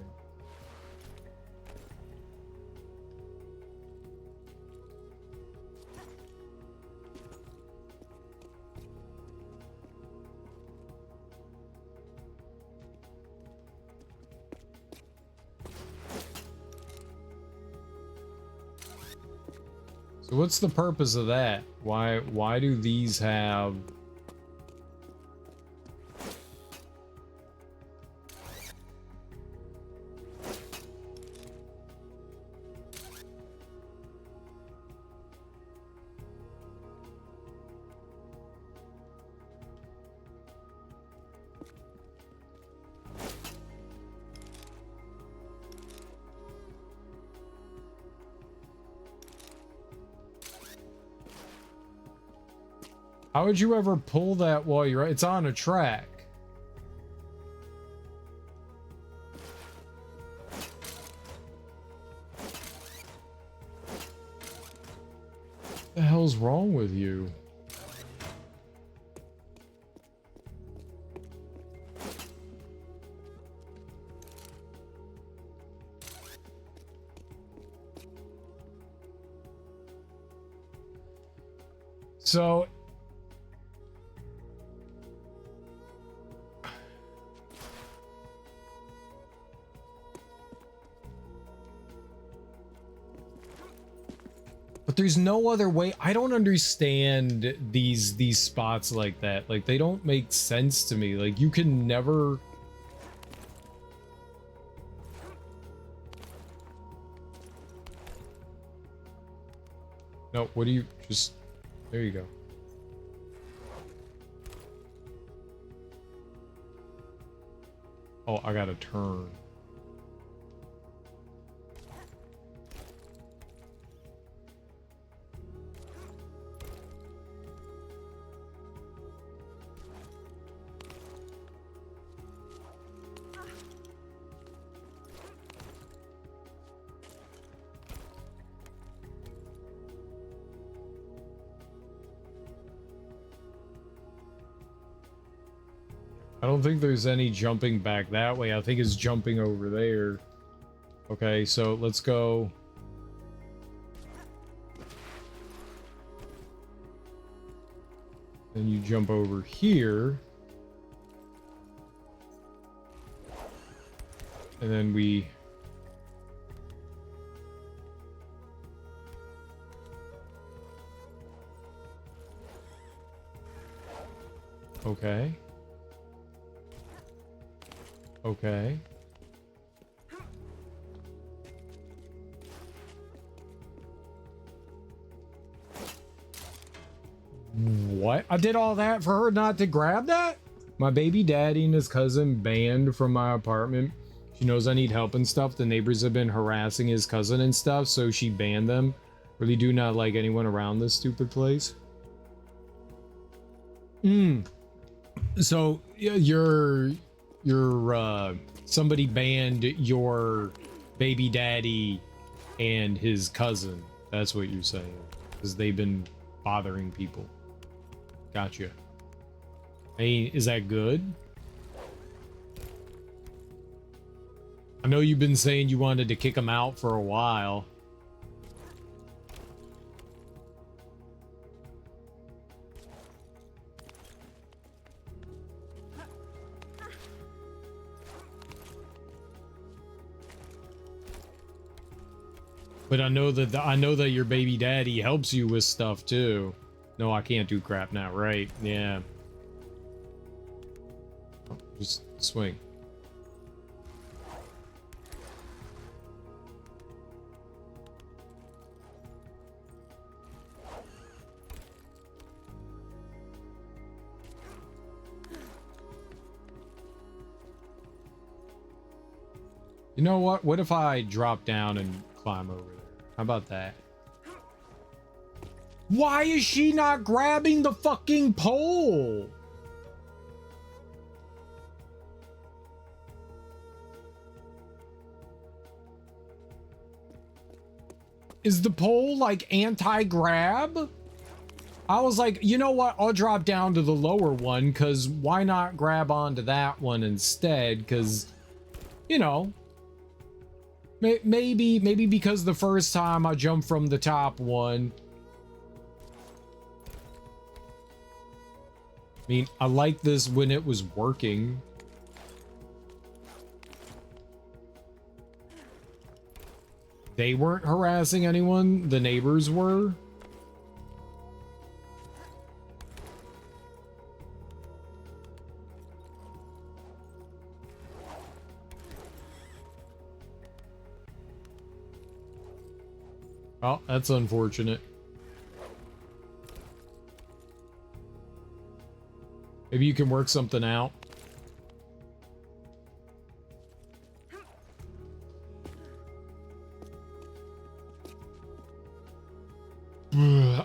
So what's the purpose of that? Why do these have... How would you ever pull that while you're... It's on a track. What the hell's wrong with you? So but there's no other way. I don't understand these spots like that. Like, they don't make sense to me. Like, you can never... No, what do you just... There you go. Oh, I gotta turn. I don't think there's any jumping back that way. I think it's jumping over there. Okay, so let's go. Then you jump over here. And then we... Okay. Okay. What? I did all that for her not to grab that? My baby daddy and his cousin banned from my apartment. She knows I need help and stuff. The neighbors have been harassing his cousin and stuff, so she banned them. Really do not like anyone around this stupid place. So you're somebody banned your baby daddy and his cousin. That's what you're saying. Because they've been bothering people. Gotcha. Hey, is that good? I know you've been saying you wanted to kick them out for a while. But I know that your baby daddy helps you with stuff too. No, I can't do crap now, right? Yeah. Just swing. You know what? What if I drop down and climb over there? How about that? Why is she not grabbing the fucking pole? Is the pole like anti-grab? I was like, you know what? I'll drop down to the lower one because why not grab onto that one instead? Because, you know, maybe because the first time I jumped from the top one. I mean, I like this when it was working. They weren't harassing anyone, the neighbors were. Oh, that's unfortunate. Maybe you can work something out.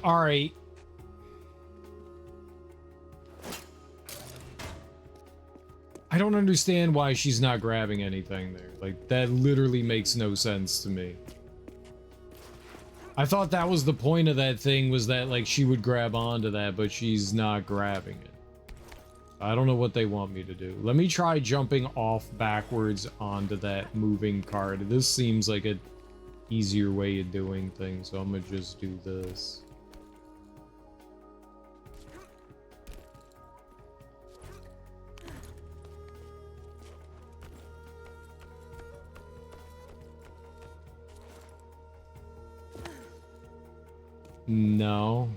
All right. I don't understand why she's not grabbing anything there. Like, that literally makes no sense to me. I thought that was the point of that thing, was that, like, she would grab onto that, but she's not grabbing it. I don't know what they want me to do. Let me try jumping off backwards onto that moving cart. This seems like an easier way of doing things, so I'm gonna just do this. No.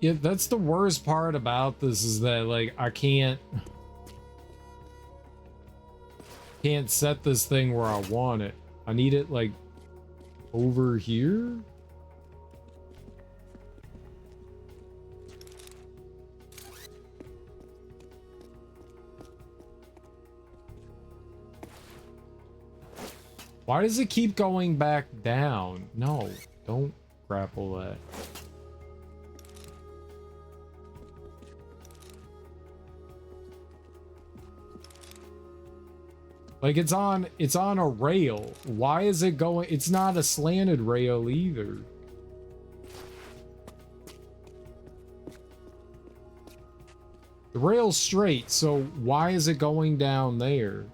Yeah, that's the worst part about this, is that, like, I can't set this thing where I want it. I need it, like, over here? Why does it keep going back down? No, don't grapple that. Like, it's on a rail. Why is it going? It's not a slanted rail either. The rail's straight, so why is it going down there?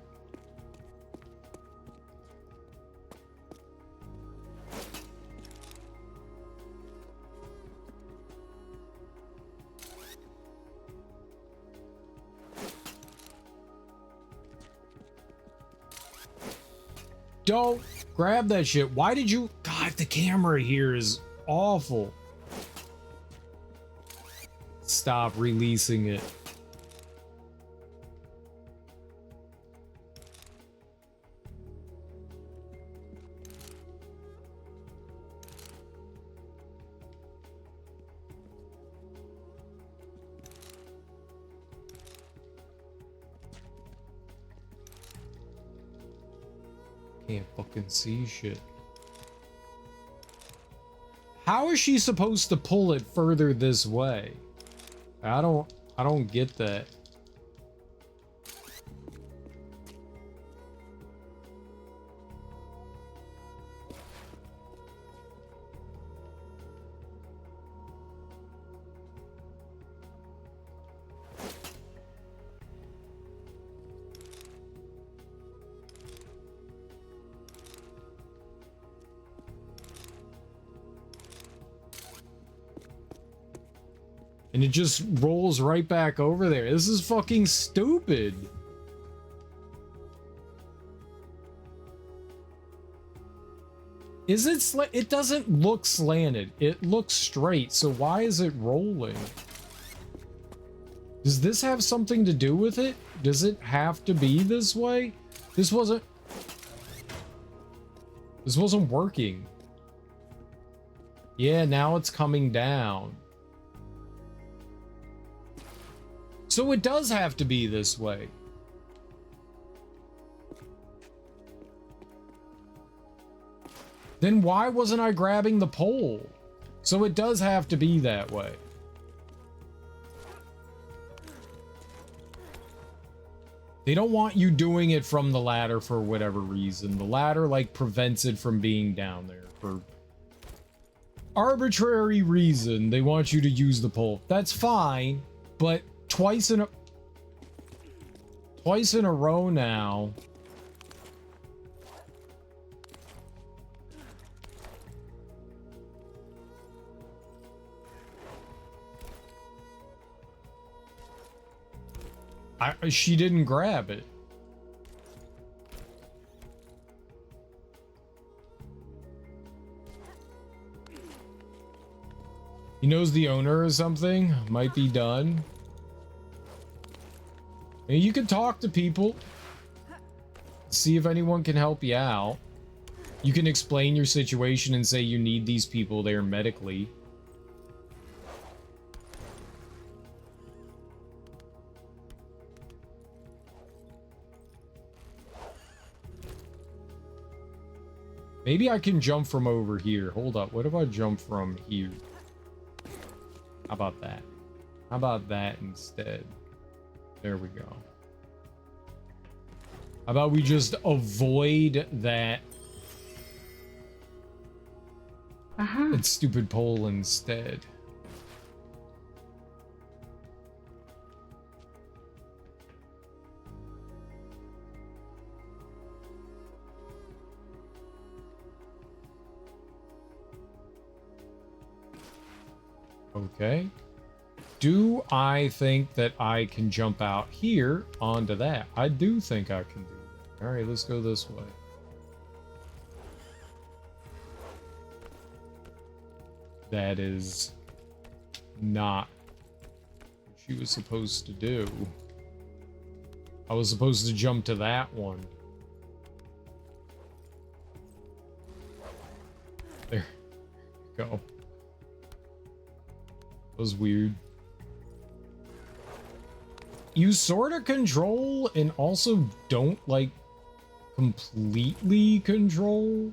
Don't grab that shit. Why did you? God, the camera here is awful. Stop releasing it. Can't fucking see shit. How is she supposed to pull it further this way? I don't get that. And it just rolls right back over there. This is fucking stupid. Is it it doesn't look slanted. It looks straight. So why is it rolling? Does this have something to do with it? Does it have to be this way? This wasn't working. Yeah, now it's coming down. So it does have to be this way. Then why wasn't I grabbing the pole? So it does have to be that way. They don't want you doing it from the ladder for whatever reason. The ladder, like, prevents it from being down there for arbitrary reason. They want you to use the pole. That's fine, but twice in a row now. She didn't grab it. He knows the owner or something. Might be done. And you can talk to people. See if anyone can help you out. You can explain your situation and say you need these people there medically. Maybe I can jump from over here. Hold up. What if I jump from here? How about that? How about that instead? There we go. How about we just avoid that that stupid pole instead? Okay. Do I think that I can jump out here onto that? I do think I can do that. All right, let's go this way. That is not what she was supposed to do. I was supposed to jump to that one. There you go. That was weird. You sort of control and also don't like completely control.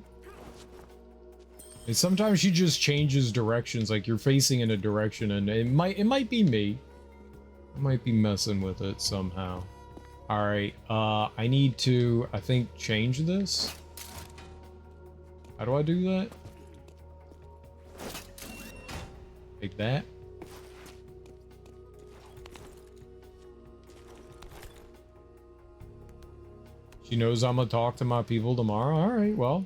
And sometimes she just changes directions, like you're facing in a direction and it might be me. I might be messing with it somehow. All right, I need to, I think, change this. How do I do that? Take that. She knows I'm gonna talk to my people tomorrow. All right, well.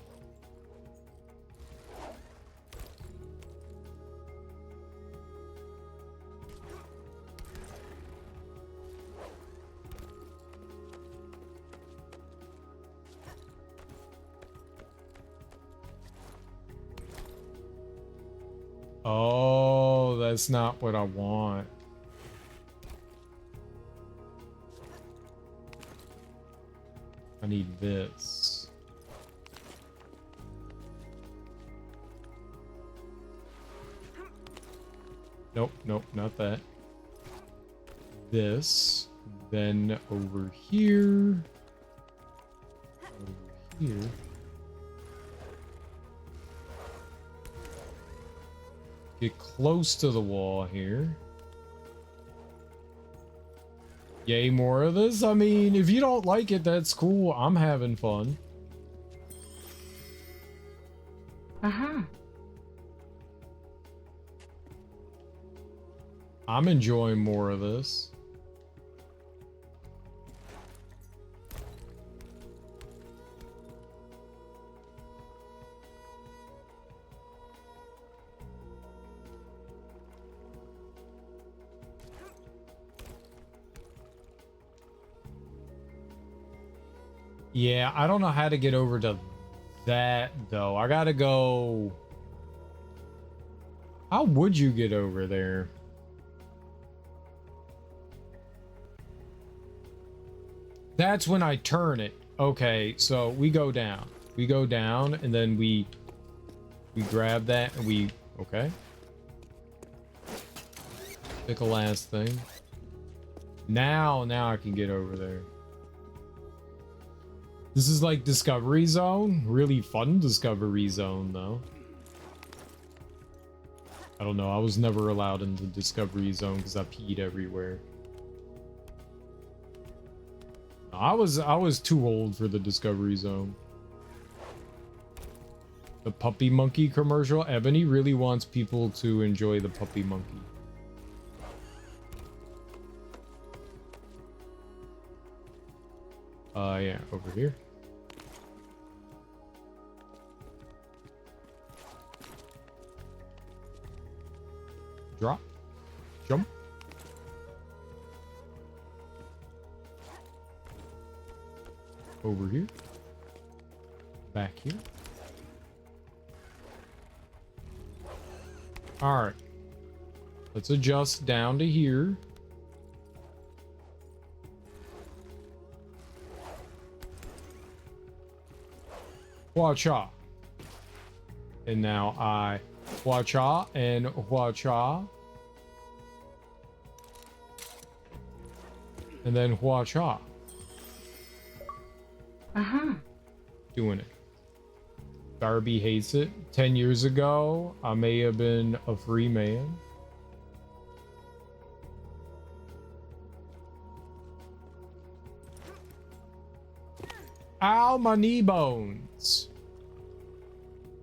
Oh, that's not what I want. I need this. Nope, nope, not that. This. Then over here. Over here. Get close to the wall here. Yay, more of this? I mean, if you don't like it, that's cool. I'm having fun. I'm enjoying more of this. Yeah, I don't know how to get over to that, though. I gotta go... How would you get over there? That's when I turn it. Okay, so we go down. We go down, and then we grab that, and we... Okay. Pick a last thing. Now I can get over there. This is like Discovery Zone. Really fun Discovery Zone, though. I don't know. I was never allowed into Discovery Zone because I peed everywhere. I was too old for the Discovery Zone. The Puppy Monkey commercial. Ebony really wants people to enjoy the Puppy Monkey. Yeah, over here. Drop. Jump. Over here. Back here. All right. Let's adjust down to here. Hua Cha. And now I Hua Cha and Hua Cha. And then Hua Cha. Uh-huh. Doing it. Darby hates it. 10 years ago, I may have been a free man. Ow, my knee bones.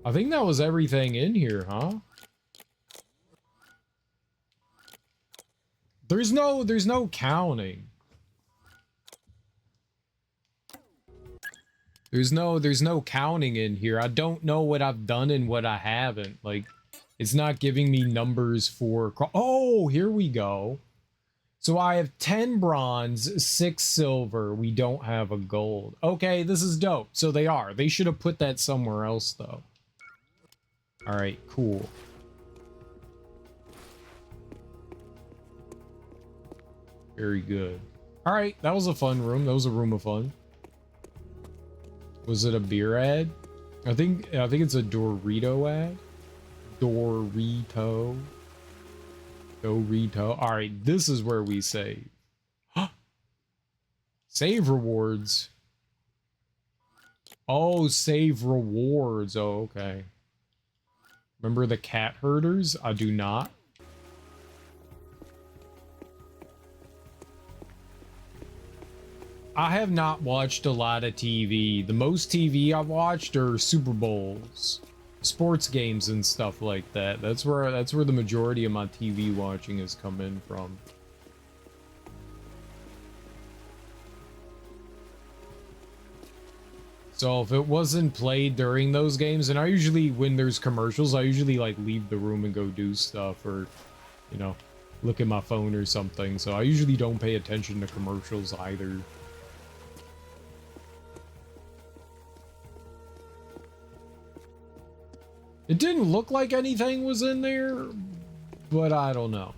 I think that was everything in here, huh? There's no counting. There's no counting in here. I don't know what I've done and what I haven't. Like, it's not giving me numbers for... Oh, here we go. So I have 10 bronze, 6 silver. We don't have a gold. Okay, this is dope. So they are. They should have put that somewhere else, though. All right, cool. Very good. All right, that was a fun room. That was a room of fun. Was it a beer ad? I think it's a Dorito ad. Dorito. All right, this is where we save. Save rewards. Oh, save rewards. Oh, okay. Remember the cat herders? I do not. I have not watched a lot of TV. The most TV I've watched are Super Bowls, sports games and stuff like that. That's where the majority of my TV watching has come in from. So if it wasn't played during those games, and I usually, when there's commercials, I usually like leave the room and go do stuff, or, you know, look at my phone or something. So I usually don't pay attention to commercials either. It didn't look like anything was in there, but I don't know.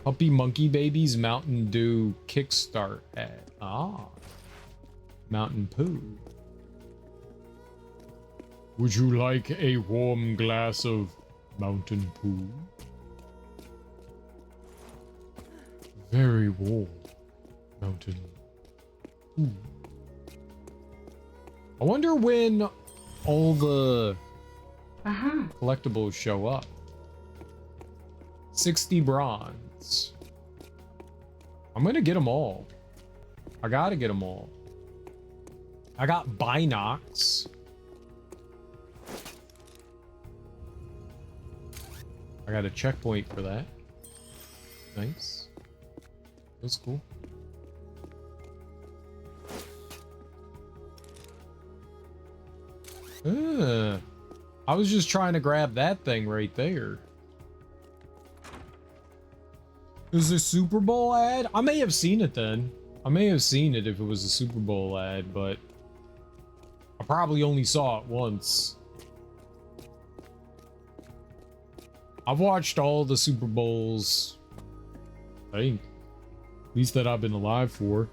Puppy Monkey Babies Mountain Dew Kickstart ad. Ah. Mountain Poo. Would you like a warm glass of Mountain Poo? Very warm. Mountain. Ooh. I wonder when all the collectibles show up. 60 bronze. I'm gonna get them all. I gotta get them all. I got Binox. I got a checkpoint for that. Nice. That's cool. I was just trying to grab that thing right there. Is a Super Bowl ad? I may have seen it then. I may have seen it if it was a Super Bowl ad, but I probably only saw it once. I've watched all the Super Bowls, I think, at least that I've been alive for.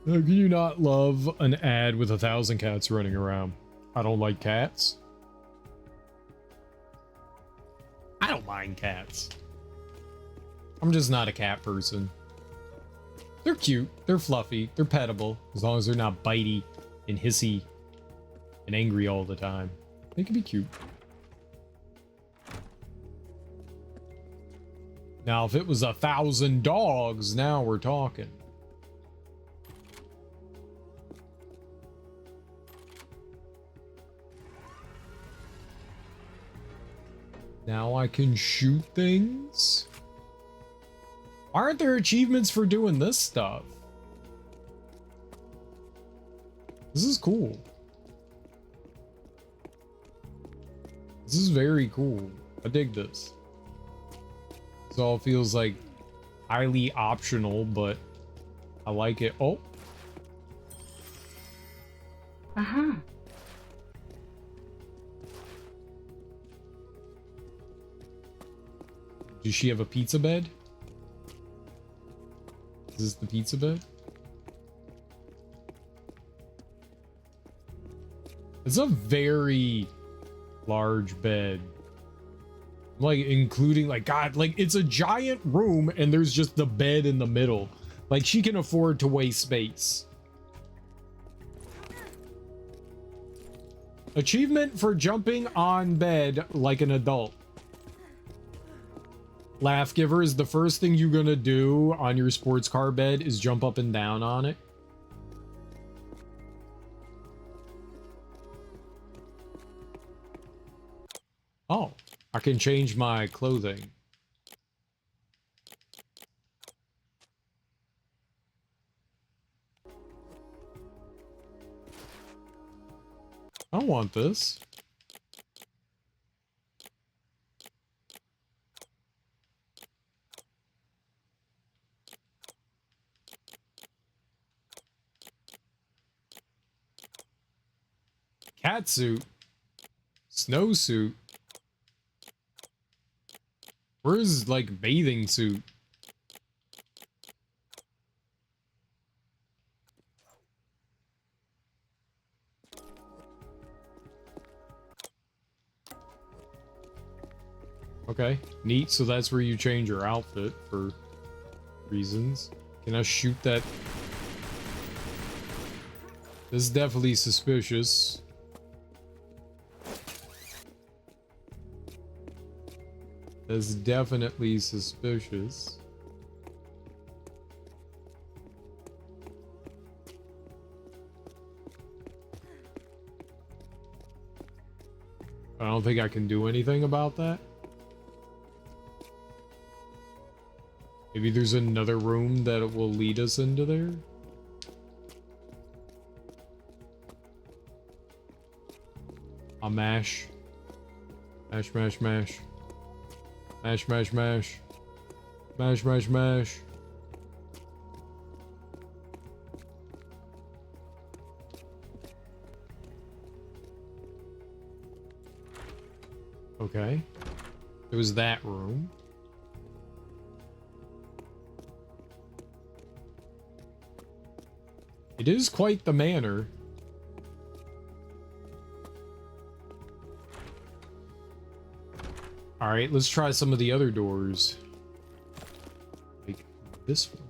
Can you not love an ad with 1,000 cats running around? I don't like cats. I don't mind cats. I'm just not a cat person. They're cute, they're fluffy, they're pettable, as long as they're not bitey and hissy and angry all the time. They can be cute. Now, if it was 1,000 dogs, now we're talking. Now I can shoot things? Why aren't there achievements for doing this stuff? This is cool. This is very cool. I dig this. This all feels like highly optional, but I like it. Oh. Uh-huh. Does she have a pizza bed? Is this the pizza bed? It's a very large bed. Like, including, like, God, like, it's a giant room and there's just the bed in the middle. Like, she can afford to waste space. Achievement for jumping on bed like an adult. Laugh Giver, is the first thing you're gonna do on your sports car bed is jump up and down on it? Oh, I can change my clothing. I don't want this. Catsuit. Snowsuit. Where's, like, bathing suit? Okay, neat. So that's where you change your outfit for reasons. Can I shoot that? This is definitely suspicious. That's definitely suspicious. I don't think I can do anything about that. Maybe there's another room that will lead us into there. I'll mash. Mash, mash, mash. Mash, mash, mash. Mash, mash, mash. Okay. There was that room. It is quite the manor. All right, let's try some of the other doors. Like this one.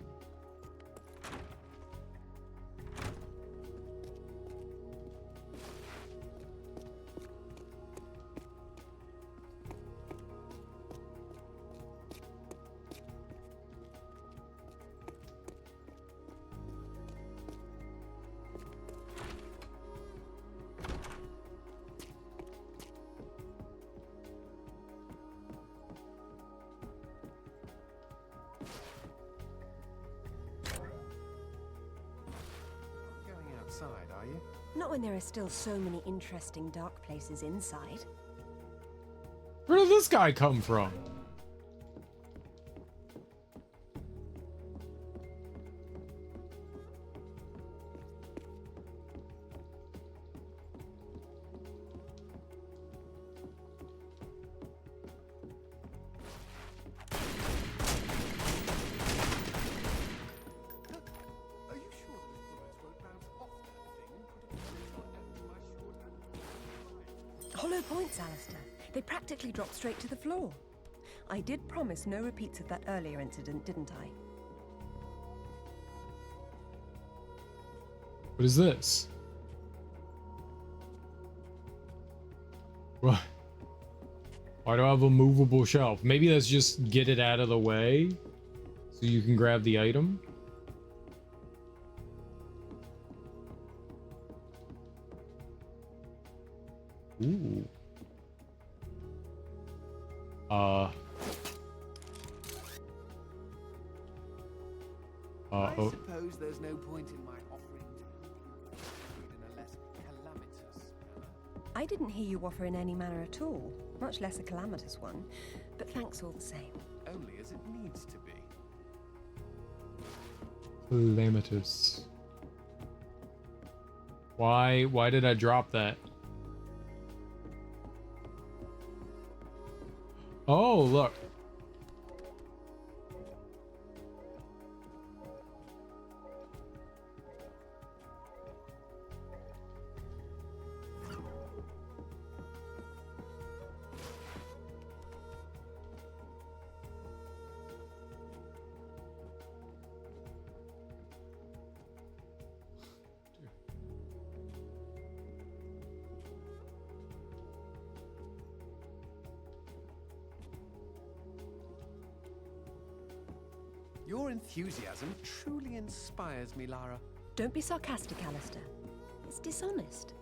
Are you? Not when there are still so many interesting dark places inside. Where did this guy come from? Hollow points, Alistair. They practically drop straight to the floor. I did promise no repeats of that earlier incident, didn't I? What is this? What? Why do I have a movable shelf? Maybe that's just get it out of the way so you can grab the item. Ooh. I suppose there's no point in my offering to help you in a less calamitous manner. I didn't hear you offer in any manner at all, much less a calamitous one, but thanks all the same. Only as it needs to be. Calamitous. Why did I drop that? Oh, look. Your enthusiasm truly inspires me, Lara. Don't be sarcastic, Alistair. It's dishonest.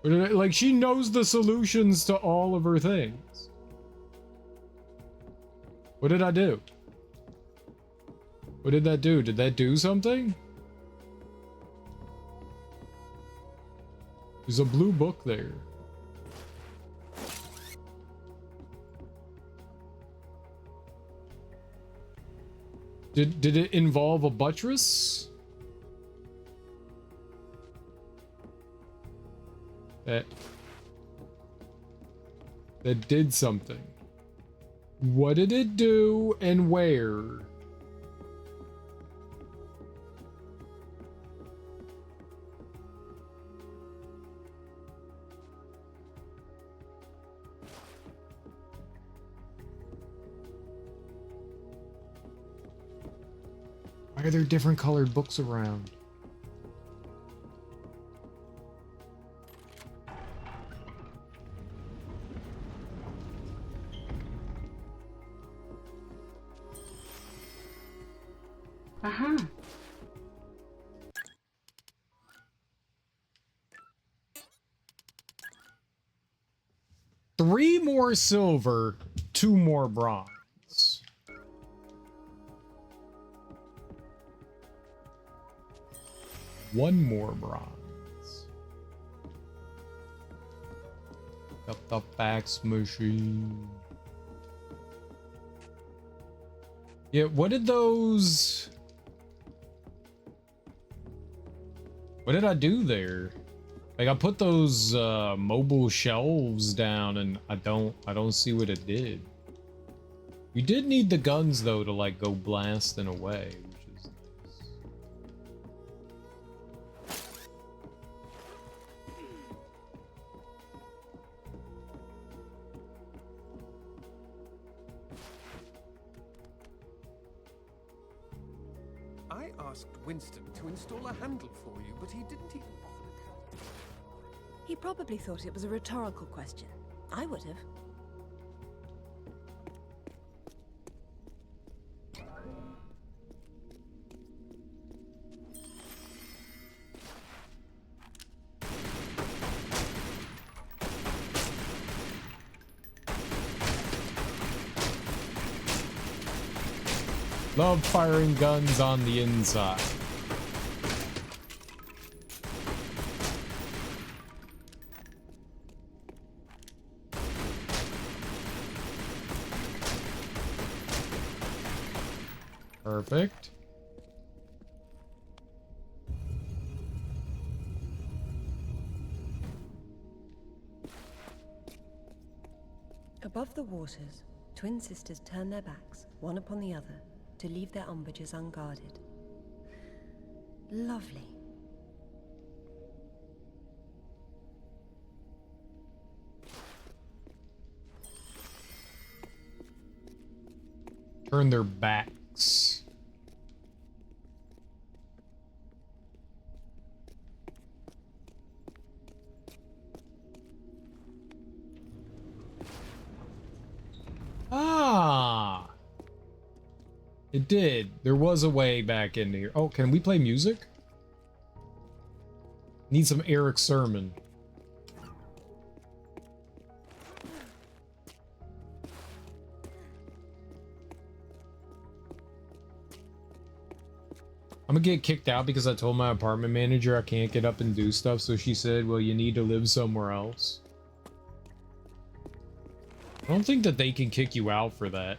But like, she knows the solutions to all of her things. What did I do? What did that do? Did that do something? There's a blue book there. Did it involve a buttress? That did something. What did it do and where? Why are there different colored books around? Aha. 3 more silver, 2 more bronze. One more bronze. Up the fax machine. Yeah, what did those... What did I do there? Like, I put those mobile shelves down and I don't see what it did. We did need the guns though to like go blasting away, which is nice. I asked Winston to install a handle for you, but he didn't even bother to tell me. He probably thought it was a rhetorical question. I would have. Love firing guns on the inside. Perfect. Above the waters, twin sisters turn their backs, one upon the other, to leave their umbrages unguarded. Lovely. Turn their backs. Ah! It did. There was a way back in here. Oh, can we play music? Need some Eric Sermon. I'm gonna get kicked out because I told my apartment manager I can't get up and do stuff, so she said, well, you need to live somewhere else. I don't think that they can kick you out for that.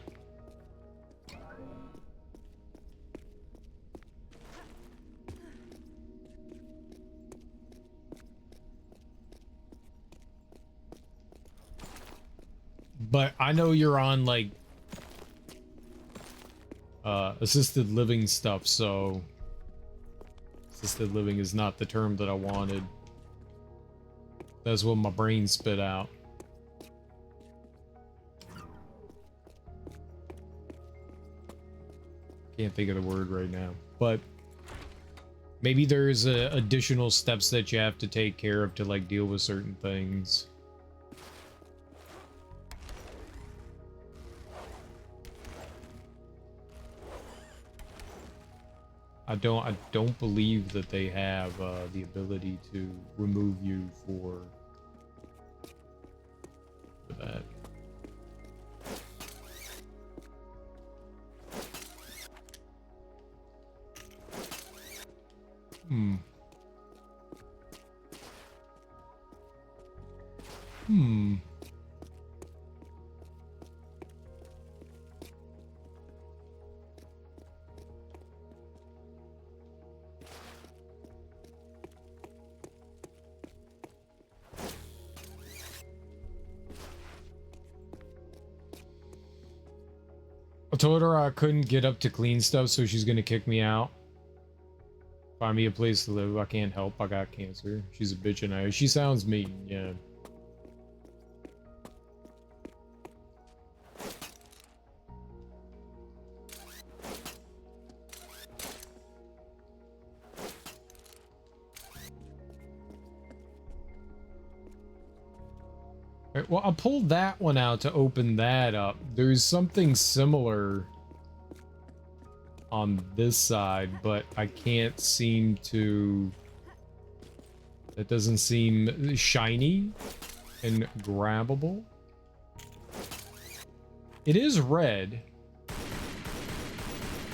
But I know you're on like assisted living stuff, so assisted living is not the term that I wanted. That's what my brain spit out. Can't think of the word right now, but maybe there's additional steps that you have to take care of to like deal with certain things. I don't believe that they have the ability to remove you for that. Hmm. Hmm. I told her I couldn't get up to clean stuff, so she's gonna kick me out. Find me a place to live. I can't help. I got cancer. She's a bitch and I. She sounds mean, yeah. Right, well, I pulled that one out to open that up. There's something similar on this side, but I can't seem to... It doesn't seem shiny and grabbable. It is red.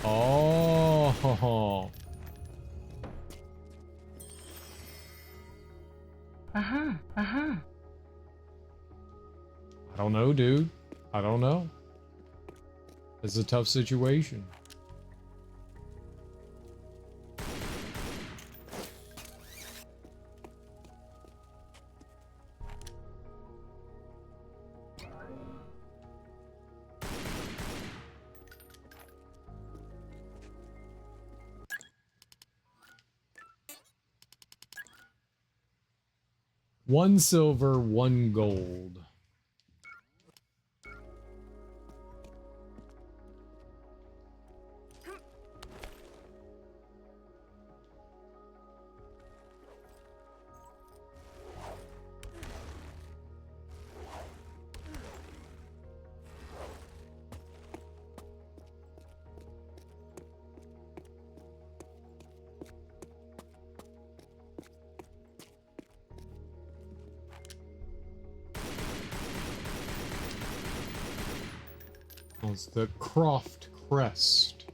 Oh. I don't know, dude. I don't know. It's a tough situation. One silver, one gold. It's the Croft Crest.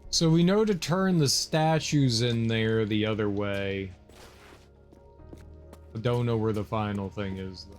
So we know to turn the statues in there the other way. I don't know where the final thing is, though.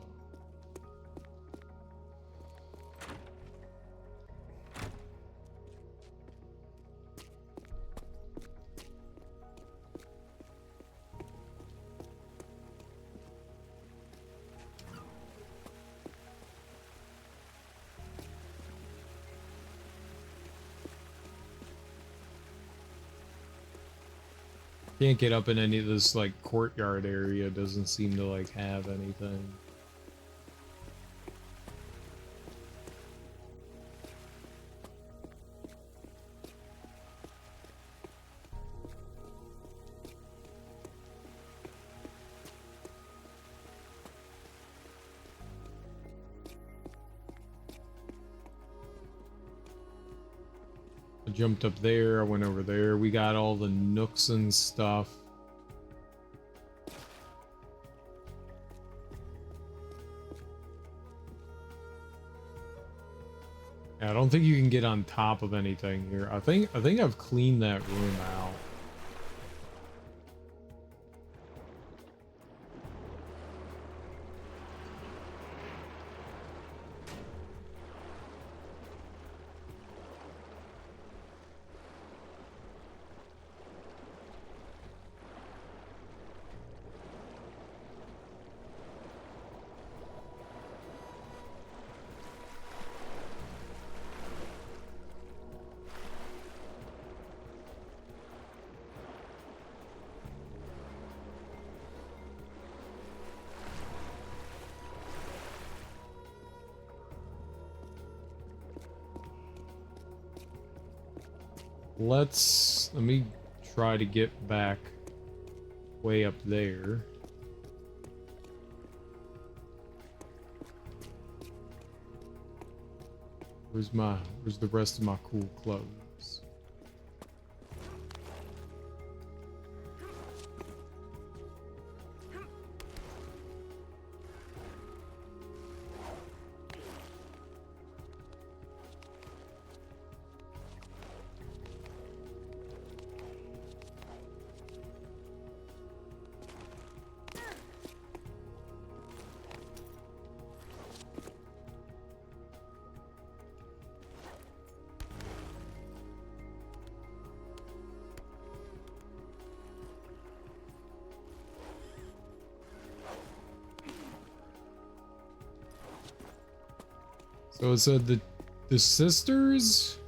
Can't get up in any of this, like, courtyard area. Doesn't seem to, like, have anything. I jumped up there, I went over there, we got all the nooks and stuff. Yeah, I don't think you can get on top of anything here. I think I've cleaned that room out. Let me try to get back way up there. Where's the rest of my cool clothes? So it said the sisters,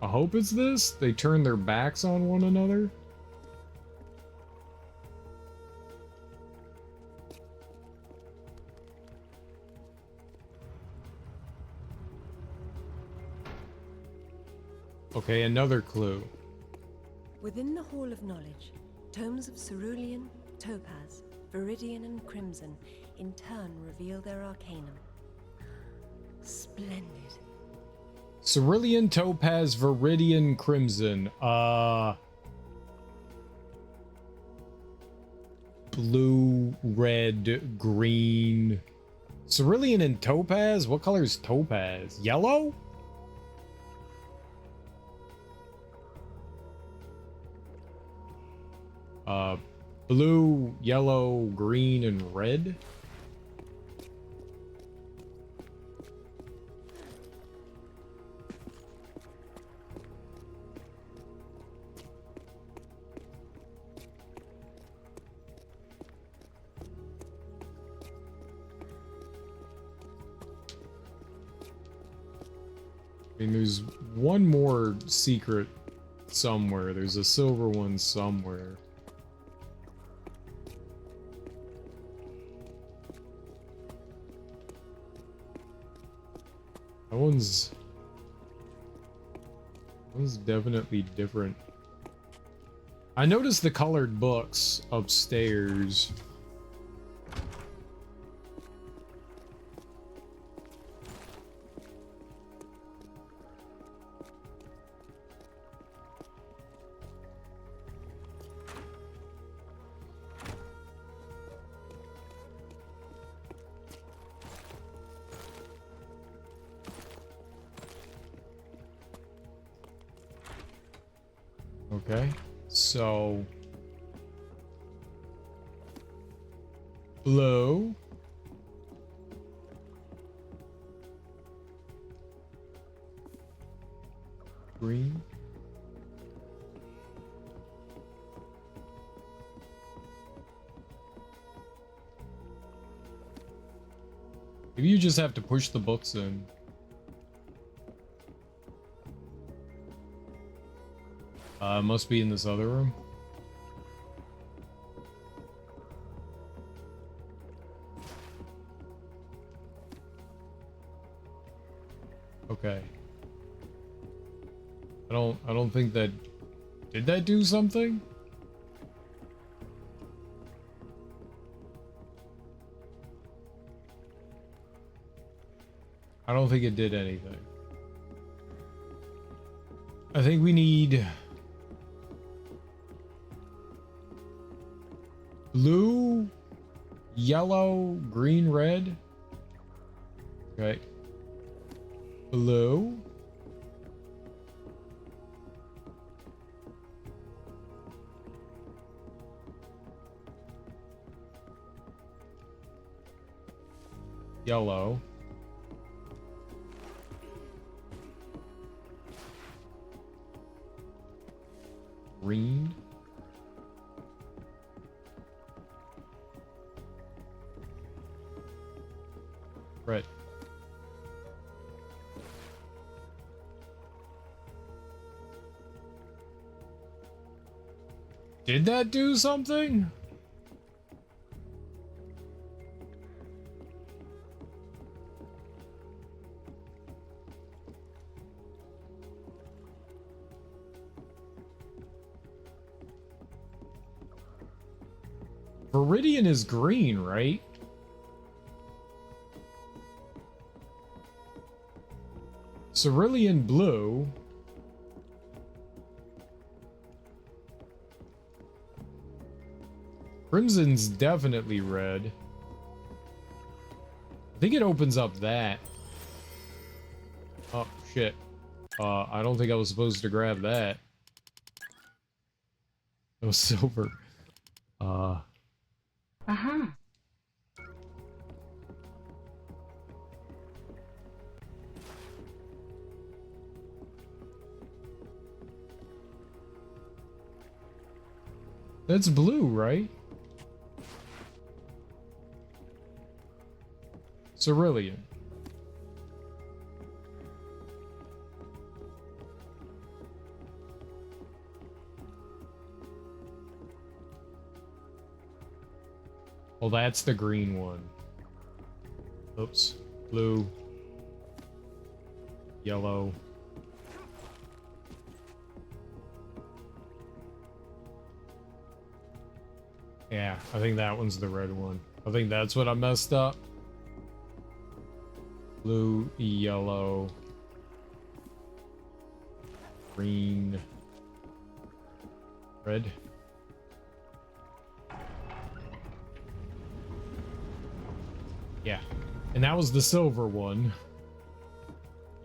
I hope it's this, they turn their backs on one another. Okay, another clue. Within the Hall of Knowledge, tomes of cerulean, topaz, viridian, and crimson in turn reveal their arcanum. Splendid. Cerulean, topaz, viridian, crimson. Blue, red, green. Cerulean and topaz? What color is topaz? Yellow? Blue, yellow, green, and red? I mean, there's one more secret somewhere. There's a silver one somewhere. That one's definitely different. I noticed the colored books upstairs. Okay, so blue, green, maybe you just have to push the books in. Must be in this other room. Okay. I don't think that... Did that do something? I don't think it did anything. I think we need... blue, yellow, green, red. Okay. Blue. Yellow. Green. Right. Did that do something? Viridian is green, right? Cerulean blue. Crimson's definitely red. I think it opens up that. Oh, shit. I don't think I was supposed to grab that. It was silver. Uh-huh. That's blue, right? Cerulean. Well, that's the green one. Oops. Blue. Yellow. Yeah, I think that one's the red one. I think that's what I messed up. Blue, yellow, green, red. Yeah, and that was the silver one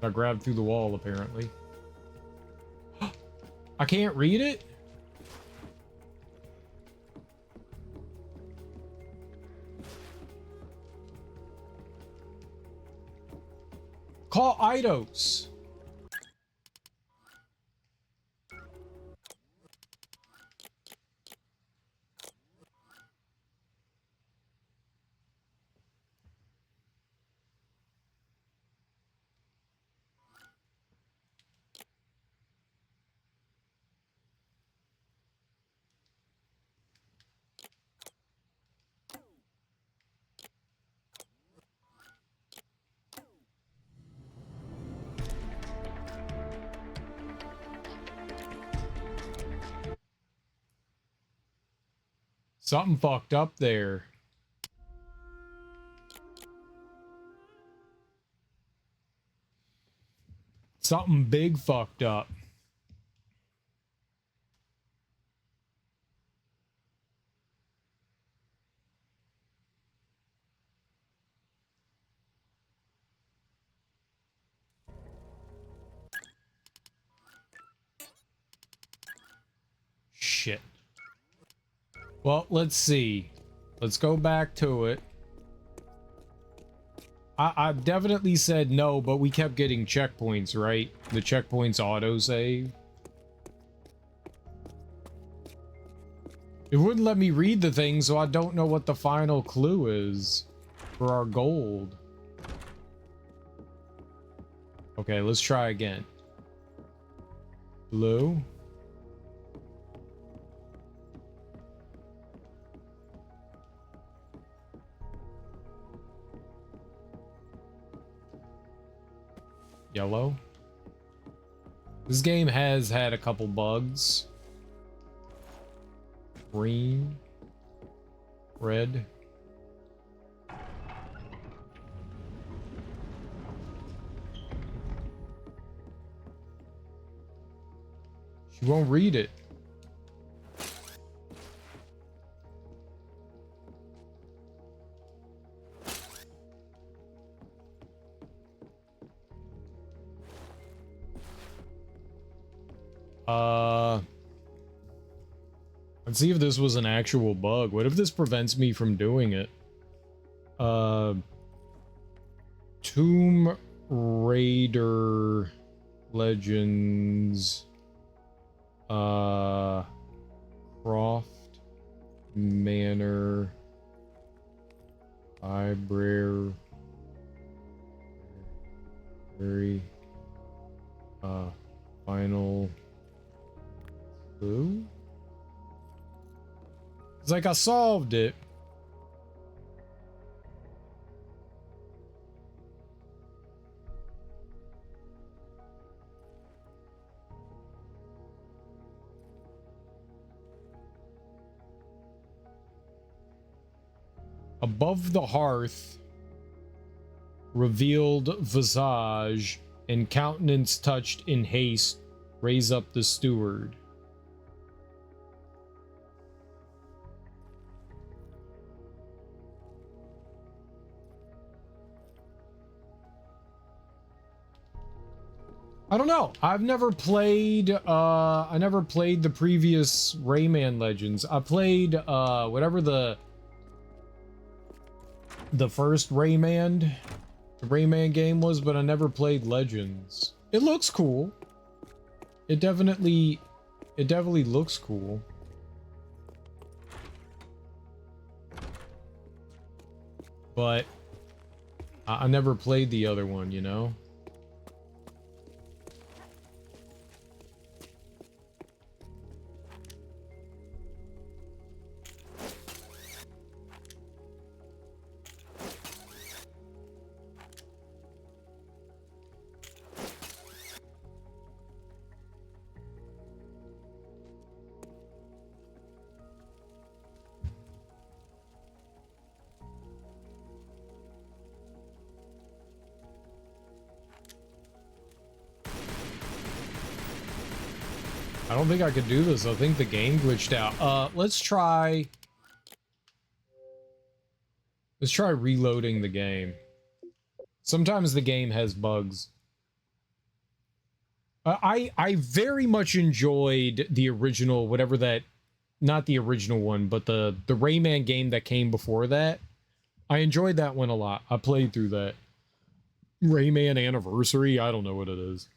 that I grabbed through the wall, apparently. I can't read it? Call Eidos. Something fucked up there. Something big fucked up. Shit. Well, let's see. Let's go back to it. I've definitely said no, but we kept getting checkpoints, right? The checkpoints autosave. It wouldn't let me read the thing, so I don't know what the final clue is for our gold. Okay, let's try again. Blue. Yellow. This game has had a couple bugs. Green. Red. She won't read it. Let's see if this was an actual bug. What if this prevents me from doing it? Tomb Raider Legends. Croft Manor. Library. Final clue? It's like I solved it. Above the hearth, revealed visage and countenance touched in haste, raise up the steward. I don't know. I've never played I never played the previous Rayman Legends. I played whatever the first Rayman game was, but I never played Legends. It looks cool. It definitely looks cool. But I never played the other one, you know? I don't think I could do this. I think the game glitched out. Let's try reloading the game. Sometimes the game has bugs. I very much enjoyed the original, whatever that, not the original one, but the Rayman game that came before that. I enjoyed that one a lot. I played through that. Rayman Anniversary, I don't know what it is.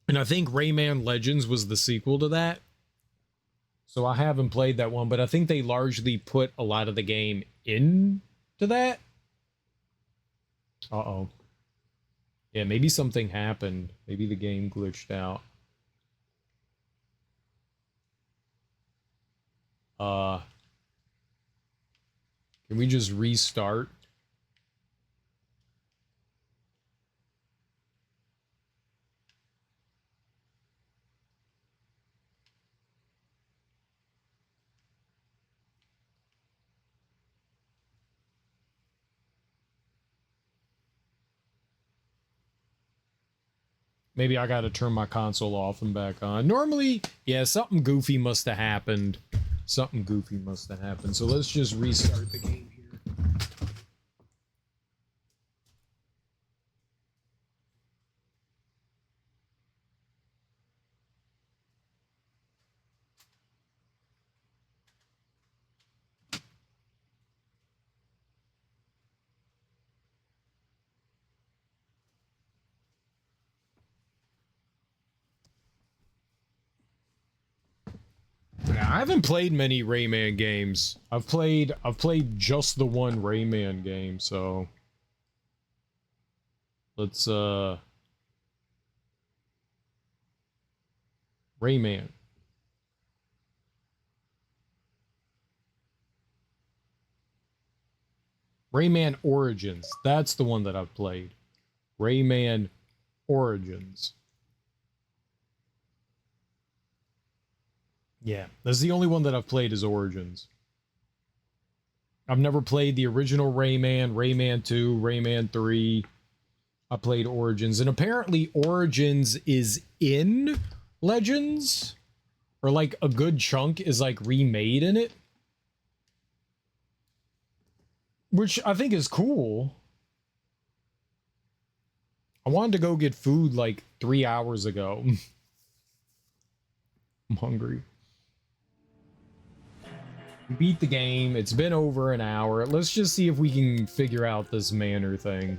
And I think Rayman Legends was the sequel to that. So I haven't played that one, but I think they largely put a lot of the game into that. Uh-oh. Yeah, maybe something happened. Maybe the game glitched out. Can we just restart? Maybe I gotta turn my console off and back on. Normally, yeah, something goofy must have happened. Something goofy must have happened. So let's just restart the game here. I haven't played many Rayman games. I've played just the one Rayman game, so let's Rayman. Rayman Origins. That's the one that I've played. Rayman Origins. Yeah, that's the only one that I've played is Origins. I've never played the original Rayman, Rayman 2, Rayman 3. I played Origins, and apparently Origins is in Legends, or like a good chunk is like remade in it, which I think is cool. I wanted to go get food like 3 hours ago. I'm hungry. Beat the game. It's been over an hour. Let's just see if we can figure out this manor thing.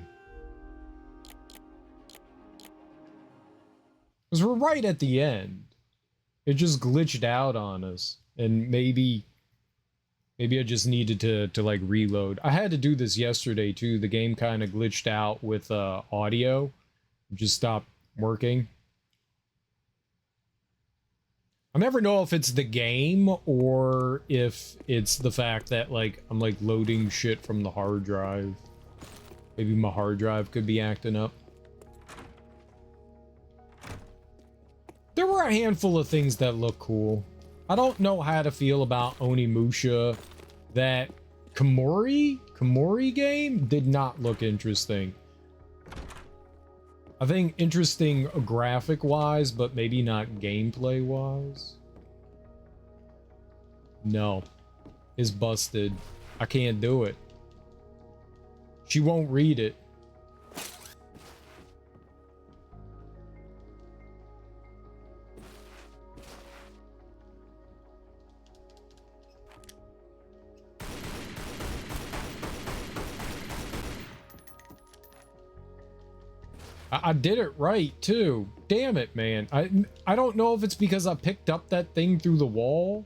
Because we're right at the end. It just glitched out on us. And maybe I just needed to like reload. I had to do this yesterday too. The game kind of glitched out with audio. It just stopped working. I never know if it's the game or if it's the fact that like I'm like loading shit from the hard drive. Maybe my hard drive could be acting up. There were a handful of things that look cool. I don't know how to feel about Onimusha. That Komori game did not look interesting. I think interesting graphic-wise, but maybe not gameplay-wise. No. It's busted. I can't do it. She won't read it. I did it right too. Damn it, man. I don't know if it's because I picked up that thing through the wall.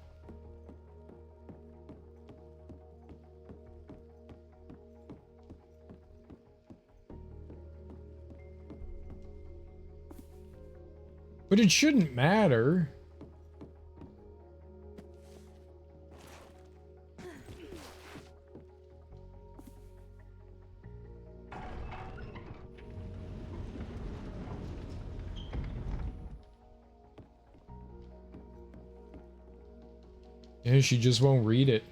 But it shouldn't matter. Yeah, she just won't read it.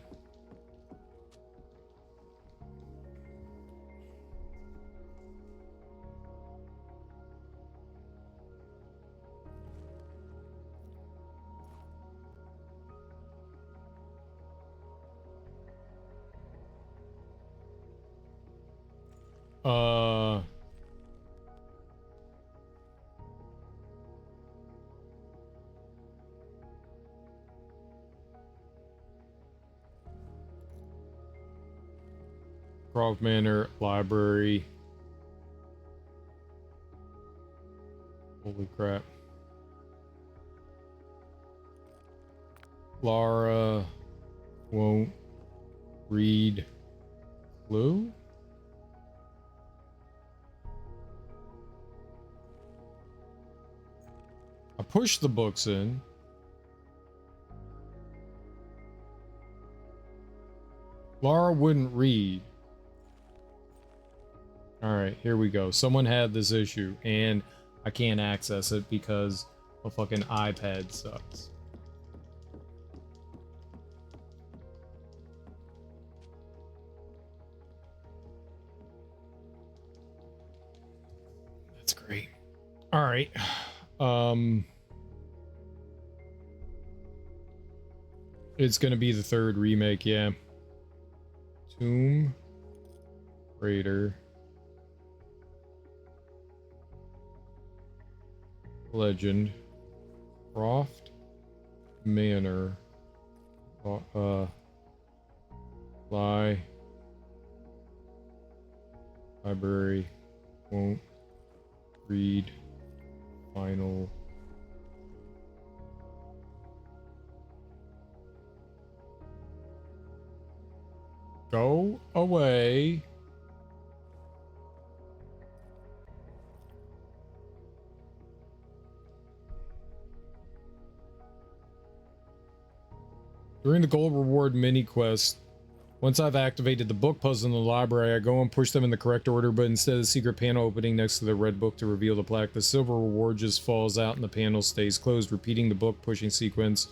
Croft Manor Library. Holy crap. Lara won't read clue? I pushed the books in. Lara wouldn't read. Alright, here we go. Someone had this issue, and I can't access it because the fucking iPad sucks. That's great. Alright. It's gonna be the third remake, yeah. Tomb Raider. Legend. Croft Manor. Library won't read final. Go away. During the gold reward mini quest, once I've activated the book puzzle in the library, I go and push them in the correct order, but instead of the secret panel opening next to the red book to reveal the plaque, the silver reward just falls out and the panel stays closed, repeating the book pushing sequence.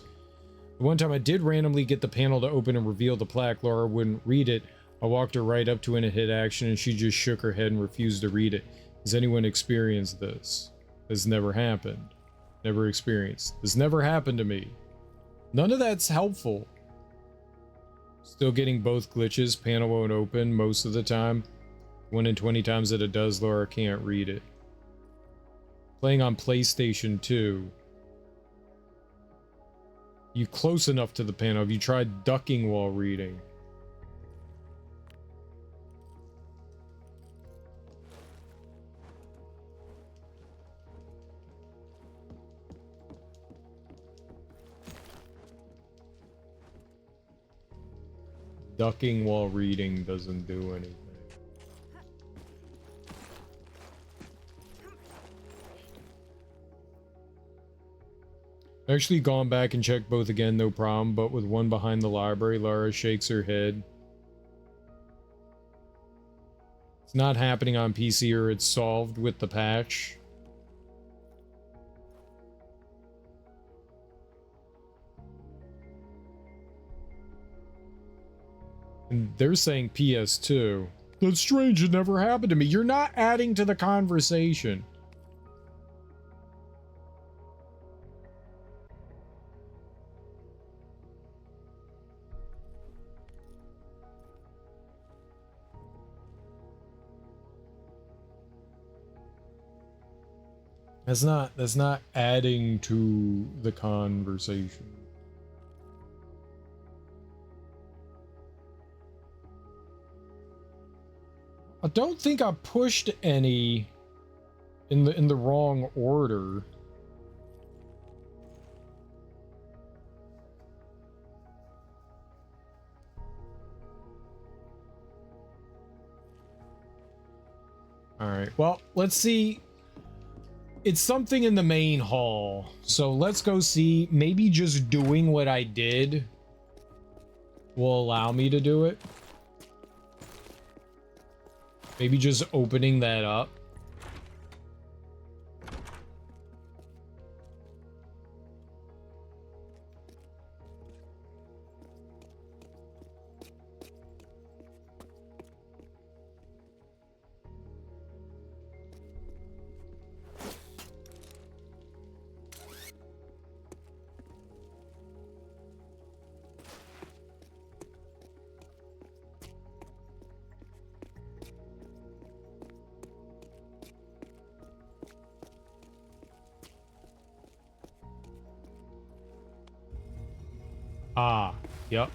The one time I did randomly get the panel to open and reveal the plaque, Lara wouldn't read it. I walked her right up to it and hit action, and she just shook her head and refused to read it. Has anyone experienced this? This never happened. Never experienced. This never happened to me. None of that's helpful. Still getting both glitches. Panel won't open most of the time. 1 in 20 times that it does, Lara can't read it. Playing on PlayStation 2. You close enough to the panel. Have you tried ducking while reading? Ducking while reading doesn't do anything. Actually gone back and checked both again, no problem, but with one behind the library, Lara shakes her head. It's not happening on PC, or it's solved with the patch. And they're saying PS2. That's strange, it never happened to me. You're not adding to the conversation. That's not adding to the conversation. I don't think I pushed any in the wrong order. All right. Well, let's see. It's something in the main hall. So let's go see. Maybe just doing what I did will allow me to do it. Maybe just opening that up. Ah, yep.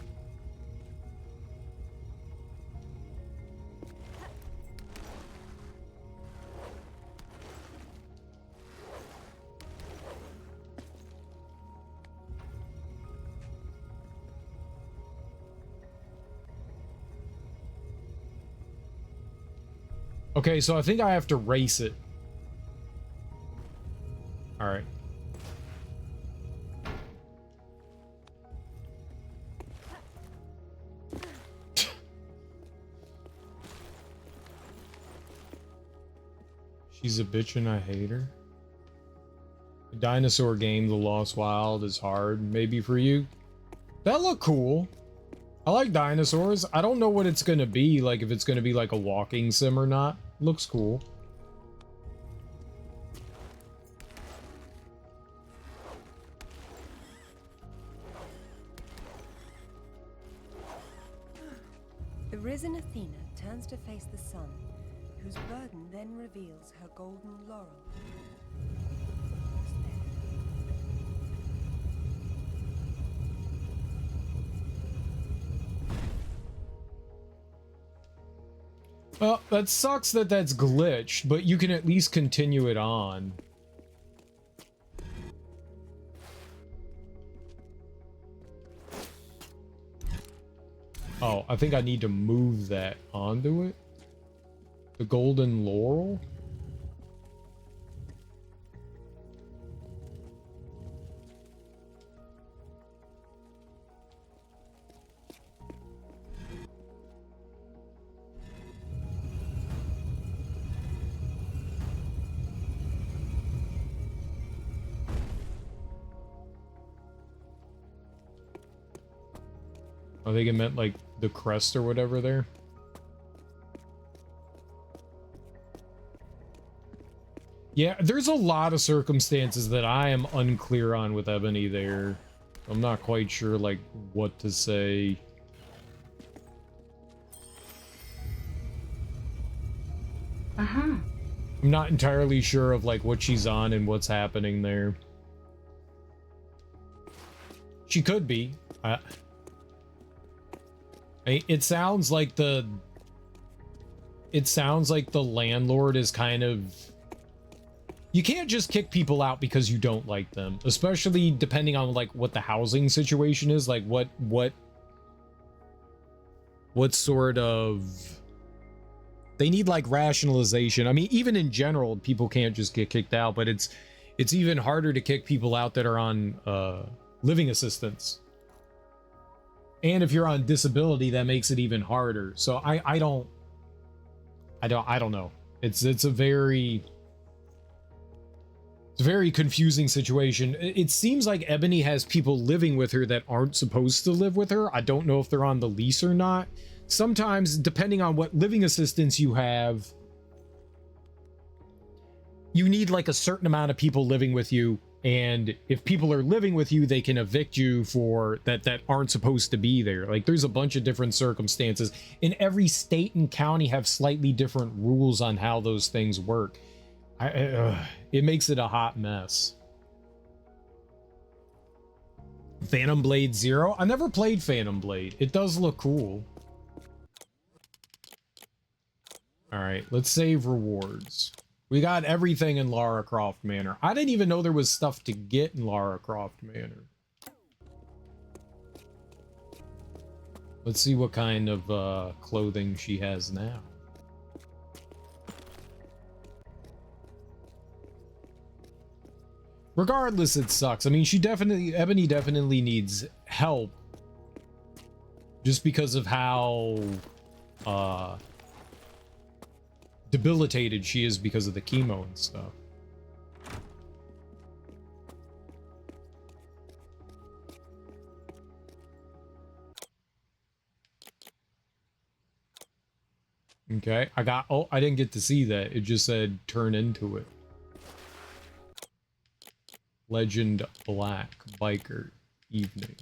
Okay, so I think I have to race it. All right. She's a bitch and I hate her. The dinosaur game, The Lost Wild, is hard. Maybe for you. That looked cool. I like dinosaurs. I don't know what it's gonna be, like if it's gonna be like a walking sim or not. Looks cool. The risen Athena turns to face the sun, whose burden then reveals her golden laurel. Well, that sucks that that's glitched, but you can at least continue it on. Oh, I think I need to move that onto it. The golden laurel? I think it meant like the crest or whatever there. Yeah, there's a lot of circumstances that I am unclear on with Ebony there. I'm not quite sure like what to say. I'm not entirely sure of like what she's on and what's happening there. She could be. It sounds like the landlord is kind of, you can't just kick people out because you don't like them, especially depending on like what the housing situation is, like what sort of, they need like rationalization. I mean, even in general, people can't just get kicked out, but it's even harder to kick people out that are on living assistance. And if you're on disability, that makes it even harder. So I don't know. It's a very confusing situation. It seems like Ebony has people living with her that aren't supposed to live with her. I don't know if they're on the lease or not. sometimes, depending on what living assistance you have, you need like a certain amount of people living with you. And if people are living with you, they can evict you for that aren't supposed to be there. Like, there's a bunch of different circumstances. And every state and county have slightly different rules on how those things work. It makes it a hot mess. Phantom Blade Zero? I never played Phantom Blade. It does look cool. Alright, let's save rewards. We got everything in Lara Croft Manor. I didn't even know there was stuff to get in Lara Croft Manor. Let's see what kind of clothing she has now. Regardless, it sucks. I mean, Ebony definitely needs help. Just because of how debilitated she is because of the chemo and stuff. Okay, I didn't get to see that. It just said turn into it. Legend Black Biker Evening.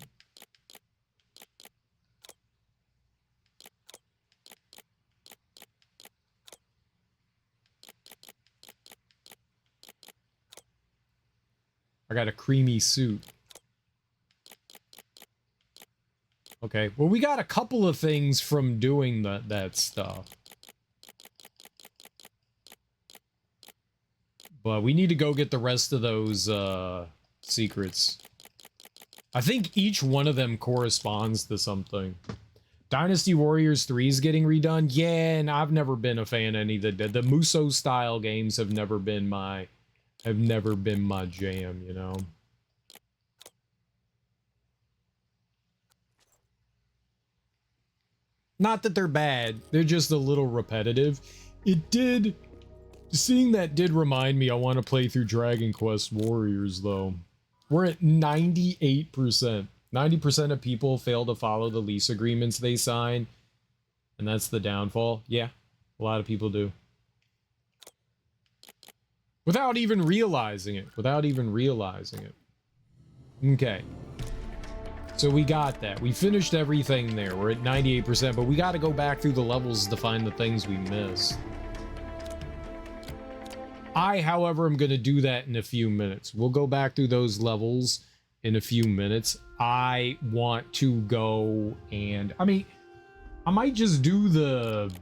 I got a creamy suit. Okay, well, we got a couple of things from doing that stuff. But we need to go get the rest of those secrets. I think each one of them corresponds to something. Dynasty Warriors 3 is getting redone. Yeah, and I've never been a fan of any of the Muso style games have never been my jam, you know. Not that they're bad, they're just a little repetitive. Seeing that did remind me I want to play through Dragon Quest Warriors, though. We're at 98%. 90% of people fail to follow the lease agreements they sign, and that's the downfall. Yeah, a lot of people do. Without even realizing it. Okay. So we got that. We finished everything there. We're at 98%, but we got to go back through the levels to find the things we missed. I, however, am going to do that in a few minutes. We'll go back through those levels in a few minutes. I want to go and... I mean, I might just do the...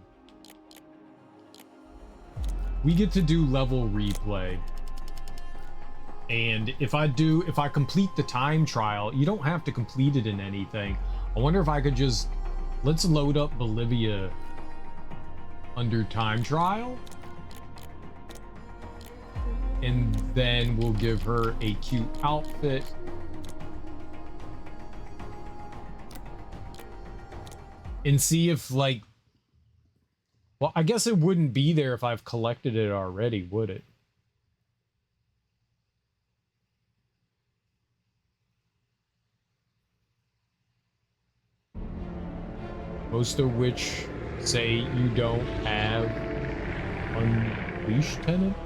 We get to do level replay. And if I complete the time trial, you don't have to complete it in anything. I wonder if I could just... Let's load up Bolivia under time trial. And then we'll give her a cute outfit. And see if, like... Well, I guess it wouldn't be there if I've collected it already, would it? Most of which say you don't have Unleashed Tenant?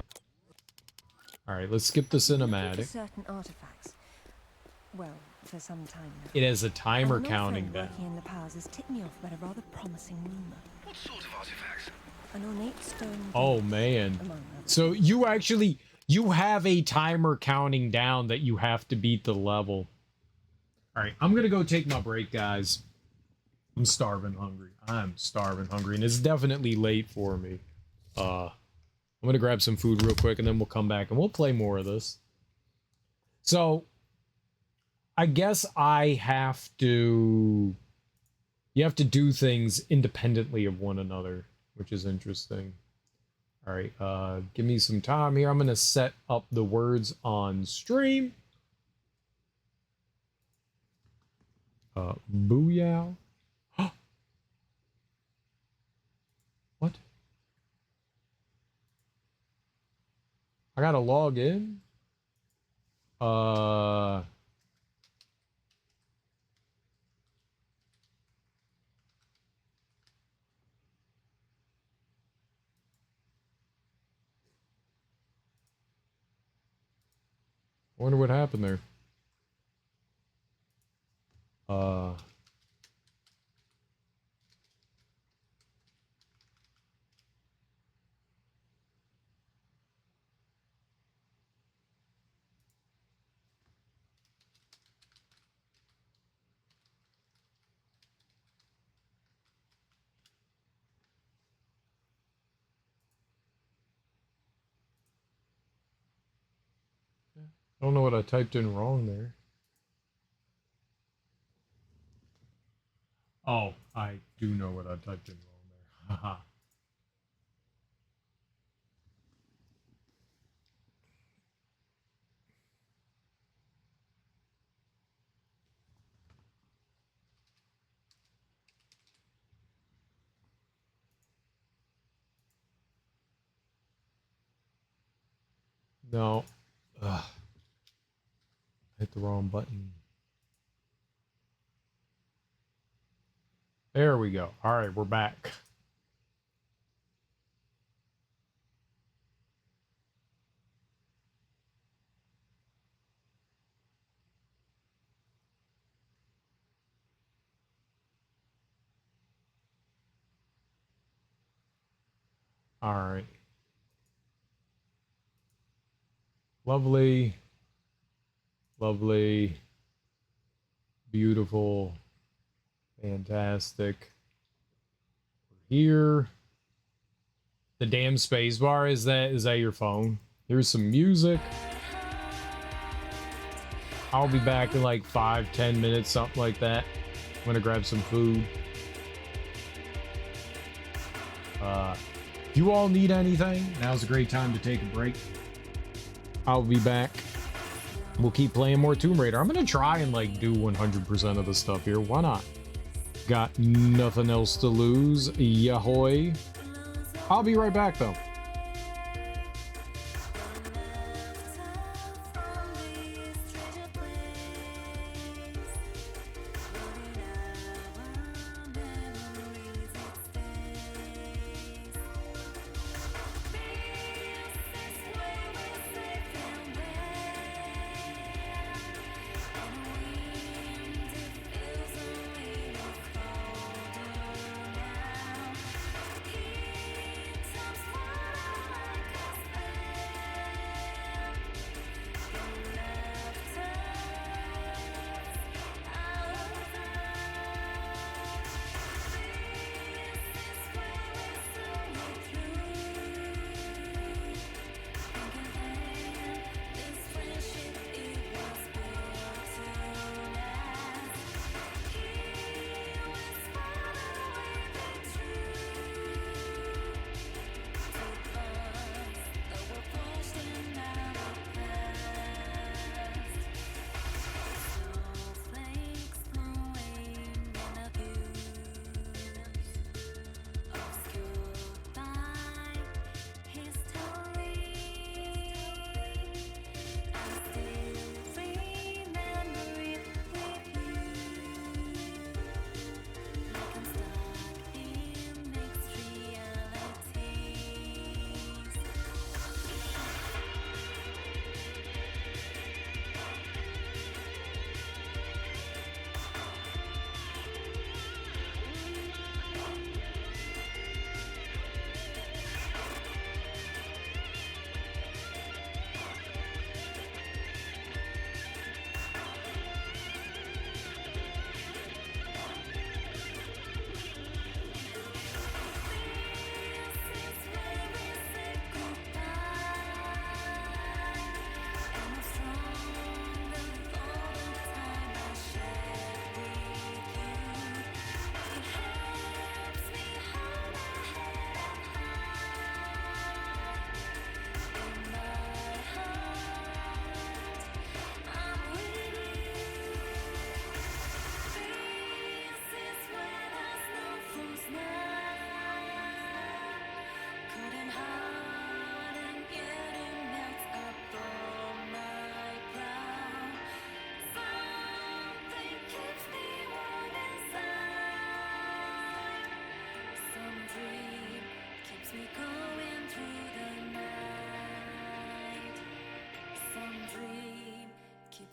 Alright, let's skip the cinematic. Certain artifacts. Well, for some time now. It has a timer counting down. Working in the powers has tipped me off about a rather promising rumor. What sort of artifacts? An ornate stone. Oh man. So you have a timer counting down that you have to beat the level. Alright, I'm gonna go take my break, guys. I'm starving hungry. And it's definitely late for me. I'm gonna grab some food real quick and then we'll come back and we'll play more of this. So I guess you have to do things independently of one another, which is interesting. All right, give me some time here. I'm gonna set up the words on stream. Booyah. What? I gotta log in. wonder what happened there. I don't know what I typed in wrong there. Oh, I do know what I typed in wrong there. Haha. No. Ugh. Hit the wrong button. There we go. All right, we're back. All right. Lovely. Lovely. Beautiful. Fantastic. We're here. The damn space bar, is that your phone? Here's some music. I'll be back in like 5-10 minutes, something like that. I'm gonna grab some food. If you all need anything, now's a great time to take a break. I'll be back. We'll keep playing more Tomb Raider. I'm gonna try and like do 100% of the stuff here. Why not? Got nothing else to lose. Yahoy. I'll be right back though.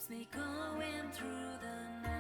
keeps me going through the night.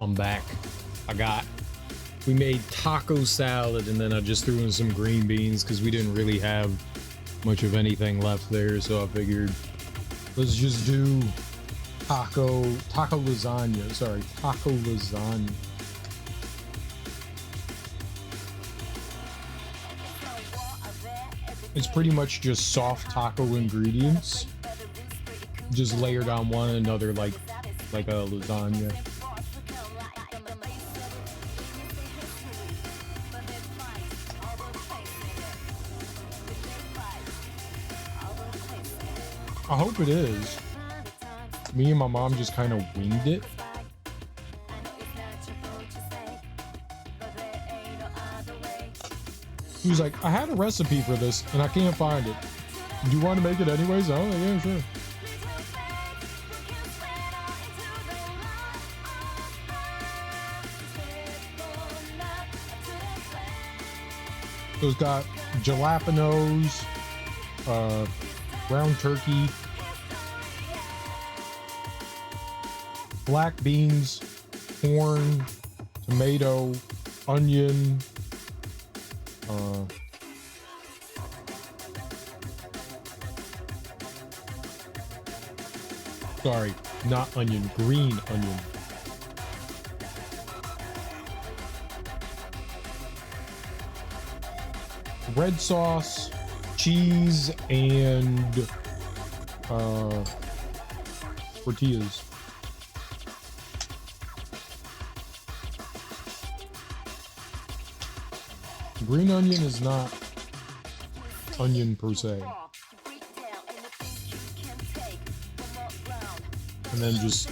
I'm back. We made taco salad, and then I just threw in some green beans because we didn't really have much of anything left there, so I figured let's just do taco lasagna. Sorry, taco lasagna. It's pretty much just soft taco ingredients, just layered on one another like a lasagna. I hope it is. Me and my mom just kind of winged it. He was like, I had a recipe for this and I can't find it. Do you want to make it anyways? Oh, yeah, sure. So it's got jalapenos, ground turkey, black beans, corn, tomato, onion, sorry, not onion, green onion. Red sauce, cheese, and tortillas. Green onion is not onion per se. And then just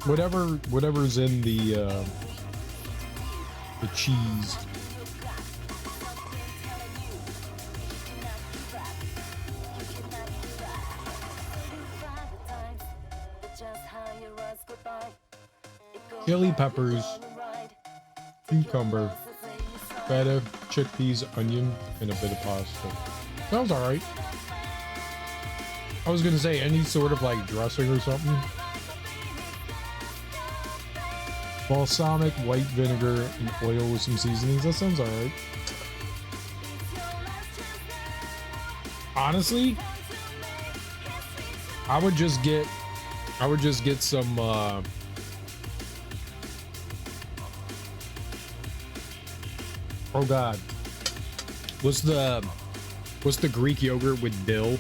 whatever's in the cheese. Chili peppers, cucumber, feta, chickpeas, onion, and a bit of pasta. Sounds alright. I was gonna say any sort of like dressing or something. Balsamic, white vinegar, and oil with some seasonings. That sounds alright. Honestly, I would just get some oh god. What's the Greek yogurt with dill?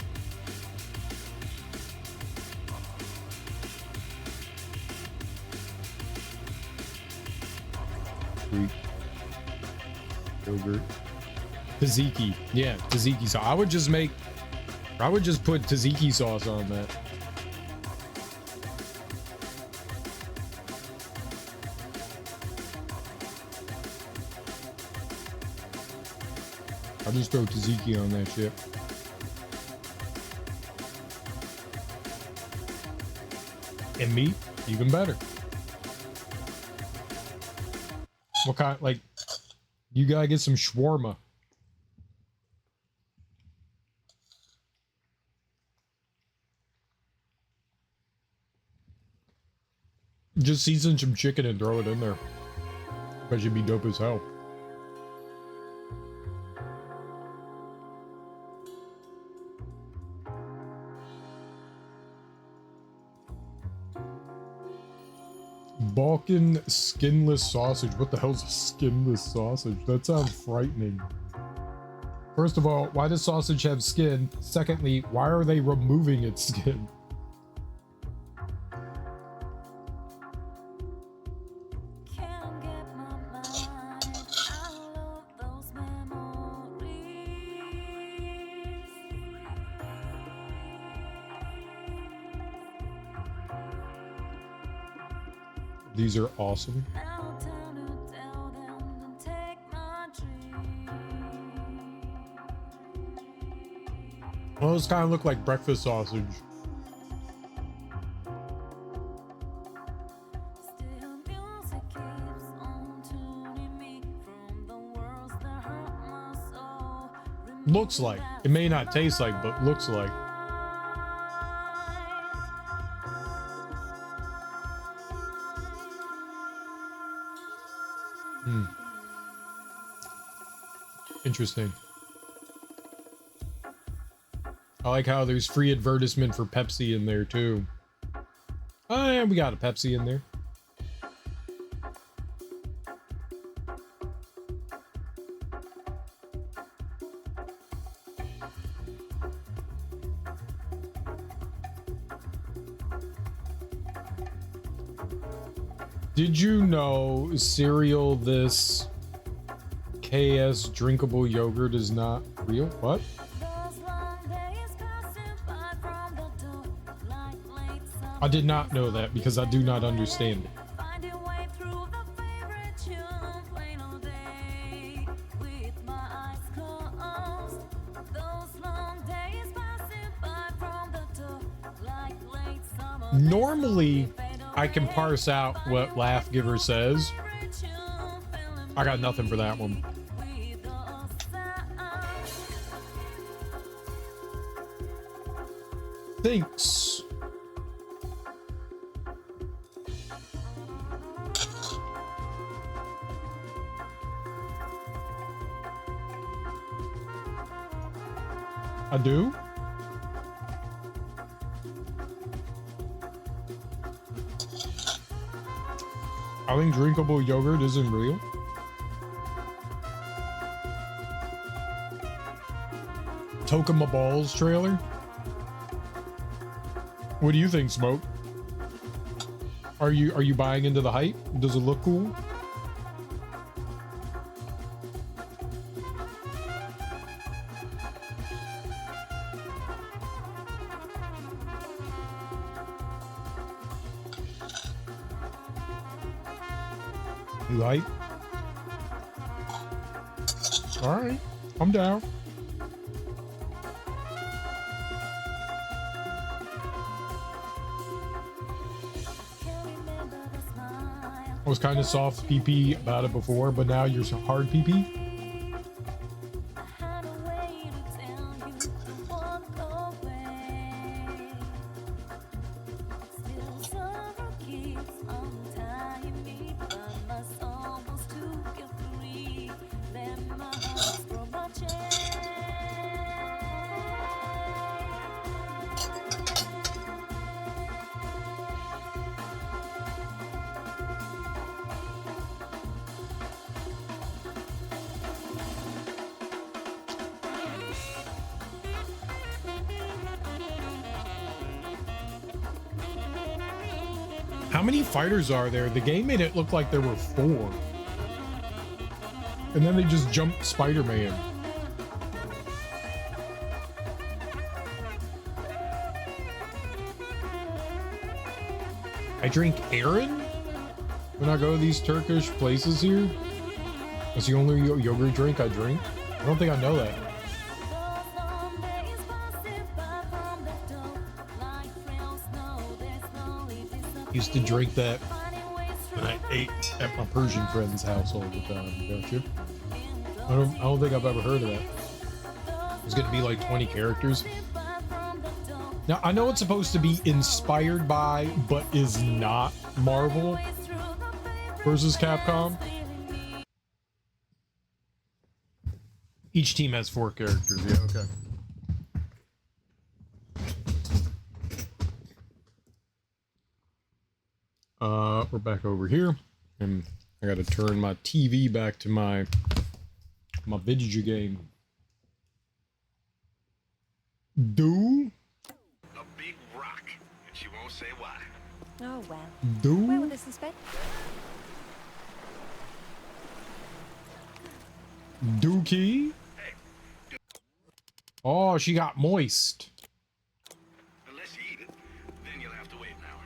Greek yogurt. Tzatziki. Yeah, tzatziki sauce. I would just put tzatziki sauce on that. I'll just throw tzatziki on that shit. And meat, even better. What kind, like, you gotta get some shawarma. Just season some chicken and throw it in there. That should be dope as hell. Balkan skinless sausage. What the hell's a skinless sausage? That sounds frightening. First of all, why does sausage have skin? Secondly, why are they removing its skin? These are awesome. Well, those kind of look like breakfast sausage. Looks like. It may not taste like, but looks like. Interesting. I like how there's free advertisement for Pepsi in there too. Oh yeah, we got a Pepsi in there. Did you know cereal this KS drinkable yogurt is not real? What? I did not know that because I do not understand it. Normally, I can parse out what Laugh Giver says. I got nothing for that one. Thanks. I do? I think drinkable yogurt isn't real. Tokema Balls trailer. What do you think, Smoke? Are you buying into the hype? Does it look cool? You like? All right, I'm down. I was kind of soft PP about it before, but now you're hard PP. How many fighters are there? The game made it look like there were 4. And then they just jumped Spider-Man. I drink Aaron when I go to these Turkish places here. That's the only yogurt drink I drink. I don't think I know that. Used to drink that when I ate at my Persian friend's house all the time, don't you? I don't think I've ever heard of that. It's gonna be like 20 characters. Now I know it's supposed to be inspired by, but is not Marvel versus Capcom. Each team has 4 characters, yeah, okay. We're back over here, and I gotta turn my TV back to my video game. Do? A big rock, and she won't say why. Oh well. Do? Where will this suspect? Dookie? Oh, she got moist. Unless you eat it, then you'll have to wait an hour.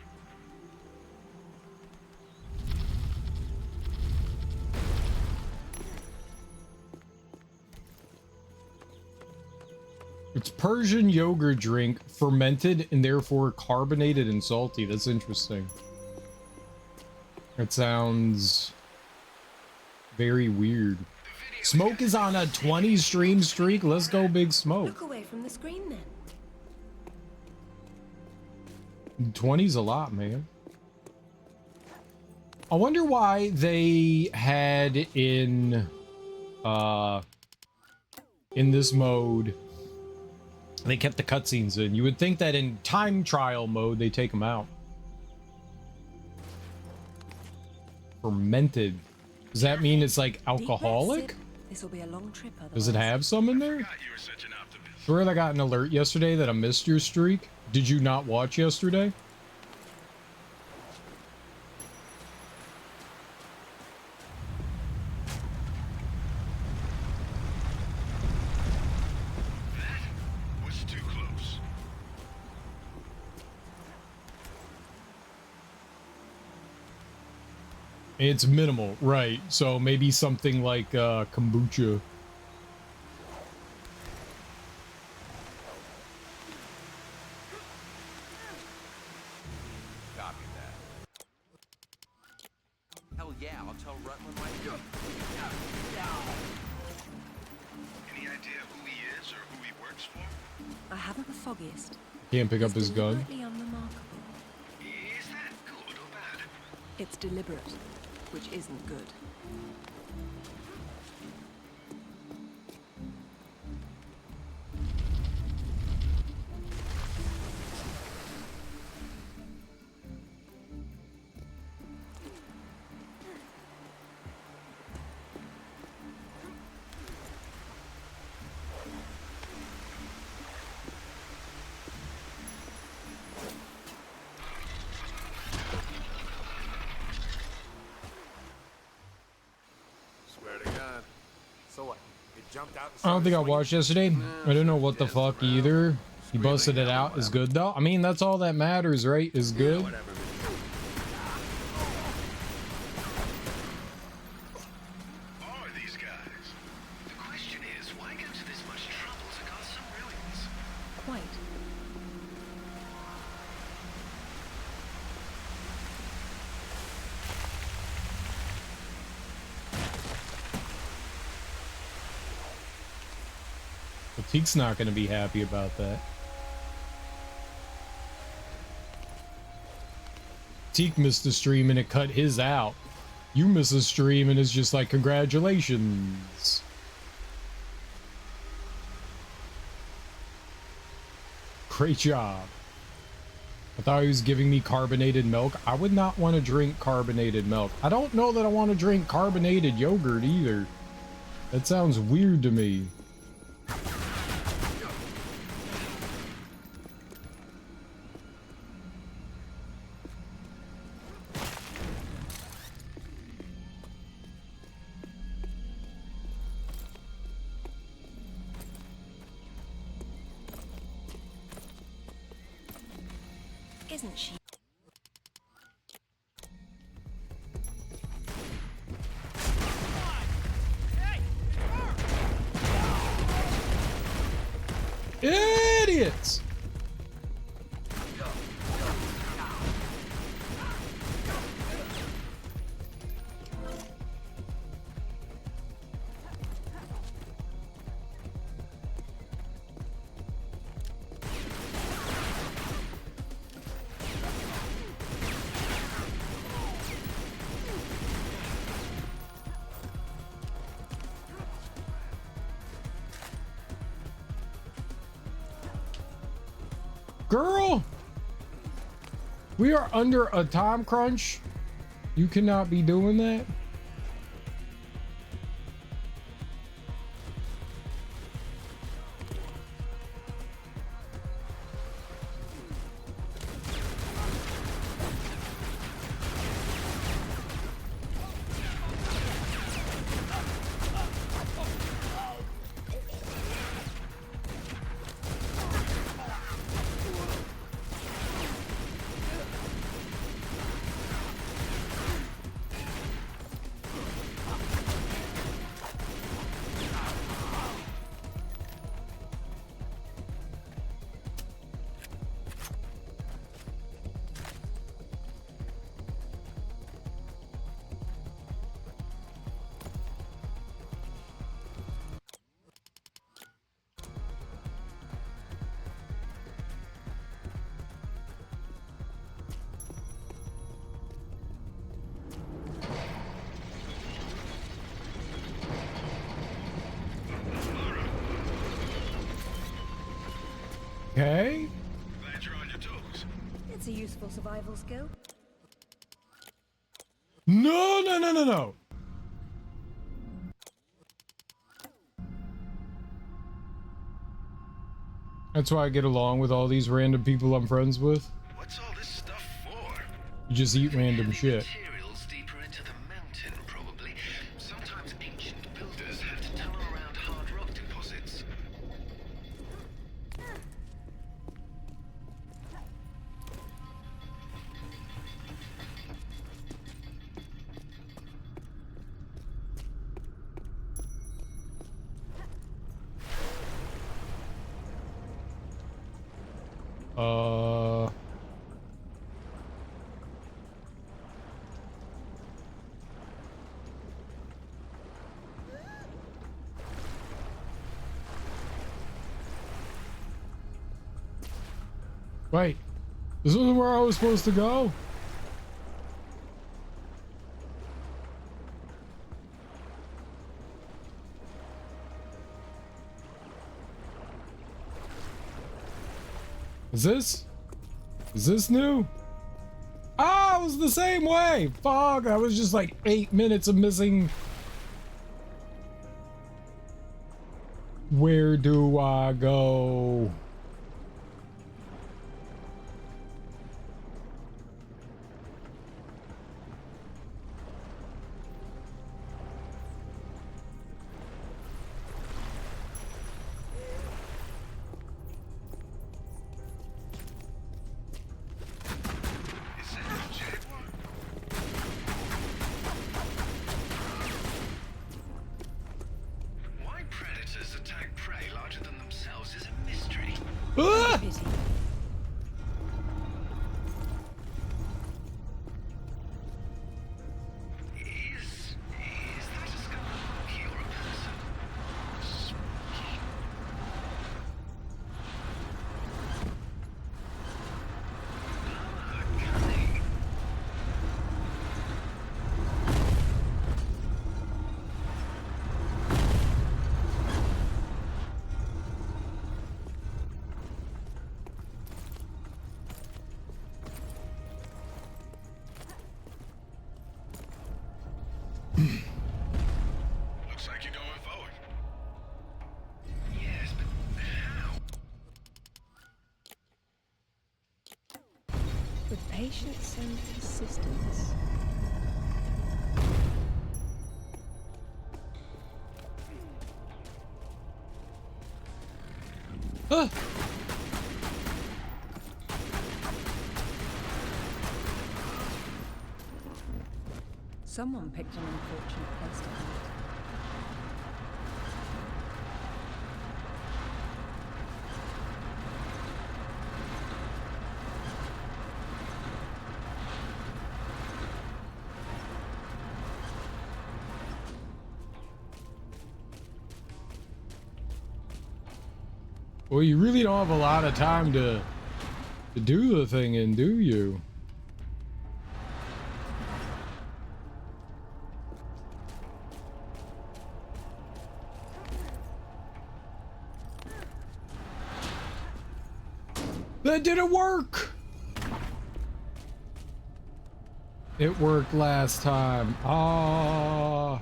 It's Persian yogurt drink, fermented and therefore carbonated and salty. That's interesting. That sounds very weird. Smoke is on a 20 stream streak. Let's go, Big Smoke. Look away from the screen then. 20's a lot, man. I wonder why they had in this mode, they kept the cutscenes in. You would think that in time trial mode, they take them out. Fermented. Does that mean it's like alcoholic? This will be a long trip. Does it have some in there? Swear I got an alert yesterday that I missed your streak. Did you not watch yesterday? That was too close. It's minimal, right? So maybe something like kombucha. Copy that. Hell yeah, I'll tell Rutland my... Any idea who he is or who he works for? I haven't the foggiest. Can't pick up his gun. Deliberately unremarkable. Is that good or bad? It's deliberate, which isn't good. Swear to God. So what? It jumped out and I don't think I started watched yesterday. I don't know what the fuck either. He busted it out. Is good though. I mean, that's all that matters, right? Is good. Who are these guys? The question is, why go to this much trouble to cause some ruins? Quite. Teek's not going to be happy about that. Teek missed a stream and it cut his out. You miss a stream and it's just like, congratulations. Great job. I thought he was giving me carbonated milk. I would not want to drink carbonated milk. I don't know that I want to drink carbonated yogurt either. That sounds weird to me. Isn't she? Idiots! Girl, we are under a time crunch. You cannot be doing that. Okay. Glad you're on your toes. It's a useful survival skill. No, no, no, no, no. That's why I get along with all these random people I'm friends with. What's all this stuff for? You just eat random shit. Materials deeper into the mountain, probably. Sometimes ancient builders have to tunnel around hard rock deposits. Wait, this isn't where I was supposed to go? Is this new? Ah, it was the same way. Fuck, that was just like 8 minutes of missing. Where do I go? Why predators attack prey larger than themselves is a mystery. Ah! Is that a skull monkey or a person? Spooky. Cunning. Looks like you're going forward. Yes, but how? With patience and persistence. Ah! Someone picked an unfortunate place to hide. Well, you really don't have a lot of time to do the thing in, do you? That didn't work! It worked last time. Ah.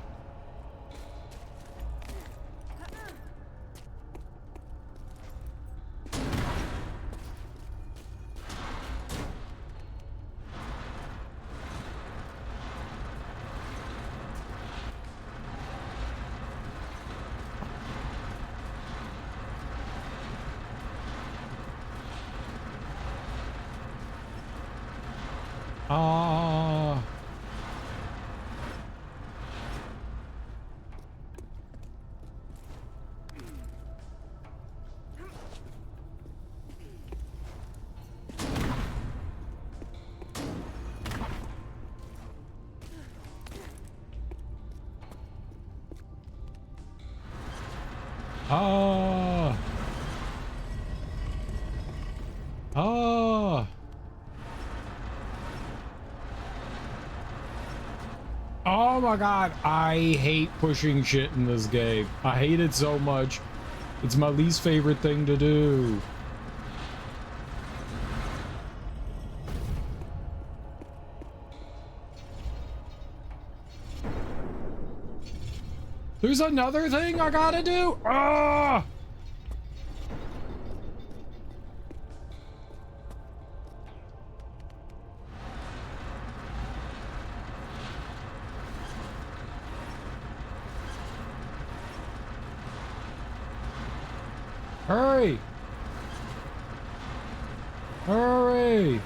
Ah. Ah. Ah. Oh my god, I hate pushing shit in this game. I hate it so much. It's my least favorite thing to do. There's another thing I gotta do? Ah! Hurry! Hurry!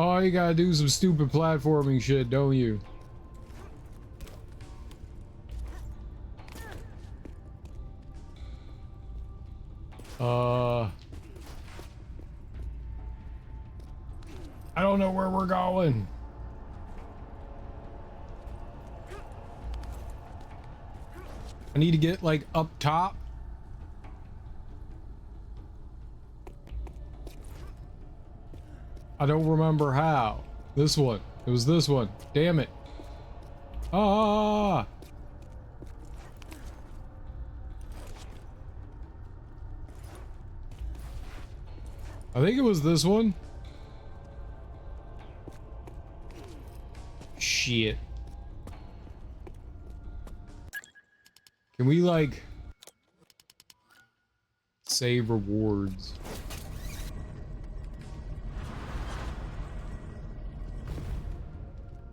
Oh, you gotta do some stupid platforming shit, don't you? I don't know where we're going. I need to get like up top. I don't remember how. This one. It was this one. Damn it. Ah! I think it was this one. Shit. Can we like save rewards?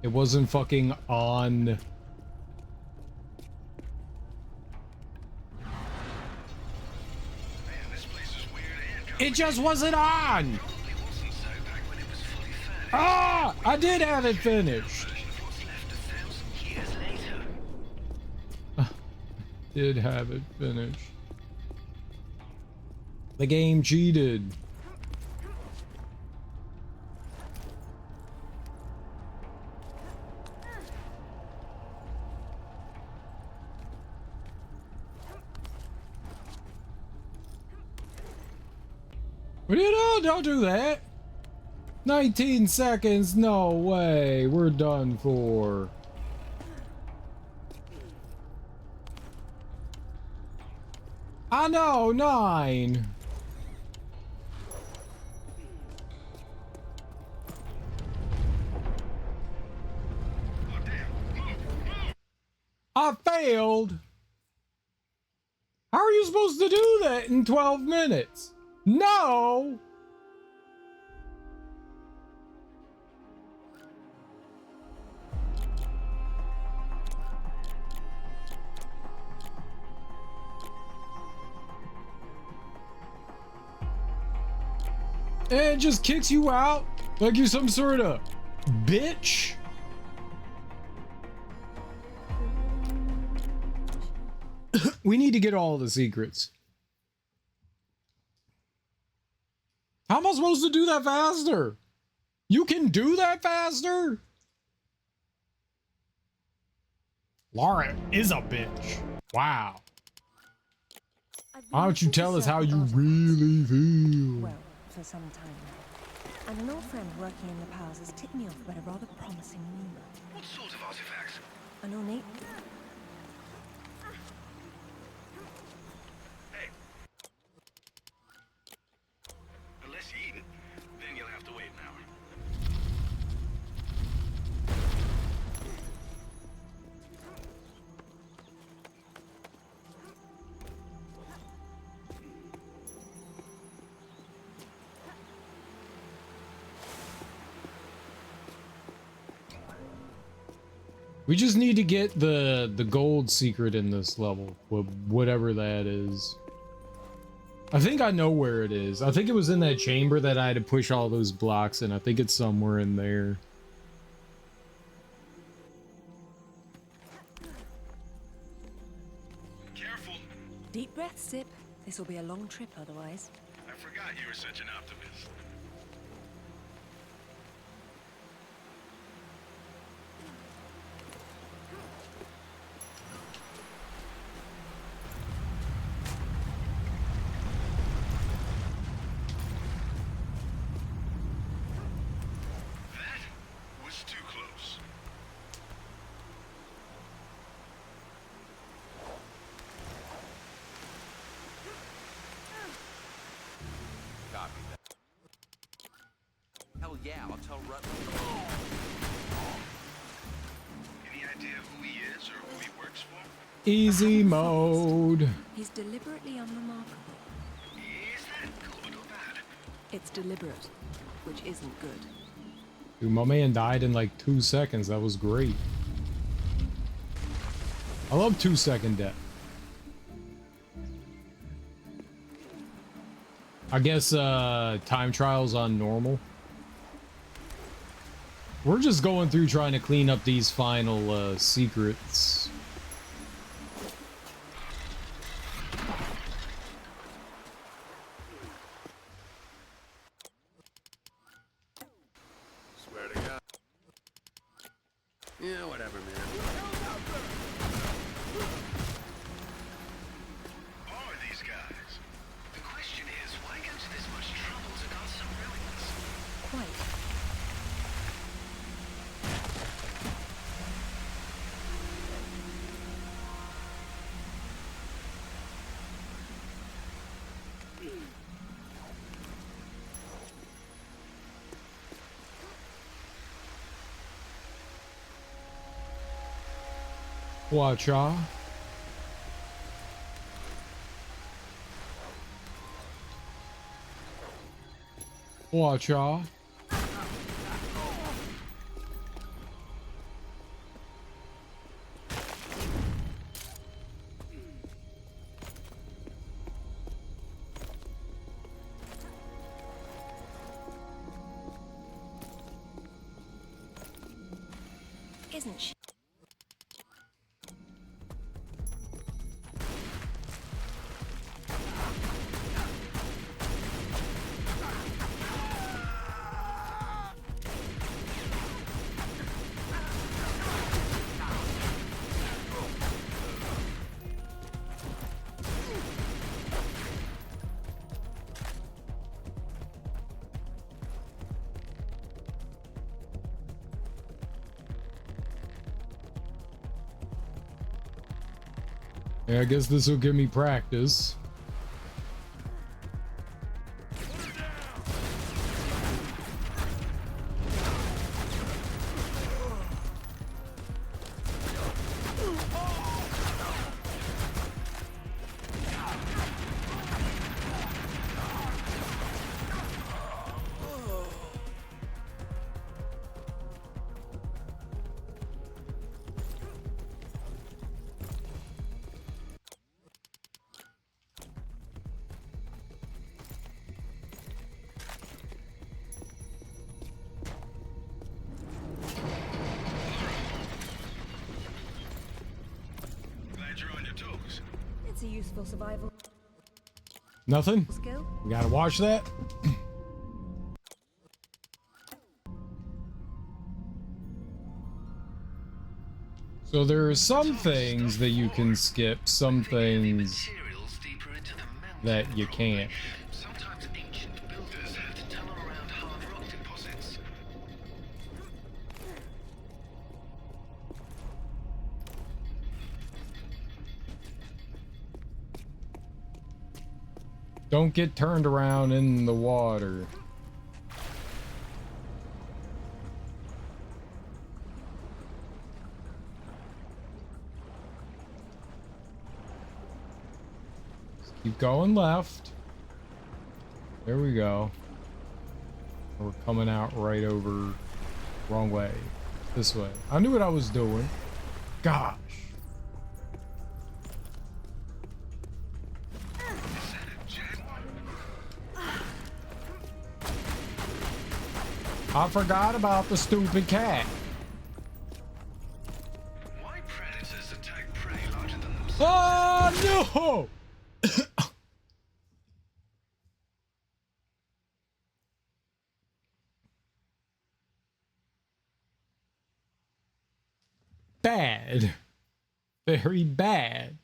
It wasn't fucking on. It just wasn't on! Ah! I did have it finished. Did have it finished. The game cheated. What are you doing? Don't do that. 19 seconds. No way. We're done for. I know. 9. I failed. How are you supposed to do that in 12 minutes? No! And it just kicks you out like you're some sort of bitch. We need to get all the secrets. How am I supposed to do that faster? You can do that faster? Lara is a bitch. Wow. Why don't you tell us how you really feel? Well, for some time now. And an old friend working in the powers has tipped me off about a rather promising rumor. What sort of artifacts? An ornate... Hey. Unless you eat it, then you'll have to wait an hour. We just need to get the gold secret in this level, whatever that is. I think I know where it is. I think it was in that chamber that I had to push all those blocks in. I think it's somewhere in there. Careful. Deep breath, Sip. This will be a long trip otherwise. I forgot you were such an optimist. That was too close. Copy that. Yeah, I'll tell Rutland. Any idea who he is or who he works for? Easy mode. He's deliberately unremarkable. Is that good or bad? It's deliberate, which isn't good. Dude, my man died in like 2 seconds. That was great. I love 2-second death. I guess time trials on normal. We're just going through trying to clean up these final secrets. Swear to God. Yeah, whatever, man. Who are these guys? The question is, why go to this much trouble to guard some ruins? Quite. Watch out. Watch out. Isn't she? Yeah, I guess this will give me practice. Glad you're on your toes. It's a useful survival Nothing? skill. We gotta watch that. So there are some things that you can skip, some things Materials deeper into the mountain. that you can't. Sometimes ancient builders have to tunnel around hard rock deposits. Don't get turned around in the water. Just keep going left. There we go. We're coming out right over. Wrong way. This way. I knew what I was doing. Gosh. I forgot about the stupid cat. Why predators attack prey larger than themselves? Oh no! Bad. Very bad.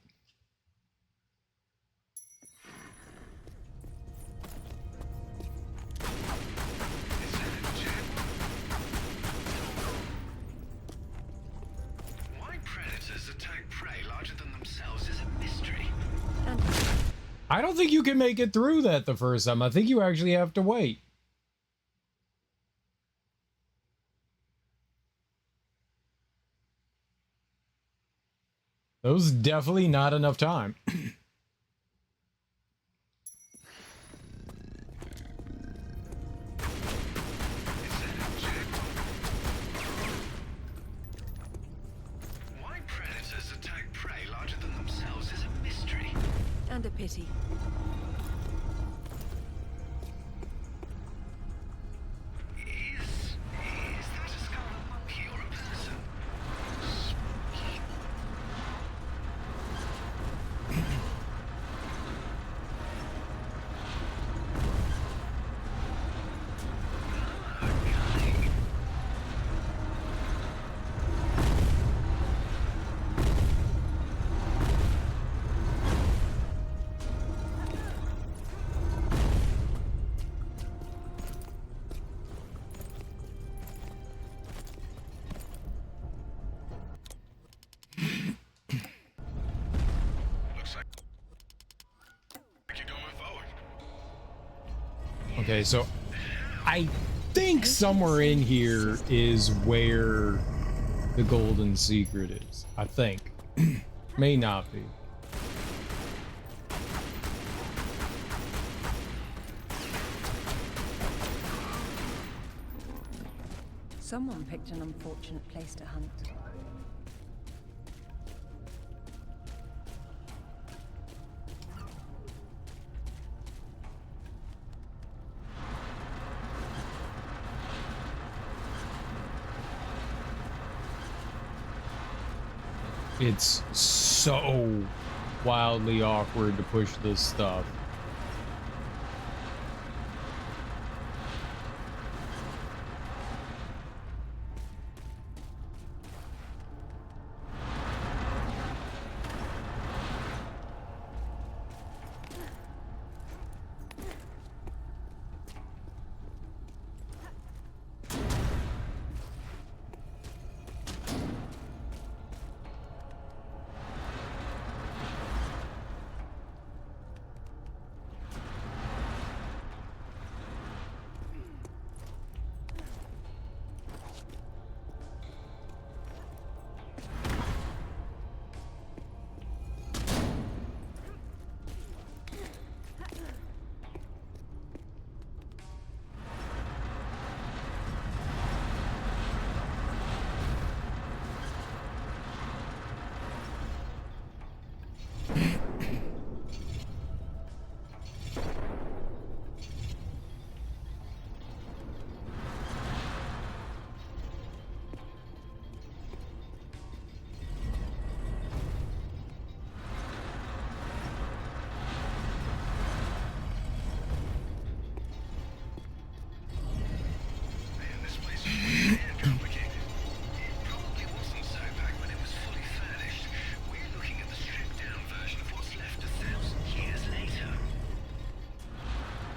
Why predators attack prey larger than themselves is a mystery. I don't think you can make it through that the first time. I think you actually have to wait. That was definitely not enough time. Why predators attack prey larger than themselves is a mystery. And a pity. Is that a scarlet monkey or a person? Spooky. Looks like you're going forward. Okay, so I think somewhere in here is where the golden secret is. I think. May not be. Someone picked an unfortunate place to hunt. It's so wildly awkward to push this stuff.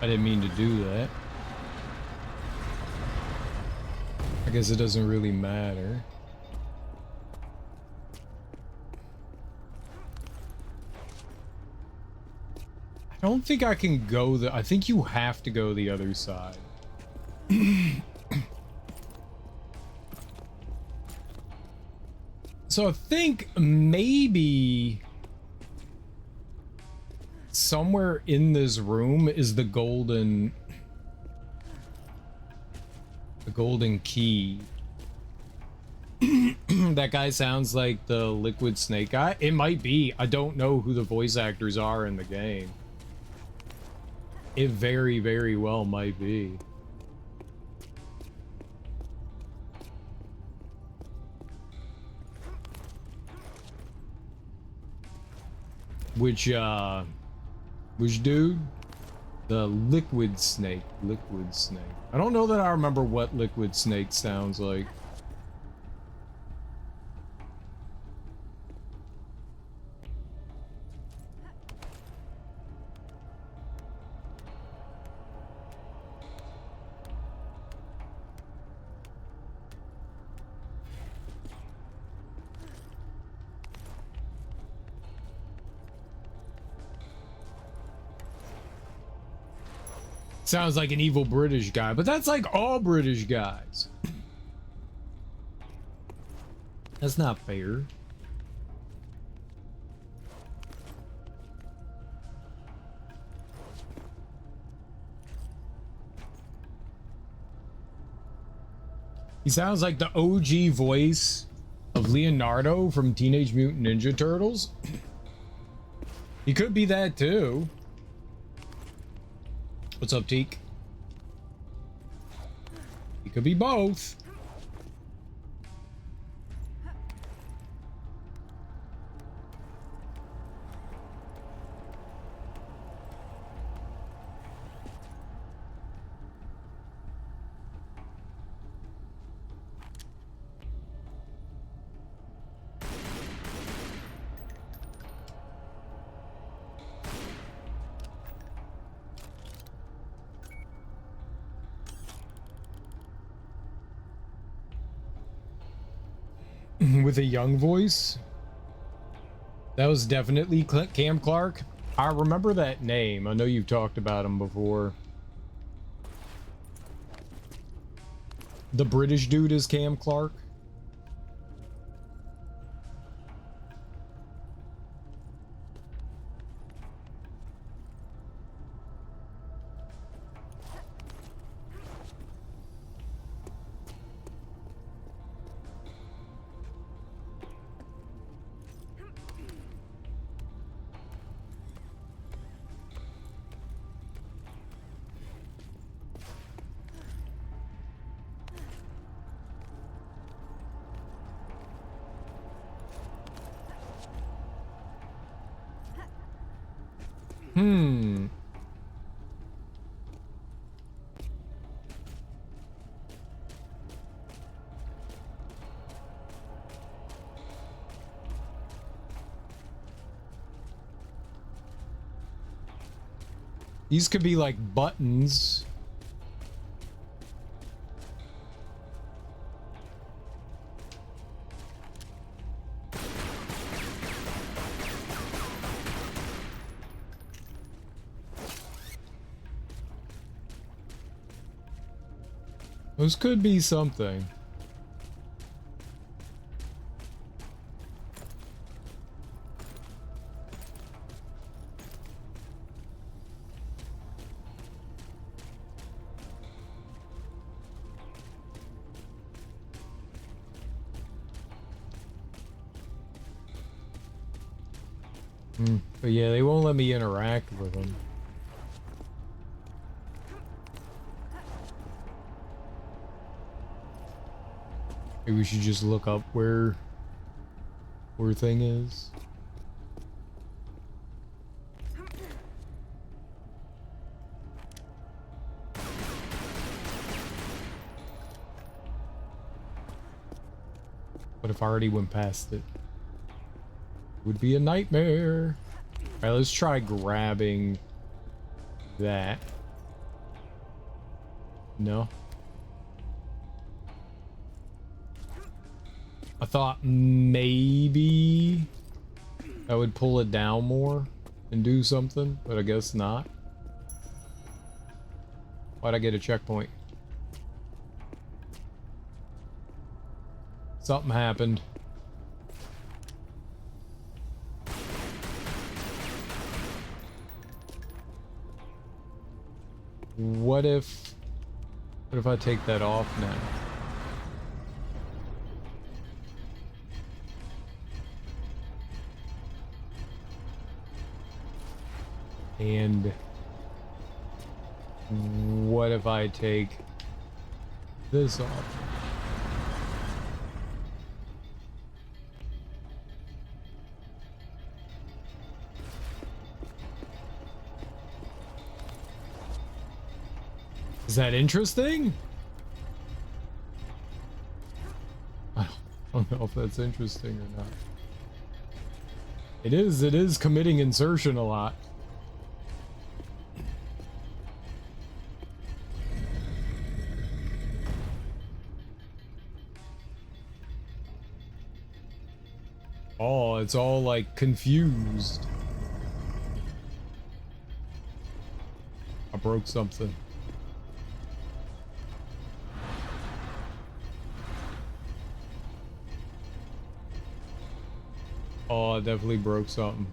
I didn't mean to do that. I guess it doesn't really matter. I don't think I can go I think you have to go the other side. So I think maybe somewhere in this room is the golden key. That guy sounds like the Liquid Snake guy. It might be. I don't know who the voice actors are in the game. It very, very well might be. Which dude? The Liquid Snake. Liquid Snake. I don't know that I remember what Liquid Snake sounds like. Sounds like an evil British guy, but that's like all British guys. That's not fair. He sounds like the OG voice of Leonardo from Teenage Mutant Ninja Turtles. He could be that too. What's up, Teak? He could be both. With a young voice. That was definitely Cam Clark. I remember that name. I know you've talked about him before. The British dude is Cam Clark. These could be like buttons. Those could be something. But yeah, they won't let me interact with them. Maybe we should just look up where thing is. What if I already went past it? Would be a nightmare. All right, let's try grabbing that. No. I thought maybe I would pull it down more and do something, but I guess not. Why'd I get a checkpoint? Something happened. What if I take that off now? And what if I take this off? Is that interesting? I don't know if that's interesting or not. It is committing insertion a lot. Oh, it's all like confused. I broke something. Oh, I definitely broke something.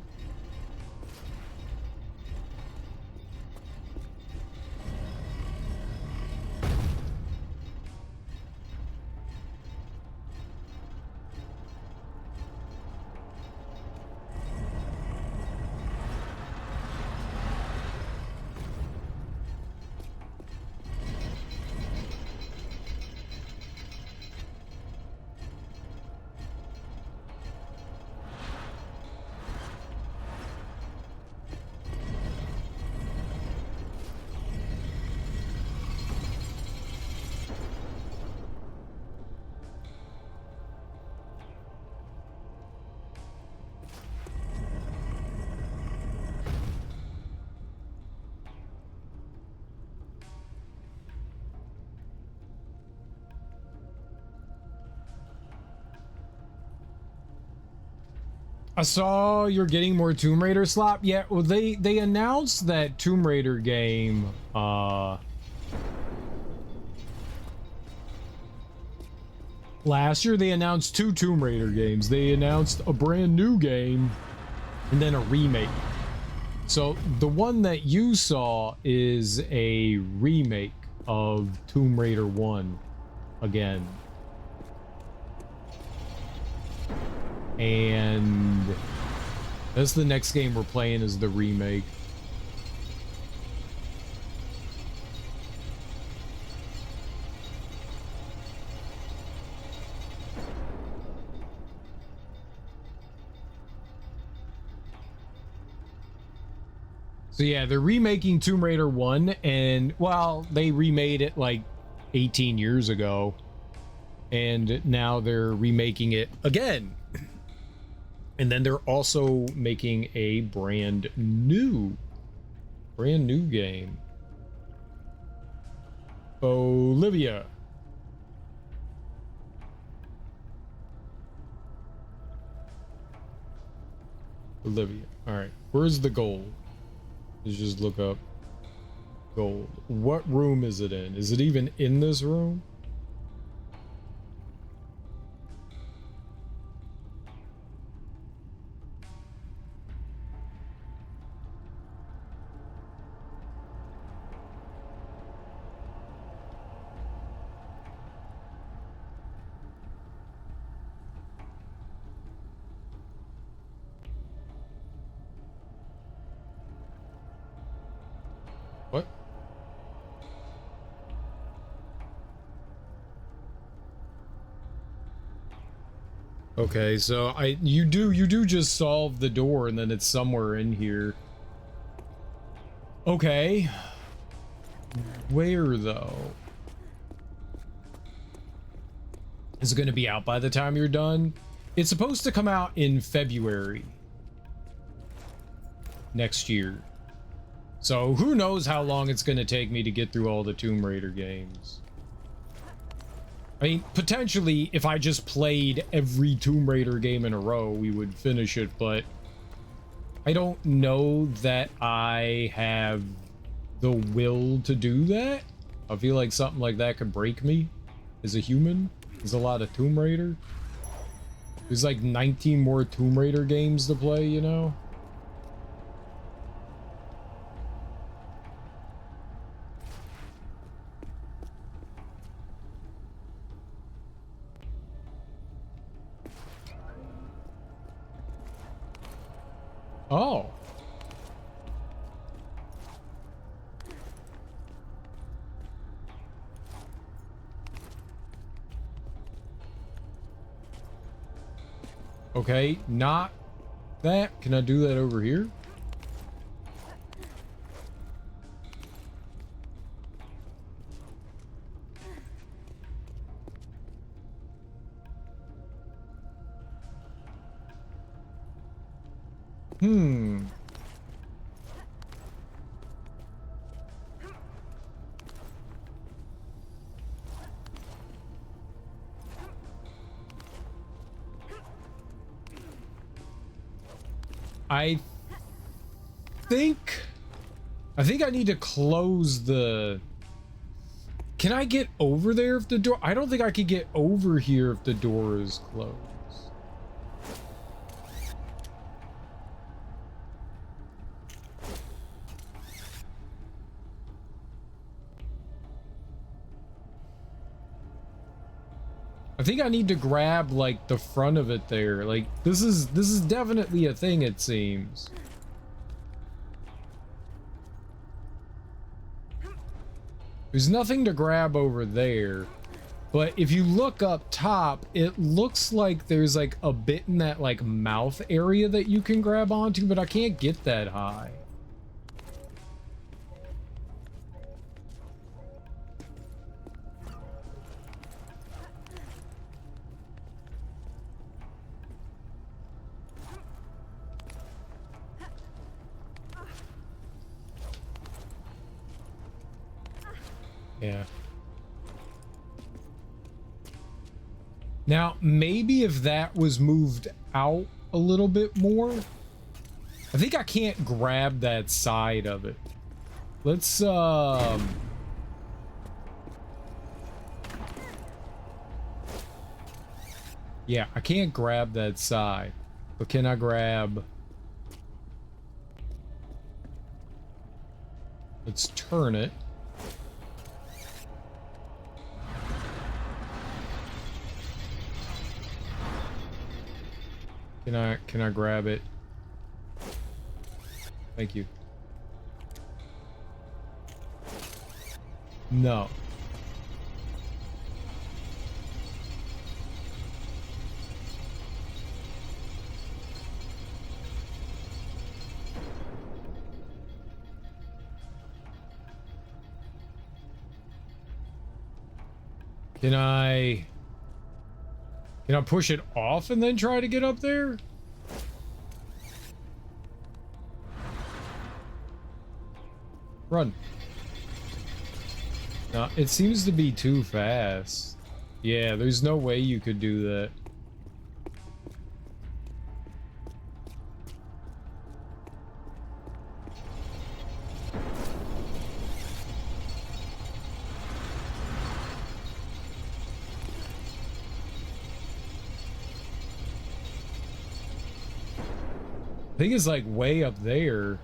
I saw you're getting more Tomb Raider slop. Yeah, well, they announced that Tomb Raider game, last year. They announced 2 Tomb Raider games. They announced a brand new game and then a remake. So the one that you saw is a remake of Tomb Raider 1 again. And that's the next game we're playing, is the remake. So yeah, they're remaking Tomb Raider 1, and well, they remade it like 18 years ago, and now they're remaking it again. And then they're also making a brand new game. Olivia. Olivia. All right, where's the gold? Let's just look up gold. What room is it in? Is it even in this room? What? Okay, so you do just solve the door and then it's somewhere in here. Okay. Where though? Is it going to be out by the time you're done? It's supposed to come out in February next year. So who knows how long it's going to take me to get through all the Tomb Raider games. I mean, potentially, if I just played every Tomb Raider game in a row, we would finish it, but I don't know that I have the will to do that. I feel like something like that could break me as a human. There's a lot of Tomb Raider. There's like 19 more Tomb Raider games to play, you know? Oh. Okay, not that. Can I do that over here? I think I need to close the... Can I get over there if the door... I don't think I could get over here if the door is closed. I think I need to grab like the front of it there. Like this is definitely a thing, it seems. There's nothing to grab over there, but if you look up top, it looks like there's like a bit in that like mouth area that you can grab onto, but I can't get that high. Yeah. Now, maybe if that was moved out a little bit more. I think I can't grab that side of it. Let's yeah, I can't grab that side. But can I grab? Let's turn it. Can I grab it? Thank you. No. Can I push it off and then try to get up there? Run. No, it seems to be too fast. Yeah, there's no way you could do that. I think it's like way up there.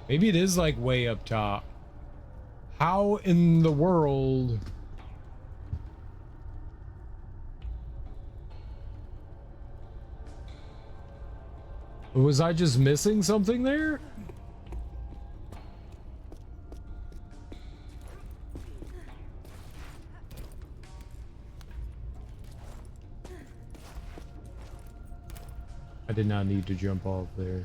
Maybe it is like way up top. How in the world? Was I just missing something there? I did not need to jump off there.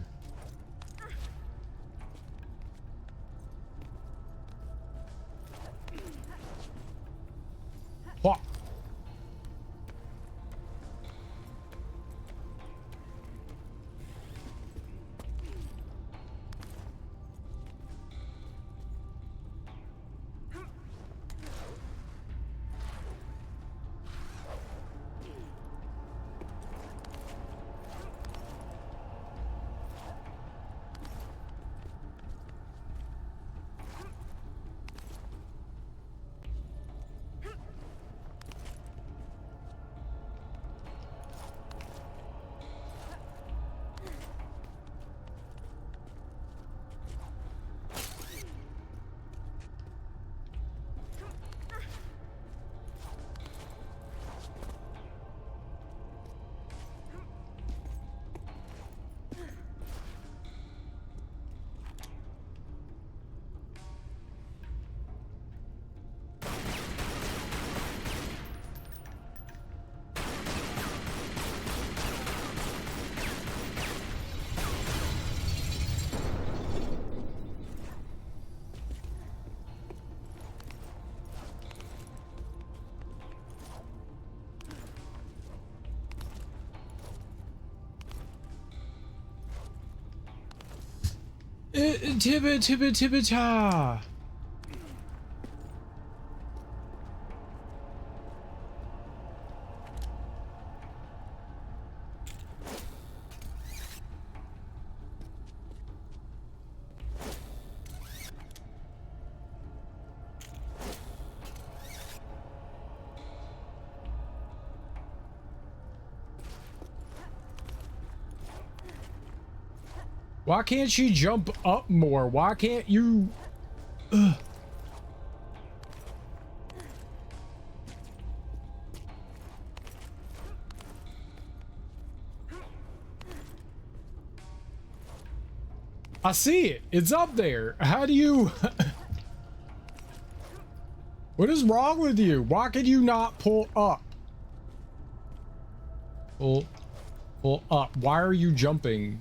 What? Tibba-ta. Why can't she jump up more? Why can't you? Ugh. I see it. It's up there. How do you? What is wrong with you? Why can you not pull up? Pull up. Why are you jumping?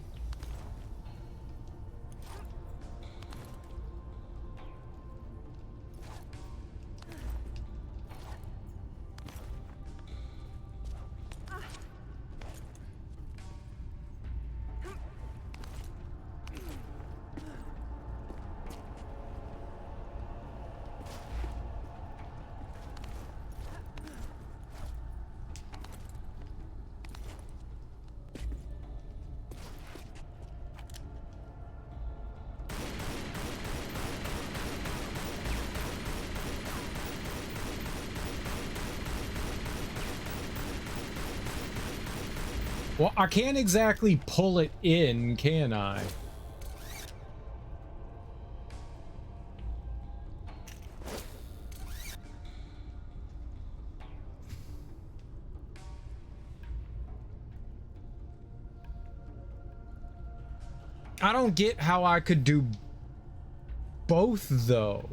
Well, I can't exactly pull it in, can I? I don't get how I could do both though.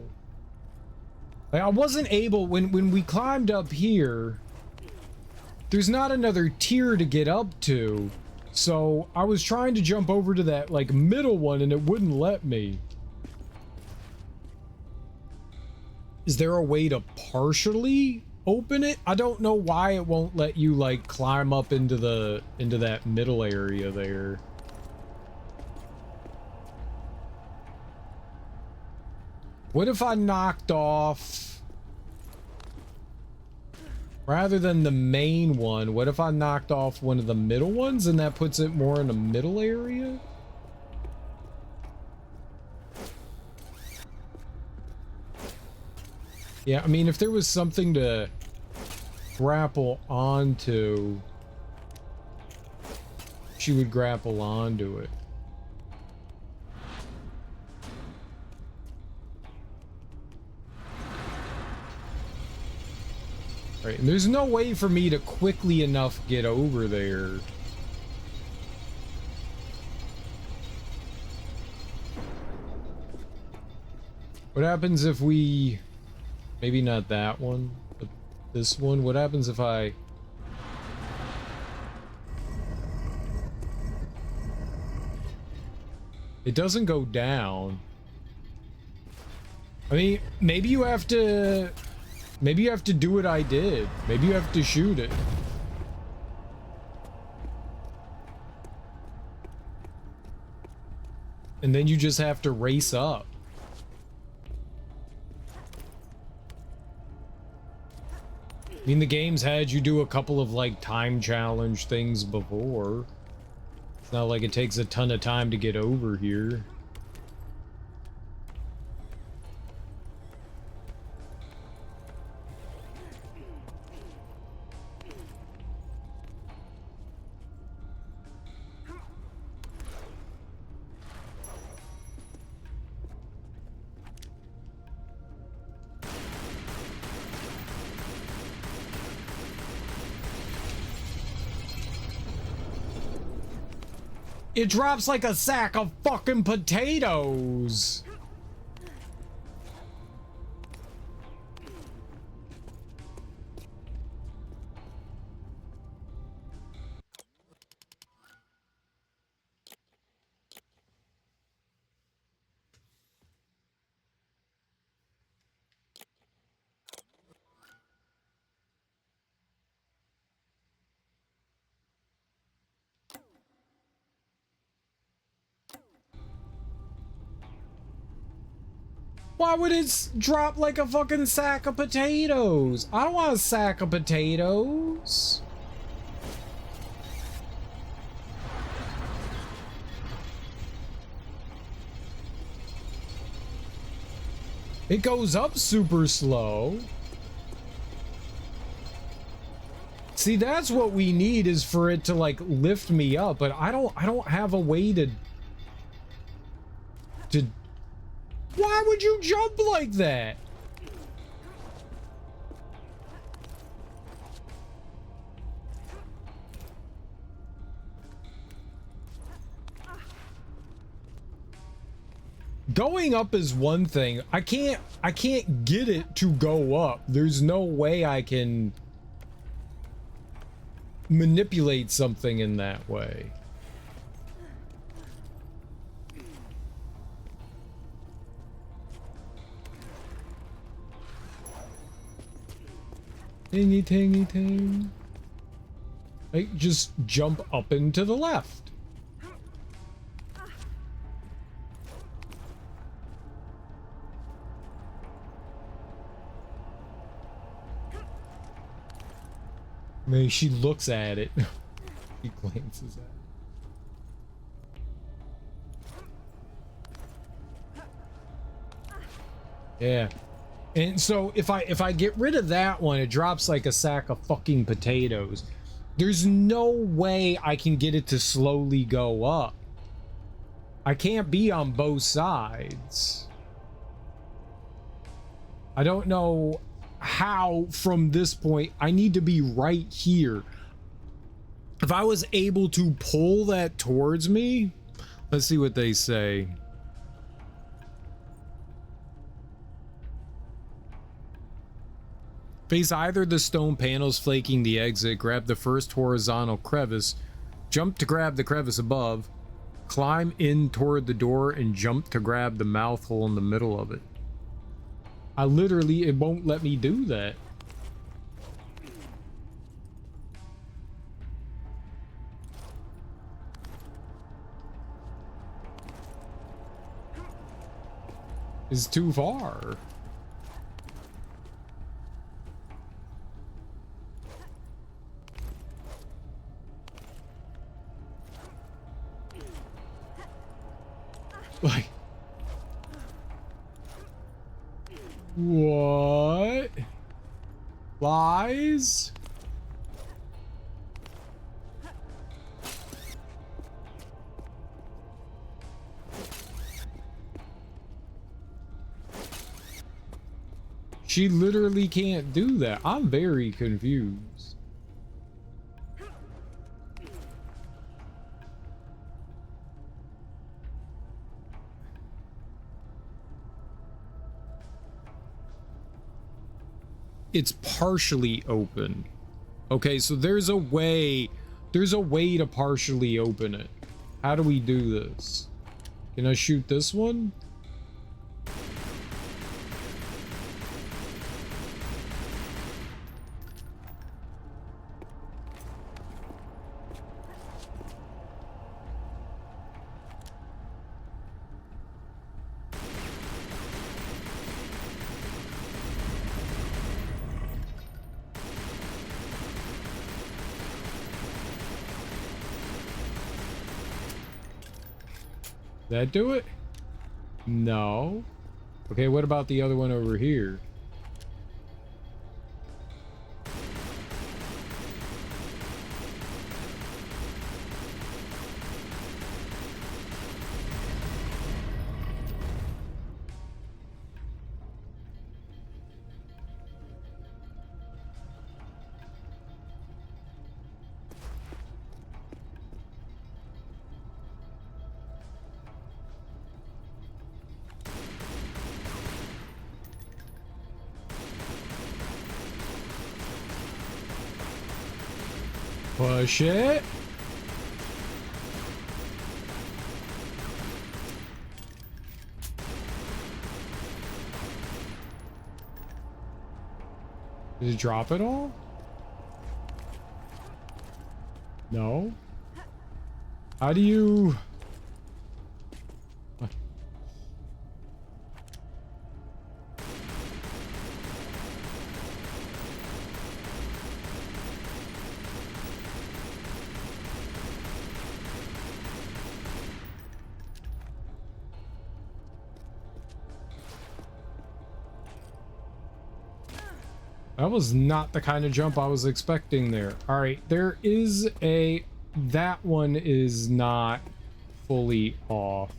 Like, I wasn't able when we climbed up here, there's not another tier to get up to. So I was trying to jump over to that like middle one and it wouldn't let me. Is there a way to partially open it? I don't know why it won't let you like climb up into that middle area there. What if I knocked off, rather than the main one, what if I knocked off one of the middle ones and that puts it more in the middle area? Yeah, I mean, if there was something to grapple onto, she would grapple onto it. Right, and there's no way for me to quickly enough get over there. What happens if we... Maybe not that one, but this one? What happens if I... It doesn't go down. I mean, maybe you have to... Maybe you have to do what I did. Maybe you have to shoot it. And then you just have to race up. I mean, the game's had you do a couple of, like, time challenge things before. It's not like it takes a ton of time to get over here. It drops like a sack of fucking potatoes. Why would it drop like a fucking sack of potatoes? I don't want a sack of potatoes. It goes up super slow. See, that's what we need, is for it to like lift me up, but I don't have a way to why would you jump like that? Going up is one thing. I can't get it to go up. There's no way I can manipulate something in that way. Tingy, tingy, ting. Like, just jump up and to the left. I mean, she looks at it. She glances at it. Yeah. And so if I get rid of that one, it drops like a sack of fucking potatoes. There's no way I can get it to slowly go up. I can't be on both sides. I don't know how from this point. I need to be right here. If I was able to pull that towards me, let's see what they say. Face either the stone panels flanking the exit, grab the first horizontal crevice, jump to grab the crevice above, climb in toward the door, and jump to grab the mouth hole in the middle of it. I literally, it won't let me do that. It's too far. Like, what? Lies? She literally can't do that. I'm very confused. It's partially open. Okay, so there's a way to partially open it. How do we do this? Can I shoot this one? That do it? No. Okay, what about the other one over here? Push it. Did it drop it all? No. How do you... That was not the kind of jump I was expecting there. All right, there is a... That one is not fully off.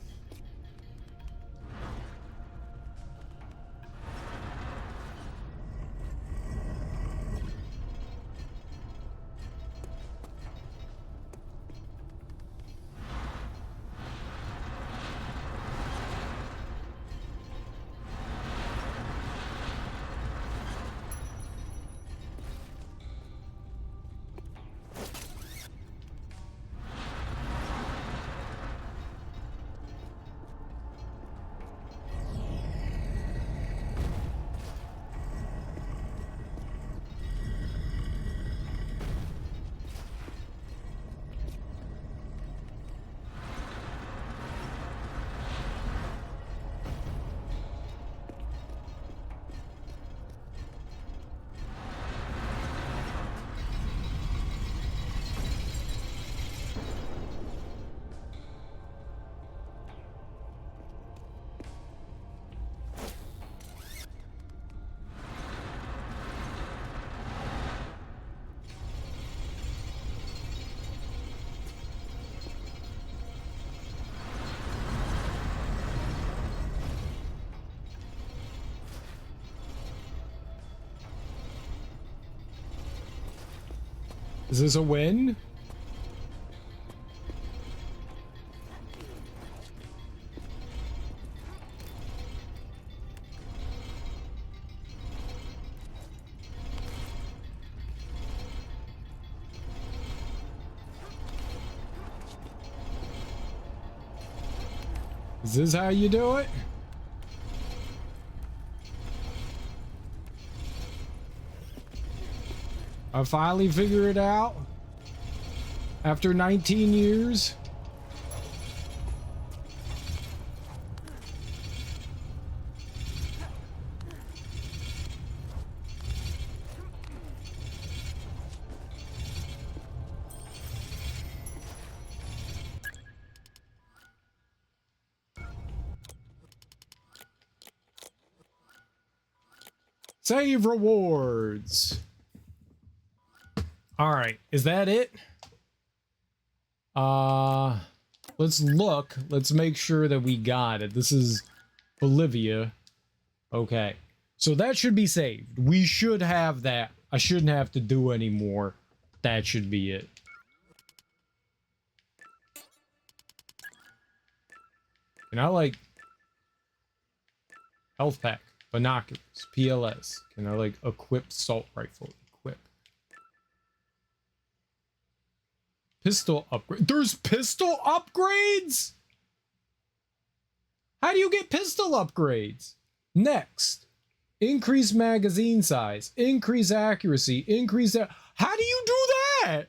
Is this a win? Is this how you do it? I finally figured it out after 19 years. Save rewards. All right, is that it? Let's look. Let's make sure that we got it. This is Bolivia. Okay. So that should be saved. We should have that. I shouldn't have to do any more. That should be it. Can I, like, health pack, binoculars, PLS. Can I, like, equip assault rifle? Equip. Pistol upgrade. There's pistol upgrades? How do you get pistol upgrades? Next. Increase magazine size. Increase accuracy. Increase that. How do you do that?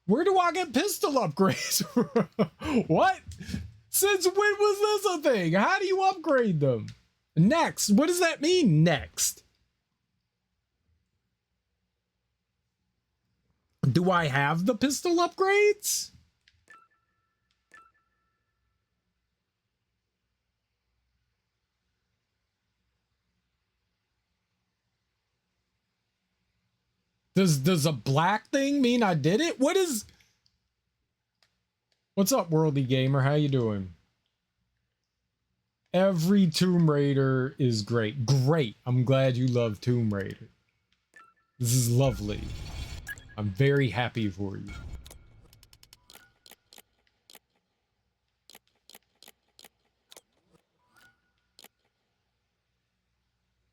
Where do I get pistol upgrades? What? Since when was this a thing? How do you upgrade them? Next. What does that mean, next? Do I have the pistol upgrades? Does a black thing mean I did it? What's up, Worldy Gamer? How you doing? Every Tomb Raider is great. Great. I'm glad you love Tomb Raider. This is lovely. I'm very happy for you.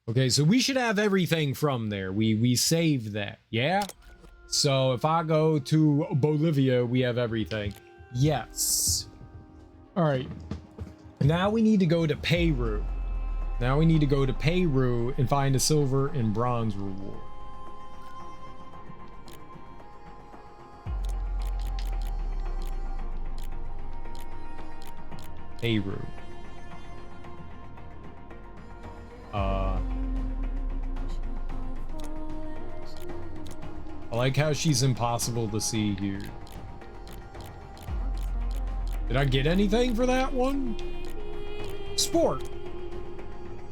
Okay, so we should have everything from there. We saved that, yeah? So if I go to Bolivia, we have everything. Yes. All right. Now we need to go to Peru. Now we need to go to Peru and find a silver and bronze reward. Peru. I like how she's impossible to see here. Did I get anything for that one? Sport.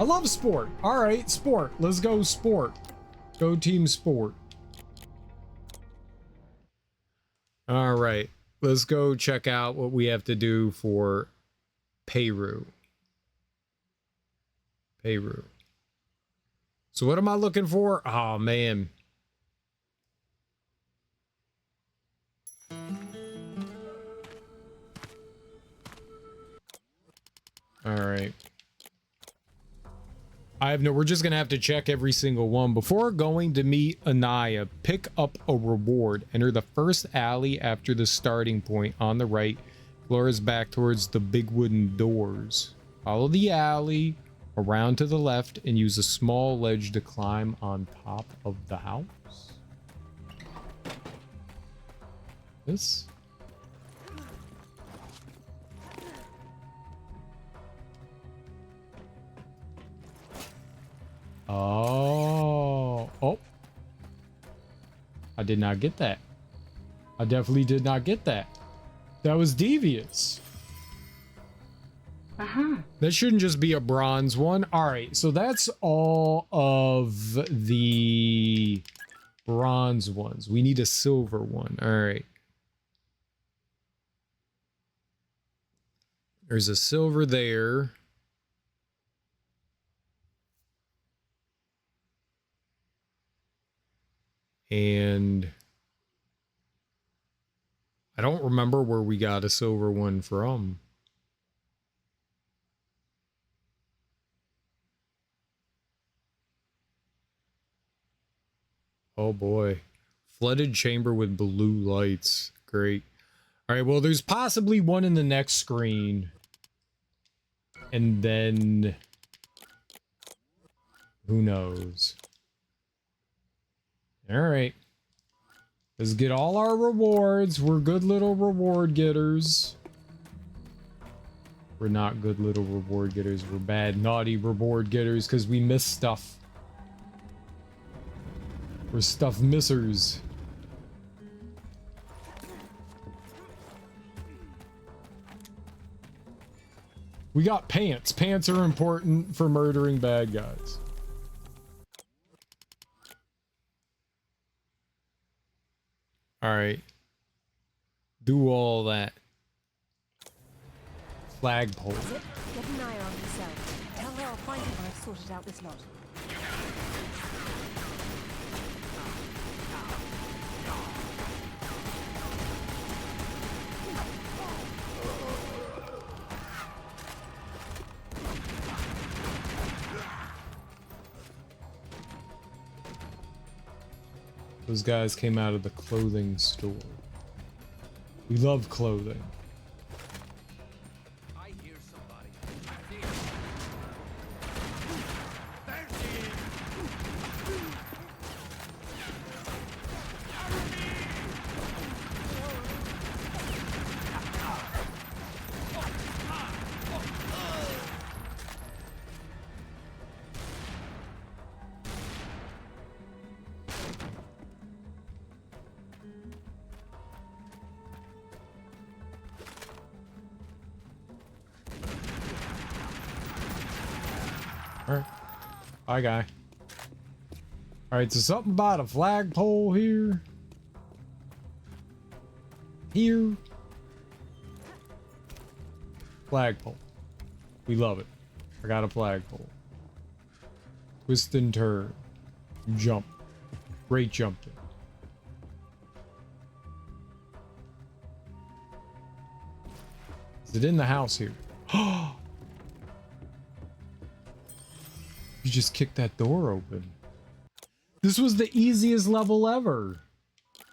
I love sport. All right, sport. Let's go sport. Go team sport. All right. Let's go check out what we have to do for Peru. Peru. So what am I looking for? Oh, man. All right. We're just gonna have to check every single one. Before going to meet Anaya, pick up a reward. Enter the first alley after the starting point on the right. Flora's back towards the big wooden doors. Follow the alley around to the left and use a small ledge to climb on top of the house. This? Oh. I did not get that. I definitely did not get that. That was devious. That shouldn't just be a bronze one. All right, so that's all of the bronze ones. We need a silver one. All right. There's a silver there. And I don't remember where we got a silver one from. Oh boy. Flooded chamber with blue lights. Great. All right, well, there's possibly one in the next screen. And then who knows? All right. Let's get all our rewards. We're good little reward getters. We're not good little reward getters. We're bad, naughty reward getters because we miss stuff. We're stuff missers. We got pants. Pants are important for murdering bad guys. All right. Do all that. Flagpole. Zip, get an eye on yourself. Tell her I'll find it when I've sorted out this lot. Those guys came out of the clothing store. We love clothing. I hear somebody. Alright. Hi, guy. Alright, so something about a flagpole here. Here. Flagpole. We love it. I got a flagpole. Twist and turn. Jump. Great jumping. Is it in the house here? You just kicked that door open. This was the easiest level ever.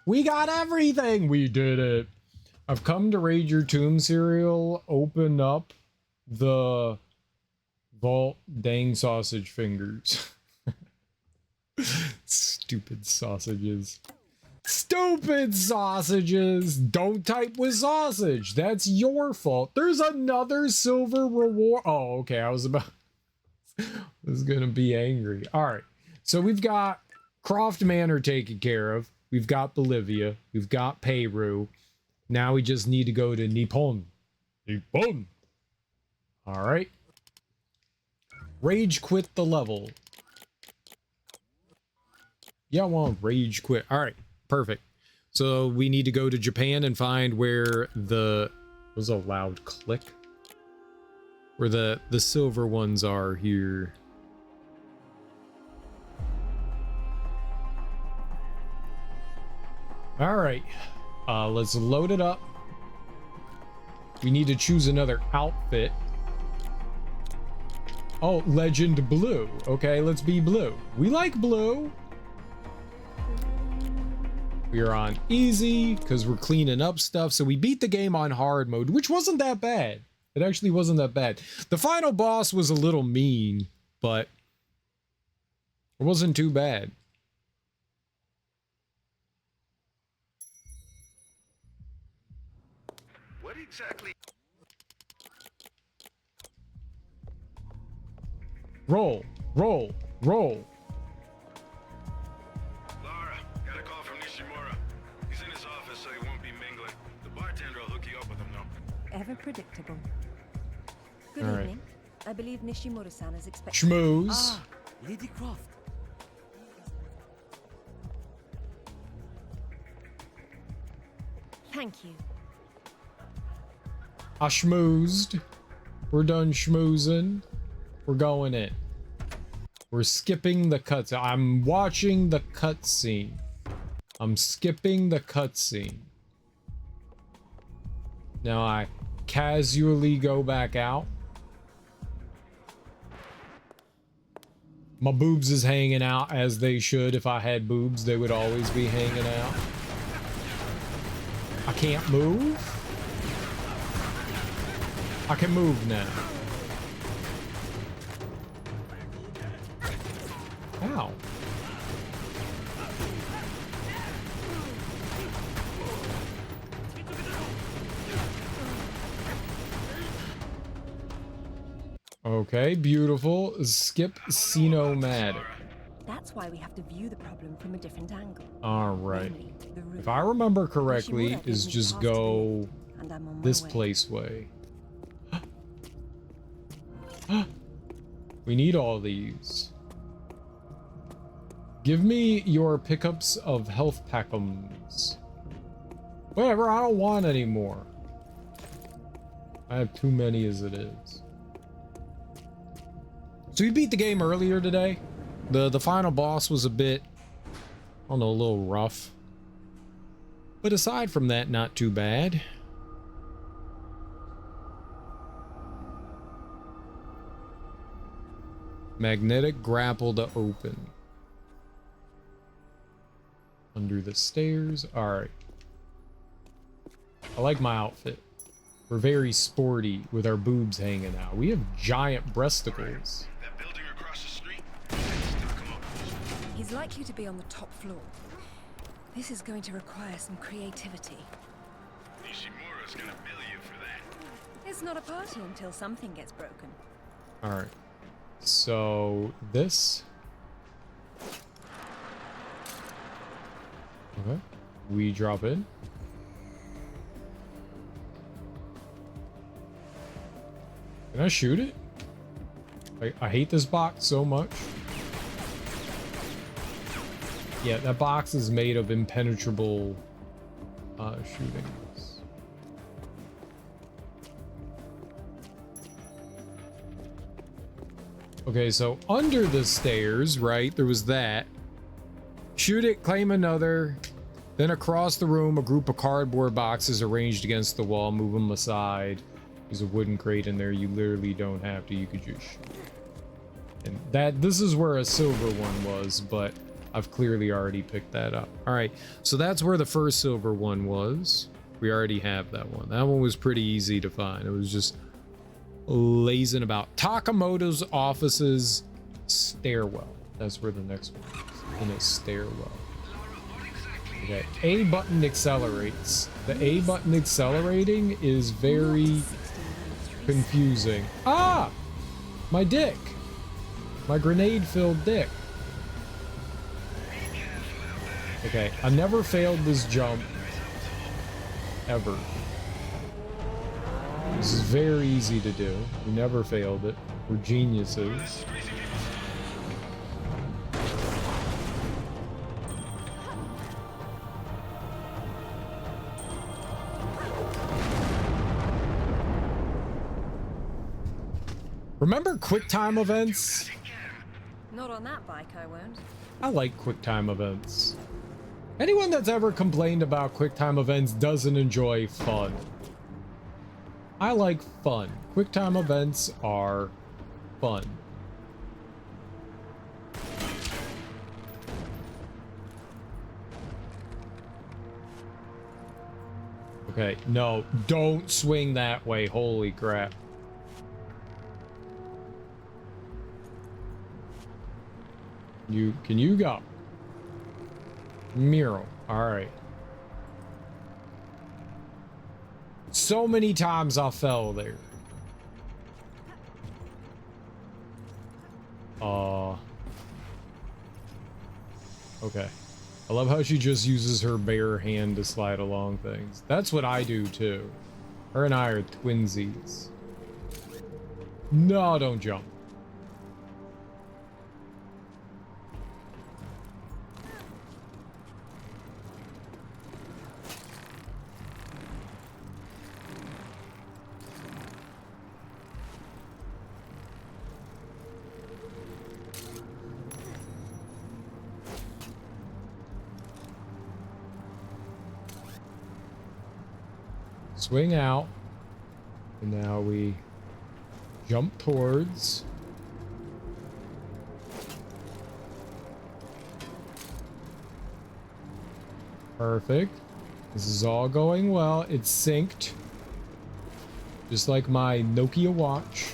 We got everything. We did it. I've come to raid your tomb, cereal. Open up the vault. Dang sausage fingers. Stupid sausages. Stupid sausages. Don't type with sausage. That's your fault. There's another silver reward. Oh, okay. I was gonna be angry. All right, so we've got Croft Manor taken care of. We've got Bolivia. We've got Peru. Now we just need to go to Nippon. Nippon. All right. Rage quit the level. Yeah, I want rage quit. All right, perfect. So we need to go to Japan and find where the was a loud click. Where the silver ones are here. All right, let's load it up. We need to choose another outfit. Oh, Legend Blue. Okay, let's be blue. We like blue. We are on easy because we're cleaning up stuff. So we beat the game on hard mode, which wasn't that bad. It actually wasn't that bad. The final boss was a little mean, but it wasn't too bad. What exactly? Roll, roll, roll. Lara, got a call from Nishimura. He's in his office, so he won't be mingling. The bartender will hook you up with him, though. Ever predictable. Good All right. evening. I believe Nishimura-san is expecting. Schmooze. Ah, Lady Croft. Thank you. I schmoozed. We're done schmoozing. We're going in. We're skipping the cuts. I'm watching the cutscene. I'm skipping the cutscene. Now I casually go back out. My boobs is hanging out as they should. If I had boobs, they would always be hanging out. I can't move. I can move now. Ow. Okay, beautiful. Skip Scenomatic. That's why we have to view the problem from a different angle. All right. Namely, the root. If I remember correctly, Nishimura is gave me just the path to go leave, and I'm on my this way. place way. We need all these. Give me your pickups of health packums. Whatever, I don't want any more. I have too many as it is. So you beat the game earlier today. The final boss was a bit, I don't know, a little rough. But aside from that, not too bad. Magnetic grapple to open. Under the stairs. Alright. I like my outfit. We're very sporty with our boobs hanging out. We have giant breasticles. That building across the street? He's likely to be on the top floor. This is going to require some creativity. Nishimura's gonna bill you for that. It's not a party until something gets broken. Alright. So, this. Okay. We drop in. Can I shoot it? I hate this box so much. Yeah, that box is made of impenetrable shootings. Okay, so under the stairs, right, there was that. Shoot it, claim another. Then across the room, a group of cardboard boxes arranged against the wall. Move them aside. There's a wooden crate in there. You literally don't have to. You could just shoot. And this is where a silver one was, but I've clearly already picked that up. All right, so that's where the first silver one was. We already have that one. That one was pretty easy to find. It was just lazing about. Takamoto's office's stairwell. That's where the next one is. In a stairwell. Okay, A button accelerates. The A button accelerating is very confusing. Ah! My dick. My grenade-filled dick. Okay, I never failed this jump. Ever. This is very easy to do. We never failed it. We're geniuses. Remember QuickTime events? Not on that bike, I won't. I like QuickTime events. Anyone that's ever complained about QuickTime events doesn't enjoy fun. I like fun. QuickTime events are fun. Okay, no, don't swing that way. Holy crap. Can you go? Mural. All right. So many times I fell there. Okay. I love how she just uses her bare hand to slide along things. That's what I do too. Her and I are twinsies. No, don't jump. Swing out. And now we jump towards. Perfect. This is all going well. It's synced. Just like my Nokia watch.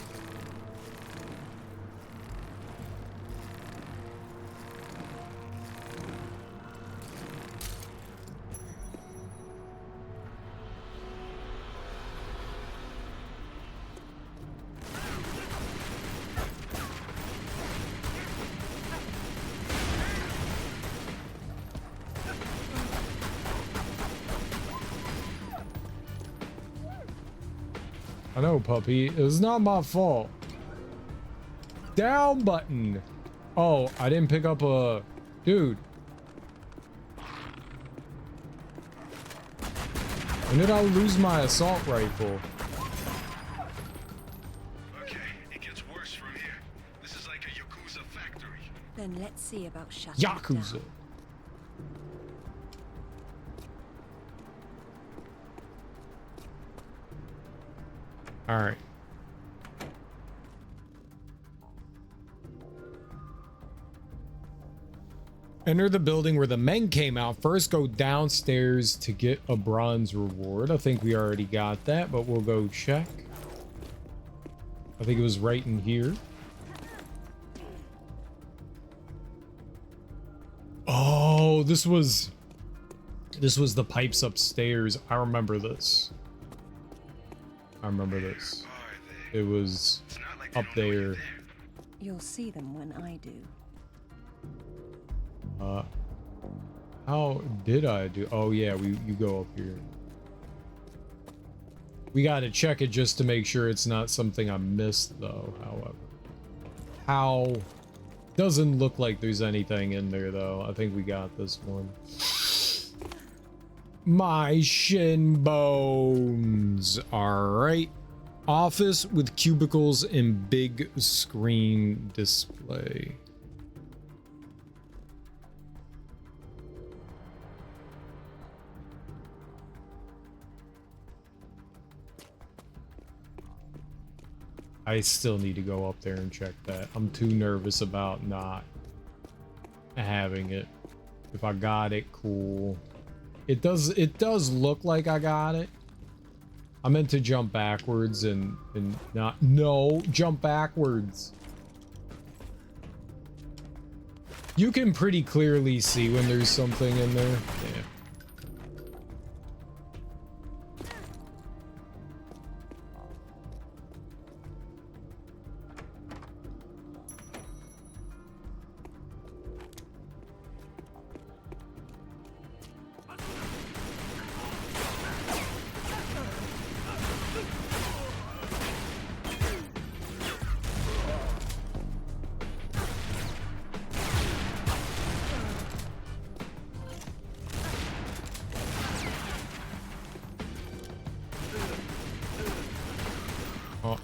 I know, puppy. It was not my fault. Down button. Oh, I didn't pick up a... Dude. When did I lose my assault rifle? Okay, it gets worse from here. This is like a Yakuza factory. Then let's see about shutting it Yakuza. down. All right. Enter the building where the men came out. First, go downstairs to get a bronze reward. I think we already got that, but we'll go check. I think it was right in here. Oh, this was the pipes upstairs. I remember this. I remember this. It was up there. You'll see them when I do. How did I do? Oh yeah, you go up here. We gotta check it just to make sure it's not something I missed though, however. Doesn't look like there's anything in there though. I think we got this one. My shin bones. Alright. Office with cubicles and big screen display. I still need to go up there and check that. I'm too nervous about not having it. If I got it, cool. It does look like I got it. I meant to jump backwards and not... No, jump backwards. You can pretty clearly see when there's something in there. Yeah.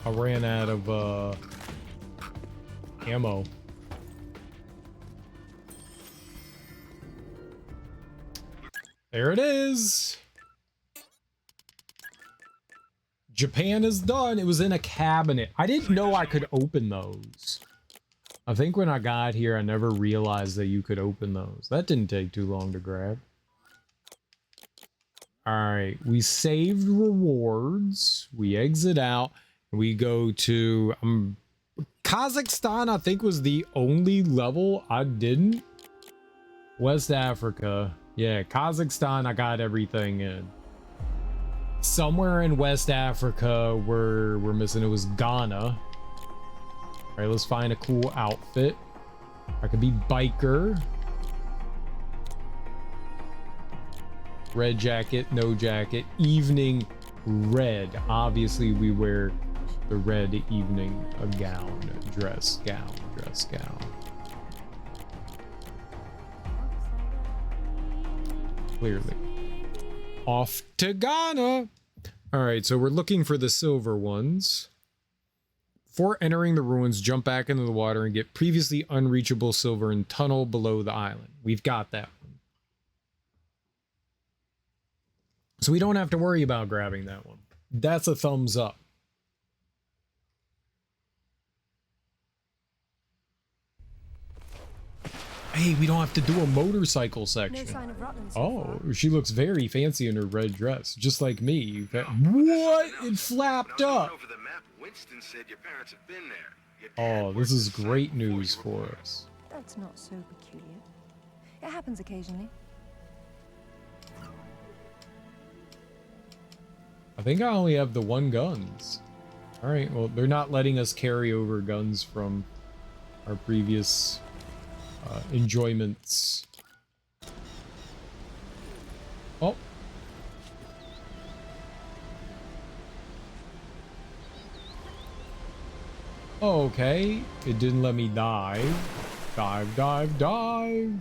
I ran out of ammo. There it is. Japan is done. It was in a cabinet. I didn't know I could open those. I think when I got here, I never realized that you could open those. That didn't take too long to grab. All right, we saved rewards. We exit out. We go to Kazakhstan. I think was the only level I didn't. West Africa. Yeah, Kazakhstan, I got everything in. Somewhere in West Africa, we're missing. It was Ghana. All right, let's find a cool outfit. I could be biker. Red jacket, no jacket. Evening red. Obviously, we wear the red evening gown, dress gown. Clearly. Off to Ghana. All right, so we're looking for the silver ones. Before entering the ruins, jump back into the water and get previously unreachable silver and tunnel below the island. We've got that one. So we don't have to worry about grabbing that one. That's a thumbs up. Hey, we don't have to do a motorcycle section. No sign of Rutland so Oh, far. she looks very fancy in her red dress, just like me. What? It flapped up. Over the map, Winston said your parents have been there. Your dad Oh, worked this is the site great before you news were for born. us. That's not so peculiar. It happens occasionally. I think I only have the one guns. All right, well, they're not letting us carry over guns from our previous enjoyments. Oh. Okay, it didn't let me dive. Dive, dive, dive.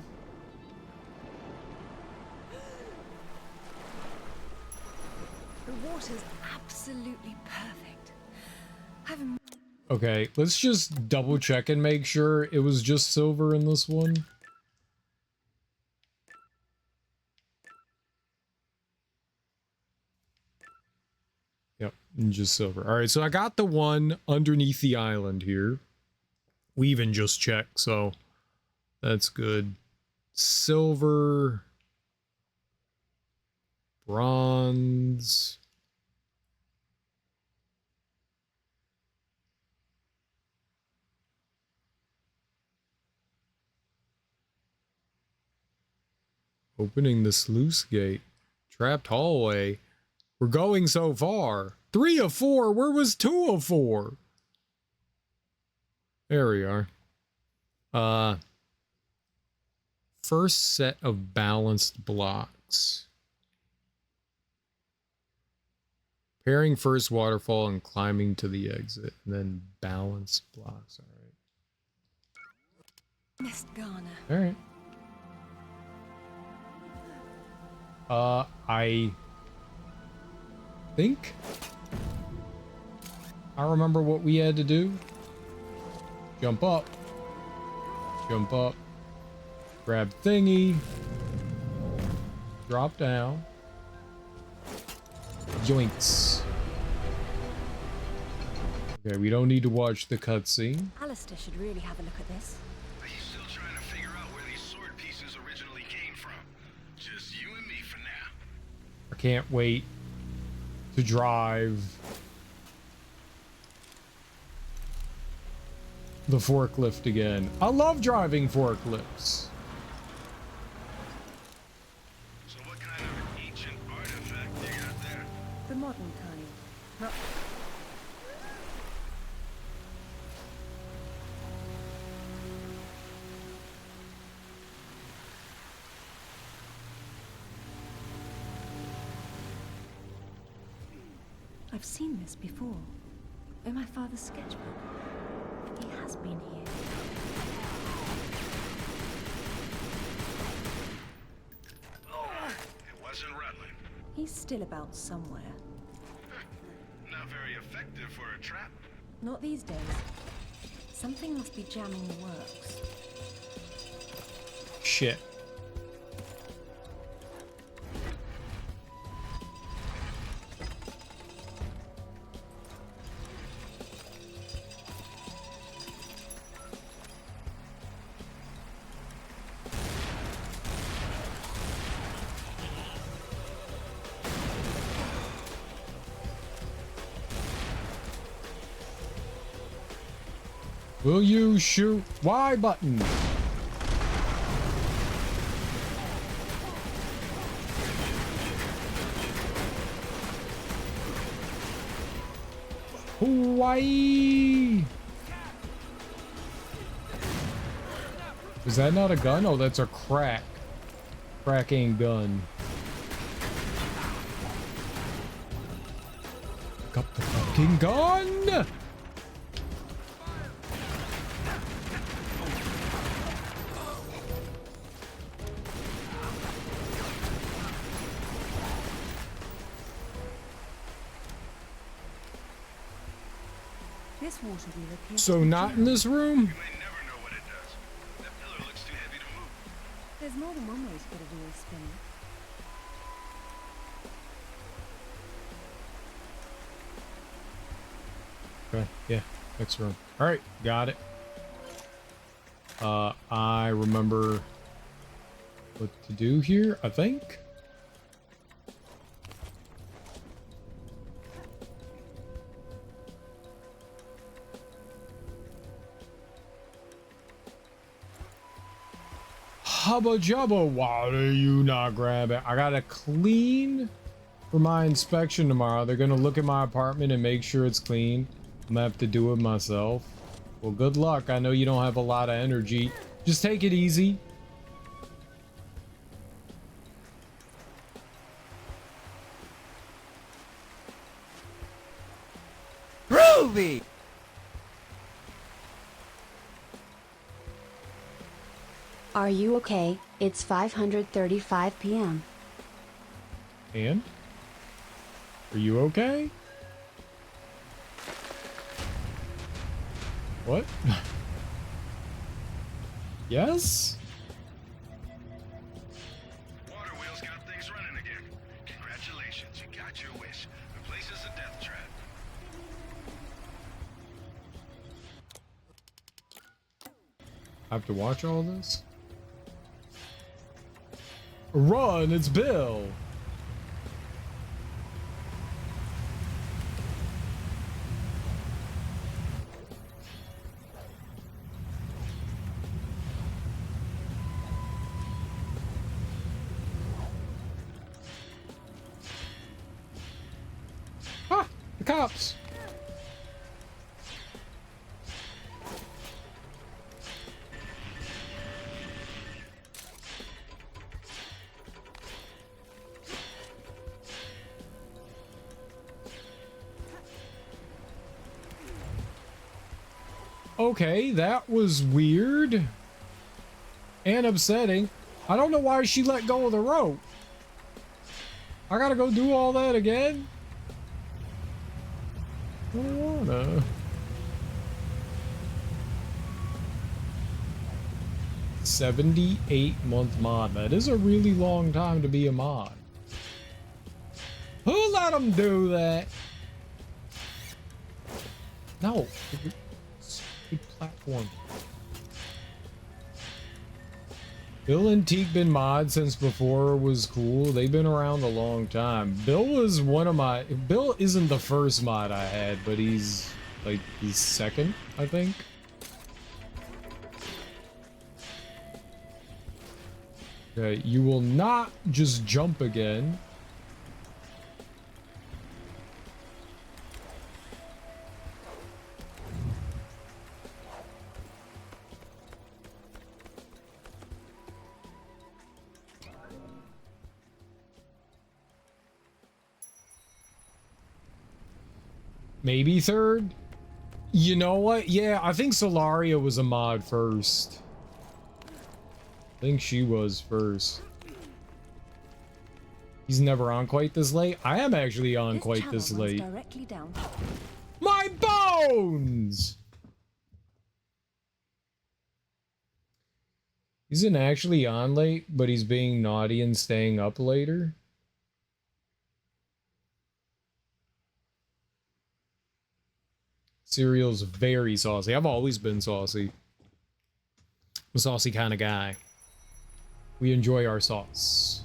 The water's absolutely perfect. Okay, let's just double check and make sure it was just silver in this one. Yep, just silver. All right, so I got the one underneath the island here. We even just checked, so that's good. Silver, bronze. Opening the sluice gate. Trapped hallway. We're going so far. 3 of 4. Where was 2 of 4? There we are. First set of balanced blocks. Pairing first waterfall and climbing to the exit. And then balanced blocks. All Mist Garner. right. All right. I think I remember what we had to do. Jump up. Jump up. Grab thingy. Drop down. Yoinks. Okay, we don't need to watch the cutscene. Alistair should really have a look at this. He's still trying to figure out where these sword pieces originally came from. Just you and me for now. I can't wait to drive the forklift again. I love driving forklifts. So what kind of ancient artifact do you got there? The modern kind. Not I've seen this before. In my father's sketchbook. He has been here. It wasn't Rutland. He's still about somewhere. Not very effective for a trap. Not these days. Something must be jamming the works. Shit. Will you shoot Y button? Hawaii! Is that not a gun? Oh, that's a crack. Cracking gun. Pick up the fucking gun! This water wheel appears So to be not in jammed. this room? You may never know what it does. That pillar looks too heavy to move. There's more than one way to get a wheel spinning. Okay, yeah, next room. All right, got it. I remember what to do here, I think. Hubba jubba, why do you not grab it? I gotta clean for my inspection tomorrow. They're gonna look at my apartment and make sure it's clean. I'm gonna have to do it myself. Well, good luck. I know you don't have a lot of energy. Just take it easy. Groovy! Are you okay? It's 5:35 p.m. And? Are you okay? What? Yes? Water wheel's got things running again. Congratulations, you got your wish. The place is a death trap. I have to watch all this? Run, it's Bill! Ah! The cops! Okay, that was weird and upsetting. I don't know why she let go of the rope. I gotta go do all that again? I don't wanna. 78-month mod. That is a really long time to be a mod. Who let him do that? No. Platform. Bill and Teak been mods since before it was cool. They've been around a long time. Bill was one of my... Bill isn't the first mod I had, but he's like the second, I think. Okay, you will not just jump again. Maybe third? You know what? Yeah, I think Solaria was a mod first. I think she was first. He's never on quite this late. I am actually on quite this late. Directly down. My bones! He's not actually on late, but he's being naughty and staying up later. Cereal's very saucy. I've always been saucy. I'm a saucy kind of guy. We enjoy our sauce.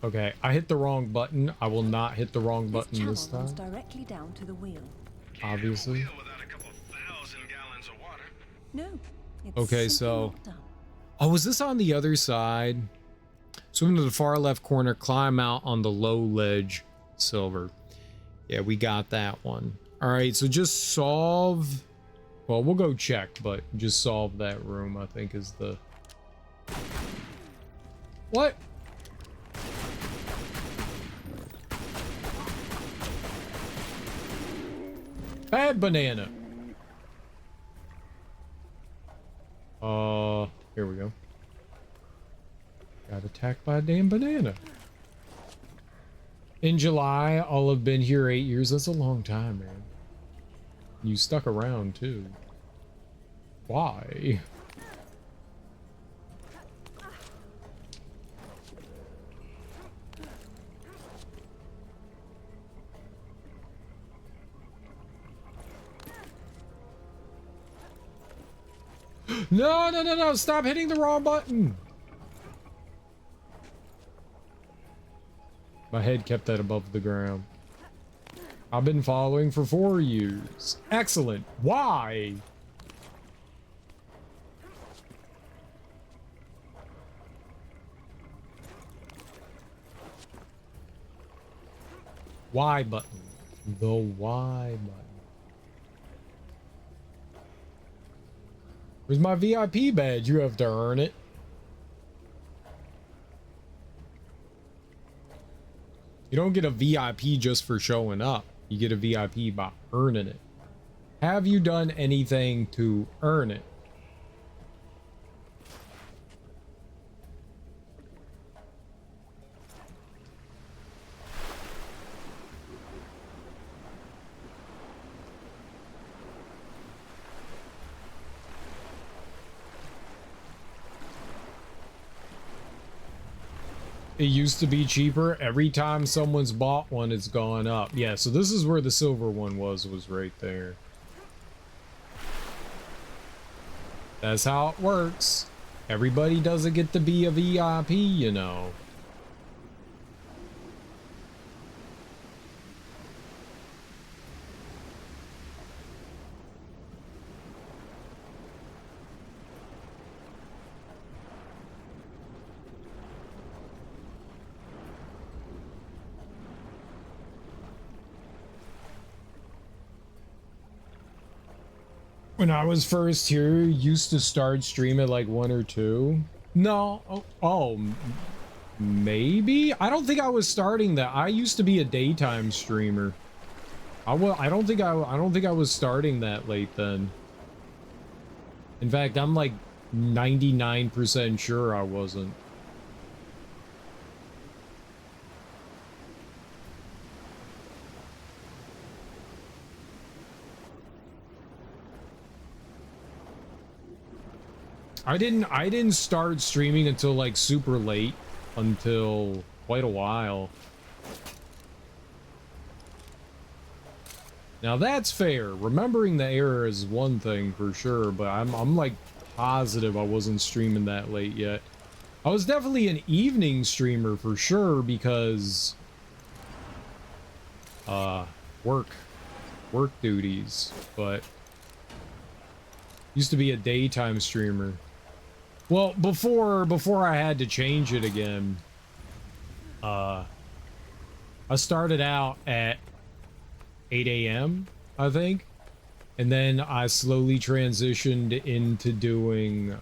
Okay, I hit the wrong button. I will not hit the wrong button this time. Directly down to the wheel. Obviously. Without a couple thousand gallons of water. No. It's Okay, so... Oh, is this on the other side? Swim to the far left corner, climb out on the low ledge, silver. Yeah, we got that one. All right, so just solve... Well, we'll go check, but just solve that room, I think, is the... What? Bad banana. Here we go. Got attacked by a damn banana. In July, I'll have been here 8 years. That's a long time, man. You stuck around, too. Why? No, no, no, no. Stop hitting the wrong button. My head kept that above the ground. I've been following for 4 years. Excellent. Why? Y button. The Y button. Where's my VIP badge? You have to earn it. You don't get a VIP just for showing up. You get a VIP by earning it. Have you done anything to earn it? It used to be cheaper. Every time someone's bought one, it's gone up. Yeah, so this is where the silver one was right there. That's how it works. Everybody doesn't get to be a VIP, you know. When I was first here, used to start stream at like 1 or 2. No, maybe. I don't think I was starting that. I used to be a daytime streamer. I don't think I was starting that late then. In fact, I'm like 99% sure I wasn't. I didn't start streaming until like super late, until quite a while. Now that's fair. Remembering the era is one thing for sure, but I'm like positive I wasn't streaming that late yet. I was definitely an evening streamer for sure because work duties, but used to be a daytime streamer. Well, before I had to change it again, I started out at 8 a.m., I think, and then I slowly transitioned into doing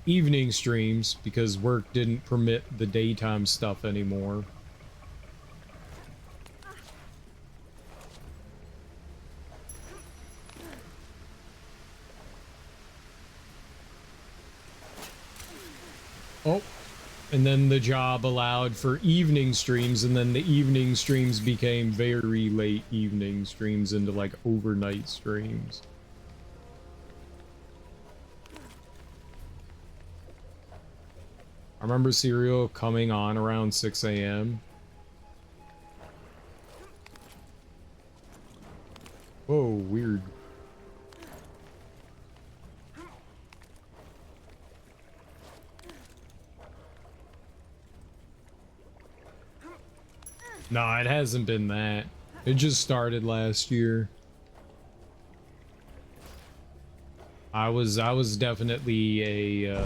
evening streams because work didn't permit the daytime stuff anymore. Oh, and then the job allowed for evening streams, and then the evening streams became very late evening streams into like overnight streams. I remember Serial coming on around 6 a.m. Whoa, weird. No, it hasn't been that. It just started last year. I was definitely a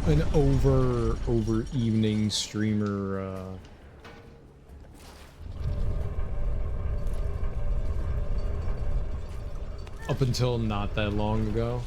an over evening streamer up until not that long ago.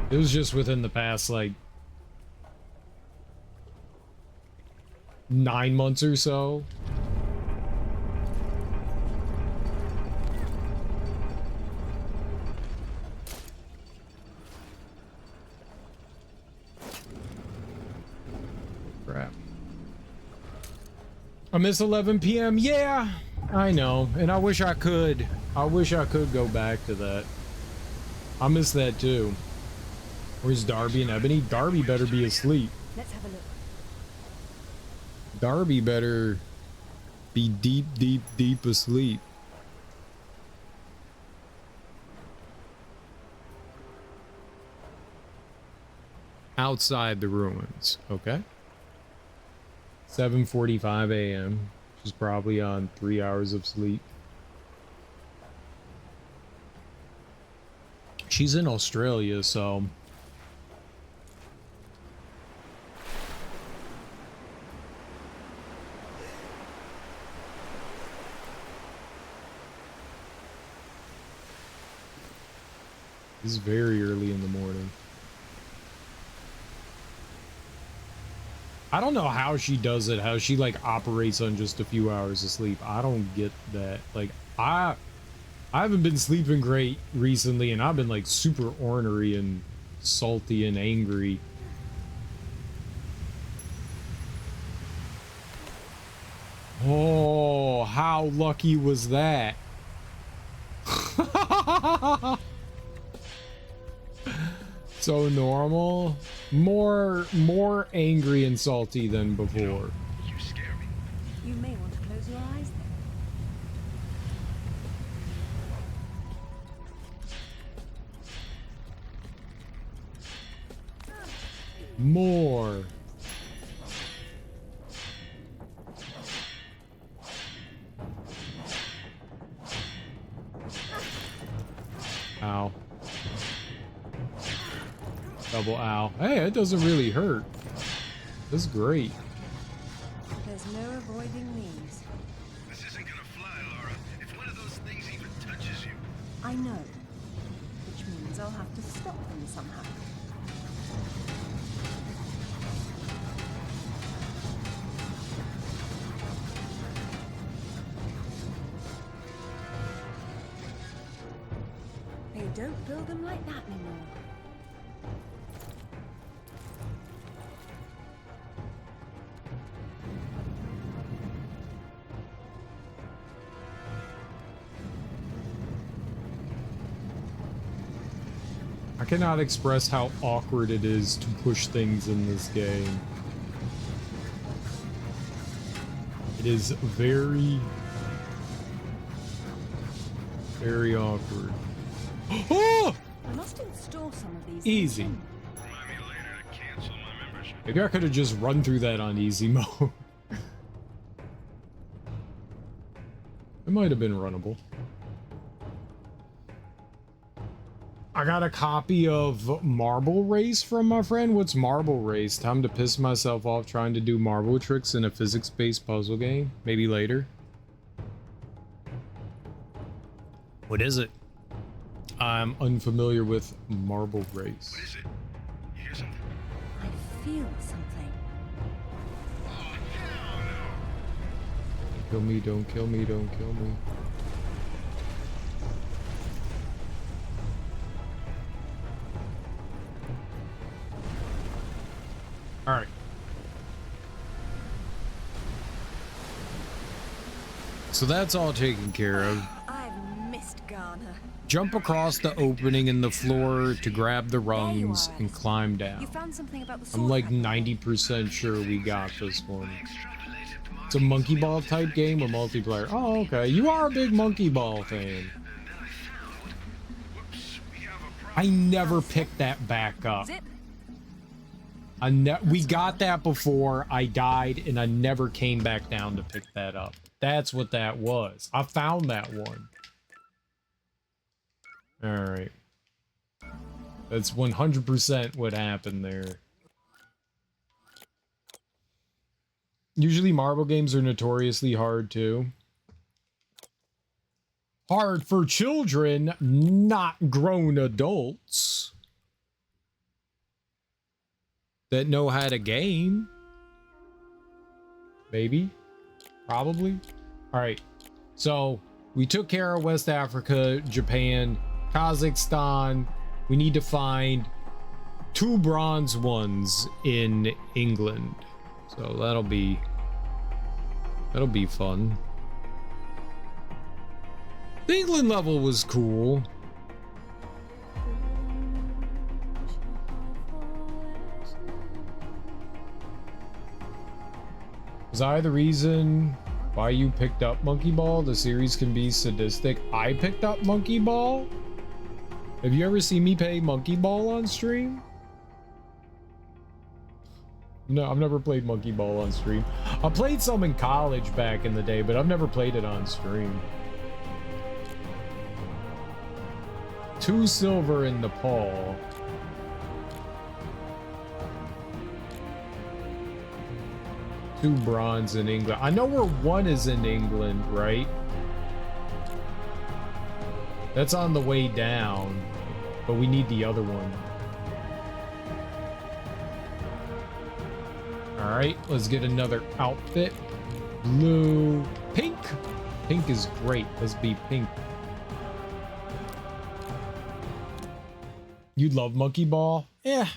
It was just within the past, like, 9 months or so. I miss 11 p.m. Yeah, I know. And I wish I could. I wish I could go back to that. I miss that too. Where's Darby and Ebony? Darby better be asleep. Let's have a look. Darby better be deep asleep. Outside the ruins, okay? 7:45 a.m. She's probably on 3 hours of sleep. She's in Australia, so... It's very early in the morning. I don't know how she does it, how she like operates on just a few hours of sleep. I don't get that. Like I haven't been sleeping great recently, and I've been like super ornery and salty and angry. Oh, how lucky was that? So normal, more angry and salty than before. You scare me. You may want to close your eyes then. More. Ow. Double ow. Hey, it doesn't really hurt. That's great. There's no avoiding these. This isn't gonna fly, Laura. If one of those things even touches you. I know. Which means I'll have to stop them somehow. They don't build them like that anymore. I cannot express how awkward it is to push things in this game. It is very, very awkward. Oh! I must install some of these. Easy. Remind me later to cancel my membership. Maybe I could have just run through that on easy mode. It might have been runnable. I got a copy of Marble Race from my friend. What's Marble Race? Time to piss myself off trying to do marble tricks in a physics-based puzzle game. Maybe later. What is it? I'm unfamiliar with Marble Race. What is it? You hear something? I feel something. Oh, hell no! Kill me, don't kill me, don't kill me. All right. So that's all taken care of. I've missed Ghana. Jump across the opening in the floor to grab the rungs and climb You down. found something about the I'm sword like factory. 90% sure we got this one. It's a monkey ball type game or multiplayer. Oh, okay. You are a big monkey ball fan. I never picked that back up. Zip. We got that before. I died and I never came back down to pick that up. That's what that was. I found that one. All right. That's 100% what happened there. Usually marble games are notoriously hard too. Hard for children, not grown adults that know how to game. Maybe. Probably. All right. So we took care of West Africa, Japan, Kazakhstan. We need to find 2 bronze ones in England. So that'll be That'll be fun. The England level was cool. Was I the reason why you picked up Monkey Ball? The series can be sadistic. I picked up Monkey Ball? Have you ever seen me play Monkey Ball on stream? No, I've never played Monkey Ball on stream. I played some in college back in the day, but I've never played it on stream. 2 silver in Nepal. Two bronze in England. I know where 1 is in England, right? That's on the way down, but we need the other one. All right, let's get another outfit. Blue, pink. Pink is great. Let's be pink. You love Monkey Ball? Yeah.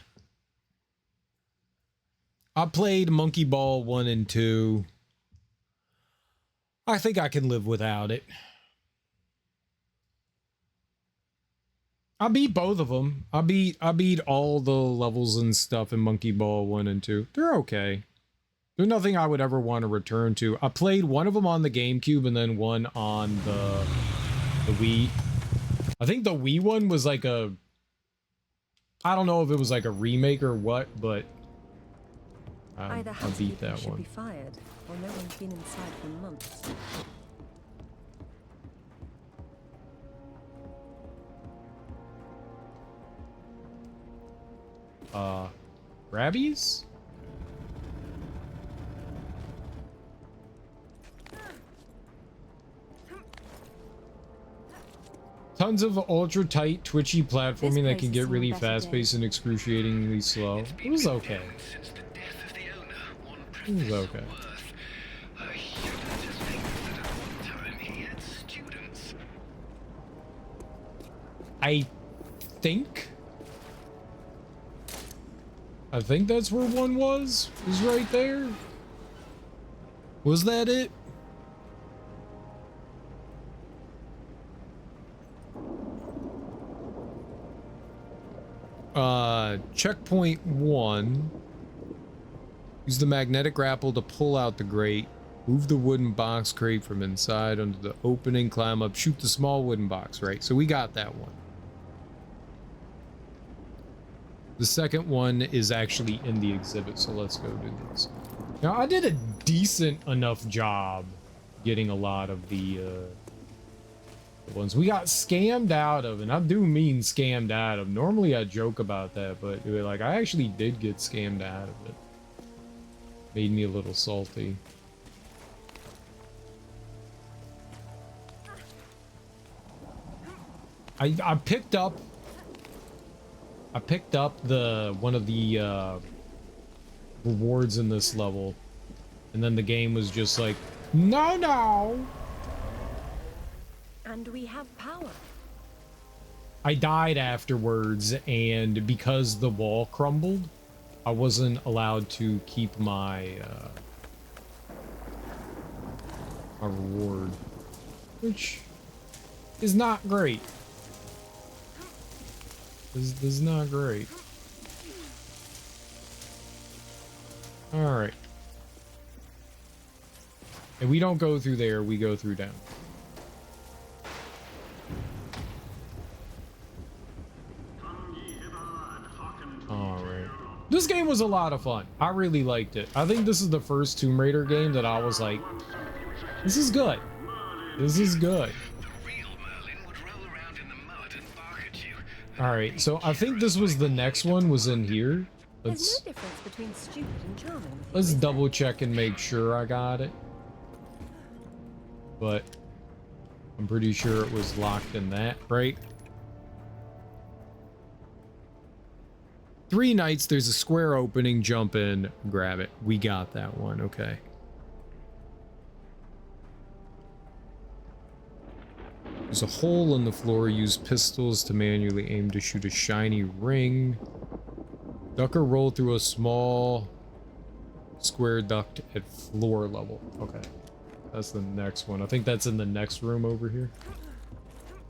I played Monkey Ball 1 and 2. I think I can live without it. I beat both of them. I beat all the levels and stuff in Monkey Ball 1 and 2. They're okay. They're nothing I would ever want to return to. I played one of them on the GameCube and then one on the Wii. I think the Wii one was like a... I don't know if it was like a remake or what, but... I beat that one. Be fired, or no one's been inside for months. Grabbies? Tons of ultra tight, twitchy platforming that can get really fast paced and excruciatingly slow. It was okay. It was okay. I think that's where 1 was. Is right there. Was that it? Checkpoint 1. Use the magnetic grapple to pull out the grate. Move the wooden box crate from inside under the opening. Climb up. Shoot the small wooden box. Right. So we got that one. The second one is actually in the exhibit. So let's go do this. Now I did a decent enough job getting a lot of the ones we got scammed out of, and I do mean scammed out of. Normally I joke about that, but like I actually did get scammed out of it. Made me a little salty. I picked up the one of the rewards in this level, and then the game was just like, no. And we have power. I died afterwards, and because the wall crumbled, I wasn't allowed to keep my my reward, which is not great. This is not great. All right, and we don't go through there. We go through down. Alright. This game was a lot of fun. I really liked it. I think this is the first Tomb Raider game that I was like, this is good. This is good. Alright, so I think this was the next one was in here. There's no difference between stupid and charming. Let's double check and make sure I got it. But I'm pretty sure it was locked in that, right? 3 nights, there's a square opening, jump in, grab it. We got that one, okay. There's a hole in the floor, use pistols to manually aim to shoot a shiny ring. Duck or roll through a small square duct at floor level, okay. That's the next one. I think that's in the next room over here.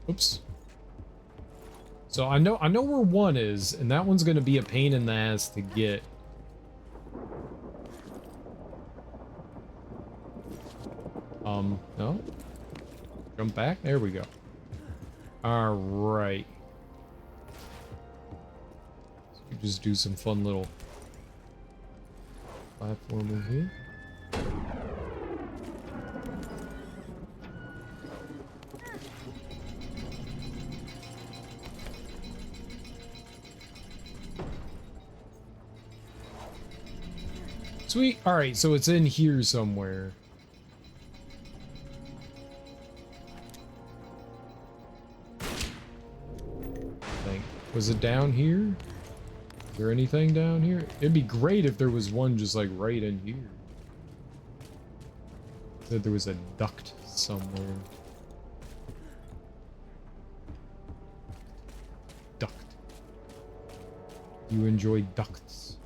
Oops. So I know where one is, and that one's gonna be a pain in the ass to get. No. Jump back. There we go. All right. So we just do some fun little platforming here. Sweet. All right, so it's in here somewhere. Was it down here? Is there anything down here? It'd be great if there was one just like right in here. Said there was a duct somewhere. Duct. You enjoy ducts?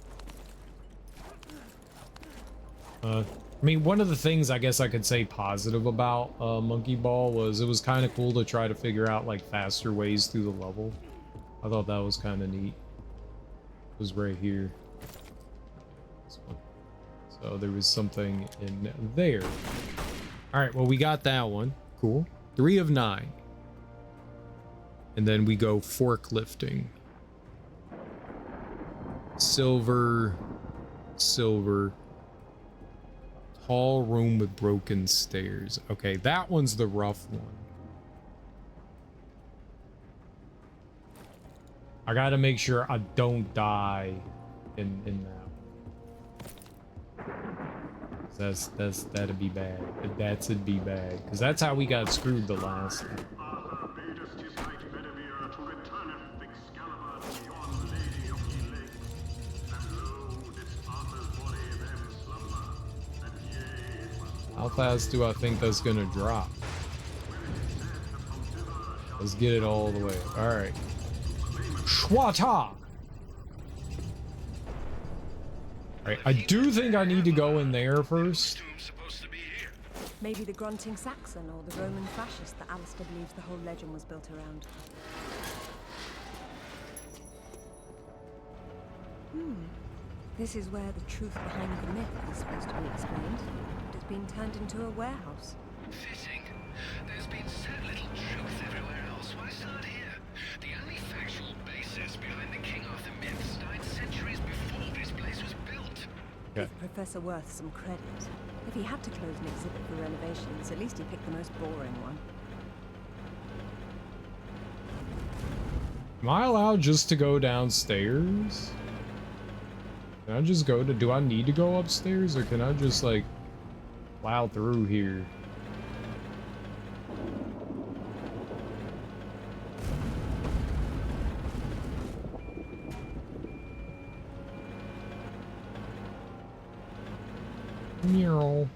I mean, one of the things I guess I could say positive about Monkey Ball was it was kind of cool to try to figure out like faster ways through the level. I thought that was kind of neat. It was right here. This one. So there was something in there. All right, well, we got that one. Cool. 3 of 9. And then we go forklifting. Silver. Silver. Tall room with broken stairs. Okay, that one's the rough one. I gotta make sure I don't die in that. That'd be bad. That'd be bad. Because that's how we got screwed the last time. How fast do I think that's gonna drop? Let's get it all the way. Alright. Schwata! Alright, I do think I need to go in there first. Maybe the grunting Saxon or the Roman fascist that Alistair believes the whole legend was built around. This is where the truth behind the myth is supposed to be explained. But it's been turned into a warehouse. Fitting. There's been so little truth everywhere else. Why start here? The only factual basis behind the King Arthur myths died centuries before this place was built. Give Professor Worth some credit. If he had to close an exhibit for renovations, at least he picked the most boring one. Am I allowed just to go downstairs? Can I just go to... Do I need to go upstairs, or can I just, like, plow through here? Meow.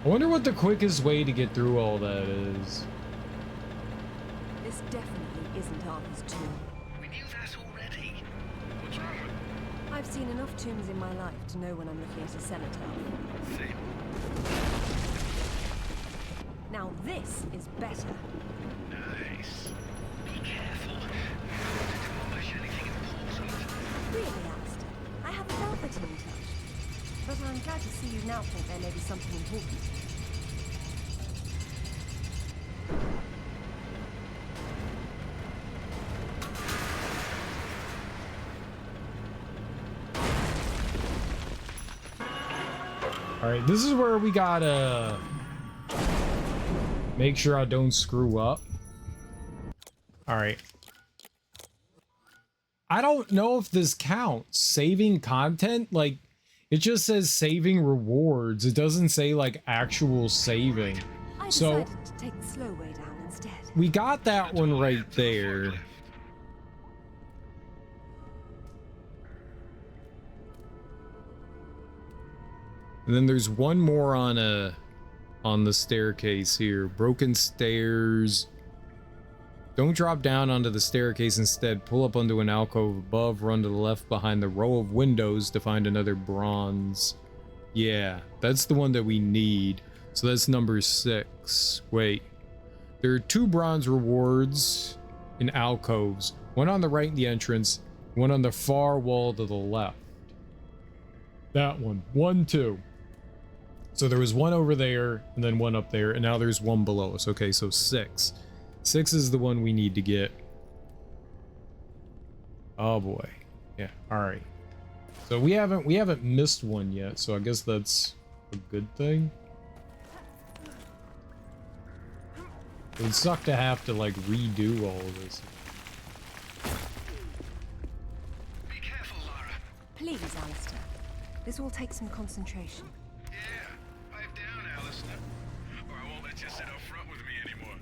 I wonder what the quickest way to get through all that is. This definitely isn't Arthur's tomb. We knew that already. What's wrong? I've seen enough tombs in my life to know when I'm looking at a cenotaph. Same. Now this is better. Nice. Be careful. Don't push anything important. Really, Alistair, I have a velveteen touch. But I'm glad to see you now think there may be something important. Alright, this is where we gotta make sure I don't screw up. Alright. I don't know if this counts. Saving content? Like, it just says saving rewards. It doesn't say, like, actual saving. I So, decided to take the slow way down instead. we got that one right there. And then there's one more on the staircase here. Broken stairs. Don't drop down onto the staircase. Instead, pull up onto an alcove above, run to the left behind the row of windows to find another bronze. Yeah, that's the one that we need. So that's number 6. Wait. There are 2 bronze rewards in alcoves. One on the right in the entrance, one on the far wall to the left. That one. 1, 2. So there was one over there, and then one up there, and now there's one below us. Okay, so 6. 6 is the one we need to get. Oh boy. Yeah, alright. So we haven't missed one yet, so I guess that's a good thing. It would suck to have to like redo all of this. Be careful, Lara. Please, Alistair. This will take some concentration. Yeah, pipe down, Alistair. Or I won't let you sit up front with me anymore.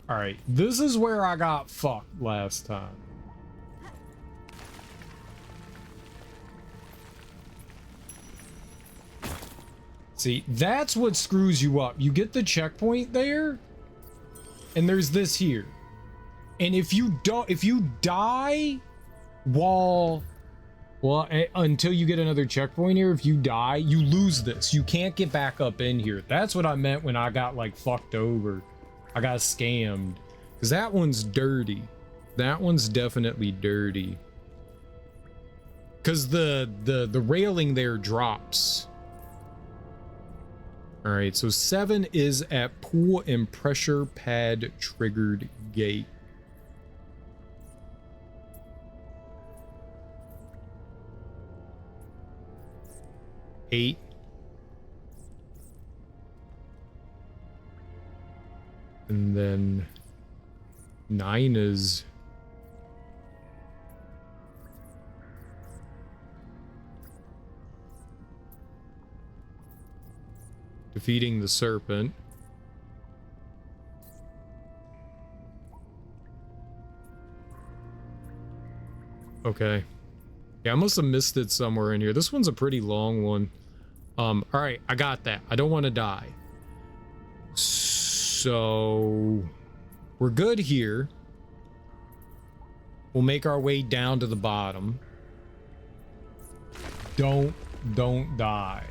Alright, this is where I got fucked last time. See, that's what screws you up. You get the checkpoint there, and there's this here. And if you die until you get another checkpoint here, if you die, you lose this. You can't get back up in here. That's what I meant when I got like fucked over. I got scammed. Because that one's dirty. That one's definitely dirty. Because the railing there drops. Alright, so 7 is at pool and pressure pad triggered gate. Eight. And then 9 is defeating the serpent. Okay. Yeah, I must have missed it somewhere in here. This one's a pretty long one. All right, I got that. I don't want to die. So we're good here. We'll make our way down to the bottom. Don't die.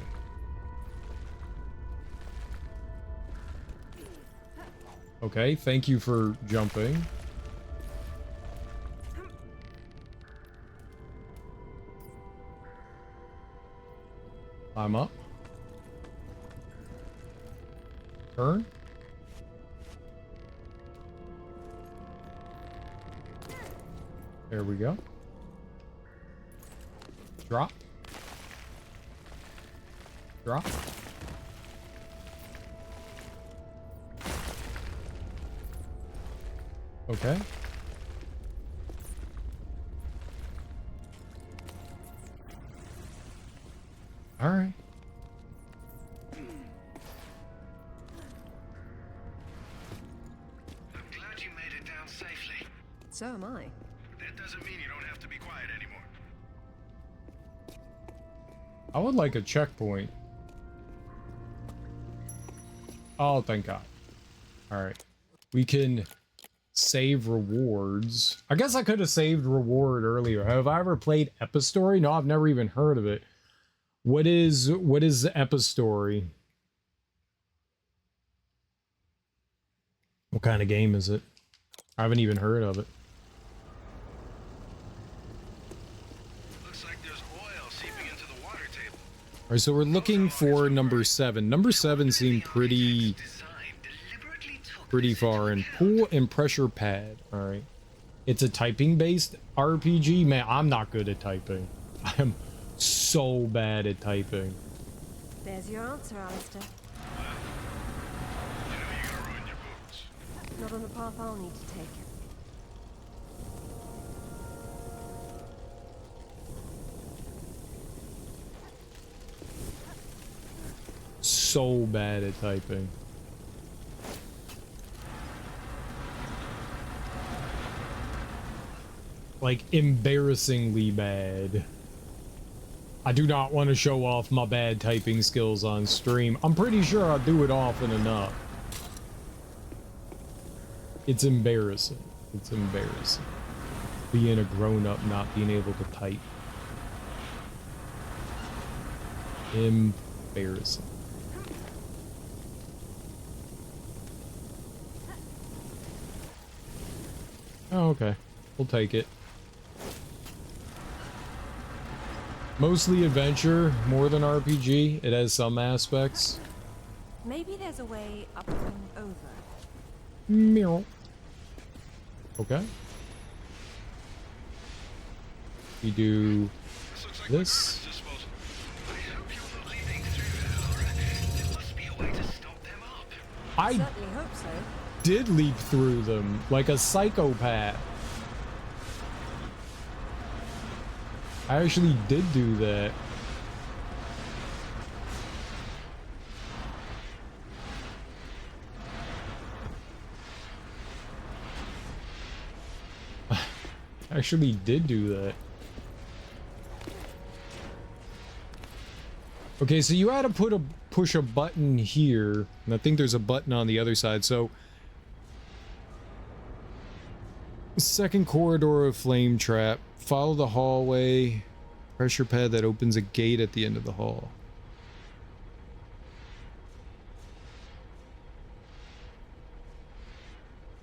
Okay, thank you for jumping. Climb up. Turn. There we go. Drop. Drop. Okay. All right. I'm glad you made it down safely. So am I. That doesn't mean you don't have to be quiet anymore. I would like a checkpoint. Oh, thank God. All right. We can save rewards. I guess I could have saved reward earlier. Have I ever played Epistory? No, I've never even heard of it. What is the Epistory? What kind of game is it? I haven't even heard of it. Looks like there's oil seeping into the water table. All right, so we're looking for number 7. Number 7 seemed pretty far in. Pool and pressure pad. All right. It's a typing based RPG. Man, I'm not good at typing. I am so bad at typing. There's your answer, Alistair. You know you're gonna ruin your boots. Not on the path I'll need to take. So bad at typing. Like, embarrassingly bad. I do not want to show off my bad typing skills on stream. I'm pretty sure I'll do it often enough. It's embarrassing. It's embarrassing. Being a grown-up, not being able to type. Embarrassing. Oh, okay. We'll take it. Mostly adventure, more than RPG. It has some aspects. Maybe there's a way up and over. Meow. Okay. We do this. I Certainly hope so. did leap through them like a psychopath. I actually did do that. Actually did do that. Okay, so you had to push a button here, and I think there's a button on the other side. So second corridor of flame trap. Follow the hallway. Pressure pad that opens a gate at the end of the hall.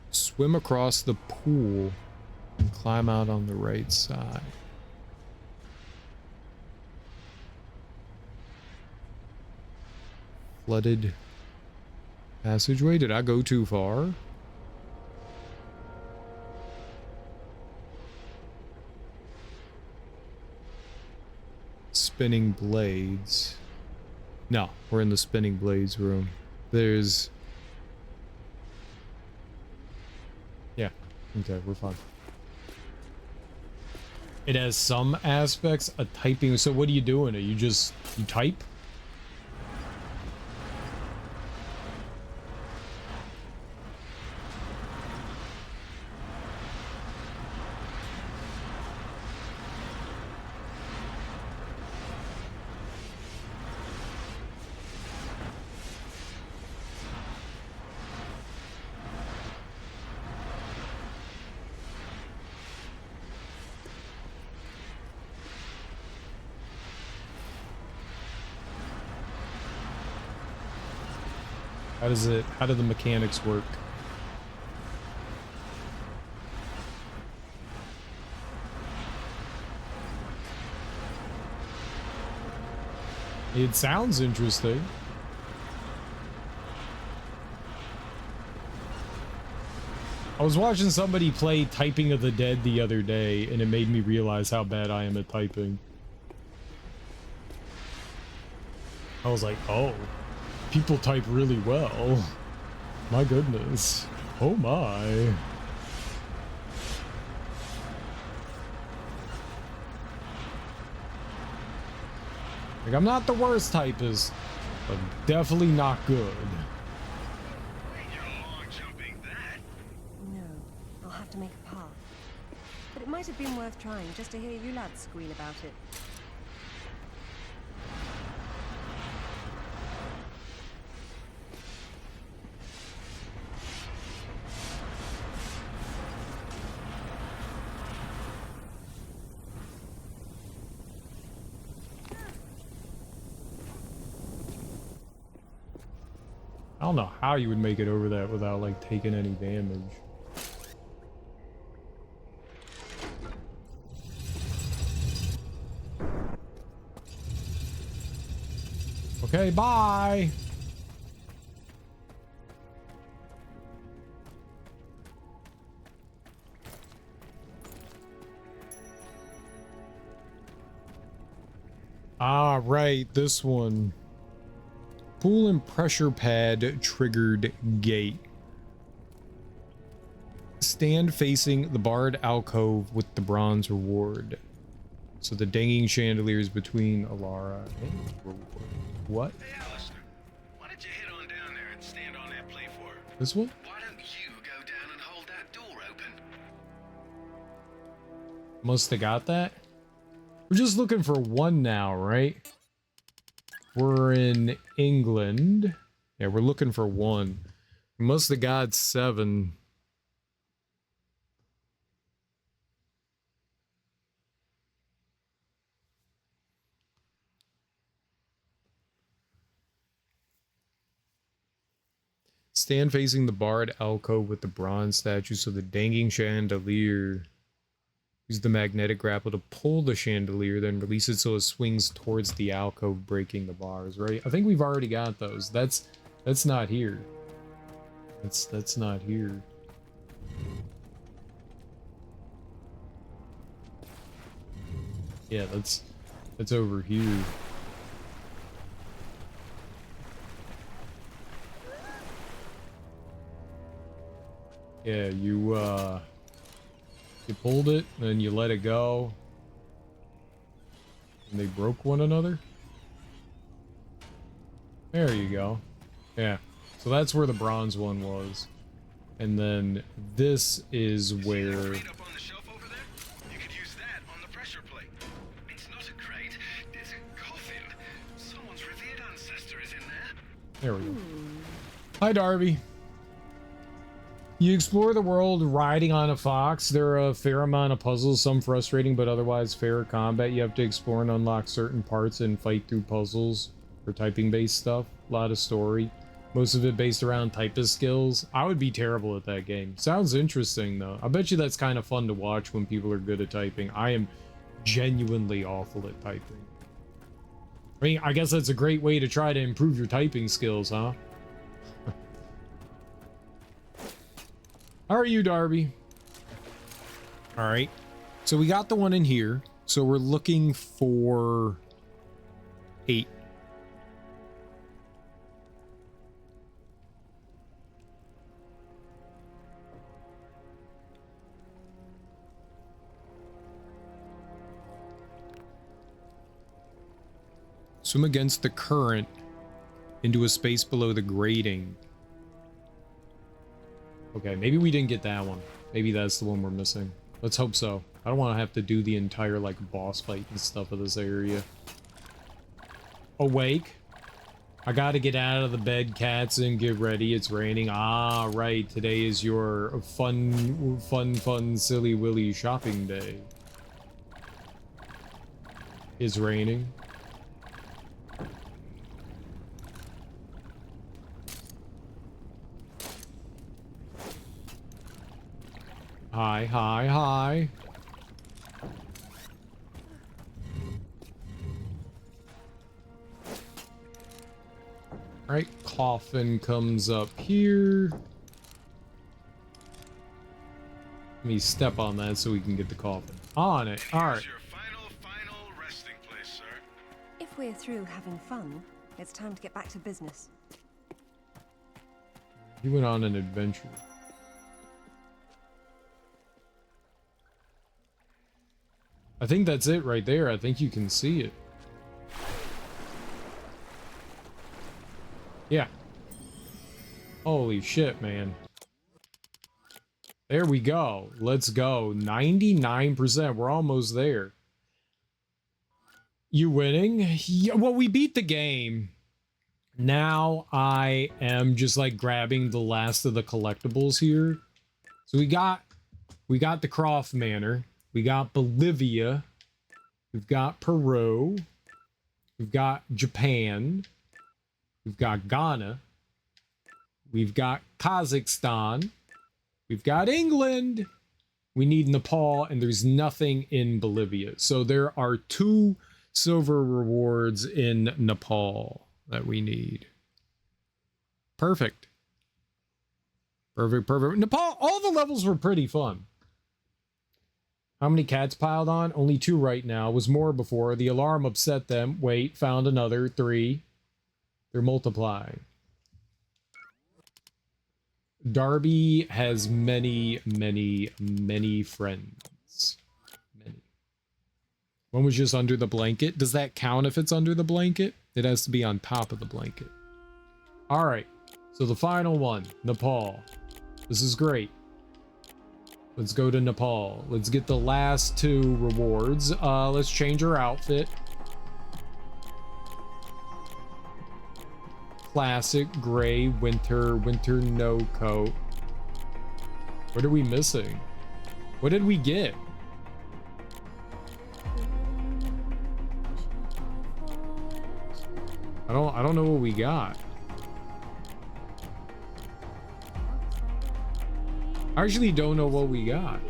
Swim across the pool and climb out on the right side. Flooded passageway. Did I go too far? Spinning blades. No, we're in the spinning blades room. There's... Yeah, okay, we're fine. It has some aspects of typing. So what are you doing? Are you just... you type? How do the mechanics work? It sounds interesting. I was watching somebody play Typing of the Dead the other day, and it made me realize how bad I am at typing. I was like, oh. People type really well. My goodness. Oh my. Like, I'm not the worst typist, but definitely not good. No, I'll have to make a path. But it might have been worth trying just to hear you lads squeal about it. I don't know how you would make it over that without, like, taking any damage. Okay, bye! Ah, right, this one. Pool and pressure pad triggered gate. Stand facing the barred alcove with the bronze reward. So the dangling chandeliers between Alara and reward. What? Hey, Alistair, why don't you head on down there and stand on that platform? This one? Why don't you go down and hold that door open? Must have got that. We're just looking for one now, right? We're in England. Yeah, we're looking for one. We must have got 7. Stand facing the barred alcove with the bronze statue so the dangling chandelier. Use the magnetic grapple to pull the chandelier, then release it so it swings towards the alcove, breaking the bars, right? I think we've already got those. That's not here. That's not here. Yeah, that's over here. Yeah, you pulled it, then you let it go. And they broke one another? There you go. Yeah. So that's where the bronze one was. And then this is where... There we go. Hi, Darby. You explore the world riding on a fox. There are a fair amount of puzzles, some frustrating, but otherwise fair combat. You have to explore and unlock certain parts and fight through puzzles for typing-based stuff. A lot of story. Most of it based around typist skills. I would be terrible at that game. Sounds interesting, though. I bet you that's kind of fun to watch when people are good at typing. I am genuinely awful at typing. I mean, I guess that's a great way to try to improve your typing skills, huh? How are you, Darby? All right. So we got the one in here. So we're looking for 8. Swim against the current into a space below the grating. Okay, maybe we didn't get that one. Maybe that's the one we're missing. Let's hope so. I don't want to have to do the entire, like, boss fight and stuff of this area. Awake. I gotta get out of the bed, cats, and get ready. It's raining. Ah, right. Today is your fun, silly willy shopping day. It's raining. Hi, hi, hi. Alright, coffin comes up here. Let me step on that so we can get the coffin on it. Alright. If we're through having fun, it's time to get back to business. You went on an adventure. I think that's it right there. I think you can see it. Yeah. Holy shit, man. There we go. Let's go. 99%. We're almost there. You winning? Yeah, well, we beat the game. Now I am just like grabbing the last of the collectibles here. So we got the Croft Manor. We got Bolivia. We've got Peru. We've got Japan. We've got Ghana. We've got Kazakhstan. We've got England. We need Nepal, and there's nothing in Bolivia. So there are 2 silver rewards in Nepal that we need. Perfect. Perfect, perfect. Nepal, all the levels were pretty fun. How many cats piled on? Only 2 right now. Was more before. The alarm upset them. Wait, found another. 3. They're multiplying. Darby has many, many, many friends. Many. One was just under the blanket. Does that count if it's under the blanket? It has to be on top of the blanket. Alright. So the final one. Nepal. This is great. Let's go to Nepal. Let's get the last 2 rewards. Let's change our outfit. Classic, gray, winter, no coat. What are we missing? What did we get? I don't know what we got. I actually don't know what we got.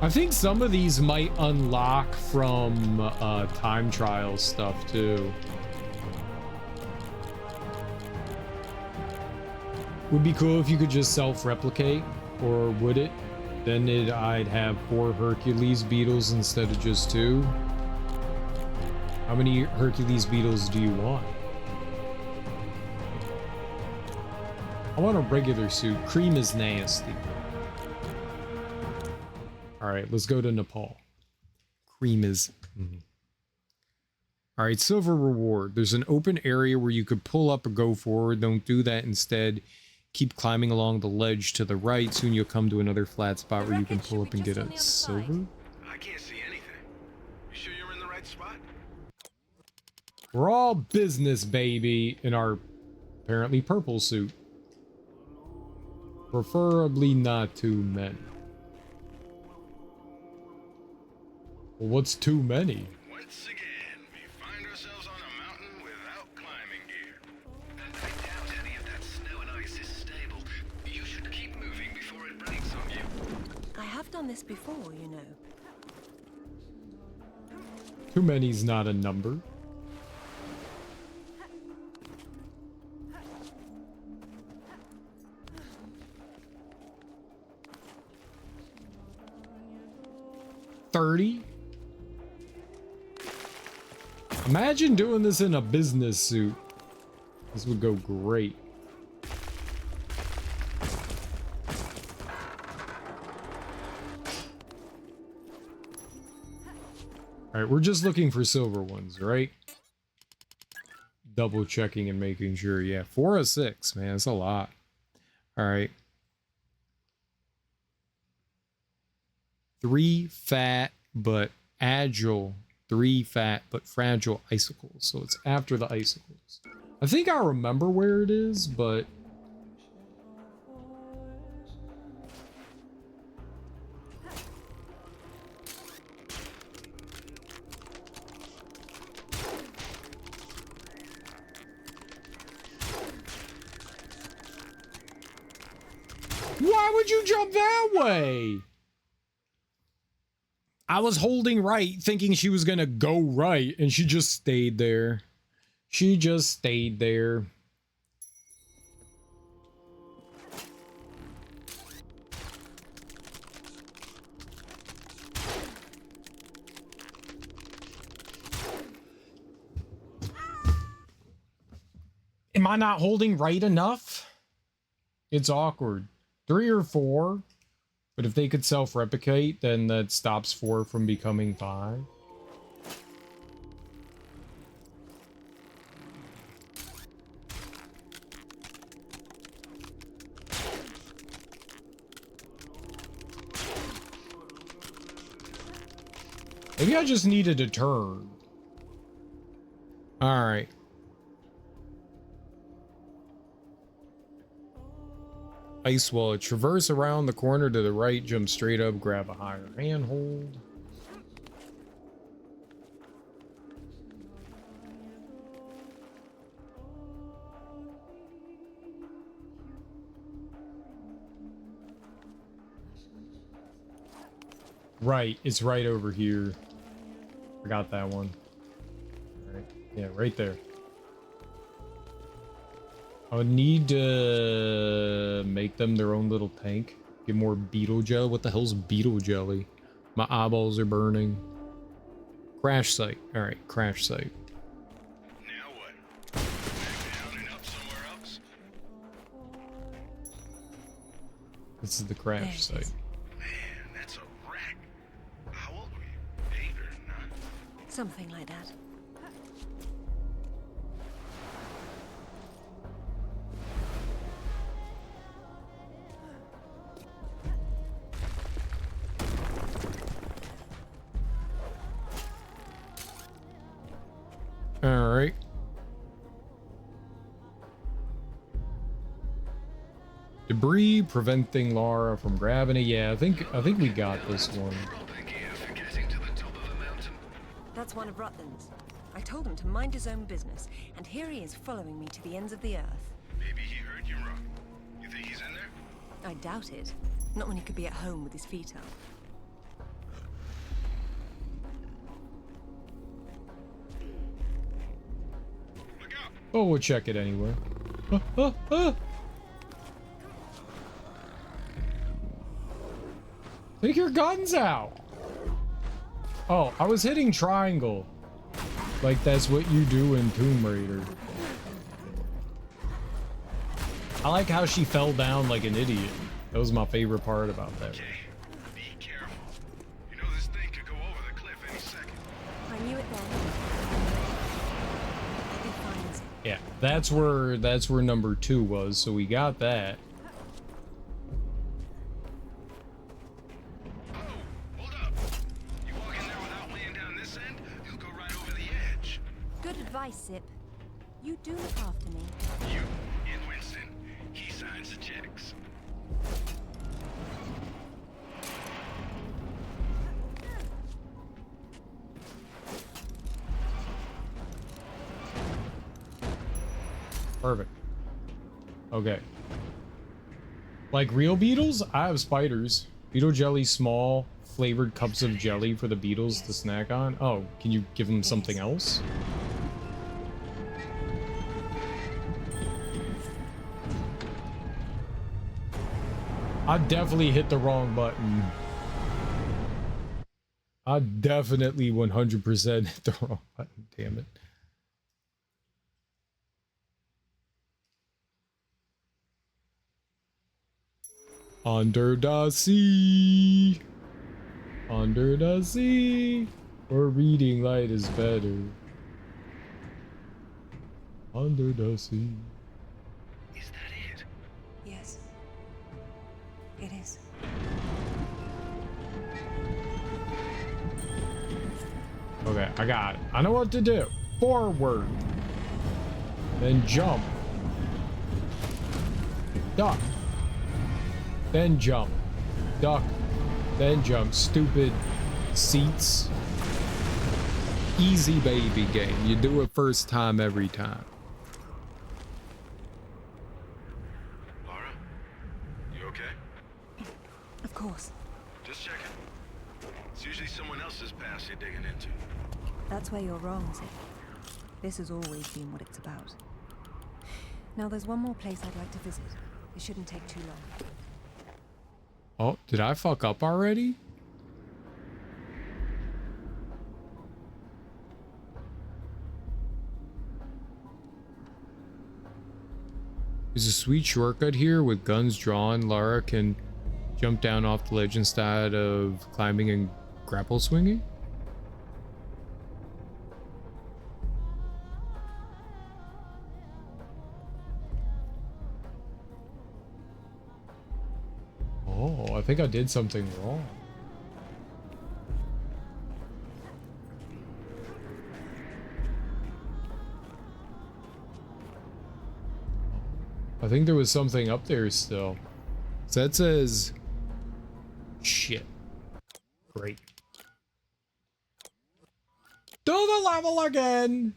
I think some of these might unlock from time trial stuff too. Would be cool if you could just self-replicate, or would it? Then I'd have 4 Hercules beetles instead of just 2. How many Hercules beetles do you want? I want a regular suit. Cream is nasty. All right, let's go to Nepal. Cream is... All right, silver reward. There's an open area where you could pull up or go forward. Don't do that. Instead, keep climbing along the ledge to the right. Soon you'll come to another flat spot where you can pull up and get a silver. I can't see anything. You sure you're in the right spot? We're all business, baby, in our apparently purple suit. Preferably not too many. Well, what's too many? Once again, we find ourselves on a mountain without climbing gear. And I doubt any of that snow and ice is stable. You should keep moving before it breaks on you. I have done this before, you know. Too many's not a number. $30. Imagine doing this in a business suit. This would go great. All right, we're just looking for silver ones, right? Double checking and making sure. Yeah, 4 of 6, man. That's a lot. All right. 3 fat but agile. 3 fat but fragile icicles. So it's after the icicles. I think I remember where it is, but... Why would you jump that way? I was holding right, thinking she was gonna go right, and she just stayed there. She just stayed there. Am I not holding right enough? It's awkward. 3 or 4. But if they could self-replicate, then that stops 4 from becoming 5. Maybe I just needed a turn. All right. Ice wallet. Traverse around the corner to the right, jump straight up, grab a higher handhold. Right, it's right over here. Forgot that one. All right. Yeah, right there. I would need to make them their own little tank. Get more beetle jelly. What the hell's beetle jelly? My eyeballs are burning. Crash site. All right, crash site. Now what? Back down and up somewhere else? This is the crash site. Man, that's a wreck. How old were you? 8 or 9? Something like that. All right. Debris preventing Lara from grabbing it. Yeah, I think we got this one. That's one of Rutland's. I told him to mind his own business, and here he is following me to the ends of the earth. Maybe he heard you wrong. You think he's in there? I doubt it. Not when he could be at home with his feet up. Oh, we'll check it anyway. Take your guns out. Oh, I was hitting triangle. Like that's what you do in Tomb Raider. I like how she fell down like an idiot. That was my favorite part about that. Okay, be careful. You know this thing could go over the cliff any second. I knew it then. He finds it. Yeah, that's where number 2 was, so we got that. Oh, hold up. You walk in there without laying down this end, you'll go right over the edge. Good advice, Sip. You do look after me. You and Winston, he signs the checks. Perfect. Okay. Like real beetles? I have spiders. Beetle jelly, small, flavored cups of jelly for the beetles to snack on. Oh, can you give them something else? I definitely hit the wrong button. I definitely 100% hit the wrong button, damn it. Under the sea, where reading light is better. Under the sea. Is that it? Yes. It is. Okay, I got it. I know what to do. Forward. Then jump. Duck. Then jump. Duck. Then jump. Stupid seats. Easy baby game. You do it first time every time. Lara? You okay? Of course. Just checking. It's usually someone else's past you're digging into. That's where you're wrong, Zip. This has always been what it's about. Now there's one more place I'd like to visit. It shouldn't take too long. Oh, did I fuck up already? There's a sweet shortcut here with guns drawn. Lara can jump down off the ledge instead of climbing and grapple swinging. Oh, I think I did something wrong. I think there was something up there still. So that says... Shit. Great. Do the level again!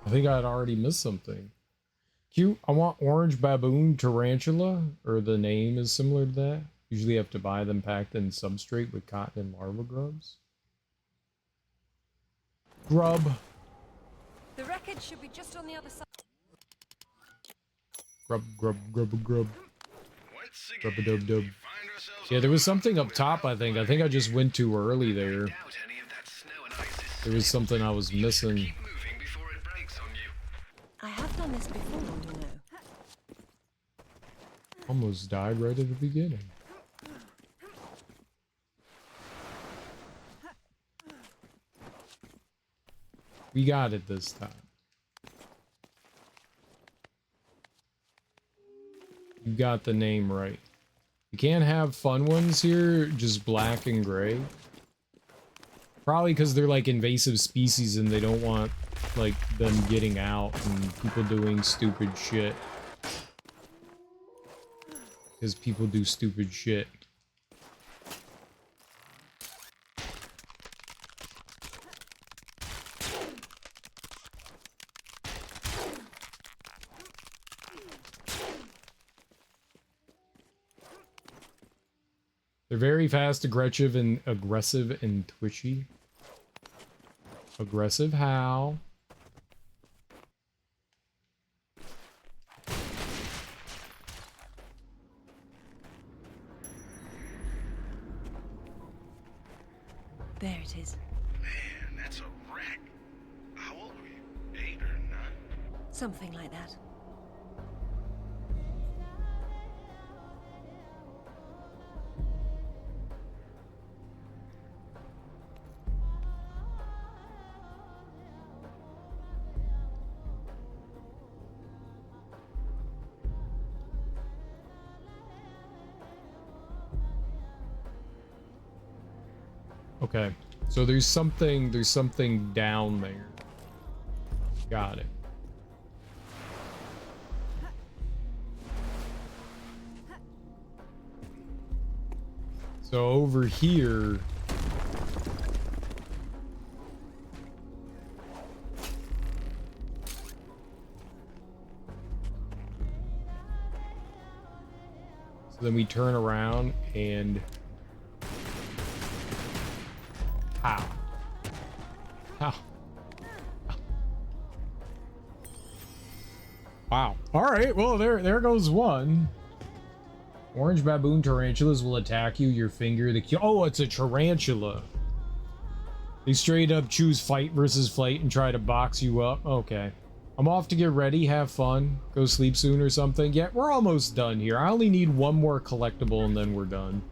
I think I'd already missed something. Cute. I want orange baboon tarantula, or the name is similar to that. Usually have to buy them packed in substrate with cotton and larva grubs. Grub. The wreckage should be just on the other side. Grub, grub, grub, grub. Grub-a-dub-dub. Yeah, there was something up top, I think. I think I just went too early there. There was something I was missing. I have done this before, you know. Almost died right at the beginning. We got it this time. You got the name right. You can't have fun ones here, just black and gray. Probably because they're like invasive species and they don't want like them getting out and people doing stupid shit. Because people do stupid shit. They're very fast, aggressive, and twitchy. Aggressive how? There it is. Man, that's a wreck. How old were you? 8 or 9? Something like that. Okay, so there's something down there. Got it. So over here, so then we turn around and how? Wow. All right. Well, there goes one. Orange baboon tarantulas will attack you. Your finger. Oh, it's a tarantula. They straight up choose fight versus flight and try to box you up. Okay. I'm off to get ready. Have fun. Go sleep soon or something. Yeah, we're almost done here. I only need one more collectible and then we're done.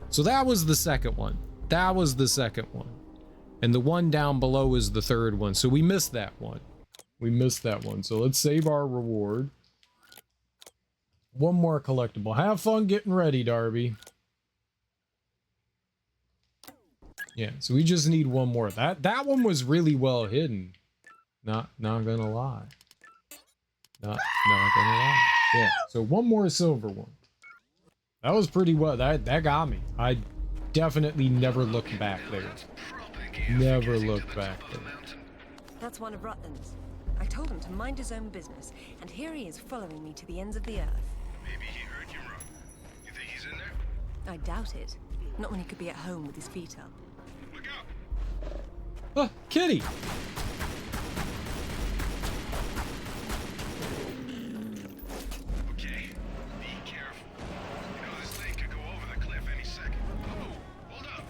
So that was the second one. That was the second one. And the one down below is the third one. So we missed that one. We missed that one. So let's save our reward. One more collectible. Have fun getting ready, Darby. Yeah, so we just need one more. That one was really well hidden. Not gonna lie. Not gonna lie. Yeah, so one more silver one. That was pretty well. That got me. I definitely never looked back there. Never looked back there. That's one of Rutland's. I told him to mind his own business, and here he is following me to the ends of the earth. Maybe he heard you wrong. You think he's in there? I doubt it. Not when he could be at home with his feet up. Look out! Kitty! Okay, be careful. You know this thing could go over the cliff any second. Oh, hold up.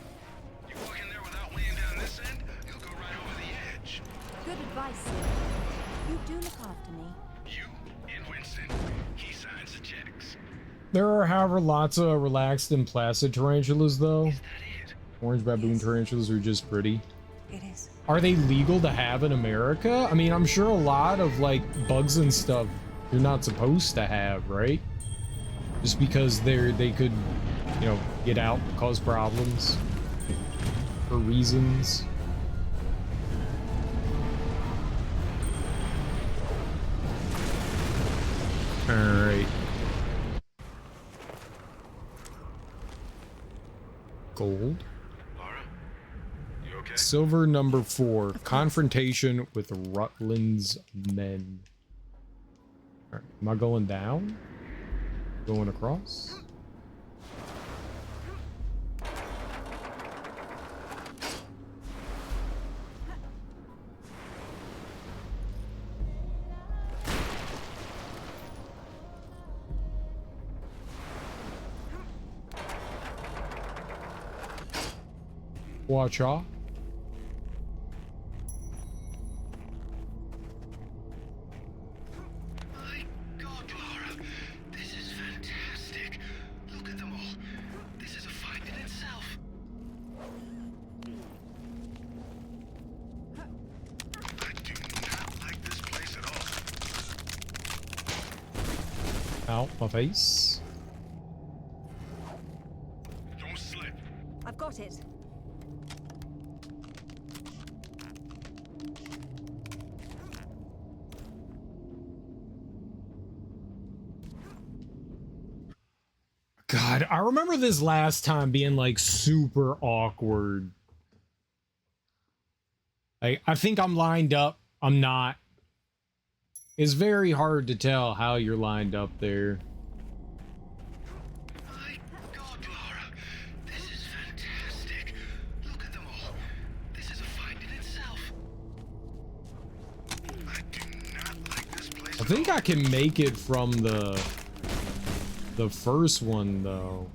You walk in there without weighing down this end, you'll go right over the edge. Good advice, Sid. You do look after me. You and Winston, he signs the checks. There are, however, lots of relaxed and placid tarantulas, though. Orange baboon tarantulas are just pretty. It is. Are they legal to have in America? I mean, I'm sure a lot of, like, bugs and stuff you're not supposed to have, right? Just because they could, you know, get out, cause problems for reasons. All right. Gold. Lara, you okay? Silver number 4. Confrontation with Rutland's men. All right. Am I going down? Going across? Watch out. My God, Lara, this is fantastic. Look at them all. This is a fight in itself. I do not like this place at all. Out my face. got it. God, I remember this last time being like super awkward. I think I'm lined up. I'm not. It's very hard to tell how you're lined up there. My God, Lara, this is fantastic. Look at them all. This is a find in itself. I do not like this place. I think I can make it from the first one though.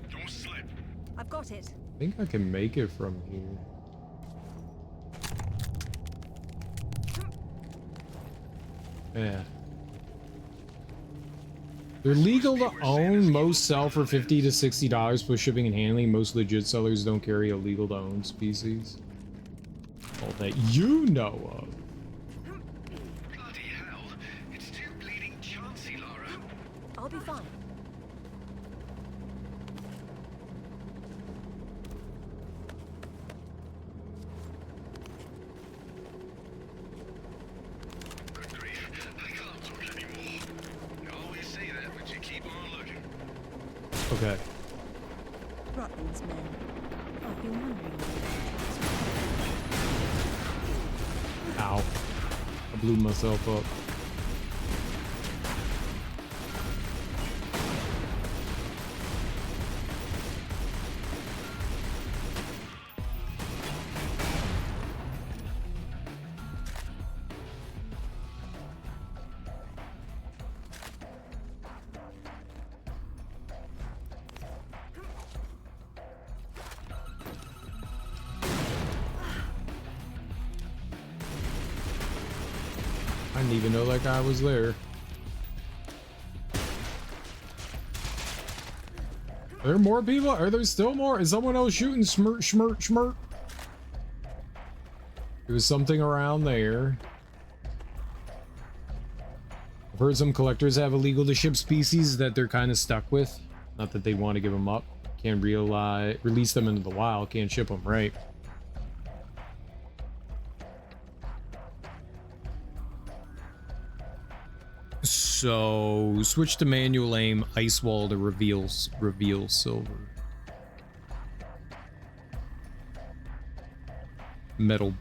Don't slip. I've got it. I think I can make it from here. Yeah. They're legal to own. Most sell for $50 to $60 plus shipping and handling. Most legit sellers don't carry illegal to own species. All that you know of. Bloody hell. It's too bleeding chancy, Lara. I'll be fine. Good grief. I can't look anymore. You always say that, but you keep on looking. Okay. Rutland's men. I've been wondering. Ow. I blew myself up. I didn't even know that guy was there. Are there more people? Are there still more? Is someone else shooting? Smirt, schmirt, schmirt. There was something around there. I've heard some collectors have illegal to ship species that they're kind of stuck with. Not that they want to give them up. Can't release them into the wild. Can't ship them, right? So switch to manual aim, ice wall to reveal silver. Metal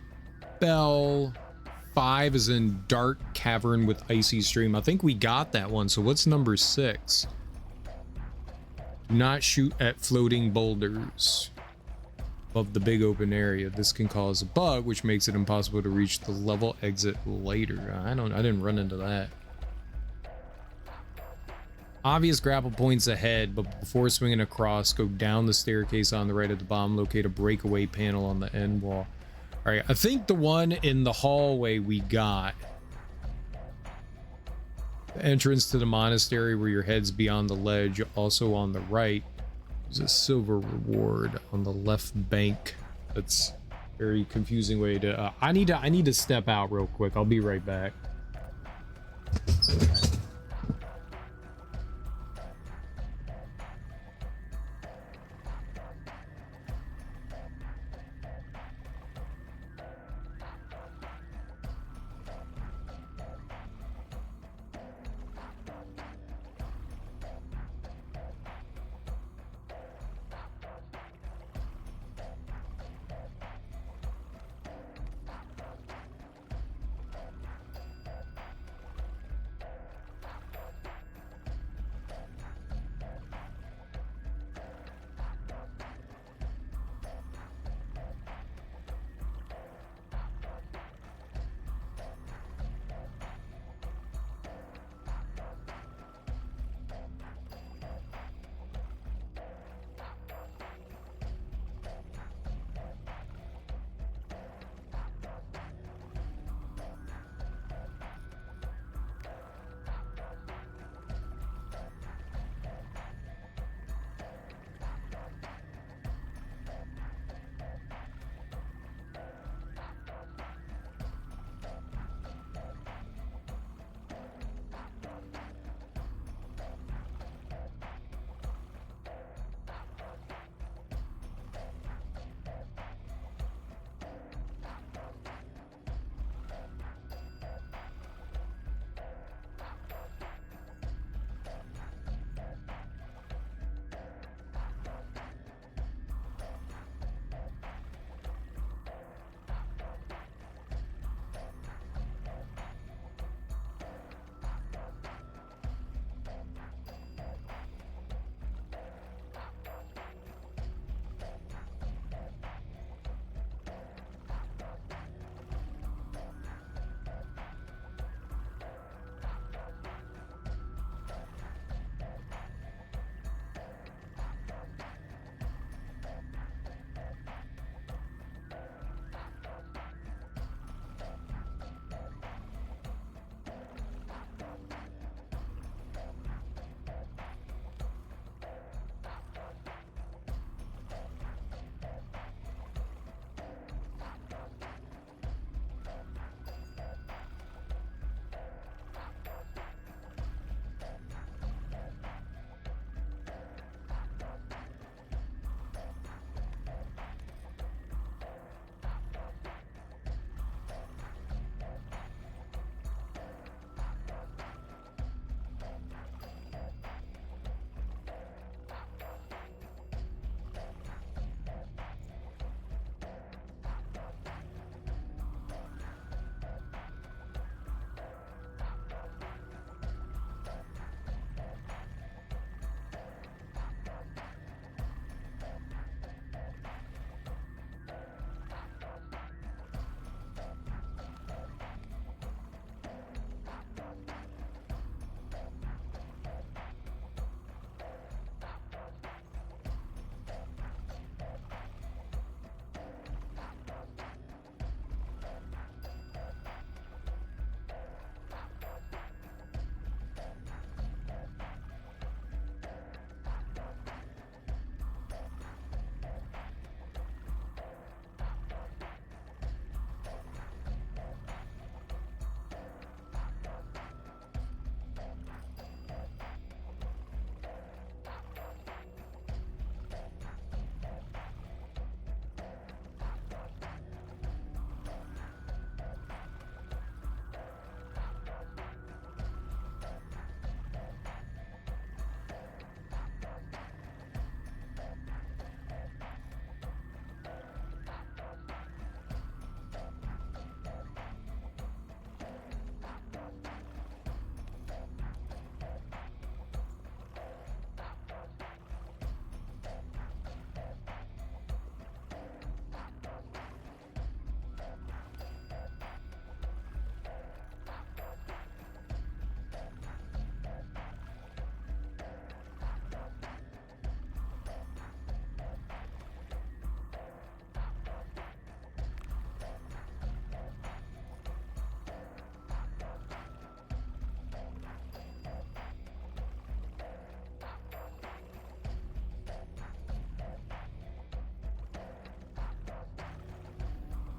bell. 5 is in dark cavern with icy stream. I think we got that one. So what's number 6? Do not shoot at floating boulders above the big open area. This can cause a bug, which makes it impossible to reach the level exit later. I didn't run into that. Obvious grapple points ahead, but before swinging across, go down the staircase on the right at the bottom, locate a breakaway panel on the end wall. All right, I think the one in the hallway we got. The entrance to the monastery where your head's beyond the ledge, also on the right. There's a silver reward on the left bank. That's a very confusing way to... I need to step out real quick. I'll be right back.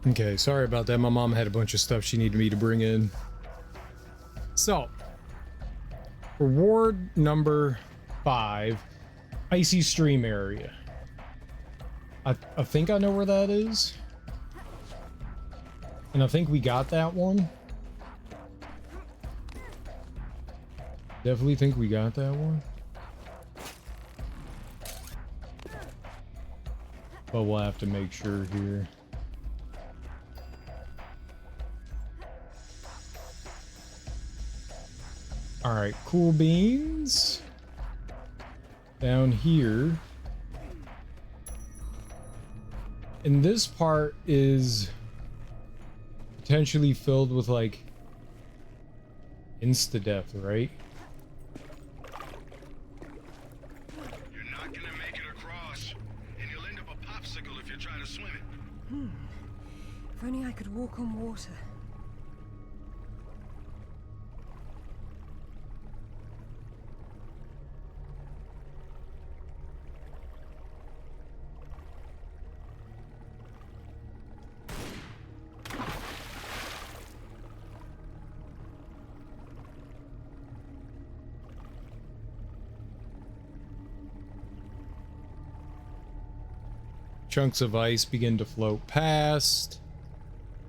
Okay, sorry about that. My mom had a bunch of stuff she needed me to bring in. So, reward number 5, Icy Stream area. I think I know where that is. And I think we got that one. Definitely think we got that one. But we'll have to make sure here. All right, cool beans. Down here. And this part is potentially filled with like insta-death, right? You're not gonna make it across, and you'll end up a popsicle if you try to swim it. If only I could walk on water. Chunks of ice begin to float past.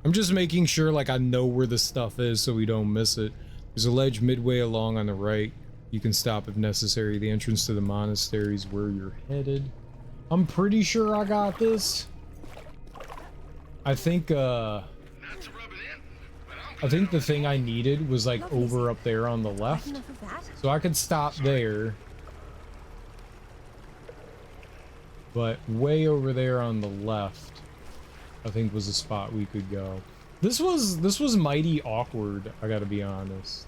I'm just making sure like I know where the stuff is so we don't miss it. There's a ledge midway along on the right. You can stop if necessary. The entrance to the monastery is where you're headed. I'm pretty sure I got this. I think the thing I needed was like over up there on the left. So I could stop there. But way over there on the left, I think was the spot we could go. This was mighty awkward, I gotta be honest.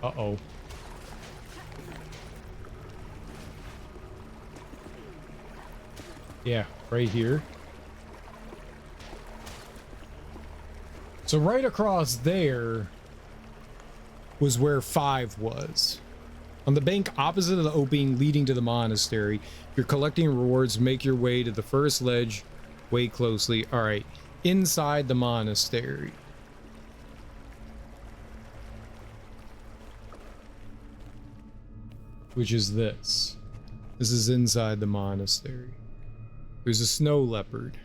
Uh-oh. Yeah, right here. So right across there was where 5 was. On the bank opposite of the opening leading to the monastery, you're collecting rewards. Make your way to the first ledge. Wait closely. All right, inside the monastery. Which is this. This is inside the monastery. There's a snow leopard.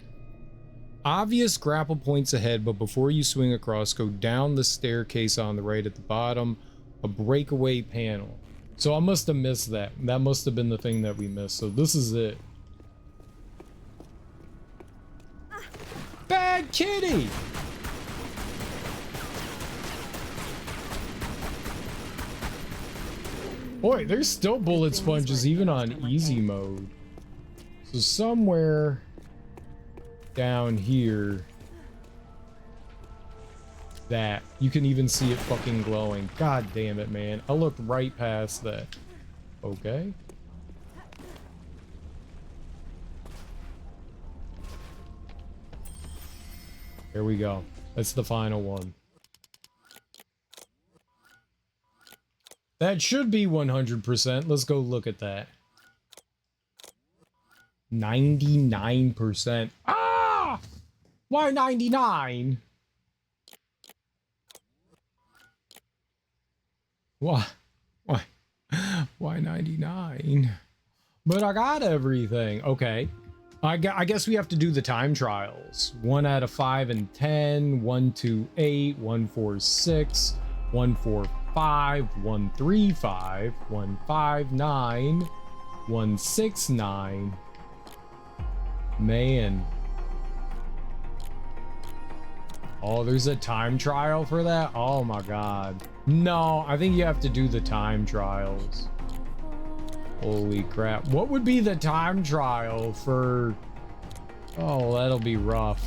Obvious grapple points ahead, but before you swing across, go down the staircase on the right at the bottom, a breakaway panel. So I must have missed that. That must have been the thing that we missed. So this is it. Bad kitty! Boy, there's still bullet sponges even on easy mode. So somewhere down here, that you can even see it fucking glowing. God damn it, man. I looked right past that. Okay. There we go. That's the final one. That should be 100%. Let's go look at that. 99%. Ah! Why 99? Why? Why 99? But I got everything. Okay. I guess we have to do the time trials. 1 out of 5 and 10, 1, 2, 8, 1, 4, 6, 1, 4, 5, 1, 3, 5, 1, 5, 9, 1, 6, 9. Man. Oh, there's a time trial for that? Oh my god. No, I think you have to do the time trials. Holy crap. What would be the time trial for... Oh, that'll be rough.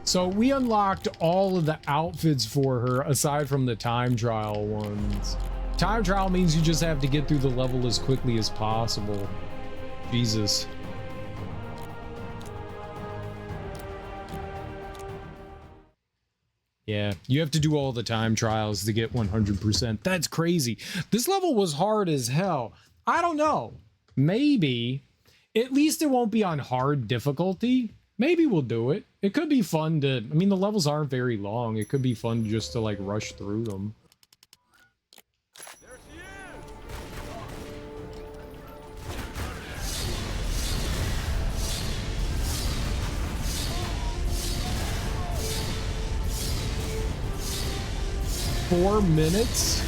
So we unlocked all of the outfits for her aside from the time trial ones. Time trial means you just have to get through the level as quickly as possible. Jesus. Yeah, you have to do all the time trials to get 100%. That's crazy. This level was hard as hell. I don't know. Maybe. At least it won't be on hard difficulty. Maybe we'll do it. It could be fun to... I mean, the levels aren't very long. It could be fun just to, like, rush through them. 4 minutes?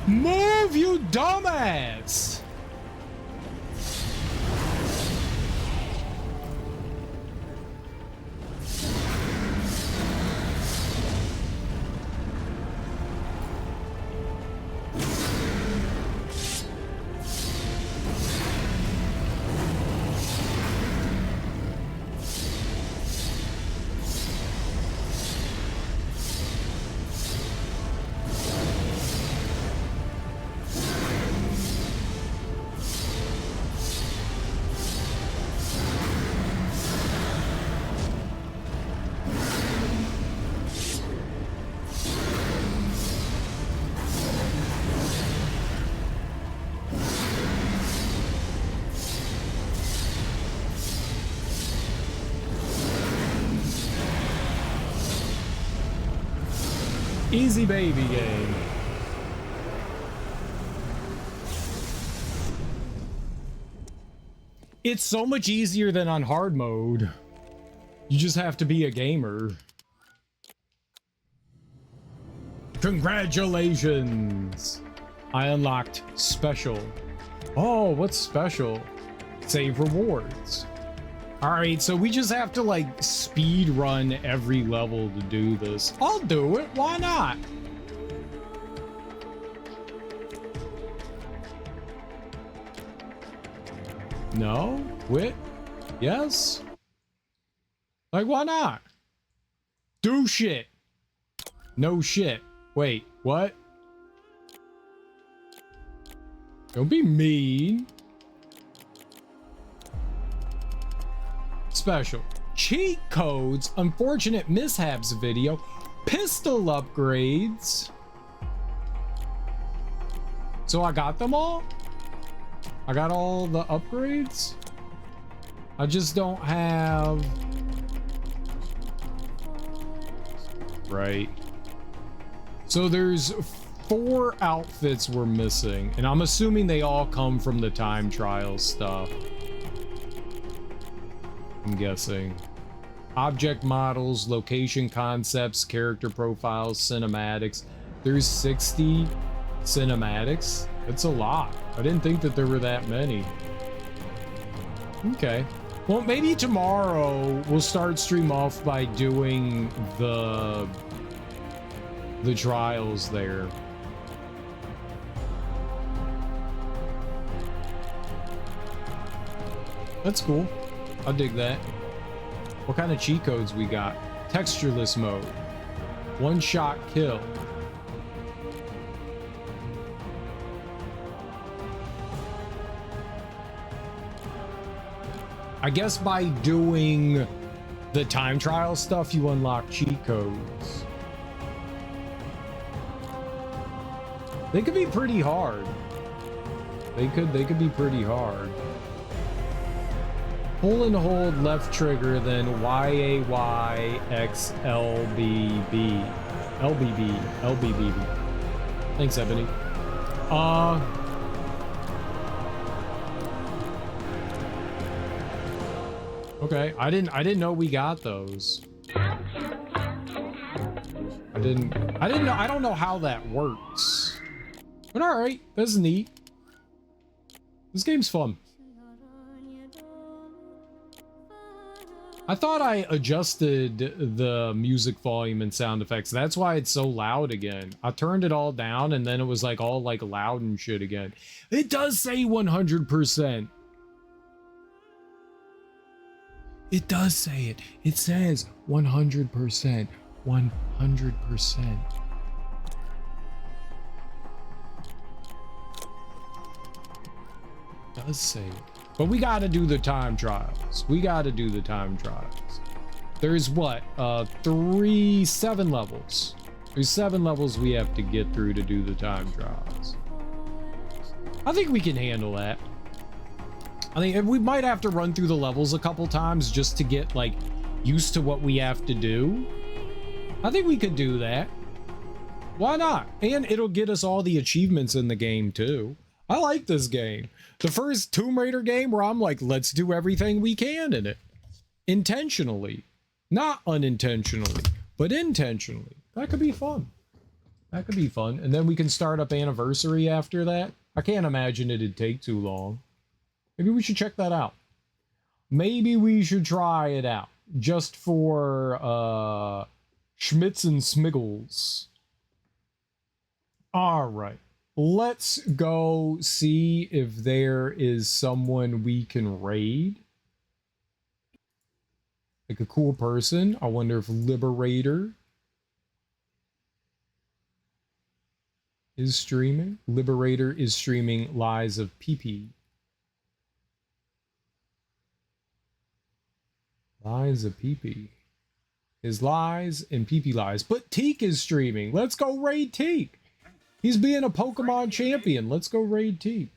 Move, you dumbass! Easy baby game. It's so much easier than on hard mode. You just have to be a gamer. Congratulations! I unlocked special. Oh, what's special? Save rewards. Alright, so we just have to, like, speed run every level to do this. I'll do it. Why not? No? Quit? Yes? Like, why not? Do shit. No shit. Wait, what? Don't be mean. Special. Cheat codes, unfortunate mishaps video, pistol upgrades. So I got them all? I got all the upgrades? I just don't have... Right. So there's 4 outfits we're missing, and I'm assuming they all come from the time trial stuff. I'm guessing. Object models, location concepts, character profiles, cinematics. There's 60 cinematics. That's a lot. I didn't think that there were that many. Okay. Well, maybe tomorrow we'll start stream off by doing the trials there. That's cool. I'll dig that. What kind of cheat codes we got? Textureless mode. One-shot kill. I guess by doing the time trial stuff, you unlock cheat codes. They could be pretty hard. They could be pretty hard. Pull and hold left trigger, then YAYXLBB. LBB. Thanks, Ebony. Okay, I didn't know we got those. I don't know how that works. But all right, that's neat. This game's fun. I thought I adjusted the music volume and sound effects. That's why it's so loud again. I turned it all down and then it was like all like loud and shit again. It does say 100%. It does say it. It says 100%. 100%. It does say it. But we got to do the time trials. We got to do the time trials. There's what? 7 levels. There's 7 levels we have to get through to do the time trials. I think we can handle that. I think we might have to run through the levels a couple times just to get like used to what we have to do. I think we could do that. Why not? And it'll get us all the achievements in the game too. I like this game. The first Tomb Raider game where I'm like, let's do everything we can in it. Intentionally. Not unintentionally, but intentionally. That could be fun. That could be fun. And then we can start up Anniversary after that. I can't imagine it'd take too long. Maybe we should check that out. Maybe we should try it out. Just for Schmitz and Smiggles. All right. Let's go see if there is someone we can raid. Like a cool person. I wonder if Liberator is streaming. Liberator is streaming Lies of PP. Lies of PP. His lies and PP lies. But Teak is streaming. Let's go raid Teak. He's being a Pokemon champion. Let's go raid Teak.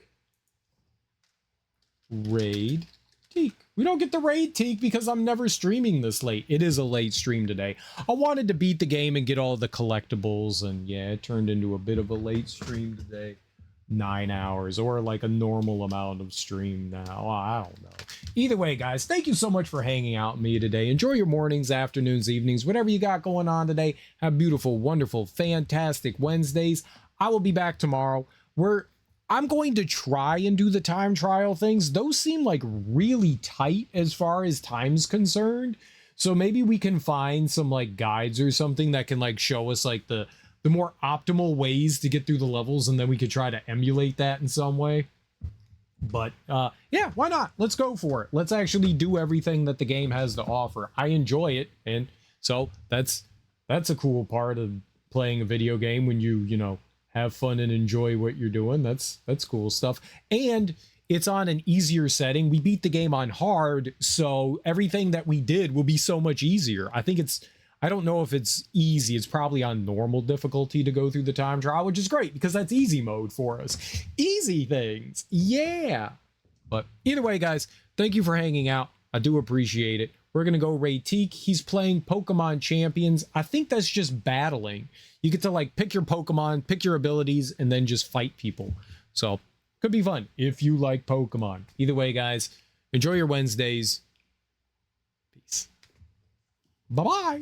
Raid Teak. We don't get to raid Teak because I'm never streaming this late. It is a late stream today. I wanted to beat the game and get all the collectibles, and yeah, it turned into a bit of a late stream today. 9 hours, or like a normal amount of stream now. I don't know. Either way, guys, thank you so much for hanging out with me today. Enjoy your mornings, afternoons, evenings, whatever you got going on today. Have beautiful, wonderful, fantastic Wednesdays. I will be back tomorrow where I'm going to try and do the time trial things. Those seem like really tight as far as time's concerned. So maybe we can find some like guides or something that can like show us like the more optimal ways to get through the levels, and then we could try to emulate that in some way. But yeah, why not? Let's go for it. Let's actually do everything that the game has to offer. I enjoy it, and so that's a cool part of playing a video game, when you know, have fun and enjoy what you're doing. That's cool stuff. And it's on an easier setting. We beat the game on hard, so everything that we did will be so much easier. I don't know if it's easy. It's probably on normal difficulty to go through the time trial, which is great because that's easy mode for us. Easy things. Yeah. But either way, guys, thank you for hanging out. I do appreciate it. We're going to go raid Teak. He's playing Pokemon Champions. I think that's just battling. You get to like pick your Pokemon, pick your abilities, and then just fight people. So could be fun if you like Pokemon. Either way, guys, enjoy your Wednesdays. Peace. Bye-bye.